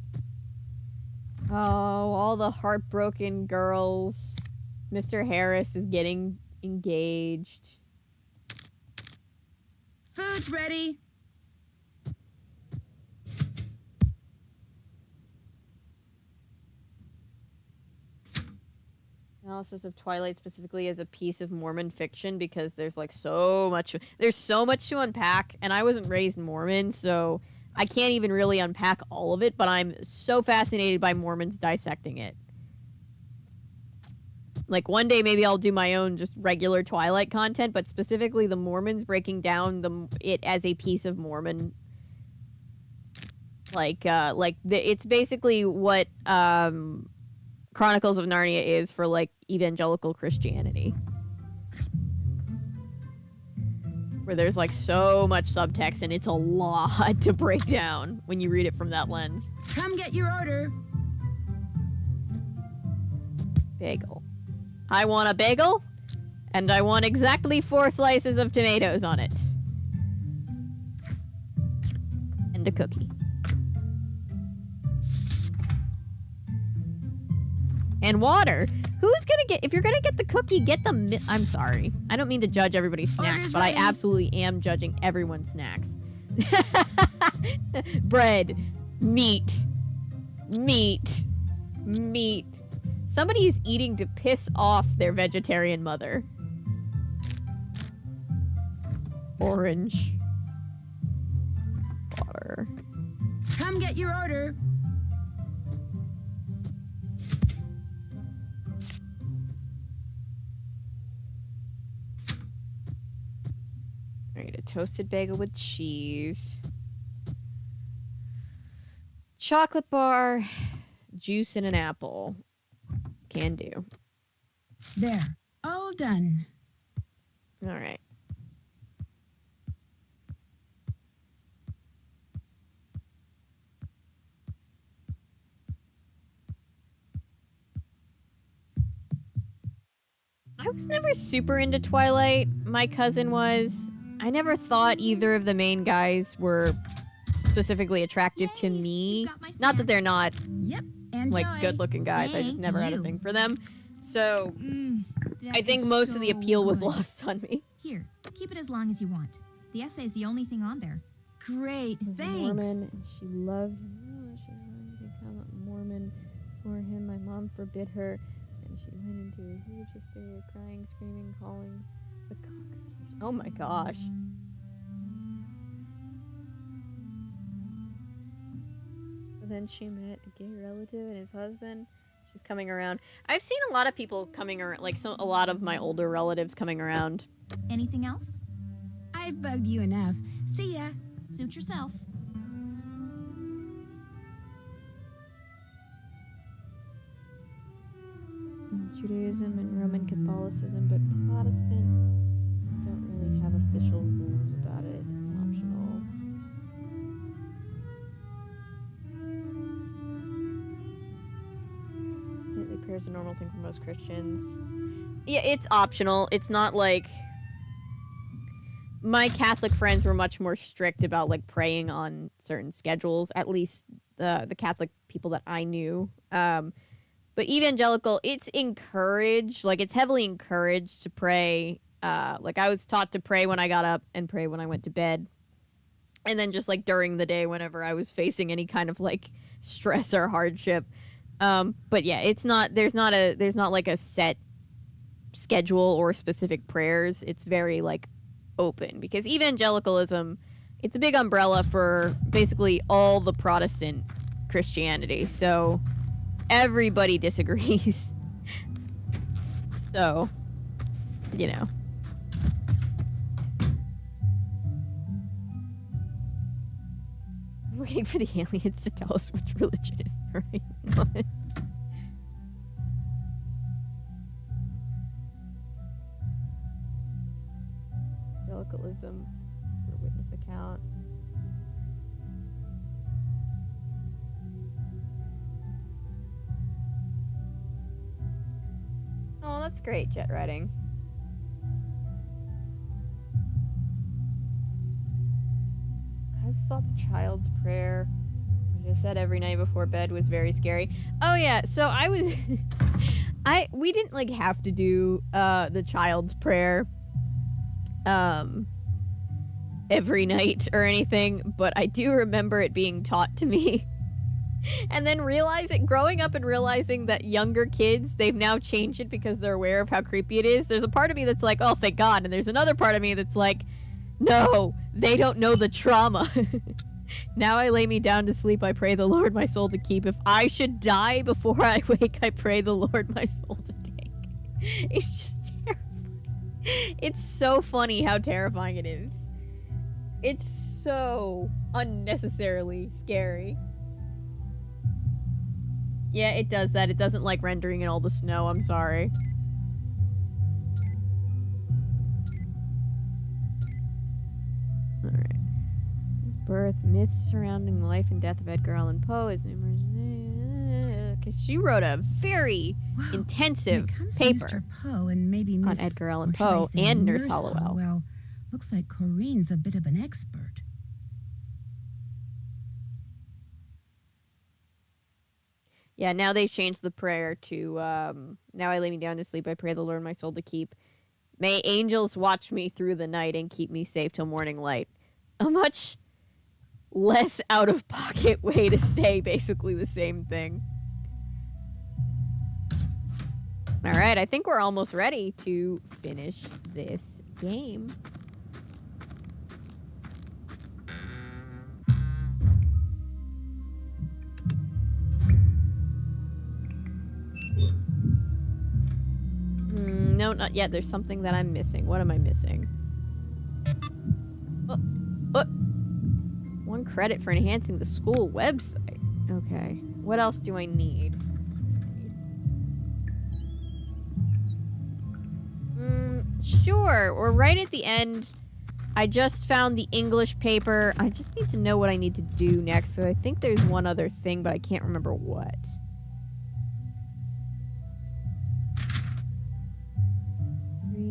Oh, all the heartbroken girls. Mr. Harris is getting engaged. Food's ready. Analysis of Twilight specifically as a piece of Mormon fiction because there's so much to unpack, and I wasn't raised Mormon, so I can't even really unpack all of it, but I'm so fascinated by Mormons dissecting it. Like, one day maybe I'll do my own just regular Twilight content, but specifically the Mormons breaking down it as a piece of Mormon. It's basically what Chronicles of Narnia is for like evangelical Christianity, where there's like so much subtext and it's a lot to break down when you read it from that lens. Come get your order. Bagel. I want a bagel, and I want exactly 4 slices of tomatoes on it. And a cookie. And water. Who's gonna get, if you're gonna get the cookie, get the, I'm sorry. I don't mean to judge everybody's snacks, Order's but I ready. absolutely am judging everyone's snacks. Bread. Meat. Meat. Meat. Somebody is eating to piss off their vegetarian mother. Orange. Water. Come get your order. Alright, a toasted bagel with cheese. Chocolate bar. Juice and an apple. Can do. There. All done. Alright. I was never super into Twilight. My cousin was. I never thought either of the main guys were specifically attractive to Yay, me. you got my Not snack. that they're not Yep. Enjoy. like good-looking guys. I just Thank never had a you. thing for them. So That I think is most of the so appeal was good. lost on me. Here, keep it as long as you want. The essay is the only thing on there. Great. Was Thanks. Mormon, and she loved. She was going to become a Mormon for him. My mom forbid her, and she went into a huge hysteria, crying, screaming, calling the congregation. Oh my gosh. But then she met a gay relative and his husband. She's coming around. I've seen a lot of people coming around, like a lot of my older relatives coming around. Anything else? I've bugged you enough. See ya. Suit yourself. Judaism and Roman Catholicism, but Protestant don't really have official rules about it. It's optional. Nightly prayer is a normal thing for most Christians. Yeah, it's optional. It's not like... My Catholic friends were much more strict about, like, praying on certain schedules, at least the Catholic people that I knew. But evangelical, it's encouraged, like, it's heavily encouraged to pray. Like, I was taught to pray when I got up and pray when I went to bed. And then just, like, during the day whenever I was facing any kind of, like, stress or hardship. But yeah, it's not, there's not like a set schedule or specific prayers. It's very, like, open. Because evangelicalism, it's a big umbrella for basically all the Protestant Christianity. So... everybody disagrees. So, you know. I'm waiting for the aliens to tell us which religion is the right one. Evangelicalism for witness account. Oh, that's great, jet riding. I just thought the child's prayer, which I said every night before bed, was very scary. Oh yeah, so I was... we didn't, like, have to do, the child's prayer, every night or anything, but I do remember it being taught to me. And then growing up and realizing that younger kids, they've now changed it because they're aware of how creepy it is. There's a part of me that's like, oh, thank God. And there's another part of me that's like, no, they don't know the trauma. Now I lay me down to sleep. I pray the Lord my soul to keep. If I should die before I wake, I pray the Lord my soul to take. It's just terrifying. It's so funny how terrifying it is. It's so unnecessarily scary. Yeah, it does that. It doesn't like rendering in all the snow. I'm sorry. Alright. Birth, myths surrounding the life and death of Edgar Allan Poe is numerous. Because she wrote a very intensive paper Mr. Poe and maybe on Edgar Allan Poe and Nurse Hollowell. Well, looks like Corinne's a bit of an expert. Yeah, now they've changed the prayer to, now I lay me down to sleep, I pray the Lord my soul to keep. May angels watch me through the night and keep me safe till morning light. A much less out-of-pocket way to say basically the same thing. Alright, I think we're almost ready to finish this game. No, not yet. There's something that I'm missing. What am I missing? Oh. 1 credit for enhancing the school website. Okay. What else do I need? Sure. We're right at the end. I just found the English paper. I just need to know what I need to do next. So I think there's one other thing, but I can't remember what.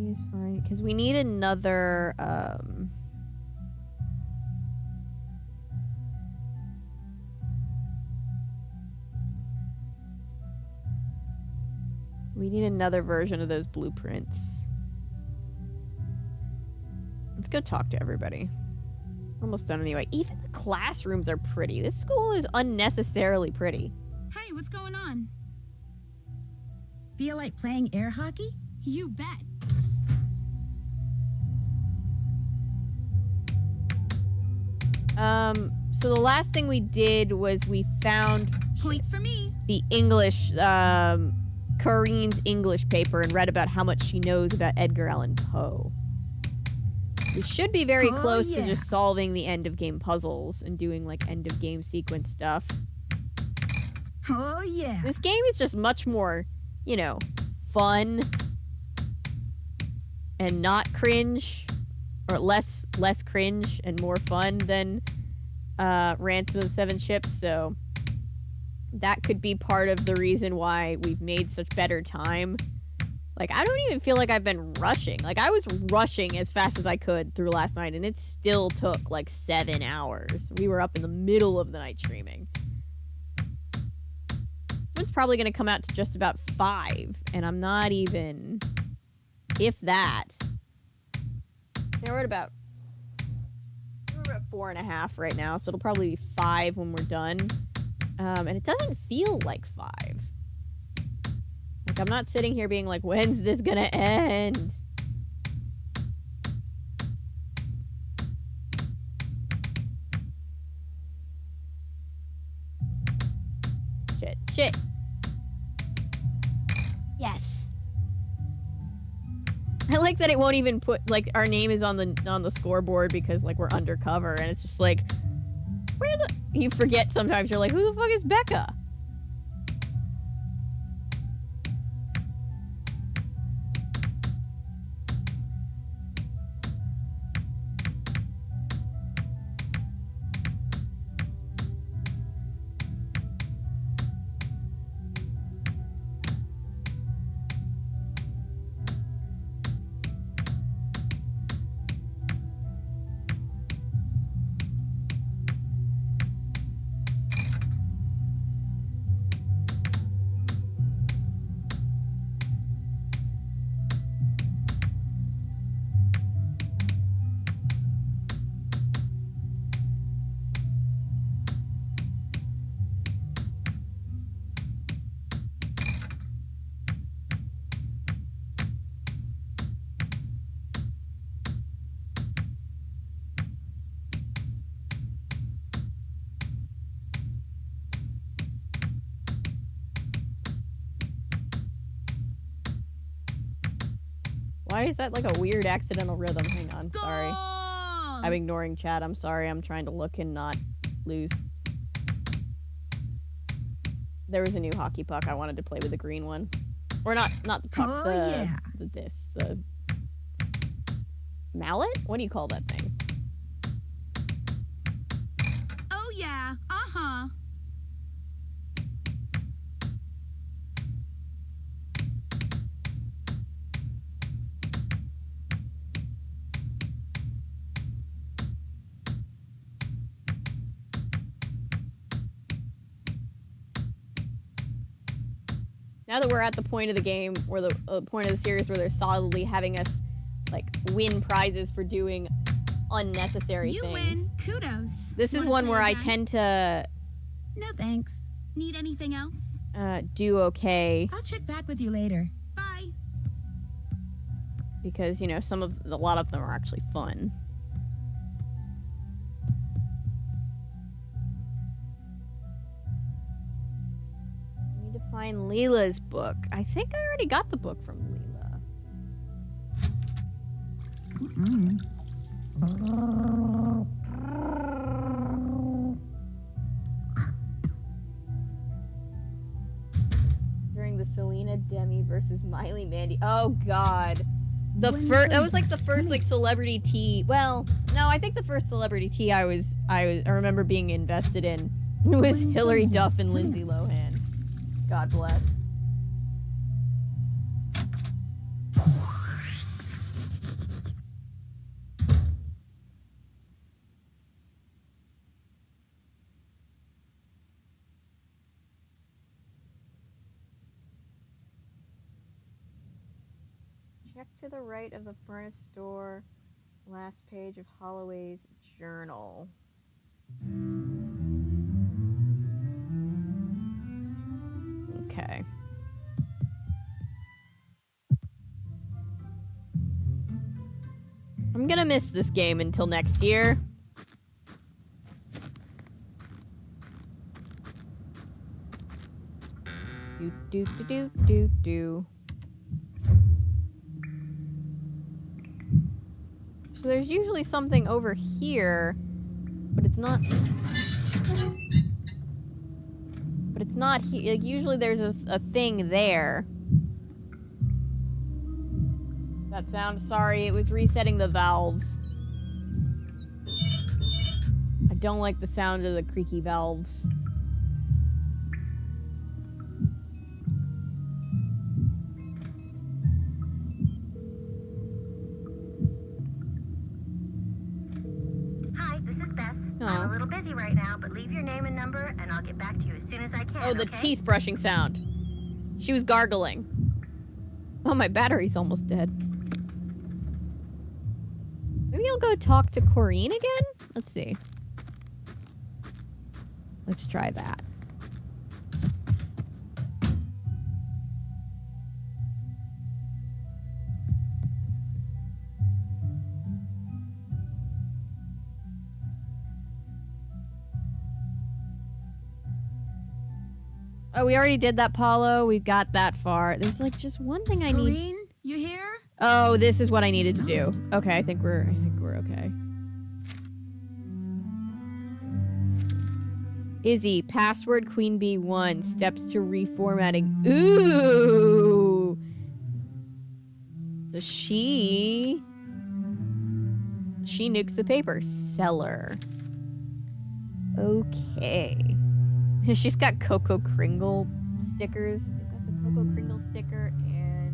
Is fine because we need another we need another version of those blueprints. Let's go talk to everybody. Almost done anyway. Even the classrooms are pretty. This school is unnecessarily pretty. Hey, what's going on? Feel like playing air hockey? You bet. So the last thing we did was we found Point for me. the English, Corinne's English paper and read about how much she knows about Edgar Allan Poe. We should be very close to just solving the end of game puzzles and doing like end of game sequence stuff. Oh, yeah. This game is just much more, you know, fun and not cringe, or less cringe and more fun than Ransom of the Seven Ships, so that could be part of the reason why we've made such better time. Like, I don't even feel like I've been rushing. Like, I was rushing as fast as I could through last night, and it still took, like, 7 hours. We were up in the middle of the night streaming. It's probably going to come out to just about 5, and I'm not even... If that. Yeah, we're at about 4.5 right now, so it'll probably be 5 when we're done. And it doesn't feel like 5. Like, I'm not sitting here being like, when's this gonna end? Shit. Yes. I like that it won't even put, like, our name is on the scoreboard because, like, we're undercover, and it's just like, where the... You forget sometimes, you're like, who the fuck is Becca? Why is that like a weird accidental rhythm? Hang on, sorry. I'm ignoring chat. I'm sorry. I'm trying to look and not lose. There was a new hockey puck. I wanted to play with the green one. Or not the puck, the mallet? What do you call that thing? Oh, yeah. Uh-huh. Now that we're at the point of the game, or the point of the series where they're solidly having us, like, win prizes for doing unnecessary You things. win. Kudos. This is Wanna one play where I again? tend to No thanks. Need anything else? do okay. I'll check back with you later. Bye. Because, you know, a lot of them are actually fun. I need to find Leela's book. I think I already got the book from Leela. During the Selena Demi versus Miley Mandy. Oh god. That was like the first like celebrity tea. Well, no, I think the first celebrity tea I remember being invested in was Hilary Duff and Lindsay Lohan. God bless. Check to the right of the furnace door. Last page of Holloway's journal. Okay. miss this game until next year. Do. So there's usually something over here, but it's not. But it's not here. Like, usually there's a thing there. That sound, sorry, it was resetting the valves. I don't like the sound of the creaky valves. Hi, this is Beth. I'm a little busy right now, but leave your name and number, and I'll get back to you as soon as I can. Oh, the okay? teeth brushing sound. She was gargling. Oh, my battery's almost dead. Maybe I'll go talk to Corrine again? Let's see. Let's try that. Oh, we already did that, Paulo. We got that far. There's like just one thing I need. Corrine, you here? Oh, this is what I needed to do. Okay, I think we're okay. Izzy, password Queen Bee 1, steps to reformatting. Ooh. So she nukes the paper. Seller. Okay. She's got Coco Kringle stickers. That's a Coco Kringle sticker, and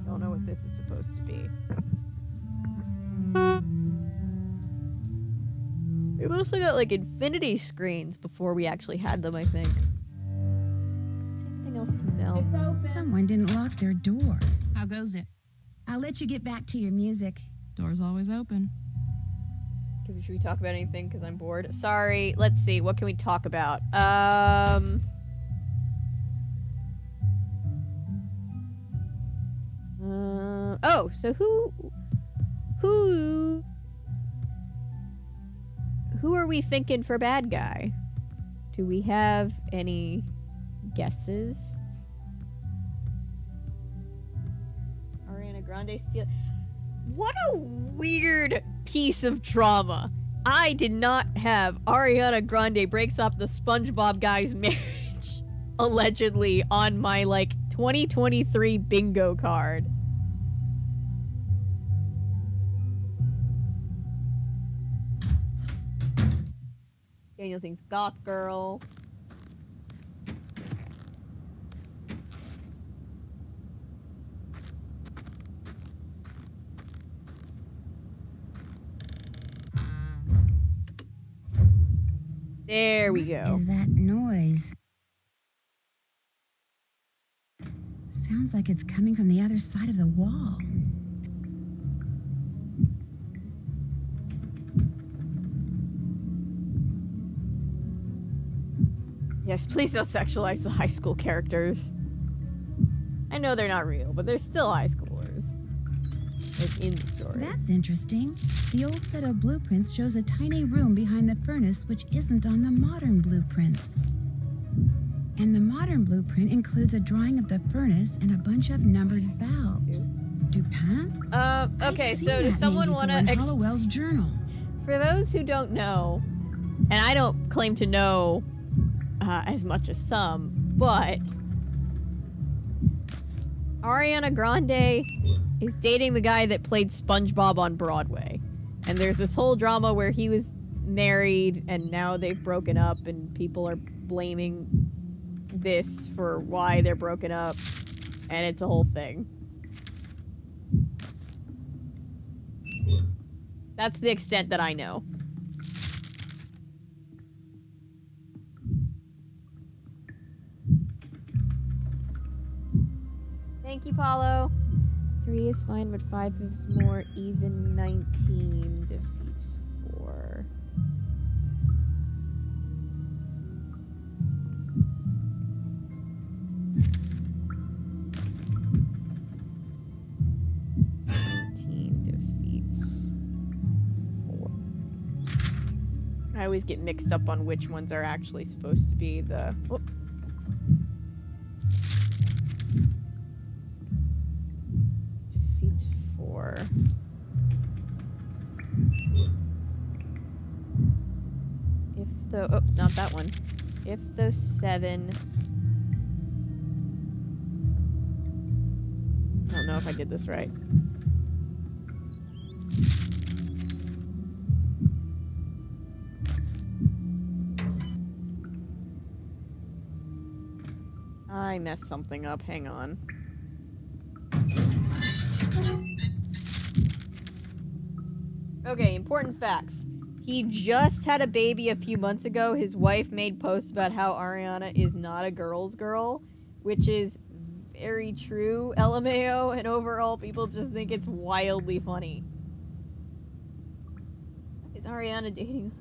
don't know what this is supposed to be. We've also got like infinity screens before we actually had them, I think. Is there anything else to melt? It's open. Someone didn't lock their door. How goes it? I'll let you get back to your music. Door's always open. Should we talk about anything? Because I'm bored. Sorry. Let's see. What can we talk about? Oh, so who are we thinking for bad guy? Do we have any guesses? Ariana Grande steal. What a weird piece of drama. I did not have Ariana Grande breaks up the SpongeBob guy's marriage, allegedly, on my, like, 2023 bingo card. Daniel thinks goth girl. There we go. What is that noise? Sounds like it's coming from the other side of the wall. Yes, please don't sexualize the high school characters. I know they're not real, but they're still high schoolers. Like in the story. That's interesting. The old set of blueprints shows a tiny room behind the furnace which isn't on the modern blueprints. And the modern blueprint includes a drawing of the furnace and a bunch of numbered valves. Dupin? Okay, I've so seen does that name someone before want in to... Hollowell's journal. For those who don't know, and I don't claim to know as much as some, but Ariana Grande is dating the guy that played SpongeBob on Broadway. And there's this whole drama where he was married and now they've broken up and people are blaming this for why they're broken up. And it's a whole thing. That's the extent that I know. Thank you, Paulo. 3 is fine, but 5 is more even. 19 defeats 4. I always get mixed up on which ones are actually supposed to be the... Oh. Defeats 4. If the... Oh, not that one. If those 7... I don't know if I did this right. I messed something up. Hang on. Okay, important facts. He just had a baby a few months ago. His wife made posts about how Ariana is not a girl's girl, which is very true, LMAO, and overall people just think it's wildly funny. Is Ariana dating?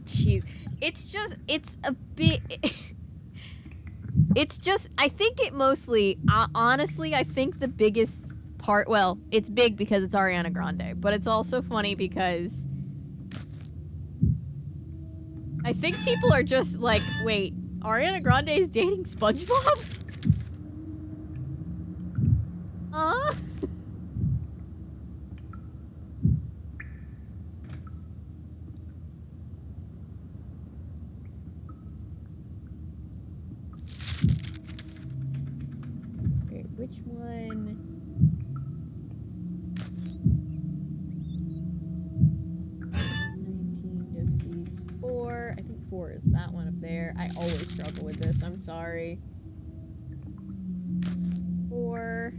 Jeez. It's a bit... It's just, I think it mostly, honestly, I think the biggest part, well, it's big because it's Ariana Grande, but it's also funny because I think people are just like, wait, Ariana Grande is dating SpongeBob? Huh? Which one? 19 defeats 4. I think 4 is that one up there. I always struggle with this. I'm sorry. 4.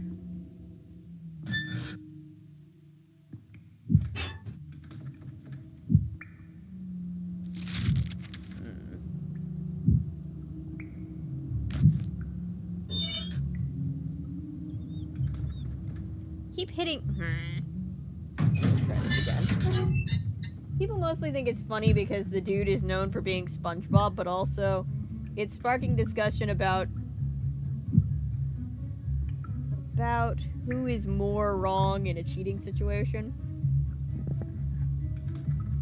Keep hitting. Try this again. People mostly think it's funny because the dude is known for being SpongeBob, but also it's sparking discussion about who is more wrong in a cheating situation.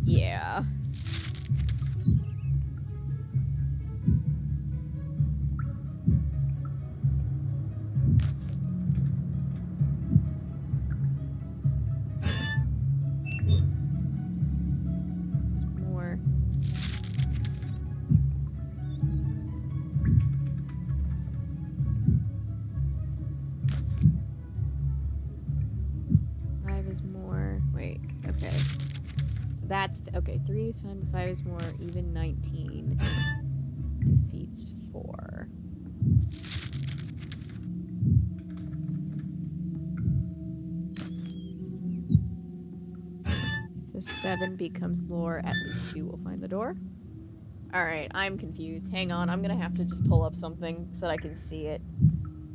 Yeah. More. Five is more. Wait, okay. So that's okay. 3 is fine, 5 is more. Even 19 defeats 4. If the 7 becomes lore, at least 2 will find the door. Alright, I'm confused. Hang on, I'm gonna have to just pull up something so that I can see it.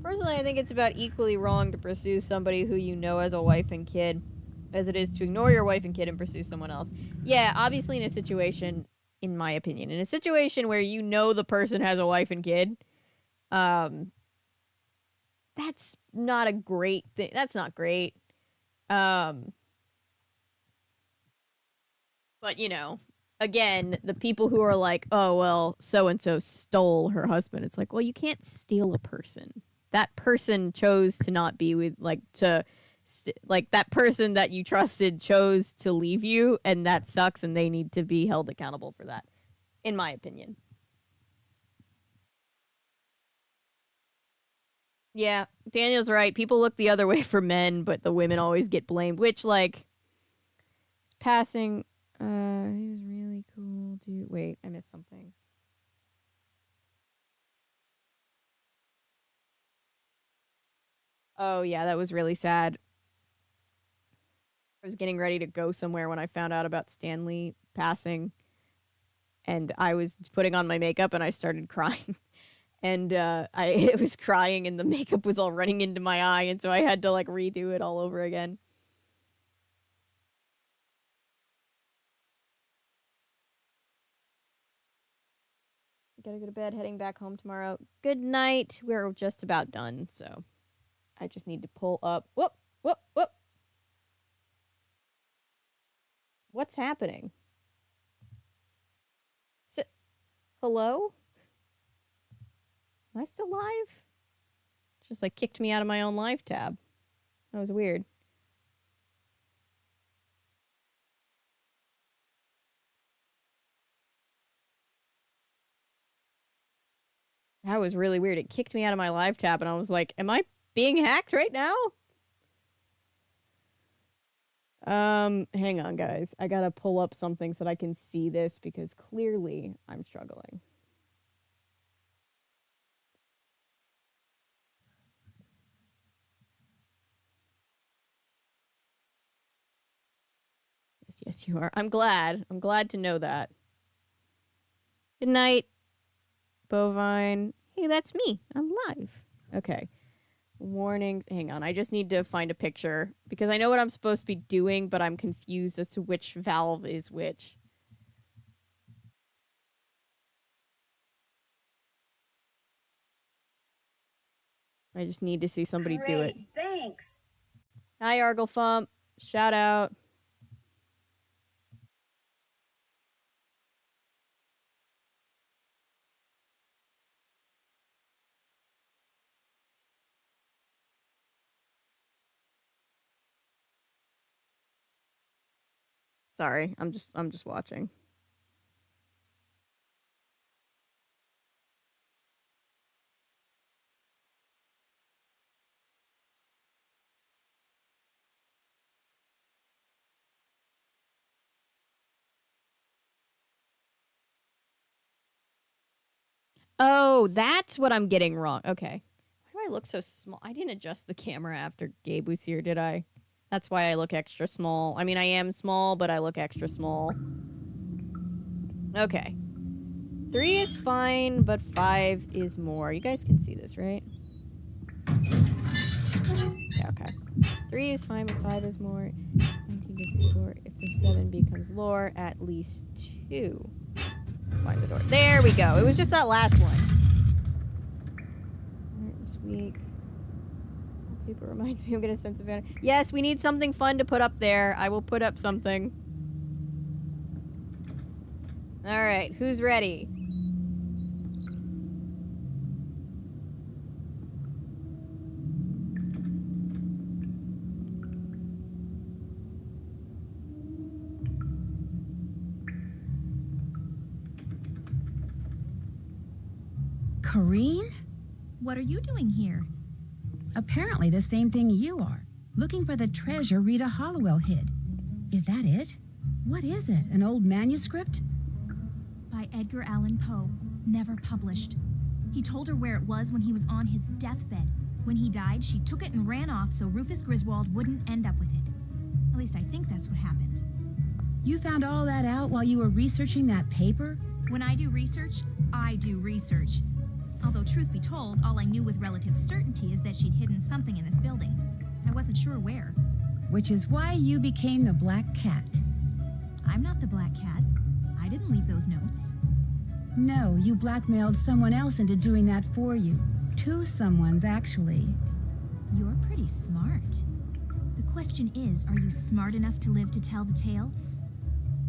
Personally, I think it's about equally wrong to pursue somebody who you know has a wife and kid as it is to ignore your wife and kid and pursue someone else. Yeah, obviously in a situation, in my opinion, in a situation where you know the person has a wife and kid, that's not a great thing. That's not great. But, you know, again, the people who are like, oh, well, so-and-so stole her husband. It's like, well, you can't steal a person. That person chose to not be with, like, that person that you trusted chose to leave you, and that sucks, and they need to be held accountable for that, in my opinion. Yeah, Daniel's right. People look the other way for men, but the women always get blamed, which, like, it's passing. He was really cool, dude. Wait, I missed something. Oh, yeah, that was really sad. I was getting ready to go somewhere when I found out about Stanley passing, and I was putting on my makeup, and I started crying. And I was crying, and the makeup was all running into my eye, and so I had to, like, redo it all over again. Gotta go to bed, heading back home tomorrow. Good night. We're just about done, so I just need to pull up. Whoop! Whoop, whoop. What's happening? Hello? Am I still live? Just like kicked me out of my own live tab. That was weird. That was really weird. It kicked me out of my live tab and I was like, am I being hacked right now? Hang on, guys. I gotta pull up something so that I can see this because clearly I'm struggling. Yes, you are. I'm glad. I'm glad to know that. Good night, Bovine. Hey, that's me. I'm live. Okay. Warnings. Hang on. I just need to find a picture because I know what I'm supposed to be doing, but I'm confused as to which valve is which. I just need to see somebody do it. Thanks. Hi, Arglefump. Shout out. Sorry, I'm just watching. Oh, that's what I'm getting wrong. Okay. Why do I look so small? I didn't adjust the camera after Gabe was here, did I? That's why I look extra small. I mean, I am small, but I look extra small. Okay. 3 is fine, but 5 is more. You guys can see this, right? Yeah, okay. 3 is fine, but 5 is more. 19 becomes 4. If the 7 becomes lore, at least 2. Find the door. There we go. It was just that last one. Alright, this week. Paper reminds me I'm gonna sense of it. Yes, we need something fun to put up there. I will put up something. Alright, who's ready? Corrine? What are you doing here? Apparently the same thing you are. Looking for the treasure Rita Hollowell hid. Is that it? What is it? An old manuscript? By Edgar Allan Poe, never published. He told her where it was when he was on his deathbed. When he died, she took it and ran off so Rufus Griswold wouldn't end up with it. At least I think that's what happened. You found all that out while you were researching that paper? When I do research, I do research. Although, truth be told, all I knew with relative certainty is that she'd hidden something in this building. I wasn't sure where. Which is why you became the Black Cat. I'm not the Black Cat. I didn't leave those notes. No, you blackmailed someone else into doing that for you. 2 someones, actually. You're pretty smart. The question is, are you smart enough to live to tell the tale?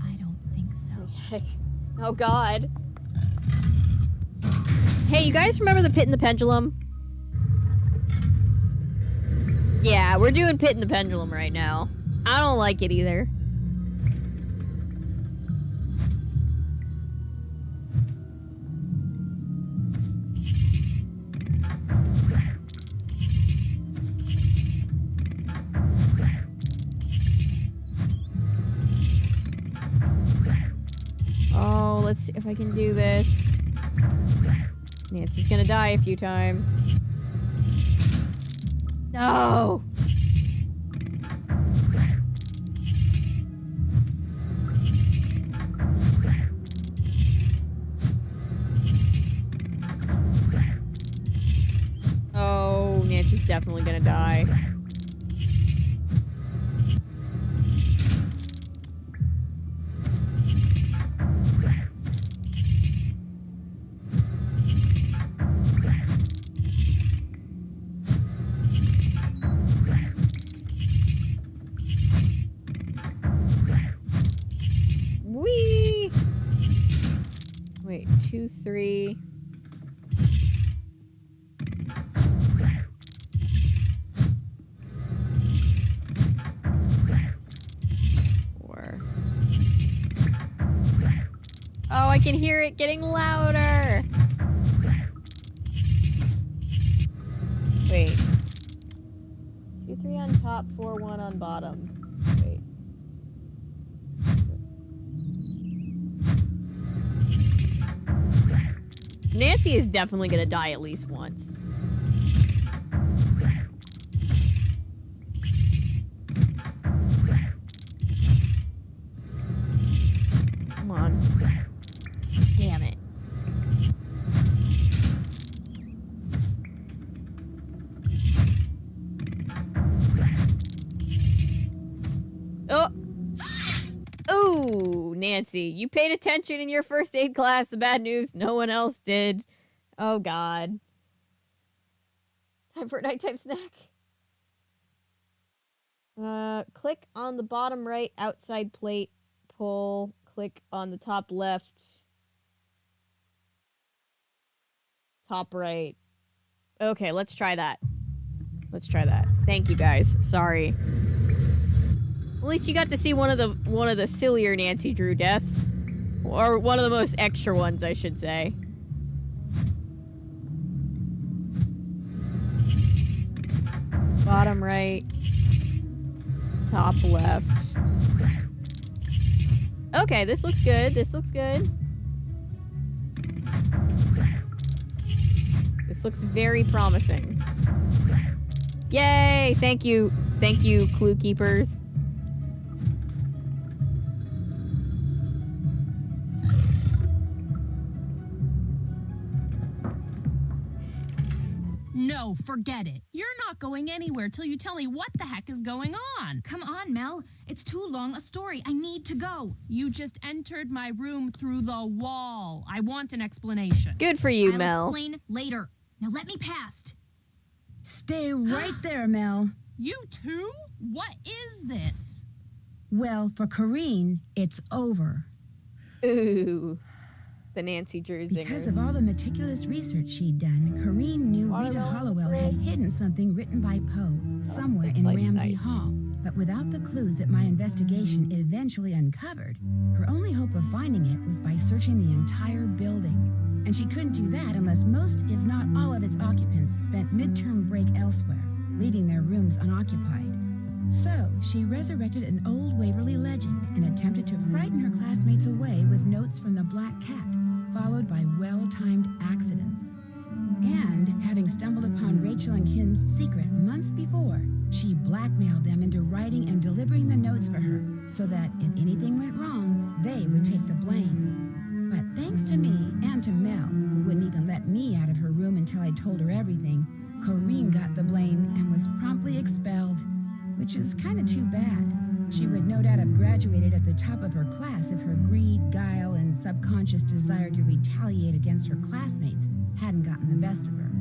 I don't think so. Oh, God. Hey, you guys remember the Pit and the Pendulum? Yeah, we're doing Pit and the Pendulum right now. I don't like it either. Oh, let's see if I can do this. Nancy's gonna die a few times. No! Oh, Nancy's definitely gonna die. 2, 3. Oh, I can hear it getting louder. Wait. 2, 3 on top, 4, 1 on bottom. Wait. Nancy is definitely gonna die at least once. Come on. Damn it. Oh! Ooh, Nancy, you paid attention in your first aid class. The bad news, no one else did. Oh, God. Time for a nighttime snack. Click on the bottom right outside plate. Pull. Click on the top left. Top right. Okay, let's try that. Let's try that. Thank you, guys. Sorry. At least you got to see one of the sillier Nancy Drew deaths. Or one of the most extra ones, I should say. Bottom right. Top left. Okay, this looks good. This looks good. This looks very promising. Yay! Thank you. Thank you, clue keepers. No, forget it. You're not going anywhere till you tell me what the heck is going on. Come on, Mel. It's too long a story. I need to go. You just entered my room through the wall. I want an explanation. Good for you, I'll Mel. explain later. Now let me past. Stay right there, Mel. You too? What is this? Well, for Corrine, it's over. Ooh. The Nancy Drew zingers. Because of all the meticulous research she'd done, Corrine knew Rita Hollowell had hidden something written by Poe somewhere in Ramsey Hall. But without the clues that my investigation eventually uncovered, her only hope of finding it was by searching the entire building. And she couldn't do that unless most, if not all, of its occupants spent midterm break elsewhere, leaving their rooms unoccupied. So, she resurrected an old Waverly legend and attempted to frighten her classmates away with notes from the Black Cat, followed by well-timed accidents. And, having stumbled upon Rachel and Kim's secret months before, she blackmailed them into writing and delivering the notes for her, so that if anything went wrong, they would take the blame. But thanks to me and to Mel, who wouldn't even let me out of her room until I told her everything, Corrine got the blame and was promptly expelled. Which is kind of too bad. She would no doubt have graduated at the top of her class if her greed, guile, and subconscious desire to retaliate against her classmates hadn't gotten the best of her.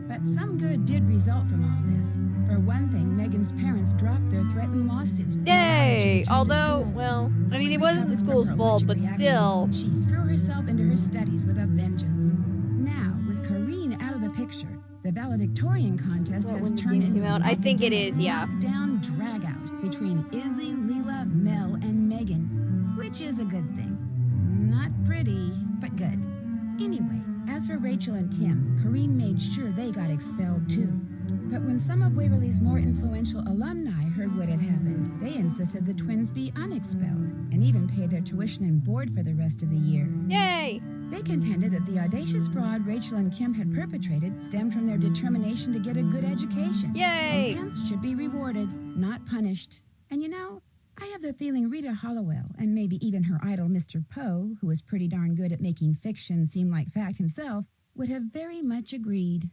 But some good did result from all this. For one thing, Megan's parents dropped their threatened lawsuit. Yay! Although, well, I mean, it wasn't the school's fault, but still. She threw herself into her studies with a vengeance. Now, with Corrine out of the picture, the valedictorian contest has turned into I think it is, yeah. Down drag out between Izzy, Leela, Mel, and Megan, which is a good thing. Not pretty, but good. Anyway, as for Rachel and Kim, Corrine made sure they got expelled too. But when some of Waverly's more influential alumni heard what had happened, they insisted the twins be unexpelled and even paid their tuition and board for the rest of the year. Yay! They contended that the audacious fraud Rachel and Kim had perpetrated stemmed from their determination to get a good education. Yay! And hence should be rewarded, not punished. And you know, I have the feeling Rita Hollowell, and maybe even her idol Mr. Poe, who was pretty darn good at making fiction seem like fact himself, would have very much agreed.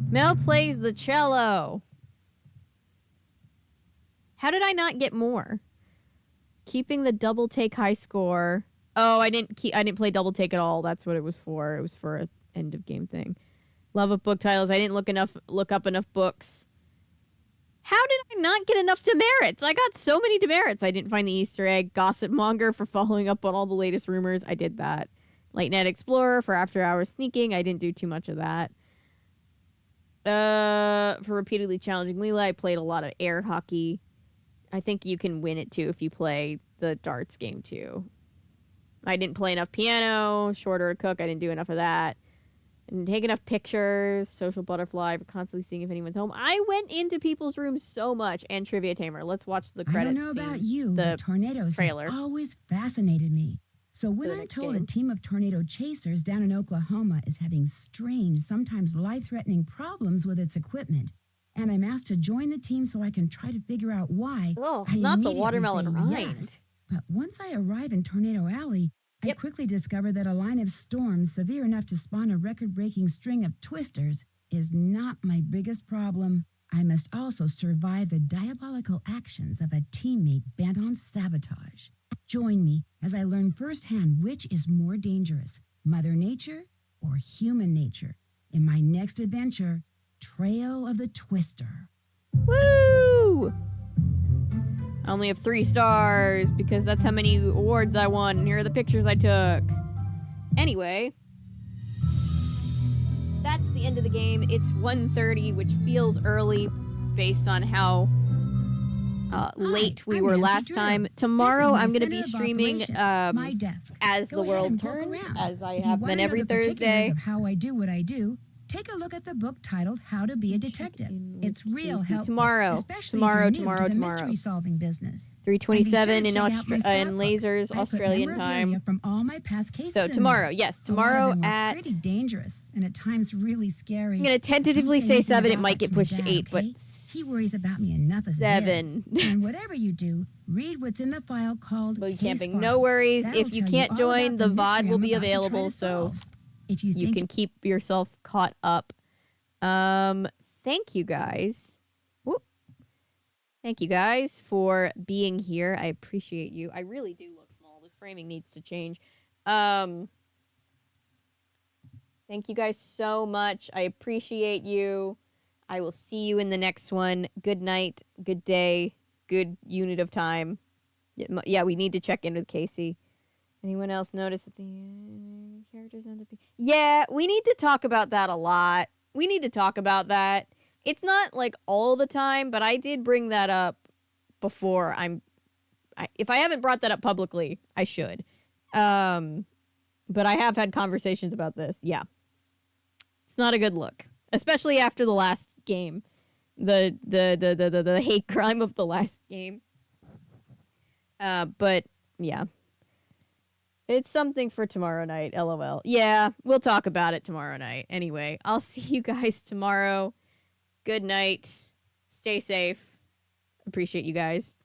Mel plays the cello. How did I not get more? Keeping the double take high score. Oh, I didn't play double take at all. That's what it was for. It was for an end of game thing. Love of book titles. I didn't look up enough books. How did I not get enough demerits? I got so many demerits. I didn't find the Easter egg. Gossip Monger for following up on all the latest rumors. I did that. Late Night Explorer for after hours sneaking. I didn't do too much of that. For repeatedly challenging Leela, I played a lot of air hockey. I think you can win it too if you play the darts game too. I didn't play enough piano. Shorter to cook. I didn't do enough of that. I didn't take enough pictures. Social butterfly. For constantly seeing if anyone's home. I went into people's rooms so much. And Trivia Tamer. Let's watch the credits. I don't know about you, but tornadoes trailer. have always fascinated me. So when I'm told a team of tornado chasers down in Oklahoma is having strange, sometimes life-threatening problems with its equipment, and I'm asked to join the team so I can try to figure out why, I not the immediately watermelon say rind. yes. But once I arrive in Tornado Alley, I quickly discover that a line of storms severe enough to spawn a record-breaking string of twisters is not my biggest problem. I must also survive the diabolical actions of a teammate bent on sabotage. Join me as I learn firsthand which is more dangerous, Mother Nature or human nature, in my next adventure, Trail of the Twister. Woo! I only have 3 stars because that's how many awards I won, and here are the pictures I took. Anyway, that's the end of the game. It's 1:30, which feels early based on how late we were last time. Tomorrow I'm going to be streaming As the World Turns, as I have been every Thursday. Of how I do what I do, take a look at the book titled How to Be a Detective. It's real helpful. Tomorrow. Especially Tomorrow. if you're new to the mystery solving business. 3:27 in Lasers, I put Australian time. From all my past cases So in tomorrow, there. yes, A lot of tomorrow them were at. pretty dangerous and at times really scary. I'm gonna tentatively Don't say anything 7. It about might that get to my pushed to dad, 8, but okay? He worries about me enough as 7. it is. And whatever you do, read what's in the file called Boogie Case camping. File. No worries. That'll If you tell can't all join, about the mystery VOD will I'm be about to try available, to so solve. If you you think can keep yourself caught up. Thank you guys. Whoop. Thank you guys for being here. I appreciate you. I really do look small. This framing needs to change. Thank you guys so much. I appreciate you. I will see you in the next one. Good night, good day, good unit of time. Yeah, we need to check in with Casey. Anyone else notice that the characters end up being... Yeah, we need to talk about that a lot. We need to talk about that. It's not like all the time, but I did bring that up before. If I haven't brought that up publicly, I should. But I have had conversations about this. Yeah. It's not a good look, especially after the last game. The hate crime of the last game. But yeah. It's something for tomorrow night, LOL. Yeah, we'll talk about it tomorrow night. Anyway, I'll see you guys tomorrow. Good night. Stay safe. Appreciate you guys.